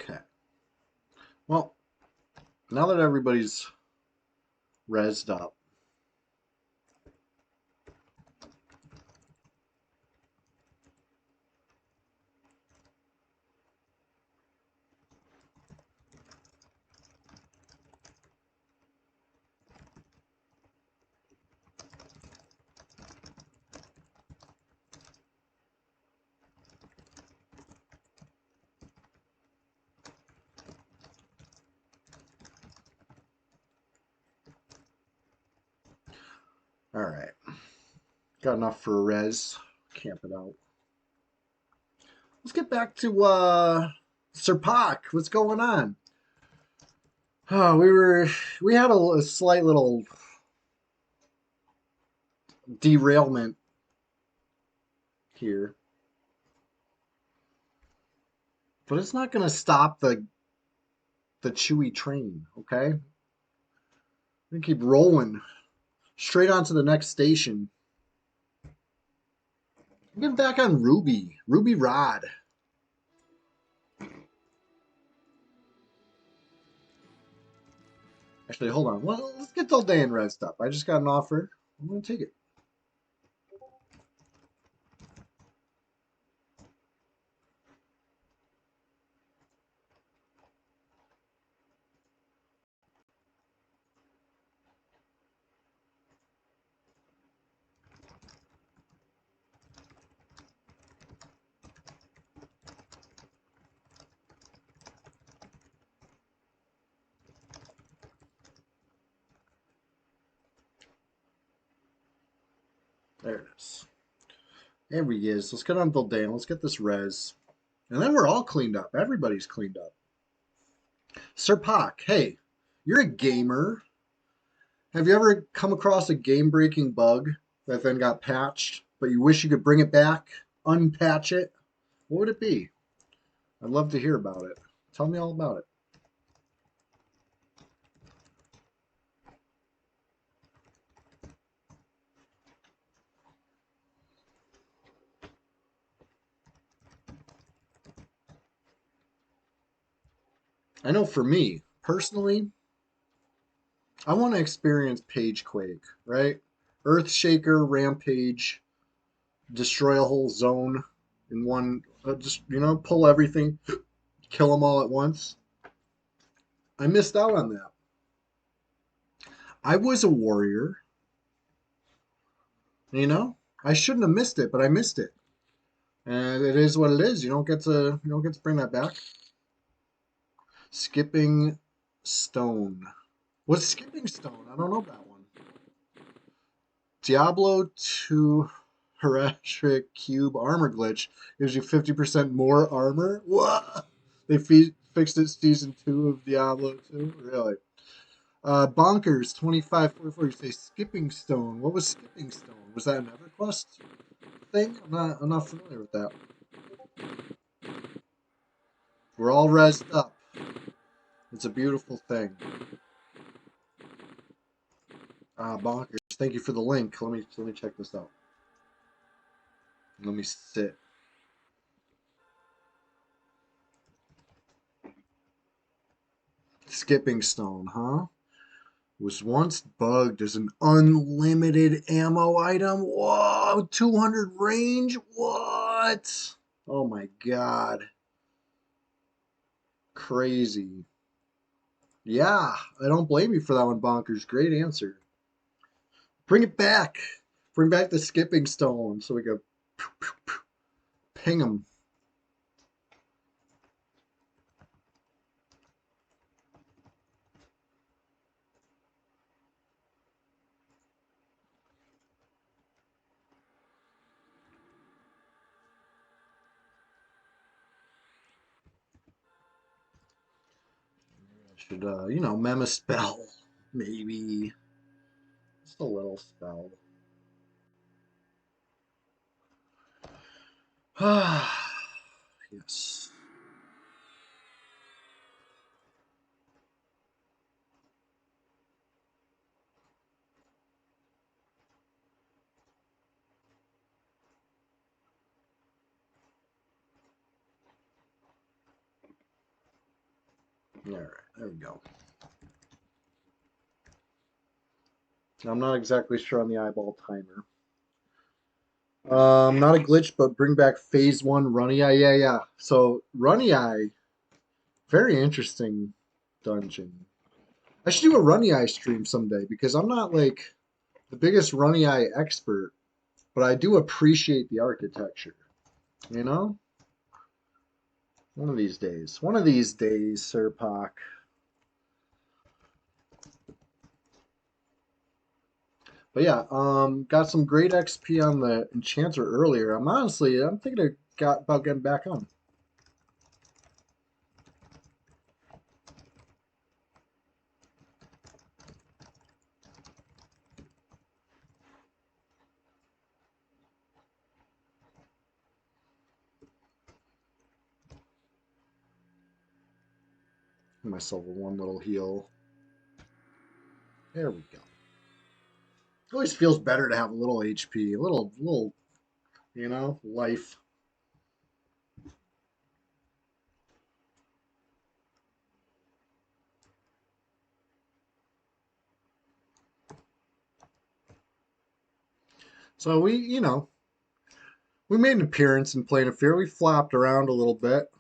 Okay. Well, now that everybody's rezzed up, all right. Got enough for a res. Camp it out. Let's get back to Sir Pak. What's going on? Oh, we had a slight little derailment here, but it's not going to stop the chewy train. Okay, we keep rolling straight on to the next station. I'm getting back on Ruby Rod. Actually, hold on. Well, let's get Duldan rezzed up. I just got an offer. I'm gonna take it. There it is. There he is. Let's get on Duldan. Let's get this res. And then we're all cleaned up. Everybody's cleaned up. Sir Pak, hey, you're a gamer. Have you ever come across a game-breaking bug that then got patched, but you wish you could bring it back, unpatch it? What would it be? I'd love to hear about it. Tell me all about it. I know for me, personally, I want to experience Pagequake, right? Earthshaker, Rampage, destroy a whole zone in one, just, pull everything, kill them all at once. I missed out on that. I was a warrior, you know? I shouldn't have missed it, but I missed it. And it is what it is. You don't get to bring that back. Skipping Stone. What's Skipping Stone? I don't know that one. Diablo 2 Heretic Cube armor glitch gives you 50% more armor. What? They fixed it season 2 of Diablo 2? Really? Bonkers 2544. You say Skipping Stone. What was Skipping Stone? Was that an EverQuest thing? I'm not familiar with that. We're all rezzed up. It's a beautiful thing. Bonkers. Thank you for the link. Let me check this out. Let me sit. Skipping Stone, huh? Was once bugged as an unlimited ammo item. Whoa, 200 range? What? Oh my god. Crazy. Yeah, I don't blame you for that one, Bonkers. Great answer. Bring it back. Bring back the skipping stone so we can ping them. Should, mem a spell. Maybe. Just a little spell. Yes. All right, there we go. I'm not exactly sure on the eyeball timer. Not a glitch, but bring back phase one Runny Eye. Yeah, yeah. So Runny Eye, very interesting dungeon. I should do a Runny Eye stream someday because I'm not like the biggest Runny Eye expert, but I do appreciate the architecture. You know? One of these days. One of these days, Sir Pak. But yeah, got some great XP on the enchanter earlier. I'm thinking about getting back on. Give myself a one little heal. There we go. It always feels better to have a little HP, a little, life. So we made an appearance in Plane of Fear. We flopped around a little bit.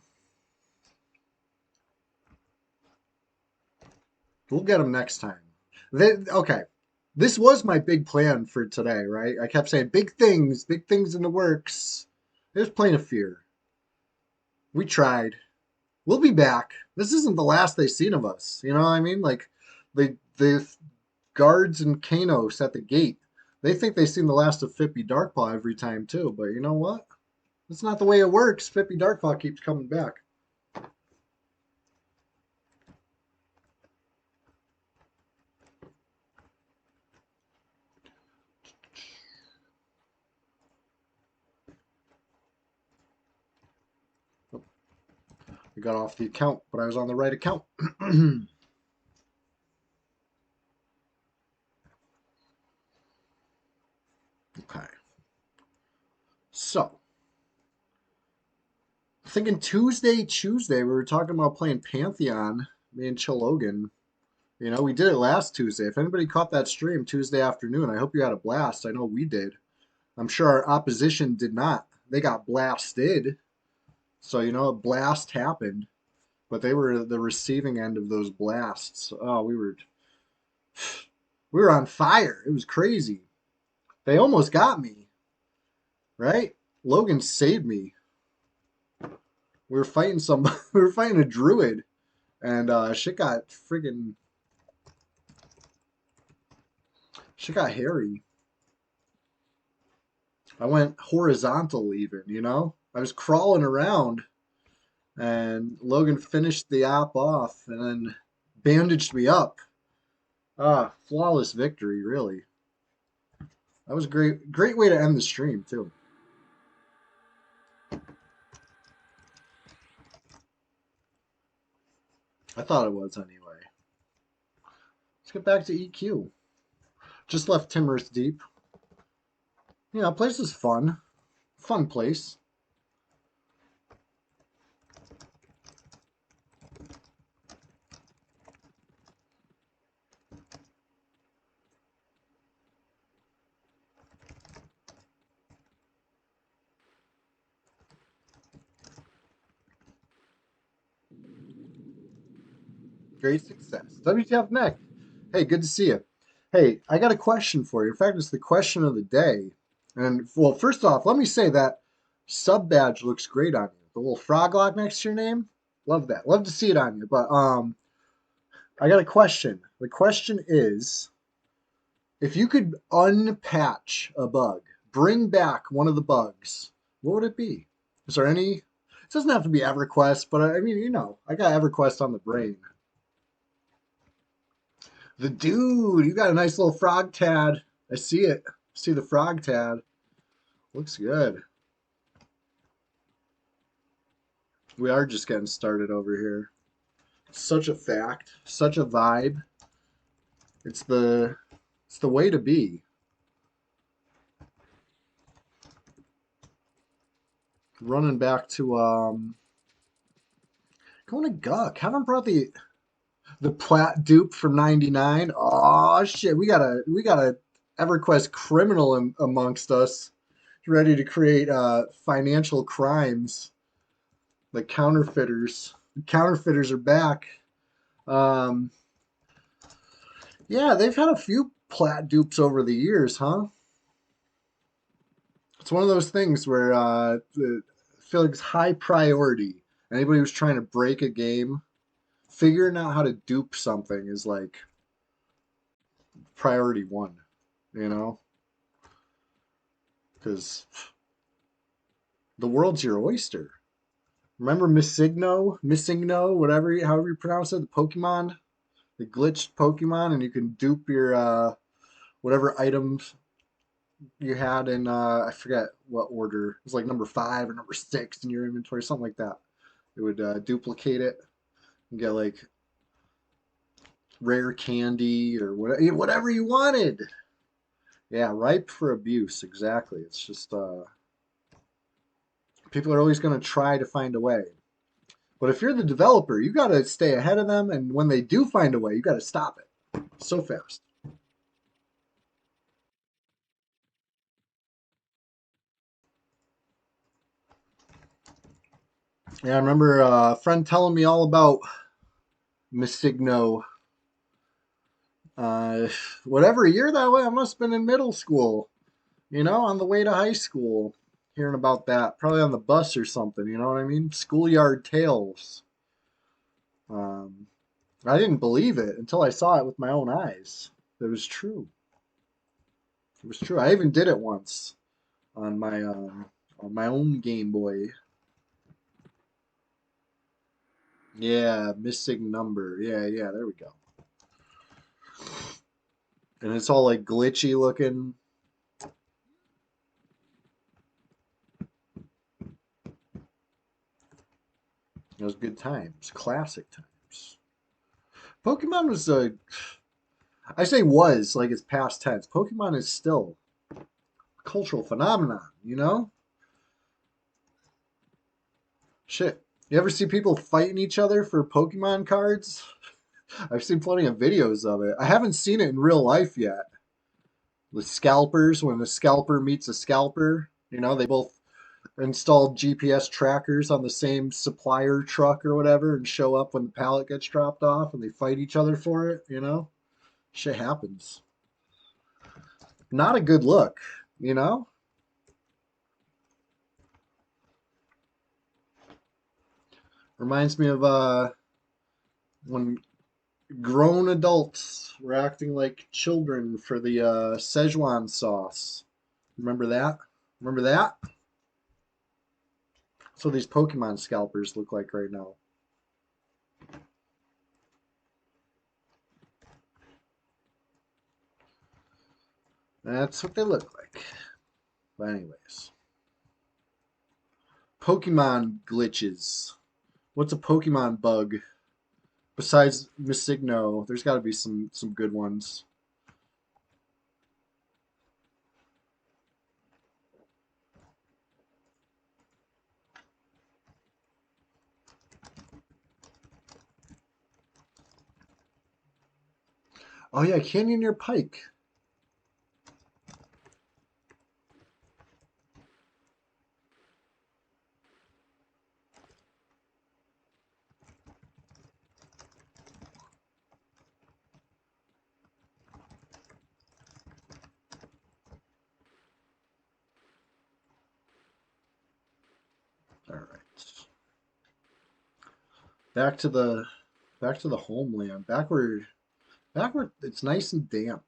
We'll get them next time. Okay. This was my big plan for today, right? I kept saying big things in the works. There's Plane of Fear. We tried. We'll be back. This isn't the last they've seen of us. You know what I mean? Like the guards and Kanos at the gate. They think they've seen the last of Fippy Darkpaw every time too. But you know what? That's not the way it works. Fippy Darkpaw keeps coming back. I got off the account, but I was on the right account. Okay. So, thinking Tuesday, we were talking about playing Pantheon, me and Chill Logan. We did it last Tuesday. If anybody caught that stream Tuesday afternoon, I hope you had a blast. I know we did. I'm sure our opposition did not. They got blasted. So, a blast happened, but they were the receiving end of those blasts. Oh, we were on fire. It was crazy. They almost got me, right? Logan saved me. We were fighting we were fighting a druid, and shit got hairy. I went horizontal even. I was crawling around, and Logan finished the op off and then bandaged me up. Flawless victory, really. That was a great way to end the stream too. I thought it was anyway. Let's get back to EQ. Just left Timorous Deep. Place is fun. Fun place. Great success. WTF Neck. Hey, good to see you. Hey, I got a question for you. In fact, it's the question of the day. And well, first off, let me say that sub badge looks great on you. The little frog lock next to your name. Love that. Love to see it on you. But I got a question. The question is, if you could unpatch a bug, bring back one of the bugs, what would it be? Is there any? It doesn't have to be EverQuest, but I mean, I got EverQuest on the brain. The dude, you got a nice little frog tad. I see it. See the frog tad. Looks good. We are just getting started over here. Such a fact, such a vibe. It's the way to be. Running back to going to Guck. Haven't brought the plat dupe from '99. Oh shit, we got a EverQuest criminal amongst us, ready to create financial crimes. The counterfeiters. The counterfeiters are back. Um, yeah, they've had a few plat dupes over the years, huh? It's one of those things where I feel like it's high priority. Anybody who's trying to break a game, figuring out how to dupe something is like priority one, you know? Because the world's your oyster. Remember Missigno, however you pronounce it, the Pokemon, the glitched Pokemon, and you can dupe your whatever items you had in I forget what order. It was like number 5 or number 6 in your inventory, something like that. It would duplicate it and get like rare candy or whatever you wanted. Yeah, ripe for abuse. Exactly. It's just people are always going to try to find a way. But if you're the developer, you got to stay ahead of them, and when they do find a way, you got to stop it so fast. Yeah, I remember a friend telling me all about Missigno. Uh, whatever year that was, I must have been in middle school. On the way to high school, hearing about that, probably on the bus or something. You know what I mean? Schoolyard tales. Um, I didn't believe it until I saw it with my own eyes. It was true. It was true. I even did it once on my own Game Boy. Yeah, missing number. Yeah, yeah, there we go. And it's all like glitchy looking. It was good times, classic times. Pokemon was a, I say was like it's past tense. Pokemon is still a cultural phenomenon. Shit. You ever see people fighting each other for Pokemon cards? I've seen plenty of videos of it. I haven't seen it in real life yet. The scalpers, when a scalper meets a scalper, they both installed GPS trackers on the same supplier truck or whatever and show up when the pallet gets dropped off and they fight each other for it. Shit happens. Not a good look, you know? Reminds me of when grown adults were acting like children for the Szechuan sauce. Remember that? Remember that? That's what these Pokemon scalpers look like right now. That's what they look like. But anyways, Pokemon glitches. What's a Pokemon bug besides Missigno? There's got to be some good ones. Oh yeah, Canyon near Pike. All right. Back to the back to the homeland. Backward it's nice and damp.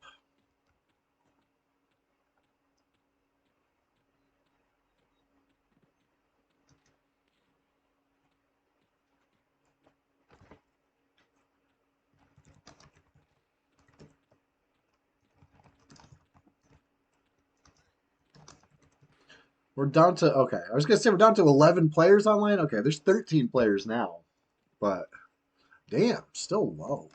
We're down to okay. I was gonna say we're down to 11 players online. Okay, there's 13 players now, but damn, still low.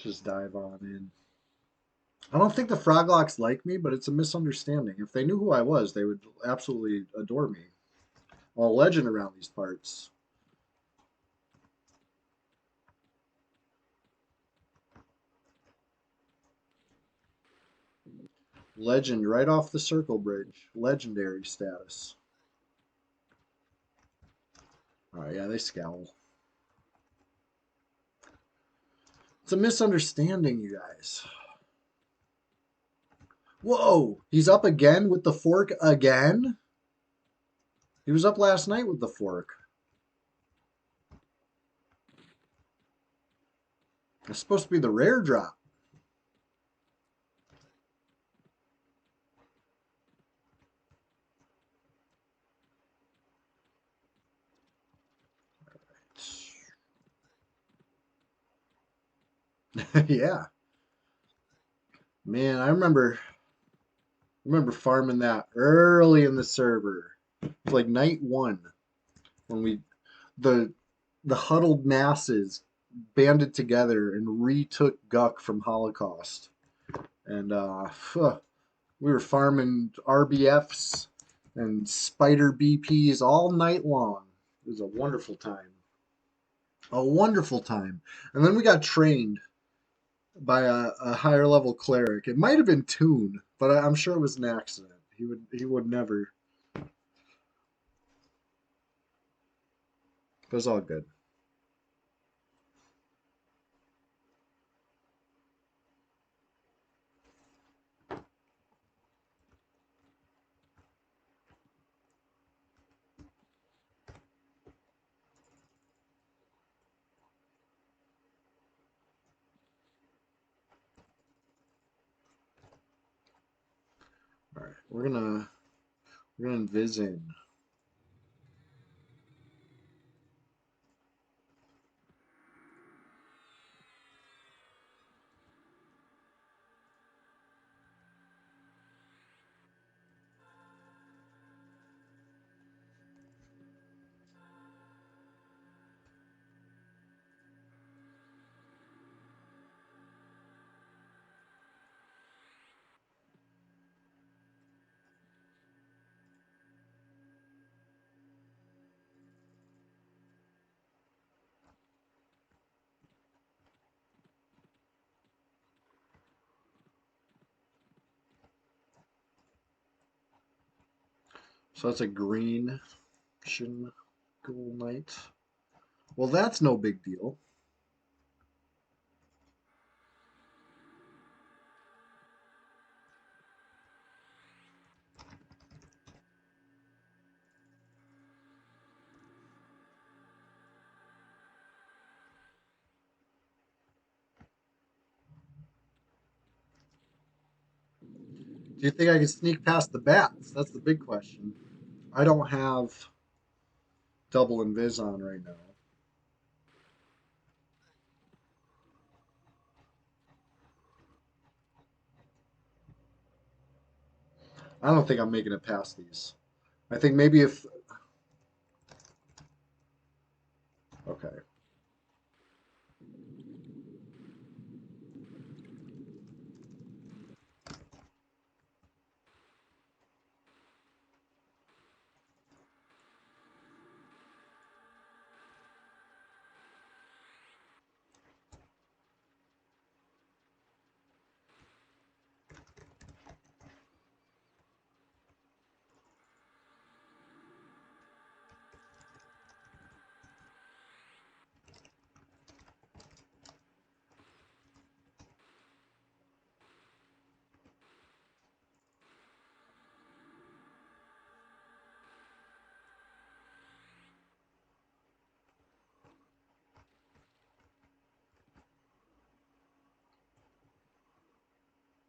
Just dive on in. I don't think the Froglocks like me, but it's a misunderstanding. If they knew who I was, they would absolutely adore me. I'm a legend around these parts. Legend right off the circle bridge. Legendary status. All right, yeah, they scowl. It's a misunderstanding, you guys. Whoa, he's up again with the fork again? He was up last night with the fork. It's supposed to be the rare drop. Yeah, man, I remember farming that early in the server. It was like night one when the the huddled masses banded together and retook Guck from Holocaust. And we were farming RBFs and spider BPs all night long. It was a wonderful time. A wonderful time. And then we got trained by a higher level cleric. It might have been Toon, but I'm sure it was an accident. He would never. It was all good. All right, we're gonna envision. So that's a green Shin Ghoul Knight. Well, that's no big deal. Do you think I can sneak past the bats? That's the big question. I don't have double invis on right now. I don't think I'm making it past these. I think maybe if okay.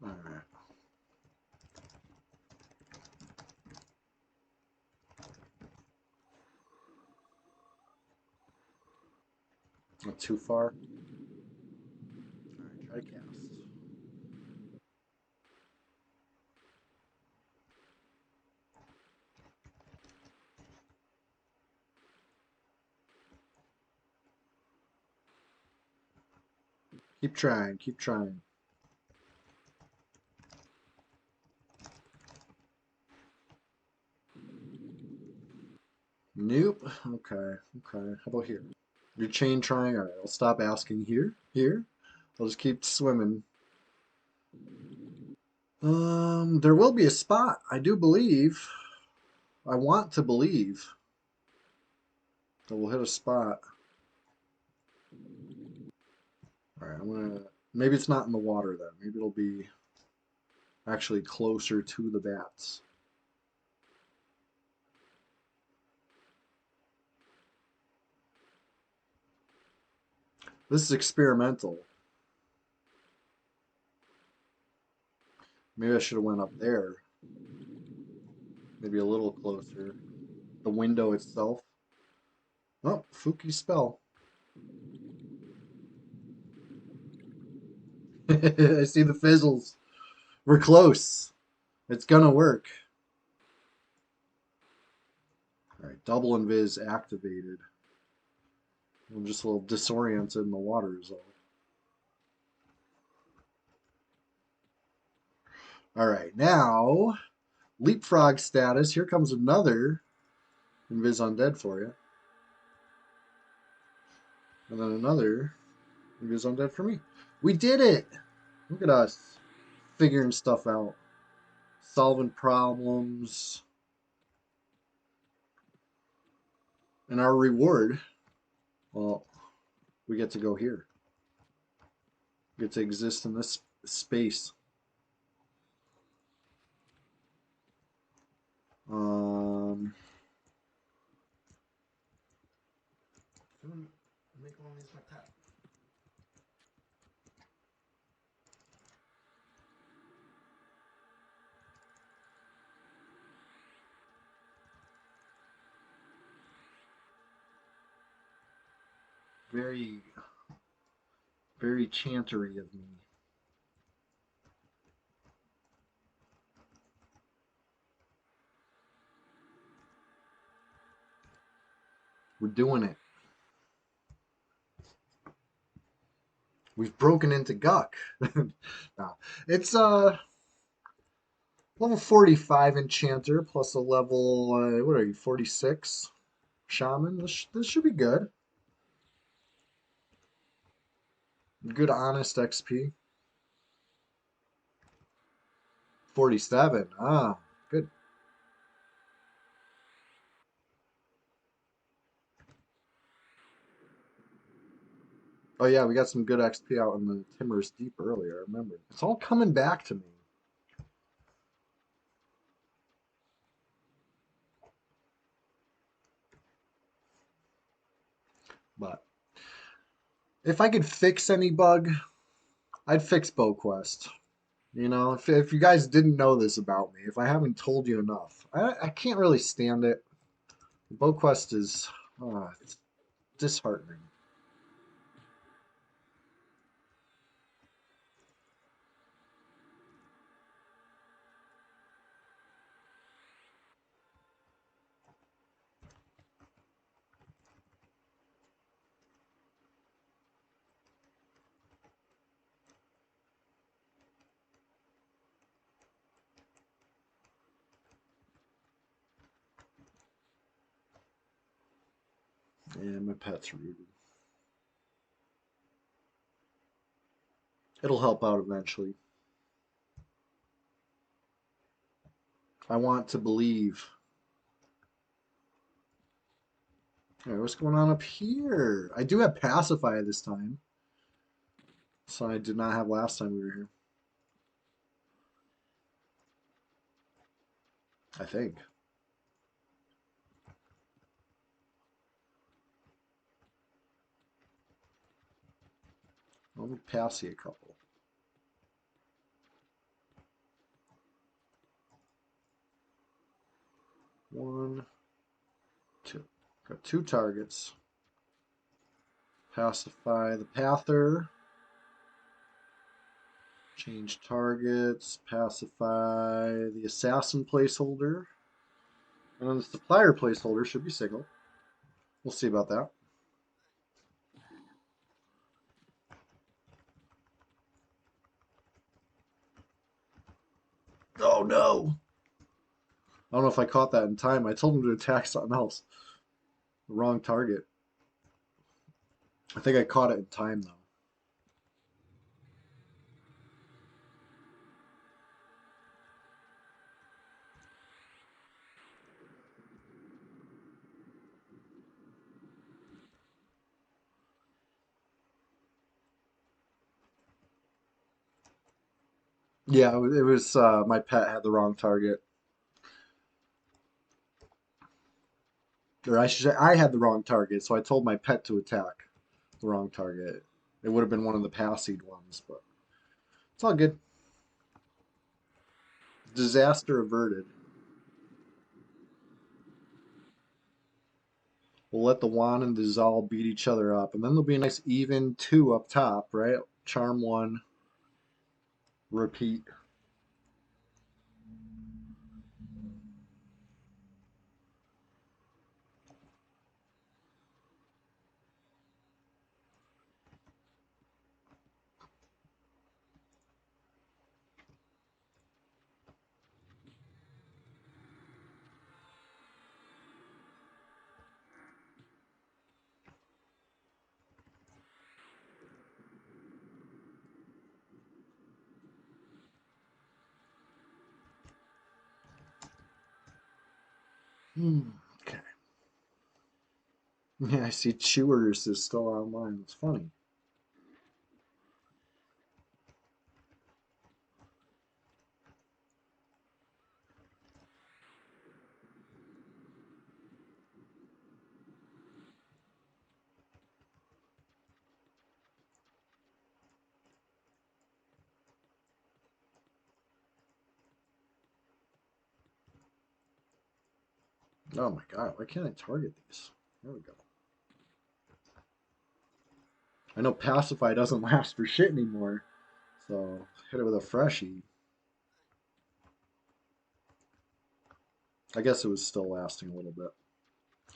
All right. Not too far. All right, try to cast. Keep trying, keep trying. Nope. Okay, okay. How about here? Your chain trying? All right, I'll stop asking here. Here. I'll just keep swimming. There will be a spot. I do believe. I want to believe that we'll hit a spot. All right, I'm gonna. Maybe it's not in the water then. Maybe it'll be actually closer to the bats. This is experimental. Maybe I should have went up there. Maybe a little closer. The window itself. Oh, Fuki spell. I see the fizzles. We're close. It's gonna work. All right, double invis activated. I'm just a little disoriented in the water is all. All right, now leapfrog status. Here comes another invis undead for you. And then another invis undead for me. We did it! Look at us figuring stuff out. Solving problems. And our reward, well, we get to go here. We get to exist in this space. Make one of these my pet. Very, very chantery of me. We're doing it. We've broken into Guck. No, it's level 45 enchanter plus a level what are you, 46 shaman. This should be good. Good honest XP. 47. Ah, good. Oh yeah, we got some good XP out in the Timorous Deep earlier. I remember. It's all coming back to me. But if I could fix any bug, I'd fix BowQuest. You know, if you guys didn't know this about me, if I haven't told you enough, I can't really stand it. BowQuest is it's disheartening. Yeah, my pet's rooted. It'll help out eventually. I want to believe. All right, what's going on up here? I do have Pacify this time. So I did not have last time we were here. I think. Let me pass you a couple. One, two. Got two targets. Pacify the Pather. Change targets. Pacify the Assassin placeholder. And then the Supplier placeholder should be Sigil. We'll see about that. Oh no! I don't know if I caught that in time. I told him to attack something else. The wrong target. I think I caught it in time though. Yeah, it was my pet had the wrong target. Or I should say I had the wrong target, so I told my pet to attack the wrong target. It would have been one of the passied ones, but it's all good. Disaster averted. We'll let the Juan and the Zal beat each other up, and then there'll be a nice even two up top, right? Charm one. Repeat. Okay. Yeah, I see Chewers is still online. It's funny. Oh my god, why can't I target these? There we go. I know Pacify doesn't last for shit anymore, so hit it with a freshie. I guess it was still lasting a little bit.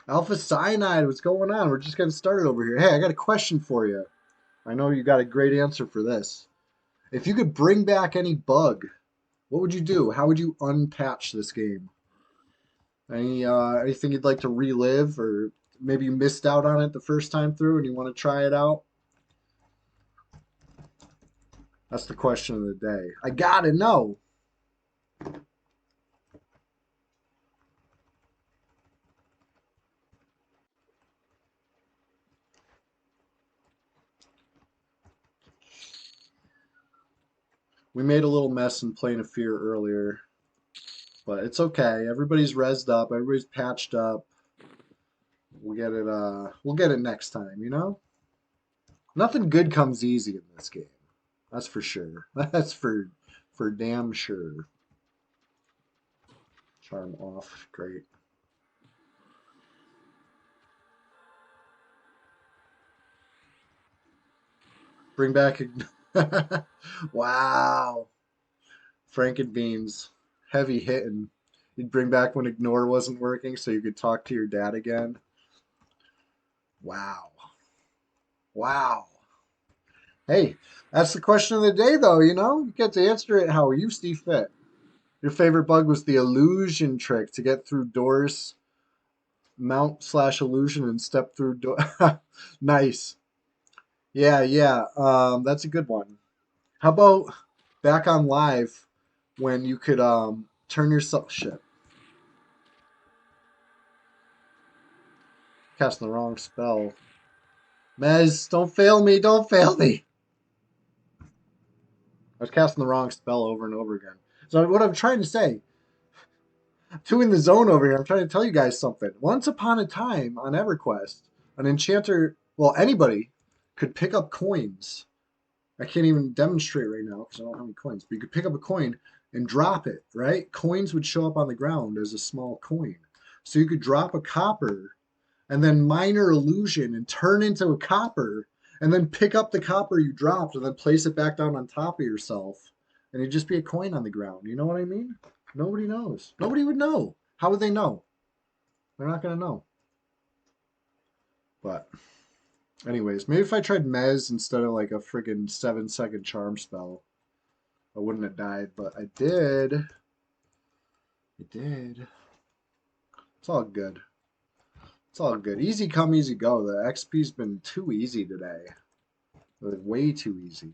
Alpha Cyanide, what's going on? We're just getting started over here. Hey, I got a question for you. I know you got a great answer for this. If you could bring back any bug, what would you do? How would you unpatch this game? Anything you'd like to relive, or maybe you missed out on it the first time through and you want to try it out? That's the question of the day. I gotta know. We made a little mess in Plane of Fear earlier, but it's okay. Everybody's rezzed up. Everybody's patched up. We'll get it. We'll get it next time. You know, nothing good comes easy in this game. That's for sure. That's for damn sure. Charm off. Great. Bring back. Wow. Frankenbeans. Heavy hitting. You'd bring back when ignore wasn't working so you could talk to your dad again. Wow. Wow. Hey, that's the question of the day, though. You know, you get to answer it how you see fit. Your favorite bug was the illusion trick to get through doors, mount slash illusion, and step through door. Nice. Yeah, yeah. That's a good one. How about back on live when you could turn yourself shit, casting the wrong spell. Mez, don't fail me! Don't fail me! I was casting the wrong spell over and over again. So what I'm trying to say, two in the zone over here. I'm trying to tell you guys something. Once upon a time on EverQuest, an enchanter, well, anybody could pick up coins. I can't even demonstrate right now because I don't have any coins. But you could pick up a coin and drop it, right? Coins would show up on the ground as a small coin. So you could drop a copper and then minor illusion and turn into a copper and then pick up the copper you dropped and then place it back down on top of yourself. And it'd just be a coin on the ground. You know what I mean? Nobody knows. Nobody would know. How would they know? They're not going to know. But, anyways, maybe if I tried Mez instead of like a friggin' 7-second charm spell, I wouldn't have died. But I did. I did. It's all good. It's all good. Easy come, easy go. The XP's been too easy today. Like, way too easy.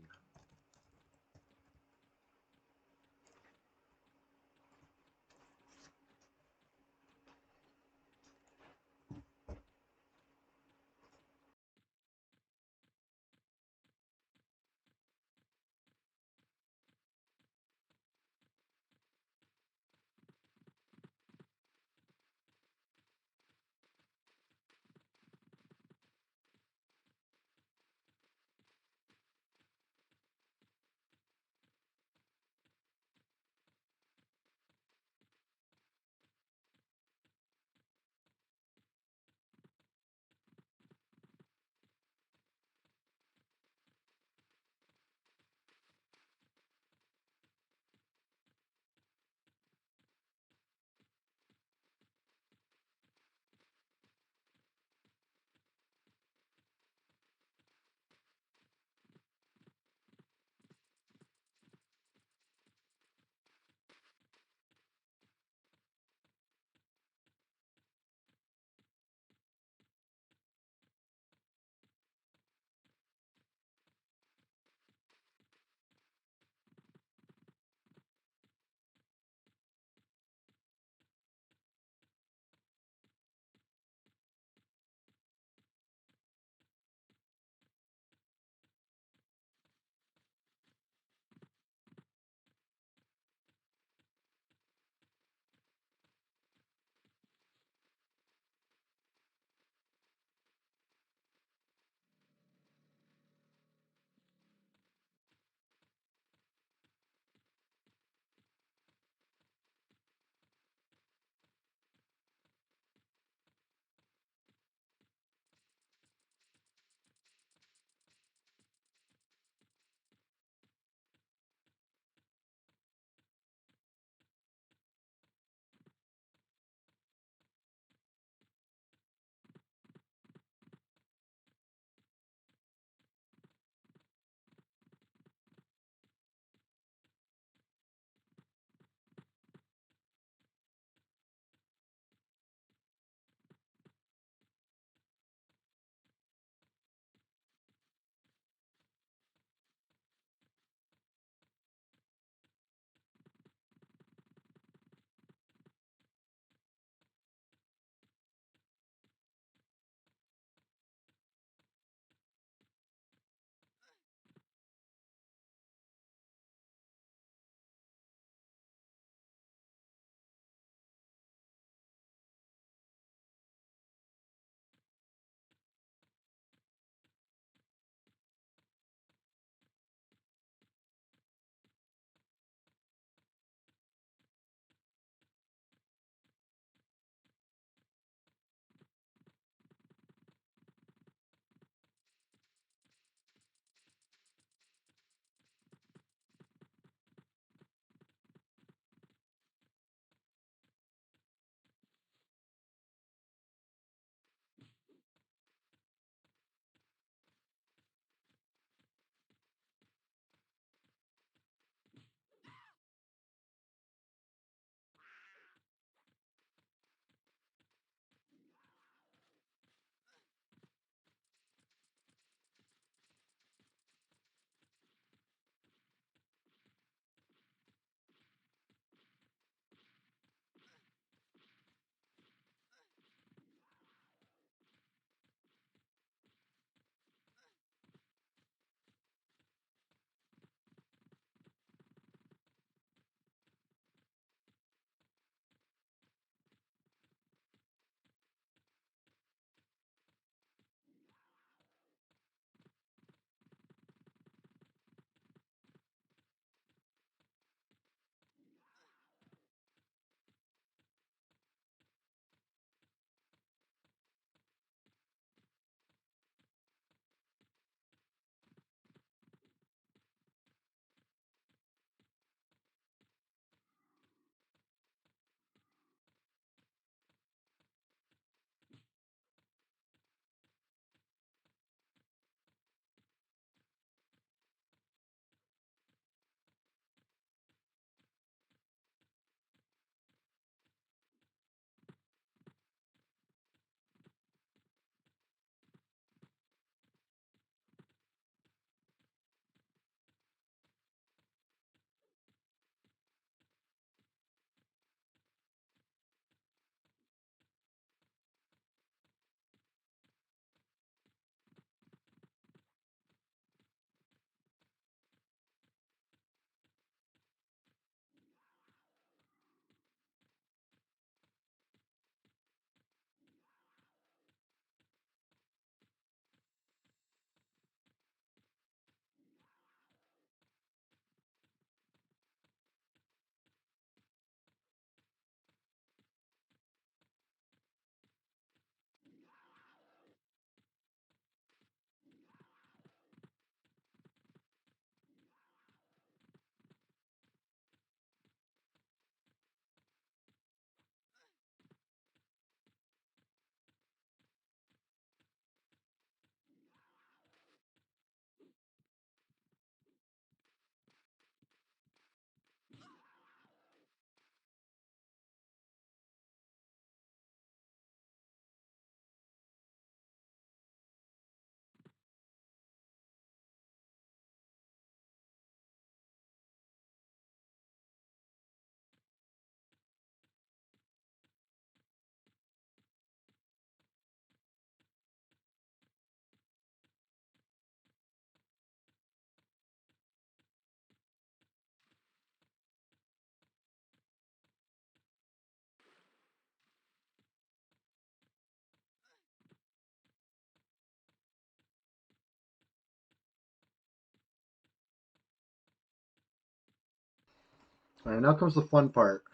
All right, now comes the fun part.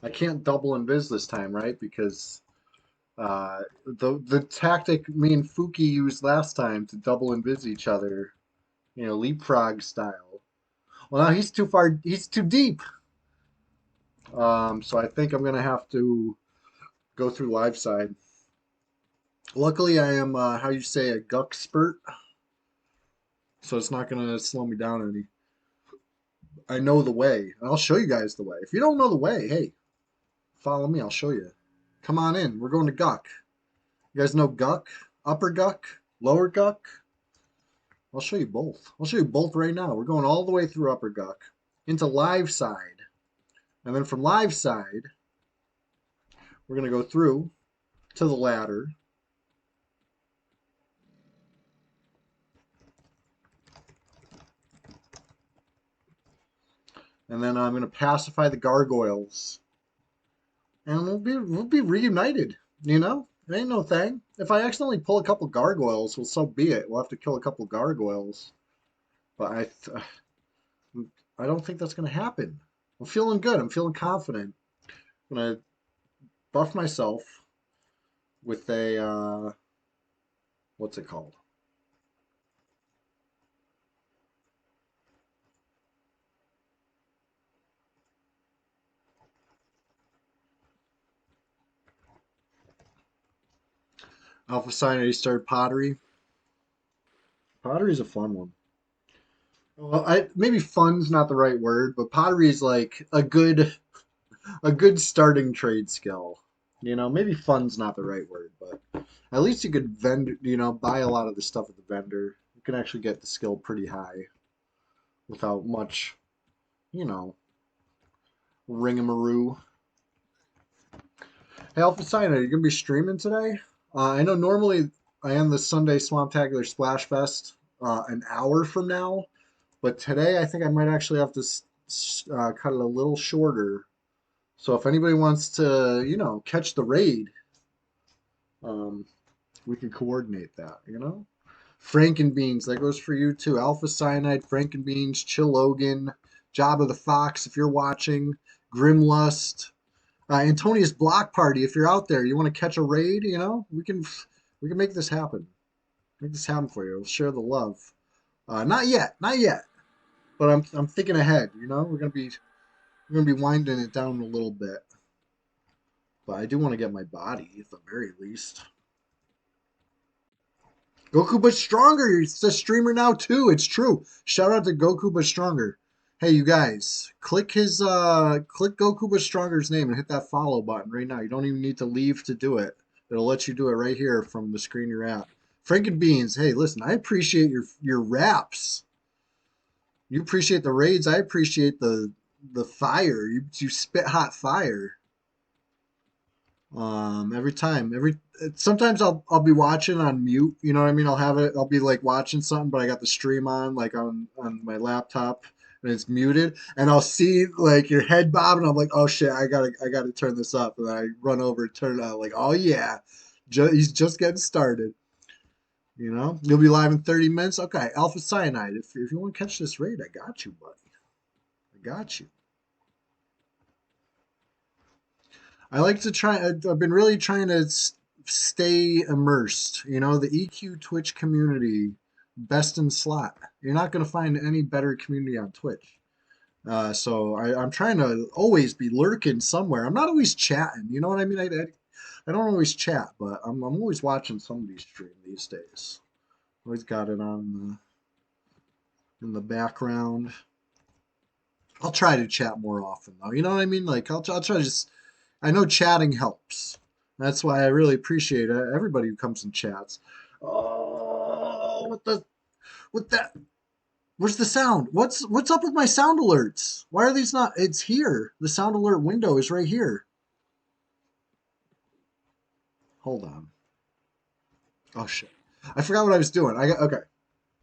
I can't double invis this time, right? Because the tactic me and Fuki used last time to double invis each other, leapfrog style. Well, now he's too far. He's too deep. So I think I'm gonna have to go through live side. Luckily, I am how you say a guck spurt, so it's not gonna slow me down any. I know the way, and I'll show you guys the way. If you don't know the way, hey, follow me. I'll show you. Come on in. We're going to guck. You guys know guck, upper guck, lower guck? I'll show you both. I'll show you both right now. We're going all the way through upper guck into live side. And then from live side, we're going to go through to the ladder. And then I'm going to pacify the gargoyles. And we'll be reunited, you know? It ain't no thing. If I accidentally pull a couple gargoyles, well, so be it. We'll have to kill a couple gargoyles. But I don't think that's going to happen. I'm feeling good. I'm feeling confident. I'm going to buff myself with a, what's it called? Alpha Cyanide started pottery. Pottery is a fun one. Well, maybe fun's not the right word, but pottery is like a good starting trade skill. Maybe fun's not the right word, but at least you could buy a lot of the stuff at the vendor. You can actually get the skill pretty high without much, you know, ringamaroo. Hey, Alpha Cyanide, are you gonna be streaming today? I know normally I end the Sunday Swamptacular Splashfest an hour from now, but today I think I might actually have to cut it a little shorter. So if anybody wants to, catch the raid, um, we can coordinate that. Frankenbeans, that goes for you too. Alpha Cyanide, Frankenbeans, Chill Logan, Job of the Fox, if you're watching, Grimlust, Antonius Block Party, if you're out there, you want to catch a raid, we can make this happen. Make this happen for you. We'll share the love. Not yet, not yet. But I'm thinking ahead. We're gonna be winding it down a little bit. But I do want to get my body at the very least. Goku but stronger. He's a streamer now too. It's true. Shout out to Goku but stronger. Hey, you guys, click Goku but stronger's name and hit that follow button right now. You don't even need to leave to do it. It'll let you do it right here from the screen you're at. Frankenbeans, hey, listen, I appreciate your raps. You appreciate the raids. I appreciate the fire. You spit hot fire. Every time, sometimes I'll be watching on mute. You know what I mean? I'll be like watching something, but I got the stream on like on my laptop and it's muted, and I'll see like your head bob, and I'm like, oh shit, I gotta turn this up, and I run over and turn it on. Like, oh yeah, he's just getting started. You'll be live in 30 minutes. Okay, Alpha Cyanide, if you want to catch this raid, I got you, buddy. I got you. I like to try. I've been really trying to stay immersed. The EQ Twitch community, best in slot. You're not going to find any better community on Twitch. So I'm trying to always be lurking somewhere. I'm not always chatting. You know what I mean? I don't always chat, but I'm always watching somebody's stream these days. Always got it on in the background. I'll try to chat more often though. You know what I mean? Like I'll try to just. I know chatting helps. That's why I really appreciate everybody who comes and chats. Oh, what that? Where's the sound? What's up with my sound alerts? Why are these not? It's here. The sound alert window is right here. Hold on. Oh shit. I forgot what I was doing. Okay.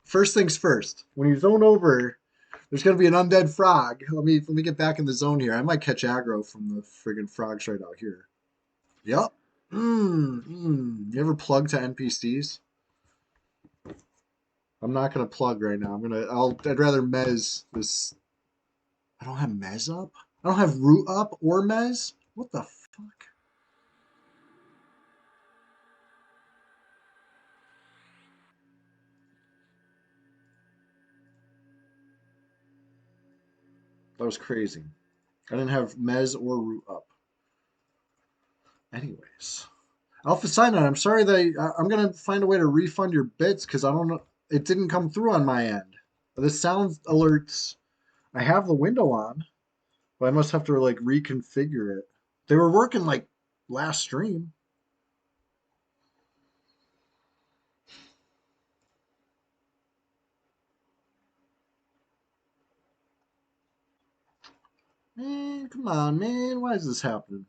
First things first. When you zone over, there's gonna be an undead frog. Let me get back in the zone here. I might catch aggro from the friggin' frogs right out here. Yep. You ever plug to NPCs? I'm not gonna plug right now. I'd rather mez this. I don't have Mez up? I don't have Root up or Mez? What the fuck? That was crazy. I didn't have Mez or Root up. Anyways. Alpha Cyanide, I'm sorry that I'm gonna find a way to refund your bits because I don't know. It didn't come through on my end. The sound alerts, I have the window on, but I must have to like reconfigure it. They were working like last stream. Man, come on, man. Why is this happening?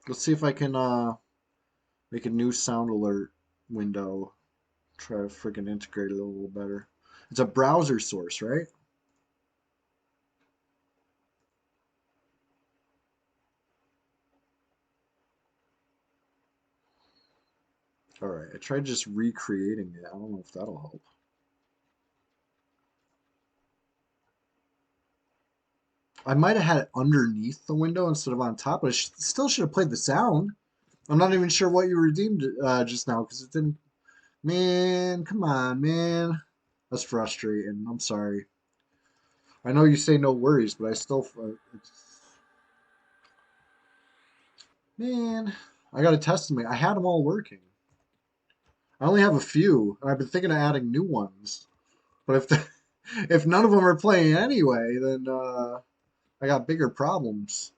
Let's see if I can make a new sound alert window. Try to freaking integrate it a little better. It's a browser source, right? All right, I tried just recreating it. I don't know if that'll help. I might have had it underneath the window instead of on top, but it still should have played the sound. I'm not even sure what you redeemed just now because it didn't. Man, come on, man. That's frustrating. I'm sorry. I know you say no worries, but I still. Man, I got to test them. I had them all working. I only have a few, and I've been thinking of adding new ones. But if none of them are playing anyway, then I got bigger problems.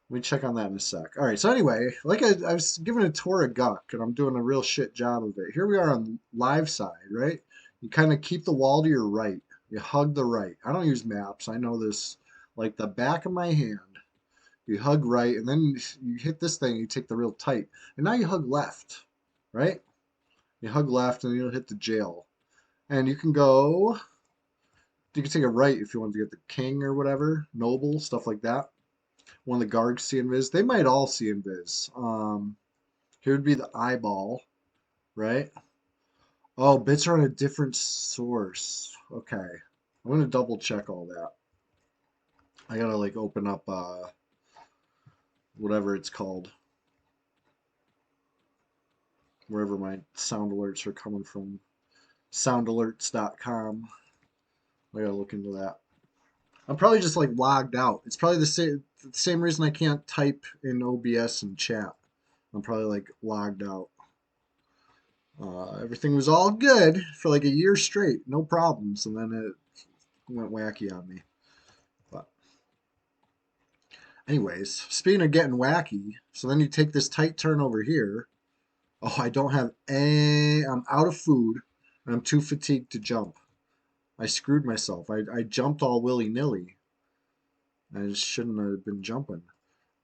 Let me check on that in a sec. All right. So anyway, like I was giving a tour of Guck, and I'm doing a real shit job of it. Here we are on live side, right? You kind of keep the wall to your right. You hug the right. I don't use maps. I know this like the back of my hand. You hug right, and then you hit this thing. You take the real tight, and now you hug left, right? You hug left, and you'll hit the jail. And you can go. You can take a right if you want to get the king or whatever, noble stuff like that. One of the guards see invis. They might all see invis. Here would be the eyeball, right? Oh, bits are on a different source. Okay. I'm gonna double check all that. I gotta like open up whatever it's called, wherever my sound alerts are coming from. Soundalerts.com. I gotta look into that. I'm probably just like logged out. It's probably the same reason I can't type in OBS and chat. I'm probably like logged out. Everything was all good for like a year straight, no problems, and then it went wacky on me. But anyways, speaking of getting wacky, so then you take this tight turn over here. Oh, I don't have any. I'm out of food, and I'm too fatigued to jump. I screwed myself. I jumped all willy nilly. I just shouldn't have been jumping.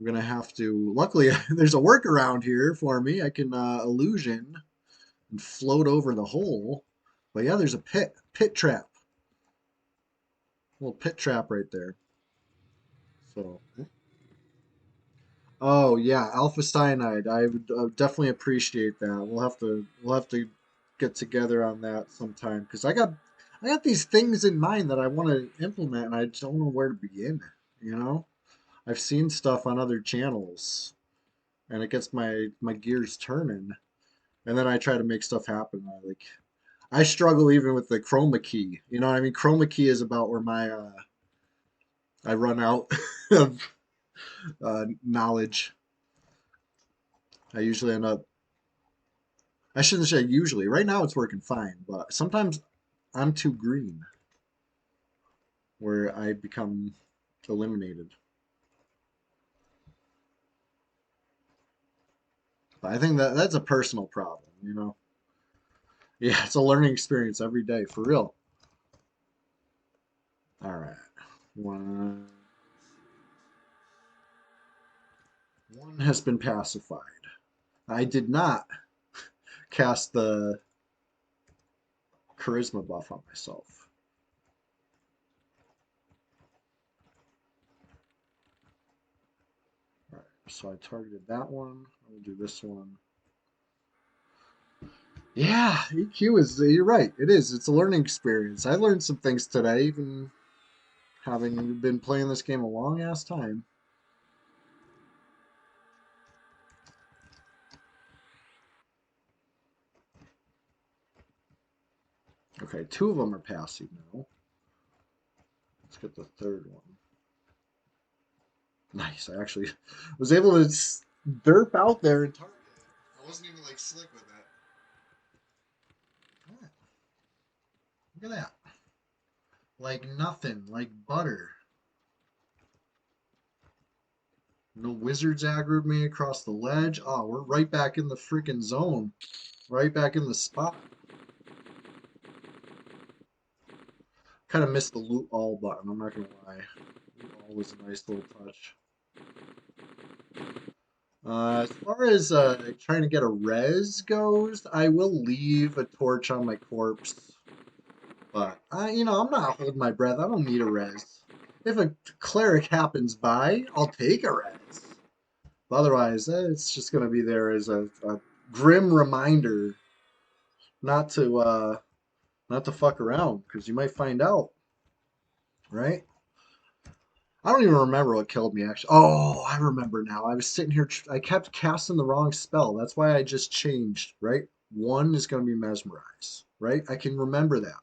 I'm gonna have to. Luckily, there's a workaround here for me. I can illusion and float over the hole. But yeah, there's a pit trap, little pit trap right there. So, oh yeah, alpha cyanide. I would definitely appreciate that. We'll have to get together on that sometime because I got these things in mind that I want to implement and I don't know where to begin. You know, I've seen stuff on other channels and it gets my gears turning, and then I try to make stuff happen. I struggle even with the chroma key. You know what I mean? Chroma key is about where my I run out of knowledge. I usually end up. I shouldn't say usually. Right now it's working fine, but sometimes I'm too green, where I become eliminated. But I think that's a personal problem, you know. Yeah, it's a learning experience every day, for real. All right, one one has been pacified. I did not cast the charisma buff on myself. All right, so I targeted that one. I'll do this one. Yeah, EQ is, you're right. It is. It's a learning experience. I learned some things today, even having been playing this game a long ass time. Okay, two of them are passing now. Let's get the third one. Nice. I actually was able to derp out there and target it. I wasn't even like slick with it. Yeah, look at that. Like nothing, like butter. No wizards aggroed me across the ledge. Oh, we're right back in the freaking zone. Right back in the spot. Kind of missed the loot all button. I'm not gonna lie. Loot all was a nice little touch. As far as trying to get a res goes, I will leave a torch on my corpse. But I'm not holding my breath. I don't need a res. If a cleric happens by, I'll take a res. But otherwise, it's just gonna be there as a grim reminder not to not to fuck around because you might find out, right? I don't even remember what killed me actually. Oh, I remember now. I was sitting here. I kept casting the wrong spell. That's why I just changed. Right, one is going to be mesmerize. Right, I can remember that.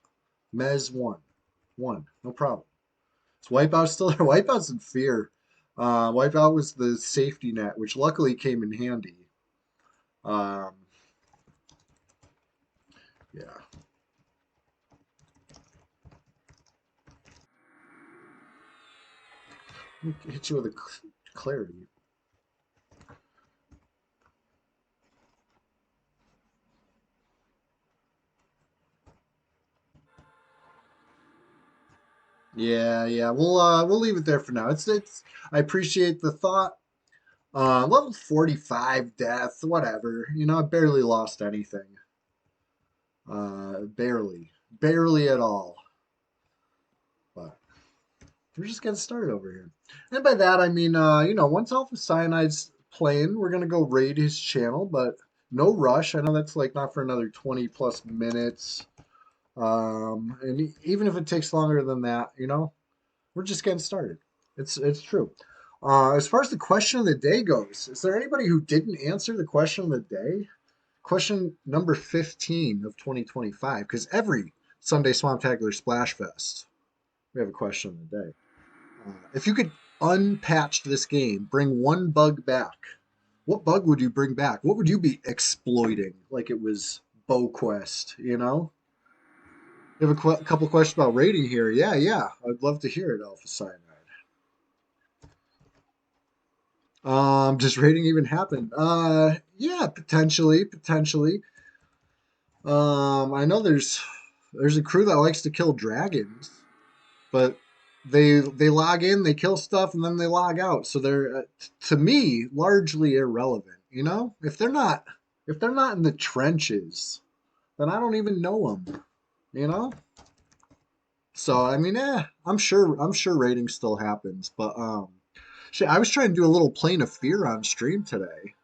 Mes one, one, no problem. Is Wipeout still there? Wipeout's in fear. Wipeout was the safety net, which luckily came in handy. Um, yeah. Let me hit you with a clarity. Yeah, yeah. We'll leave it there for now. It's I appreciate the thought. Level 45 death, whatever. I barely lost anything. Barely. Barely at all. But we're just getting started over here. And by that I mean once Alpha Cyanide's playing, we're gonna go raid his channel, but no rush. I know that's like not for another 20 plus minutes. And even if it takes longer than that, we're just getting started. It's true. As far as the question of the day goes, is there anybody who didn't answer the question of the day? Question number 15 of 2025, because every Sunday Swamptacular Splash Fest, we have a question of the day. If you could unpatch this game, bring one bug back, what bug would you bring back? What would you be exploiting like it was BowQuest, We have a couple questions about rating here. Yeah, yeah. I'd love to hear it, Alpha Cyanide. Does rating even happen? Yeah, potentially, potentially. I know there's a crew that likes to kill dragons, but they log in, they kill stuff, and then they log out. So they're to me largely irrelevant. If they're not in the trenches, then I don't even know them. You know. So I mean, I'm sure rating still happens, but shit, I was trying to do a little plane of fear on stream today.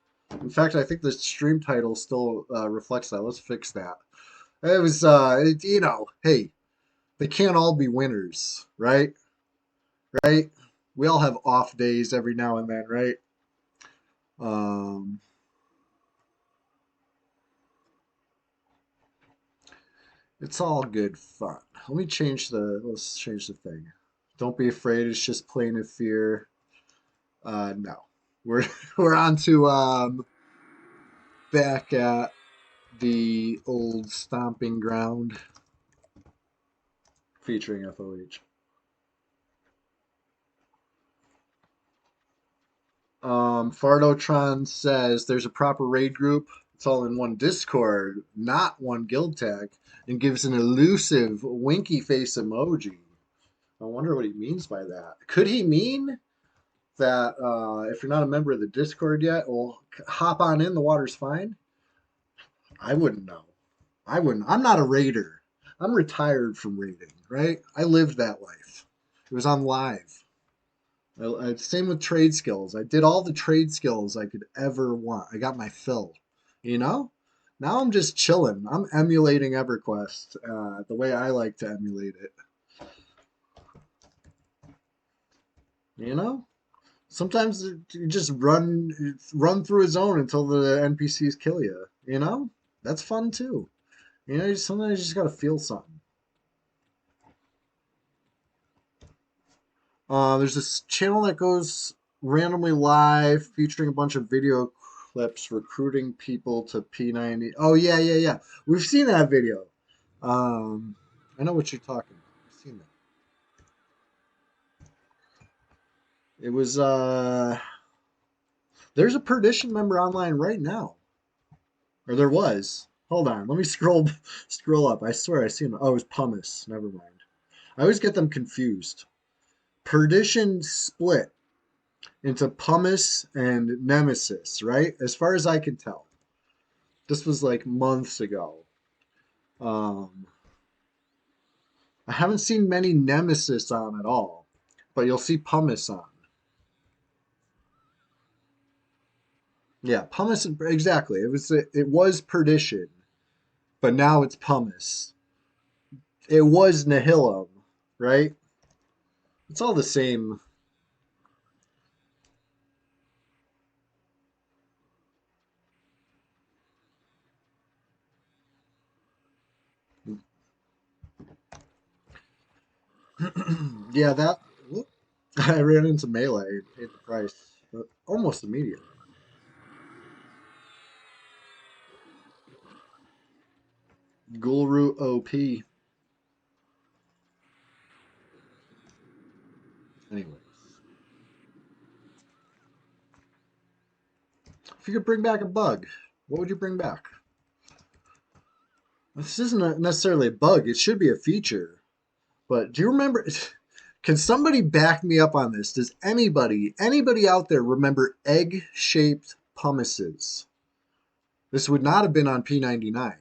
In fact, I think the stream title still reflects that. Let's fix that. It was, hey, they can't all be winners, right? Right? We all have off days every now and then, right? Um, it's all good fun. Let's change the thing. Don't be afraid. It's just plain of fear. No, we're we're on to back at the old stomping ground featuring FOH. Fardotron says there's a proper raid group. It's all in one Discord, not one guild tag, and gives an elusive winky face emoji. I wonder what he means by that. Could he mean that if you're not a member of the Discord yet, well, hop on in. The water's fine. I wouldn't know. I wouldn't. I'm not a raider. I'm retired from raiding. Right? I lived that life. It was on live. Same with trade skills. I did all the trade skills I could ever want. I got my fill, you know? Now I'm just chilling. I'm emulating EverQuest the way I like to emulate it. You know? Sometimes you just run through a zone until the NPCs kill you. You know? That's fun too. You know, sometimes you just gotta feel something. There's this channel that goes randomly live featuring a bunch of video clips recruiting people to P90. Oh yeah, yeah, yeah. We've seen that video. Um, I know what you're talking about. We've seen that. It was there's a Perdition member online right now. Or there was. Hold on, let me scroll up. I swear I seen him. Oh, it was Pumice. Never mind. I always get them confused. Perdition split into Pumice and Nemesis, right? As far as I can tell. This was like months ago. Um, I haven't seen many Nemesis on at all, but you'll see Pumice on. Yeah, Pumice exactly. It was Perdition, but now it's Pumice. It was Nihilum, right? It's all the same. Yeah, that. Whoop, I ran into melee, paid the price, but almost immediately. Gulru OP. Anyways, if you could bring back a bug, what would you bring back? This isn't necessarily a bug. It should be a feature. But do you remember? Can somebody back me up on this? Does anybody out there remember egg-shaped pumices? This would not have been on P99.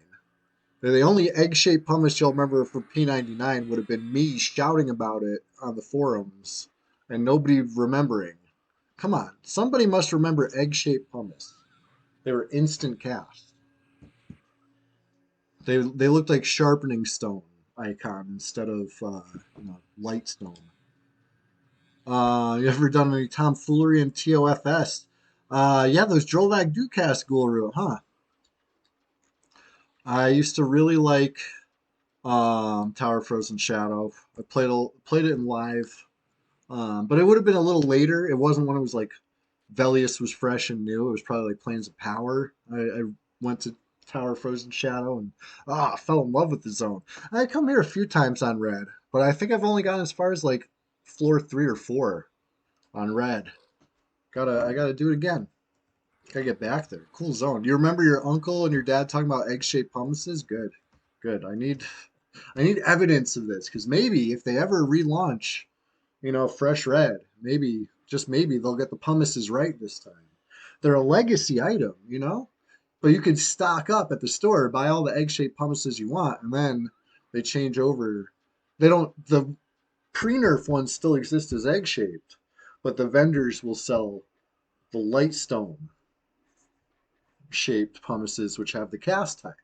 The only egg-shaped pumice you'll remember from P99 would have been me shouting about it on the forums and nobody remembering. Come on, somebody must remember egg-shaped pumice. They were instant cast. They looked like sharpening stone icon instead of light stone. You ever done any tomfoolery in TOFS? Yeah, those Drolvac do cast Gulru, huh? I used to really like Tower Frozen Shadow. I played it in live, but it would have been a little later. It wasn't when it was like Velius was fresh and new. It was probably like Plains of Power. I went to Tower Frozen Shadow and I fell in love with the zone. I come here a few times on Red, but I think I've only gone as far as like floor 3 or 4 on Red. I gotta do it again. Gotta get back there. Cool zone. Do you remember your uncle and your dad talking about egg-shaped pumices? Good, good. I need evidence of this because maybe if they ever relaunch, fresh red, maybe just maybe they'll get the pumices right this time. They're a legacy item. But you could stock up at the store, buy all the egg-shaped pumices you want, and then they change over. They don't. The pre-nerf ones still exist as egg-shaped, but the vendors will sell the Lightstone shaped pumices, which have the cast type,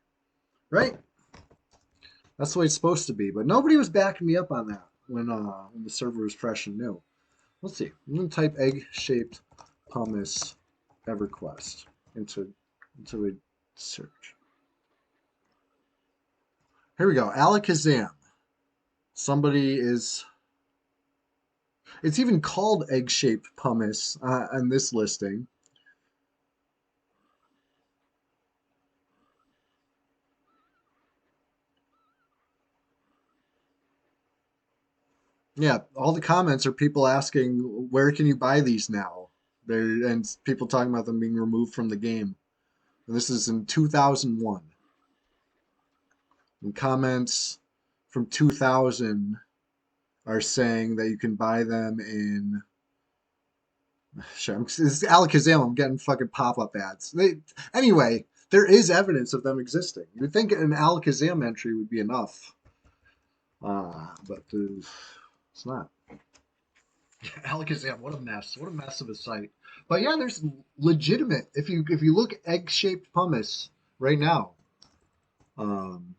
right? That's the way it's supposed to be. But nobody was backing me up on that when the server was fresh and new. Let's see. I'm gonna type egg shaped pumice EverQuest into a search. Here we go. Alakazam. Somebody is. It's even called egg shaped pumice on this listing. Yeah, all the comments are people asking where can you buy these now? And people talking about them being removed from the game. And this is in 2001. And comments from 2000 are saying that you can buy them in. Sure, this is Alakazam. I'm getting fucking pop-up ads. Anyway, there is evidence of them existing. You'd think an Alakazam entry would be enough, but it's not. Alakazam, what a mess! What a mess of a site. But yeah, there's legitimate. If you look egg-shaped pumice right now, Um,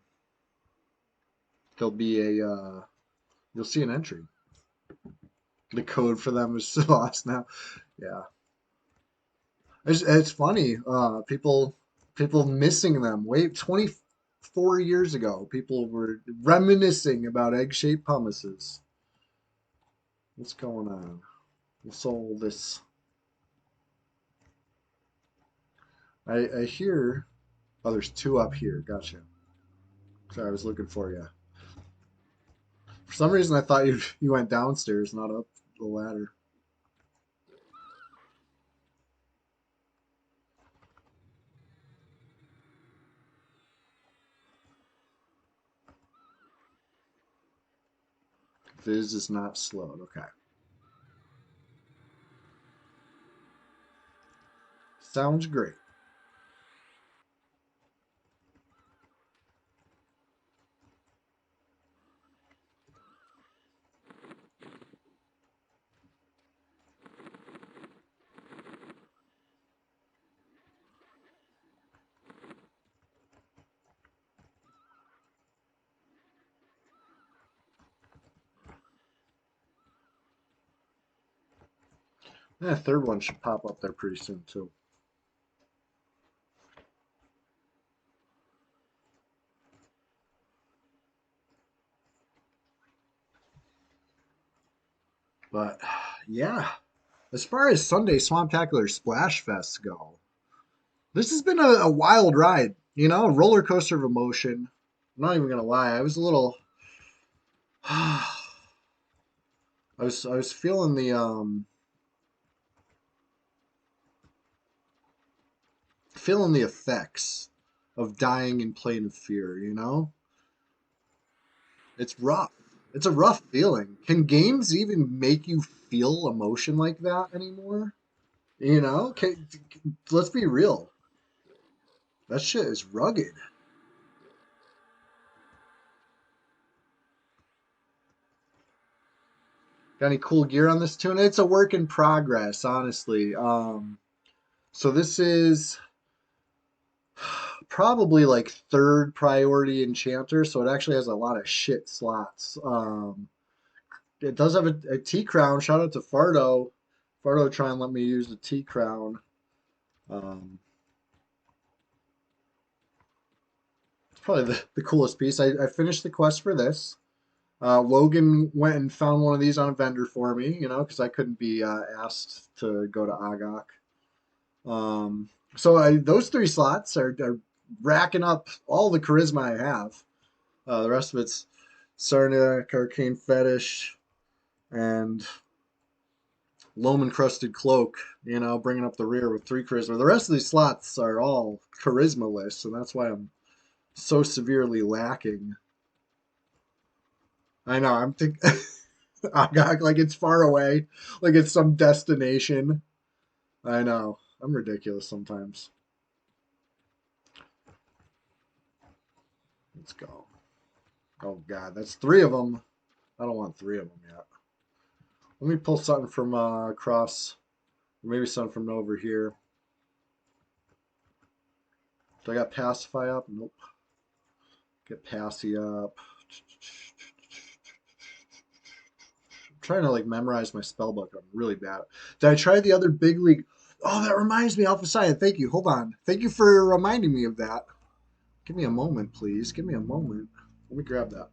there'll be a you'll see an entry. The code for them is lost now. Yeah, it's funny. People missing them. Wait, 24 years ago, people were reminiscing about egg-shaped pumices. What's going on? What's all this? I hear. Oh, there's two up here. Gotcha. Sorry, I was looking for you. For some reason, I thought you went downstairs, not up the ladder. Viz is not slowed. Okay. Sounds great. That third one should pop up there pretty soon too. But yeah, as far as Sunday Swamptacular Splash Fests go, this has been a wild ride. You know, a roller coaster of emotion. I'm not even gonna lie, I was a little. I was feeling the effects of dying in Plane of Fear. You know, it's rough. It's a rough feeling. Can games even make you feel emotion like that anymore? You know, let's be real. That shit is rugged. Got any cool gear on this tune? It's a work in progress, honestly. So this is probably like third priority enchanter, so it actually has a lot of shit slots. It does have a T crown. Shout out to Fardo. Fardo try and let me use the T crown. Um, it's probably the coolest piece. I finished the quest for this. Logan went and found one of these on a vendor for me, you know, because I couldn't be asked to go to Agok. So those three slots are racking up all the charisma I have. The rest of it's Sarnak, Arcane Fetish, and Loam Encrusted Cloak, you know, bringing up the rear with three charisma. The rest of these slots are all charisma lists, and that's why I'm so severely lacking. I know, I'm thinking. Agog, like it's far away, like it's some destination. I know. I'm ridiculous sometimes. Let's go. Oh God, that's three of them. I don't want three of them yet. Let me pull something from across, or maybe something from over here. Do I got Pacify up? Nope. Get Passy up. I'm trying to like memorize my spell book. I'm really bad. Did I try the other big league? Oh, that reminds me, Alpha Scion. Thank you. Hold on. Thank you for reminding me of that. Give me a moment, please. Give me a moment. Let me grab that.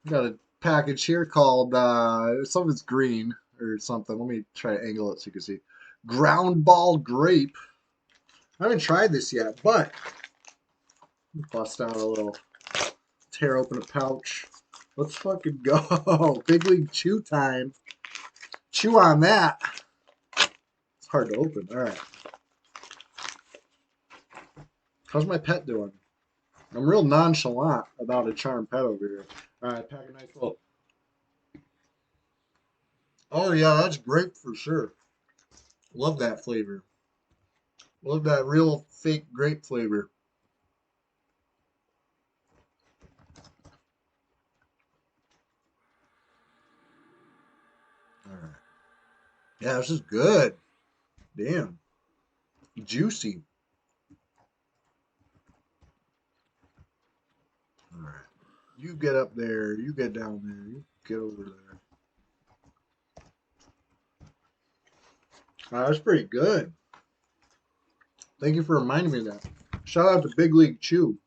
Got a package here called some of it's green or something. Let me try to angle it so you can see. Ground ball grape. I haven't tried this yet, but bust out a little, tear open a pouch. Let's fucking go. Big league chew time. Chew on that. It's hard to open. All right. How's my pet doing? I'm real nonchalant about a charm pet over here. All right, pack a nice little. Oh yeah, that's grape for sure. Love that flavor. Love that real fake grape flavor. right. Yeah, this is good. Damn. Juicy. All right. You get up there. You get down there. You get over there. That's pretty good. Thank you for reminding me of that. Shout out to Big League Chew.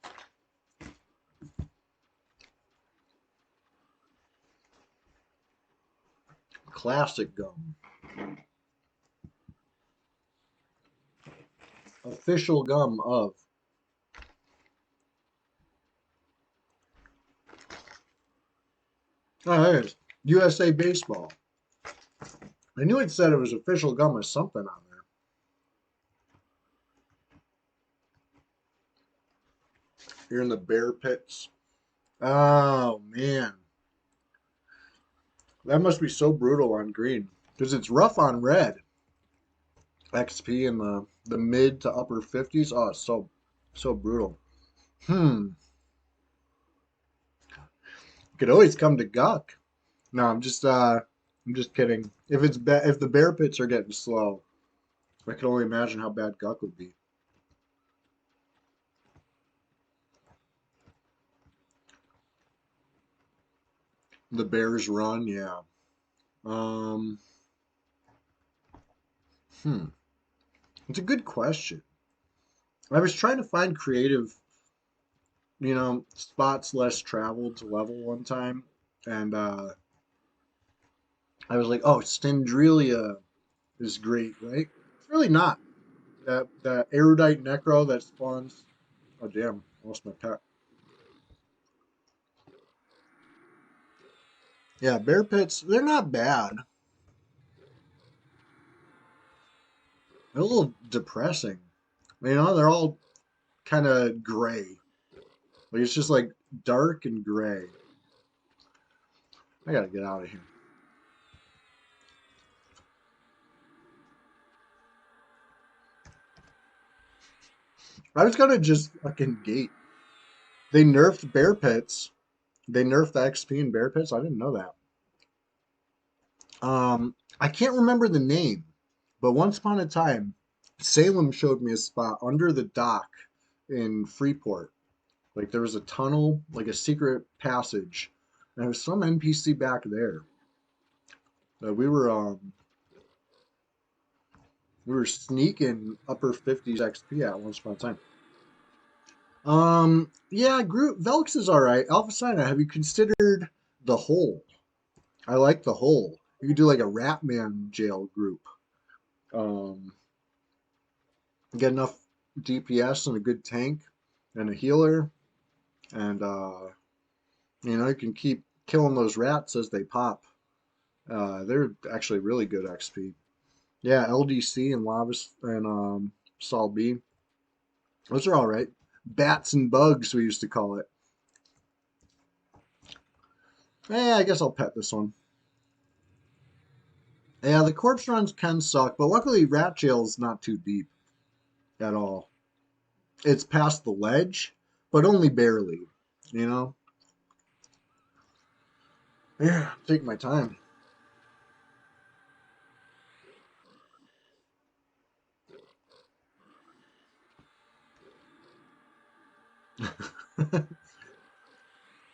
Classic gum. Official gum of. Oh, there it is. USA Baseball. I knew it said it was official gum or something on there. You're in the bear pits. Oh, man. That must be so brutal on green. Because it's rough on red. XP in the mid to upper 50s. Oh, it's so brutal. Hmm. Could always come to Guck. No, I'm just kidding. If the bear pits are getting slow, I can only imagine how bad Guck would be. The Bears run, yeah. Um, hmm. It's a good question. I was trying to find creative, spots less traveled to level one time, and I was like, oh, Stendrelia is great, right? It's really not. That erudite necro that spawns. Oh damn, I lost my pet. Yeah, bear pits, they're not bad. They're a little depressing. They're all kind of gray. Like it's just like dark and gray. I gotta get out of here. I was gonna just fucking gate. They nerfed bear pits. They nerfed the XP in bear pits. I didn't know that. I can't remember the name, but once upon a time, Salem showed me a spot under the dock in Freeport. Like there was a tunnel, like a secret passage, and there was some NPC back there. We were sneaking upper 50s XP at once upon a time. Yeah, group Velx is all right. Alpha Cyanide, have you considered the hole? I like the hole. You could do like a Ratman jail group. Um, get enough DPS and a good tank and a healer, and you can keep killing those rats as they pop. They're actually really good XP. Yeah, LDC and Lavas and Sol B. Those are all right. Bats and bugs, we used to call it. I guess I'll pet this one. Yeah, the corpse runs can suck, but luckily Rat Jail's not too deep at all. It's past the ledge, but only barely, you know? Yeah, take my time.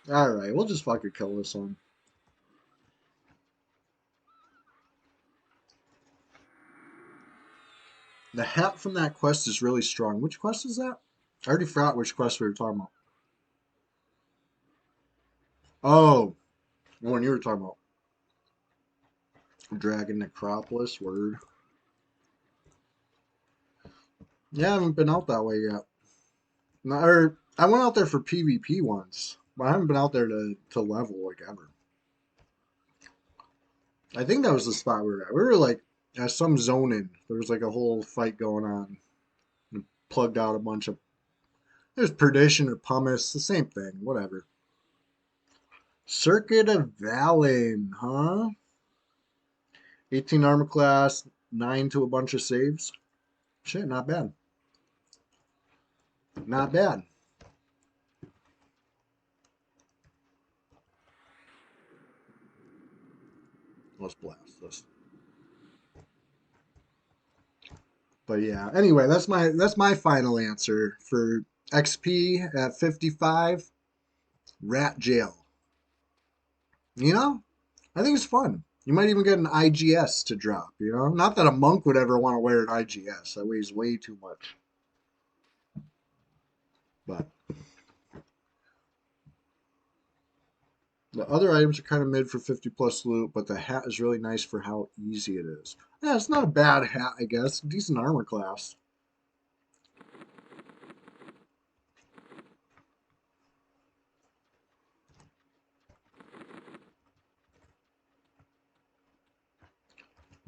Alright, we'll just fucking kill this one. The hat from that quest is really strong. Which quest is that? I already forgot which quest we were talking about. Oh, the one you were talking about. Dragon Necropolis, word. Yeah, I haven't been out that way yet. No, or I went out there for PvP once, but I haven't been out there to level like ever. I think that was the spot we were at. We were like at some zoning. There was like a whole fight going on. And plugged out a bunch of. There's Perdition or Pumice, the same thing. Whatever. Circuit of Valen, huh? 18 armor class, 9 to a bunch of saves. Shit, not bad. Not bad. Let's blast this. But yeah, anyway, that's my final answer for XP at 55. Rat jail. You know, I think it's fun. You might even get an IGS to drop. You know, not that a monk would ever want to wear an IGS. That weighs way too much. But the other items are kind of mid for 50 plus loot, but the hat is really nice for how easy it is. Yeah, it's not a bad hat, I guess. Decent armor class.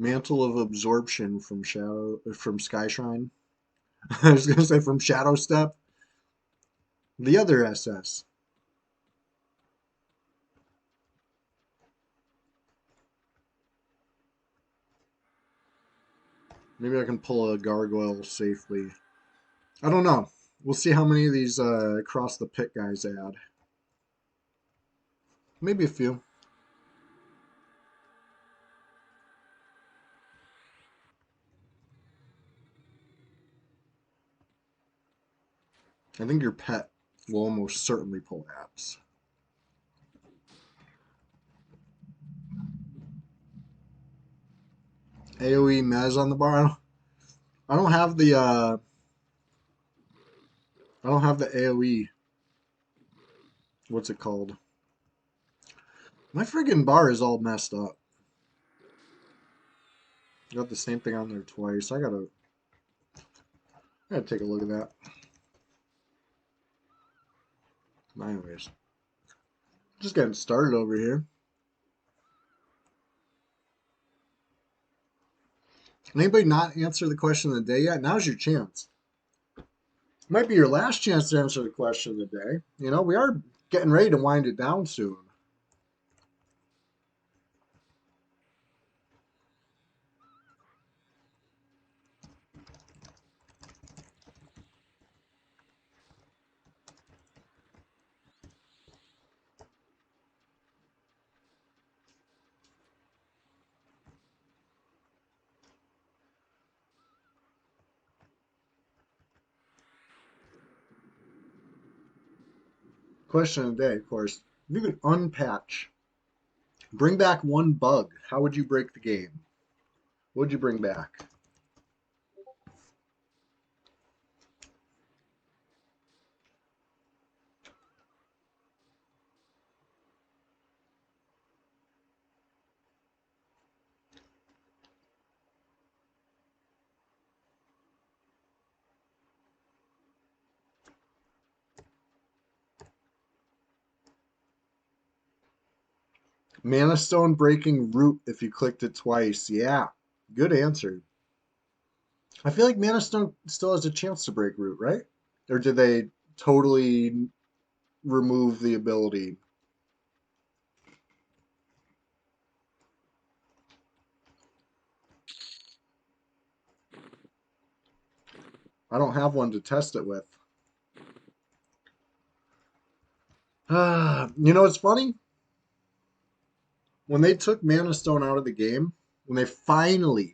Mantle of Absorption from Sky Shrine. I was gonna say from Shadow Step. The other SS. Maybe I can pull a gargoyle safely. I don't know. We'll see how many of these across the pit guys add. Maybe a few. I think your pet will almost certainly pull apps. AoE Mez on the bar. I don't have the I don't have the AoE. What's it called? My friggin' bar is all messed up. Got the same thing on there twice. I gotta take a look at that. Anyways, just getting started over here. Anybody not answer the question of the day yet? Now's your chance. Might be your last chance to answer the question of the day. You know, we are getting ready to wind it down soon. Question of the day, of course. If you could unpatch, bring back one bug, how would you break the game? What would you bring back? Mana Stone breaking root if you clicked it twice. Yeah, good answer. I feel like Mana Stone still has a chance to break root, right? Or did they totally remove the ability? I don't have one to test it with. You know what's funny? When they took Mana Stone out of the game, when they finally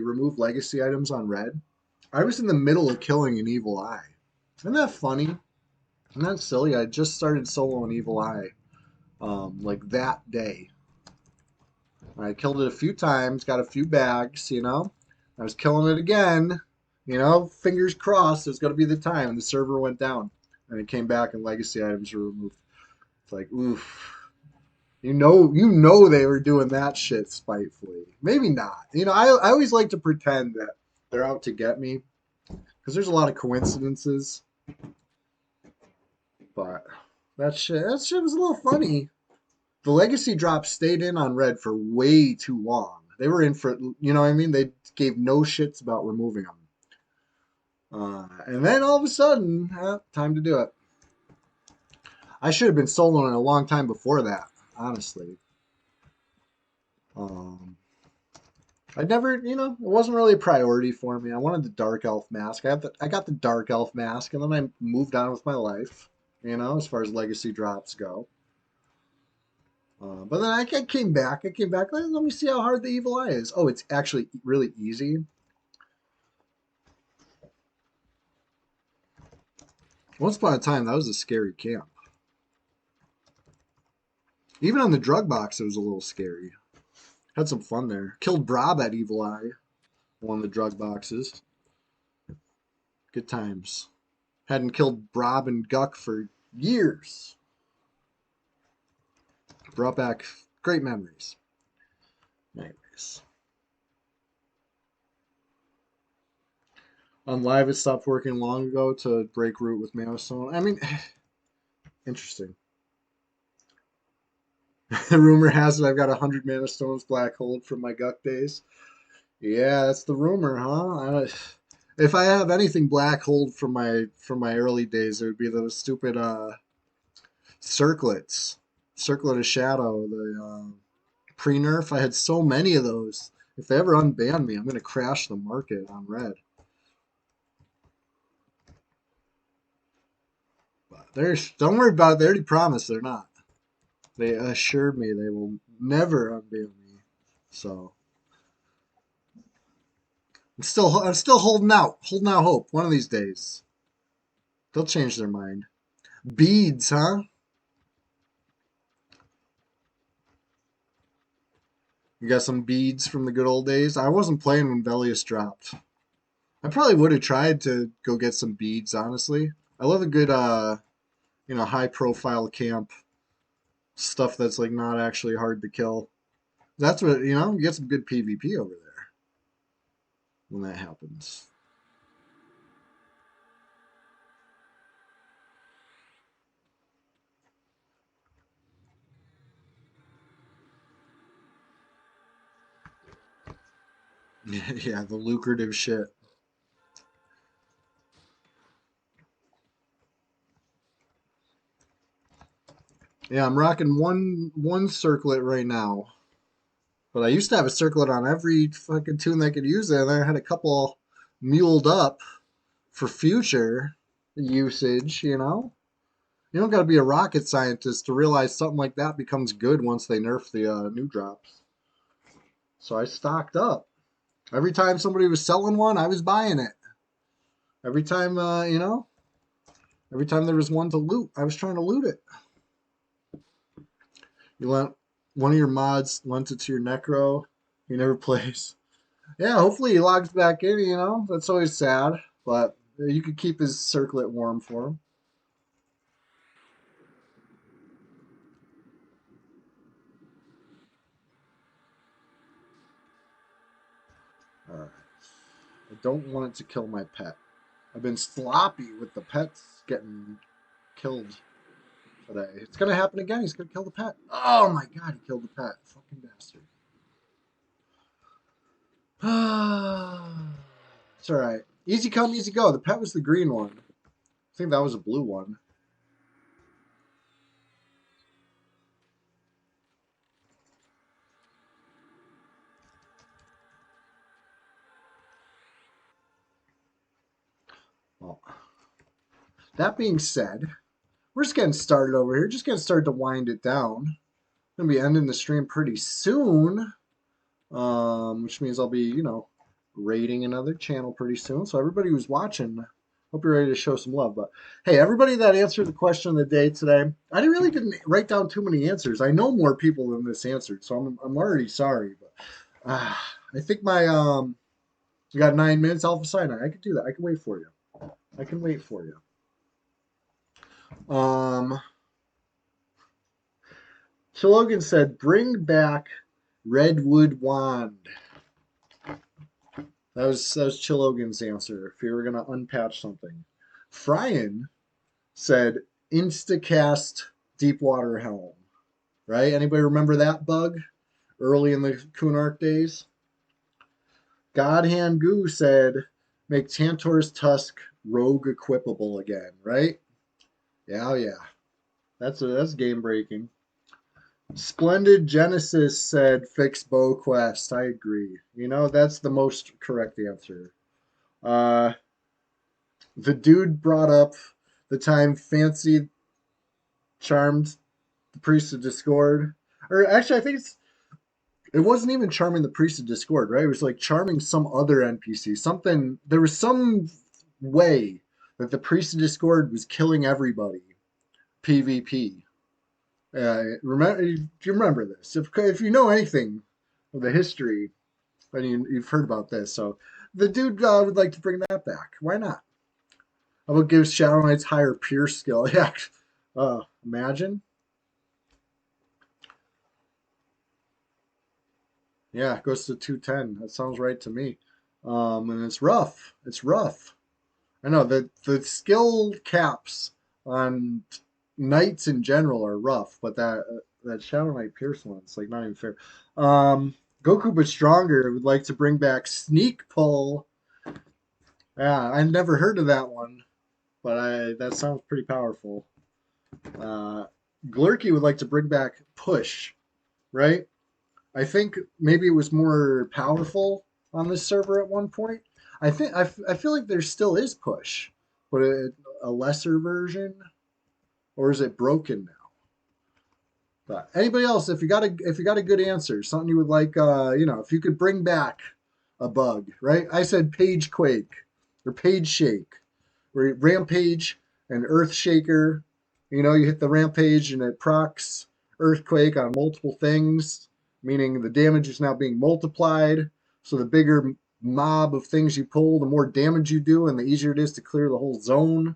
removed legacy items on red, I was in the middle of killing an evil eye. Isn't that funny? Isn't that silly? I just started soloing evil eye like that day. I killed it a few times, got a few bags, you know. I was killing it again, you know, fingers crossed it's going to be the time. And the server went down and it came back and legacy items were removed. It's like, oof. You know they were doing that shit spitefully. Maybe not. You know, I always like to pretend that they're out to get me because there's a lot of coincidences. But that shit was a little funny. The legacy drops stayed in on red for way too long. They were in for, you know what I mean? They gave no shits about removing them. And then all of a sudden, time to do it. I should have been soloing a long time before that, honestly. Um, I never, you know, it wasn't really a priority for me. I wanted the dark elf mask. I got the dark elf mask, and then I moved on with my life. You know, as far as legacy drops go. But then I came back. I came back. Let me see how hard the evil eye is. Oh, it's actually really easy. Once upon a time, that was a scary camp. Even on the drug box, it was a little scary. Had some fun there. Killed Brob at Evil Eye, one of the drug boxes. Good times. Hadn't killed Brob and Guck for years. Brought back great memories. Anyways. On live, it stopped working long ago to break root with Mana Stone. I mean, interesting. Rumor has it I've got 100 Mana Stones black hold from my Guck days. Yeah, that's the rumor, huh? If I have anything black hold from my early days, it would be those stupid circlets, circlet of shadow, the pre-nerf. I had so many of those. If they ever unban me, I'm gonna crash the market on red. But don't worry about it. They already promised they're not. They assured me they will never unban me. So I'm still holding out hope. One of these days, they'll change their mind. Beads, huh? You got some beads from the good old days. I wasn't playing when Velius dropped. I probably would have tried to go get some beads, honestly. I love a good high profile camp stuff that's like not actually hard to kill. That's what, you get some good PvP over there when that happens. Yeah, the lucrative shit. Yeah, I'm rocking one circlet right now. But I used to have a circlet on every fucking tune that could use it, and I had a couple muled up for future usage. You don't got to be a rocket scientist to realize something like that becomes good once they nerf the new drops. So I stocked up. Every time somebody was selling one, I was buying it. Every time, every time there was one to loot, I was trying to loot it. You lent one of your mods lent it to your necro. He never plays. Yeah, hopefully he logs back in. That's always sad, but you could keep his circlet warm for him. All right. I don't want it to kill my pet. I've been sloppy with the pets getting killed today. It's gonna happen again. He's gonna kill the pet. Oh my god, he killed the pet. Fucking bastard. It's alright. Easy come, easy go. The pet was the green one. I think that was a blue one. Well, that being said, we're just getting started over here. Just getting started to wind it down. I'm gonna be ending the stream pretty soon. Which means I'll be, rating another channel pretty soon. So everybody who's watching, hope you're ready to show some love. But hey, everybody that answered the question of the day today, I really didn't write down too many answers. I know more people than this answered, so I'm already sorry. But I think you got 9 minutes, Alpha Sinai. I could do that. I can wait for you. I can wait for you. Logan said, bring back Redwood Wand. That was Chilogan's answer. If you were gonna unpatch something, Fryan said Instacast Deepwater Helm. Right? Anybody remember that bug early in the Kunark days? Godhand Goo said make Tantor's Tusk rogue equipable again. Right? Yeah, yeah. That's game breaking. Splendid Genesis said fix Bow Quest. I agree. That's the most correct answer. Uh, the dude brought up the time Fancy charmed the priest of Discord. Or actually, I think it wasn't even charming the priest of discord, right? It was like charming some other NPC. Something there was some way that the priest of discord was killing everybody. PvP. Remember? Do you remember this? If you know anything of the history, then you've heard about this. So the dude would like to bring that back. Why not? How about give Shadow Knights higher pierce skill? Yeah. Imagine. Yeah, it goes to 210. That sounds right to me. And it's rough. It's rough. I know the skill caps on knights in general are rough, but that Shadow Knight Pierce one's like not even fair. Goku but stronger would like to bring back sneak pull. Yeah, I never heard of that one, but that sounds pretty powerful. Uh, Glurky would like to bring back push, right? I think maybe it was more powerful on this server at one point. I feel like there still is push, but a lesser version, or is it broken now? But anybody else, if you got a good answer, something you would like, if you could bring back a bug, right? I said page quake or page shake, where rampage and earth shaker. You hit the rampage and it procs earthquake on multiple things, meaning the damage is now being multiplied. So the bigger mob of things you pull, the more damage you do, and the easier it is to clear the whole zone.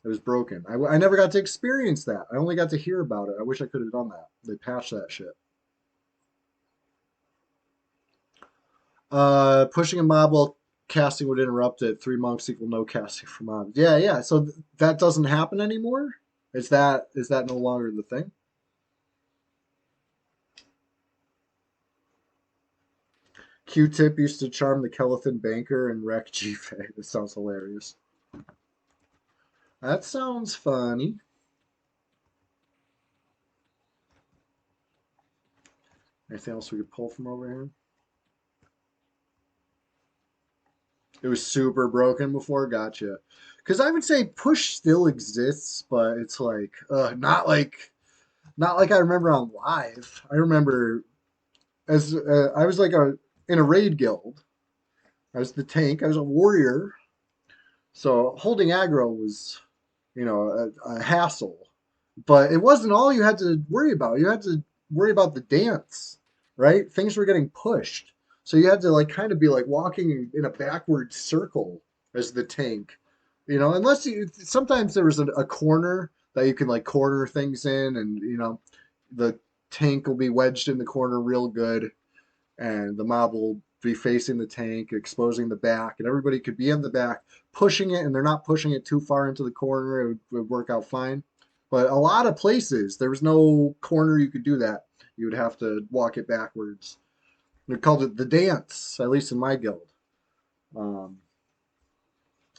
It was broken. I never got to experience that. I only got to hear about it. I wish I could have done that. They patched that shit. Pushing a mob while casting would interrupt it. 3 monks equal no casting for mobs. Yeah, yeah. So that doesn't happen anymore. Is that no longer the thing? Q-Tip used to charm the Kelethan banker and wreck G-Fay. That sounds hilarious. That sounds funny. Anything else we could pull from over here? It was super broken before. Gotcha. Because I would say push still exists, but it's like not like I remember on live. I remember as I was like in a raid guild. I was the tank. I was a warrior. So holding aggro was, a hassle. But it wasn't all you had to worry about. You had to worry about the dance, right? Things were getting pushed. So you had to like kind of be like walking in a backward circle as the tank. Unless sometimes there was a corner that you can like corner things in and the tank will be wedged in the corner real good and the mob will be facing the tank, exposing the back, and everybody could be in the back pushing it, and they're not pushing it too far into the corner. It would work out fine. But a lot of places, there was no corner you could do that. You would have to walk it backwards. They called it the dance, at least in my guild. Um,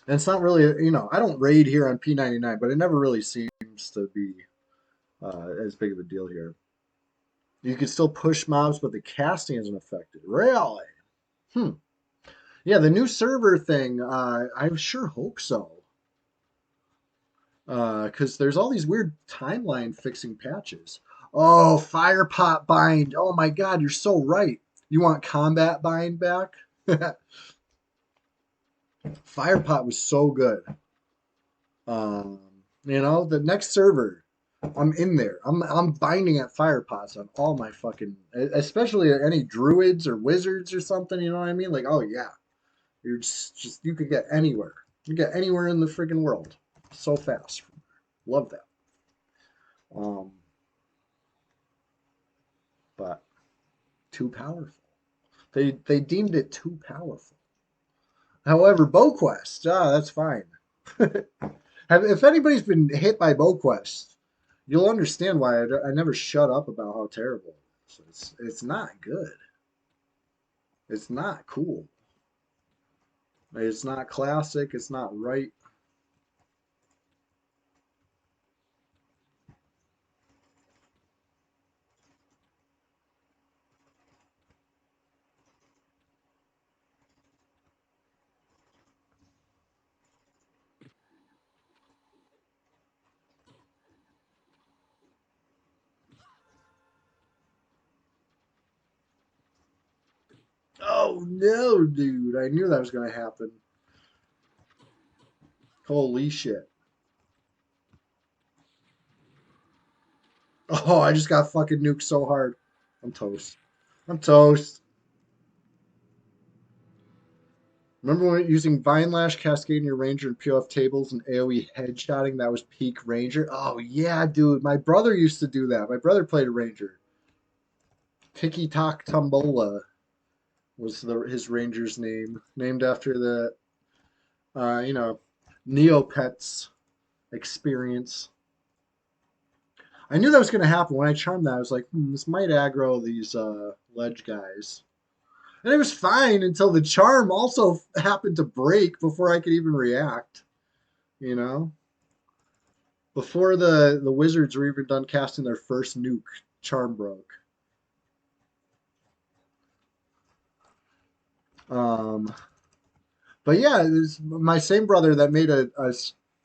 and it's not really, I don't raid here on P99, but it never really seems to be as big of a deal here. You can still push mobs, but the casting isn't affected. Really? Hmm. Yeah, the new server thing, I sure hope so. Because there's all these weird timeline fixing patches. Oh, Firepot Bind. Oh my God, you're so right. You want Combat Bind back? Firepot was so good. Um, the next server, I'm in there. I'm binding at Firepots on all my fucking, especially any druids or wizards or something. You know what I mean? Like, oh yeah, you're just you could get anywhere. You get anywhere in the freaking world so fast. Love that. Um, but too powerful. They deemed it too powerful. However, BowQuest, that's fine. If anybody's been hit by BowQuest, you'll understand why I never shut up about how terrible it is. It's not good. It's not cool. It's not classic. It's not right. Oh no, dude. I knew that was going to happen. Holy shit. Oh, I just got fucking nuked so hard. I'm toast. I'm toast. Remember when using Vine Lash, Cascading Your Ranger, and POF tables and AoE headshotting? That was peak Ranger. Oh, yeah, dude. My brother used to do that. My brother played a Ranger. Tiki Tok Tombola was his Ranger's name. Named after the, you know, Neopets experience. I knew that was going to happen. When I charmed that, I was like, this might aggro these ledge guys. And it was fine until the charm also happened to break before I could even react. You know? Before the wizards were even done casting their first nuke, charm broke. Um, but yeah, it was my same brother that made a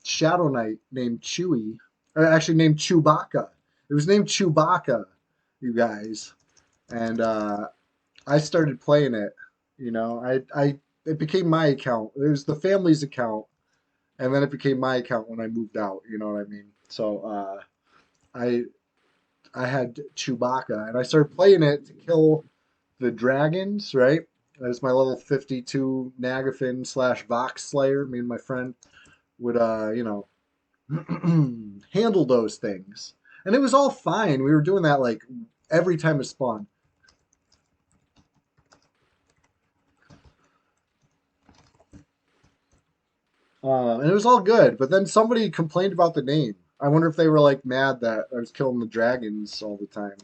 Shadow Knight named Chewie, or actually named Chewbacca. It was named Chewbacca, you guys. And I started playing it. It became my account. It was the family's account, and then it became my account when I moved out. You know what I mean? So I I had Chewbacca, and I started playing it to kill the dragons. Right? That's my level 52 Nagafin slash Vox Slayer. Me and my friend would handle those things, and it was all fine. We were doing that like every time it spawned. And it was all good. But then somebody complained about the name. I wonder if they were like mad that I was killing the dragons all the time.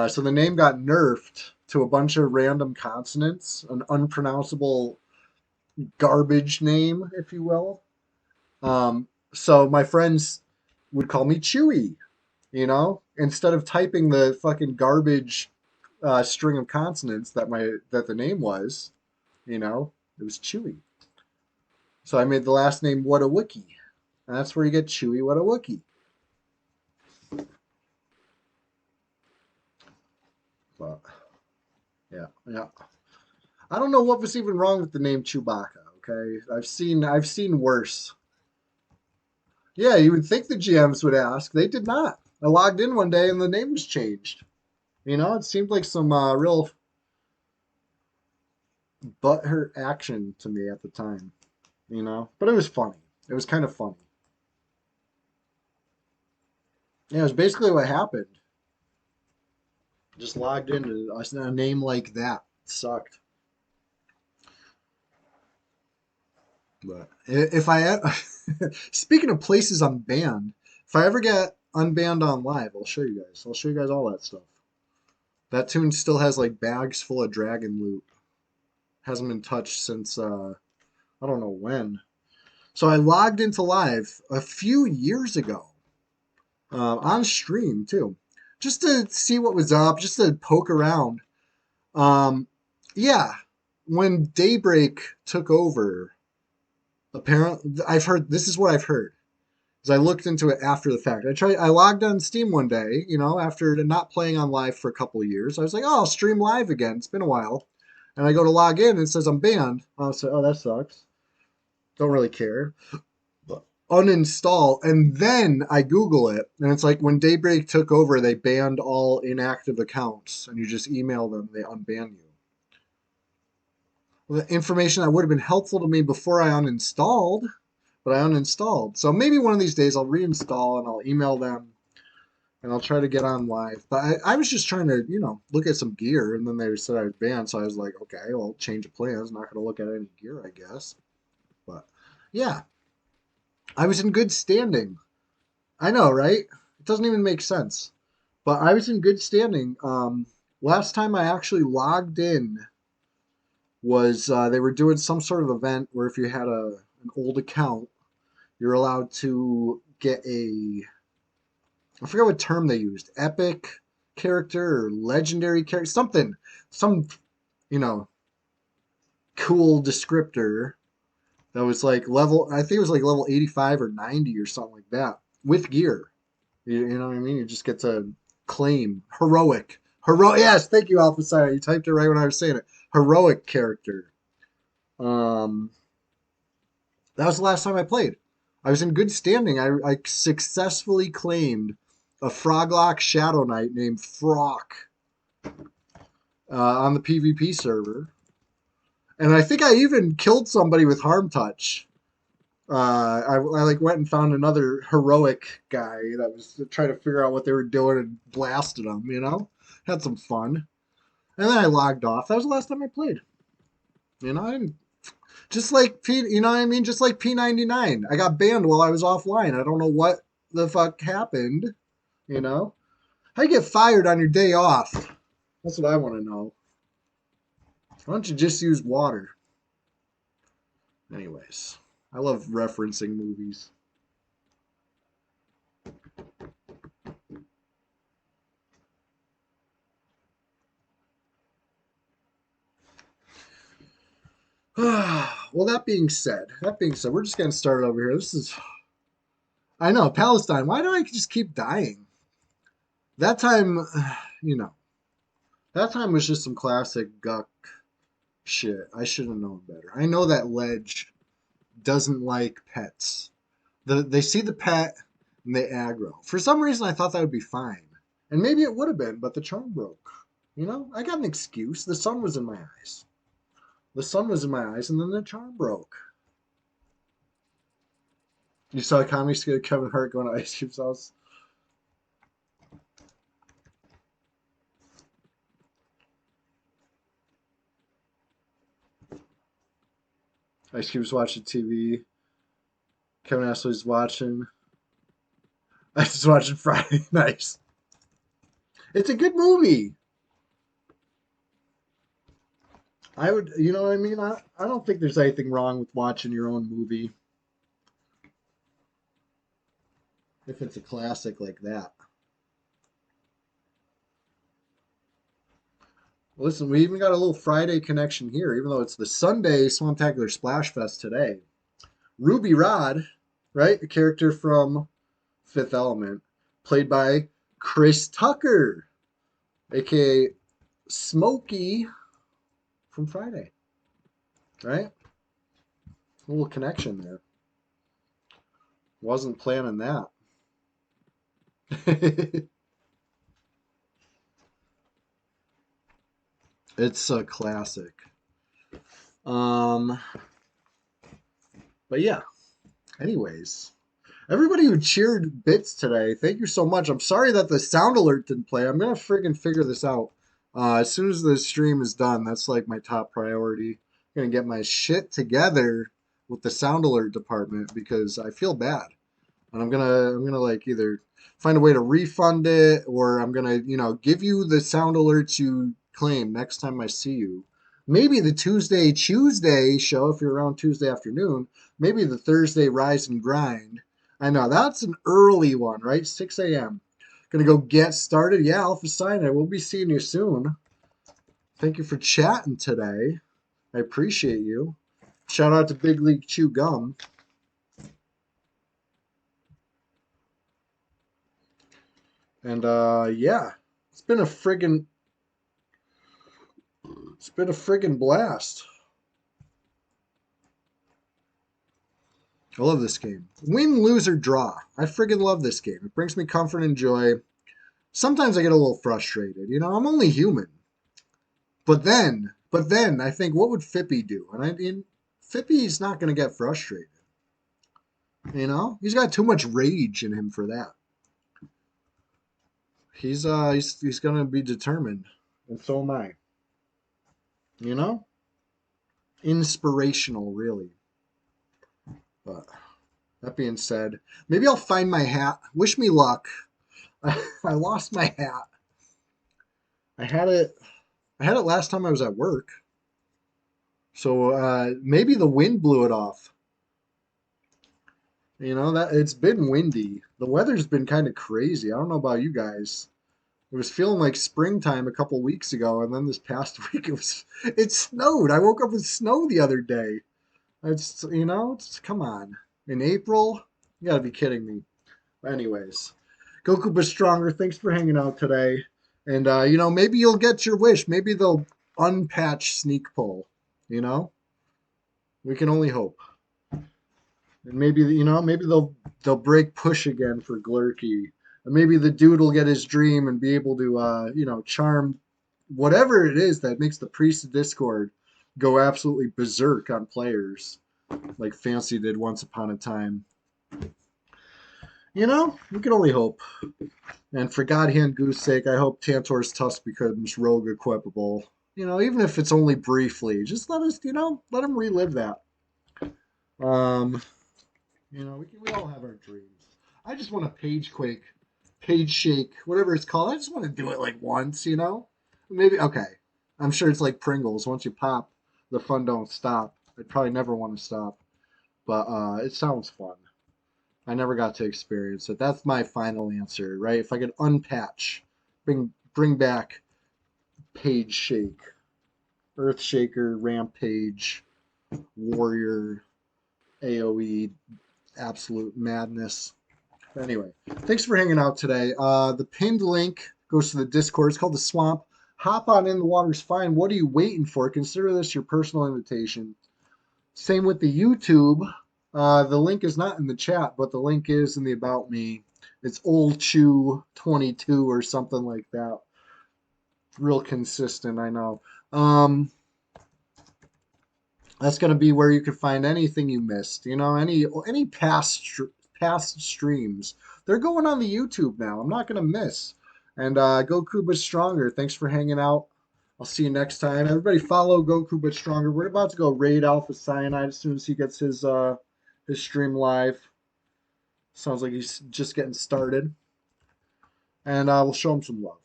So the name got nerfed to a bunch of random consonants, an unpronounceable garbage name, if you will. So my friends would call me Chewy, instead of typing the fucking garbage string of consonants that the name was, it was Chewy. So I made the last name What a Wookie. And that's where you get Chewy What a Wookie. But yeah, yeah. I don't know what was even wrong with the name Chewbacca, okay? I've seen worse. Yeah, you would think the GMs would ask. They did not. I logged in one day and the name was changed. It seemed like some real butthurt action to me at the time, But it was funny. It was kind of funny. Yeah, it was basically what happened. Just logged into a name like that. It sucked. But if I speaking of places I'm banned, if I ever get unbanned on live, I'll show you guys. I'll show you guys all that stuff. That tune still has like bags full of dragon loot. Hasn't been touched since I don't know when. So I logged into live a few years ago, on stream too, just to see what was up, just to poke around. Um, yeah, when Daybreak took over, apparently I've heard this is what I've heard. Because I looked into it after the fact. I logged on Steam one day, after not playing on live for a couple of years. I was like, oh, I'll stream live again. It's been a while. And I go to log in and it says I'm banned. I was like, oh, that sucks. Don't really care. But uninstall. And then I Google it. And it's like when Daybreak took over, they banned all inactive accounts. And you just email them, they unban you. Well, the information that would have been helpful to me before I uninstalled, but I uninstalled. So maybe one of these days I'll reinstall and I'll email them and I'll try to get on live. But I was just trying to, look at some gear, and then they said I was banned. So I was like, okay, well, change of plans. Not going to look at any gear, I guess. But yeah, I was in good standing. I know, right? It doesn't even make sense. But I was in good standing. Last time I actually logged in was they were doing some sort of event where if you had an old account, you're allowed to get I forget what term they used, epic character or legendary character, some, you know, cool descriptor that was like I think it was like level 85 or 90 or something like that with gear. You know what I mean? You just get to claim heroic. Yes, thank you, Alpha Sire. You typed it right when I was saying it. heroic character. Um, that was the last time I played. I was in good standing. I successfully claimed a Froglock Shadow Knight named Frock on the PvP server. And I think I even killed somebody with Harm Touch. I like went and found another heroic guy that was trying to figure out what they were doing and blasted them, you know? Had some fun. And then I logged off. That was the last time I played. You know, I didn't, just like P, you know what I mean? Just like P99. I got banned while I was offline. I don't know what the fuck happened, you know? How you get fired on your day off? That's what I want to know. Why don't you just use water? Anyways, I love referencing movies. Well, that being said, we're just gonna start over here. This is, I know, Palestine. Why do I just keep dying? That time, you know, that time was just some classic Guck shit. I should have known better. I know that Ledge doesn't like pets. They see the pet and they aggro. For some reason, I thought that would be fine, and maybe it would have been, but the charm broke. You know, I got an excuse. The sun was in my eyes. The sun was in my eyes, and then the charm broke. You saw Comedy Skit Kevin Hart going to Ice Cube's house. Ice Cube's watching TV. Kevin Ashley's watching. I was watching Friday Nights. It's a good movie. I would, you know what I mean? I don't think there's anything wrong with watching your own movie if it's a classic like that. Listen, we even got a little Friday connection here, even though it's the Sunday Swamptacular Splashfest today. Ruby Rod, right? A character from Fifth Element, played by Chris Tucker, aka Smokey from Friday, right? A little connection there. Wasn't planning that. It's a classic. But yeah. Anyways, everybody who cheered bits today, thank you so much. I'm sorry that the sound alert didn't play. I'm gonna friggin' figure this out. As soon as the stream is done, that's like my top priority. I'm gonna get my shit together with the sound alert department because I feel bad. And I'm gonna like either find a way to refund it or I'm gonna, you know, give you the sound alerts you claim next time I see you. Maybe the Tuesday show if you're around Tuesday afternoon. Maybe the Thursday Rise and Grind. I know that's an early one, right? 6 a.m. Gonna go get started. Yeah, Alpha Sign. I will be seeing you soon. Thank you for chatting today. I appreciate you. Shout out to Big League Chew Gum. And yeah, it's been a friggin' blast. I love this game. Win, lose, or draw. I friggin' love this game. It brings me comfort and joy. Sometimes I get a little frustrated. You know, I'm only human. But then I think, what would Fippy do? And I mean, Fippy's not going to get frustrated. You know, he's got too much rage in him for that. He's going to be determined, and so am I. You know, inspirational, really. But that being said, maybe I'll find my hat. Wish me luck. I lost my hat. I had it last time I was at work. So maybe the wind blew it off. You know, that it's been windy. The weather's been kind of crazy. I don't know about you guys. It was feeling like springtime a couple weeks ago, and then this past week it snowed. I woke up with snow the other day. It's, you know, come on. In April? You gotta be kidding me. Anyways, Goku but stronger. Thanks for hanging out today. And you know, maybe you'll get your wish. Maybe they'll unpatched sneak pull. You know, we can only hope. And maybe maybe they'll break push again for Glurky. And maybe the dude will get his dream and be able to charm whatever it is that makes the priest of Discord go absolutely berserk on players, like Fancy did once upon a time. We can only hope. And for God Hand Goose sake, I hope Tantor's Tusk becomes rogue equipable. Even if it's only briefly, just let us, let him relive that. Um, we all have our dreams. I just want a page shake, whatever it's called. I just want to do it like once, Maybe, okay. I'm sure it's like Pringles. Once you pop, the fun don't stop. I'd probably never want to stop. But it sounds fun. I never got to experience it. That's my final answer, right? If I could unpatch, bring back Page Shake, Earth Shaker, Rampage, Warrior, AoE, absolute madness. Anyway, thanks for hanging out today. The pinned link goes to the Discord. It's called The Swamp. Hop on in. The water's fine. What are you waiting for? Consider this your personal invitation. Same with the YouTube. The link is not in the chat, but the link is in the About Me. It's Old Chew 22 or something like that. Real consistent, I know. That's going to be where you can find anything you missed. Any past streams. They're going on the YouTube now. I'm not going to miss. And Goku but Stronger, thanks for hanging out. I'll see you next time. Everybody follow Goku but Stronger. We're about to go raid Alpha Cyanide as soon as he gets his stream live. Sounds like he's just getting started. And we'll show him some love.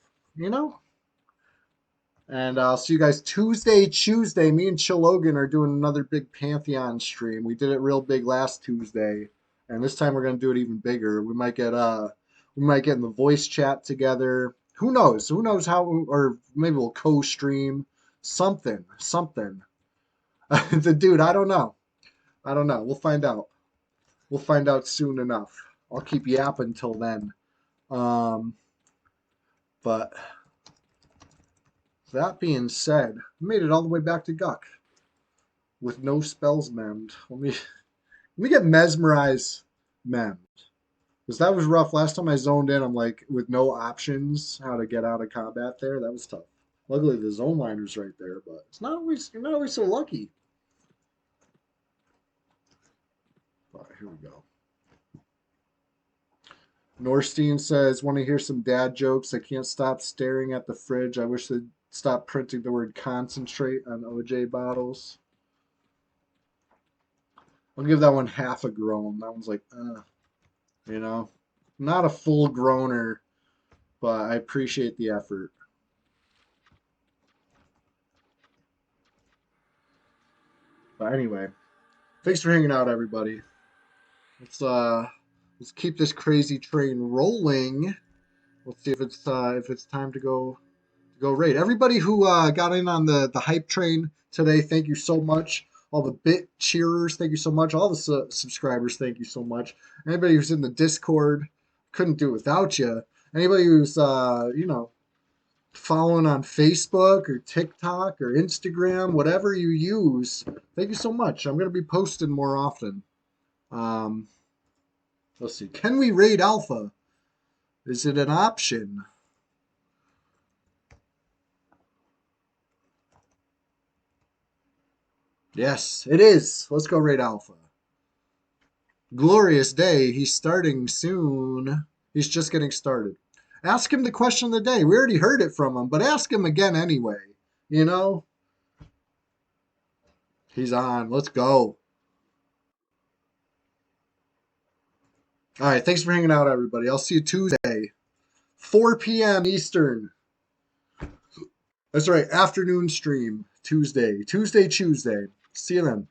And I'll see you guys Tuesday. Me and Chill Logan are doing another big Pantheon stream. We did it real big last Tuesday. And this time we're gonna do it even bigger. We might get in the voice chat together. Who knows? Who knows how? Or maybe we'll co-stream something. The dude, I don't know. We'll find out. We'll find out soon enough. I'll keep yapping till then. But that being said, I made it all the way back to Guck with no spells memmed. Let me get mesmerize memmed. Because that was rough. Last time I zoned in, I'm like, with no options how to get out of combat there. That was tough. Luckily, the zone liner's right there, but you're not always so lucky. All right, here we go. Norstein says, want to hear some dad jokes? I can't stop staring at the fridge. I wish they'd stop printing the word concentrate on OJ bottles. I'll give that one half a groan. That one's like, not a full groaner, but I appreciate the effort. But anyway, thanks for hanging out, everybody. Let's keep this crazy train rolling. Let's see if it's time to go raid. Everybody who got in on the hype train today, thank you so much. All the bit cheerers, thank you so much. All the subscribers, thank you so much. Anybody who's in the Discord, couldn't do it without you. Anybody who's following on Facebook or TikTok or Instagram, whatever you use, thank you so much. I'm going to be posting more often. Let's see. Can we raid Alpha? Is it an option? Yes, it is. Let's go raid Alpha. Glorious day. He's starting soon. He's just getting started. Ask him the question of the day. We already heard it from him, but ask him again anyway. He's on. Let's go. All right. Thanks for hanging out, everybody. I'll see you Tuesday, 4 p.m. Eastern. That's right. Afternoon stream. Tuesday. See you then.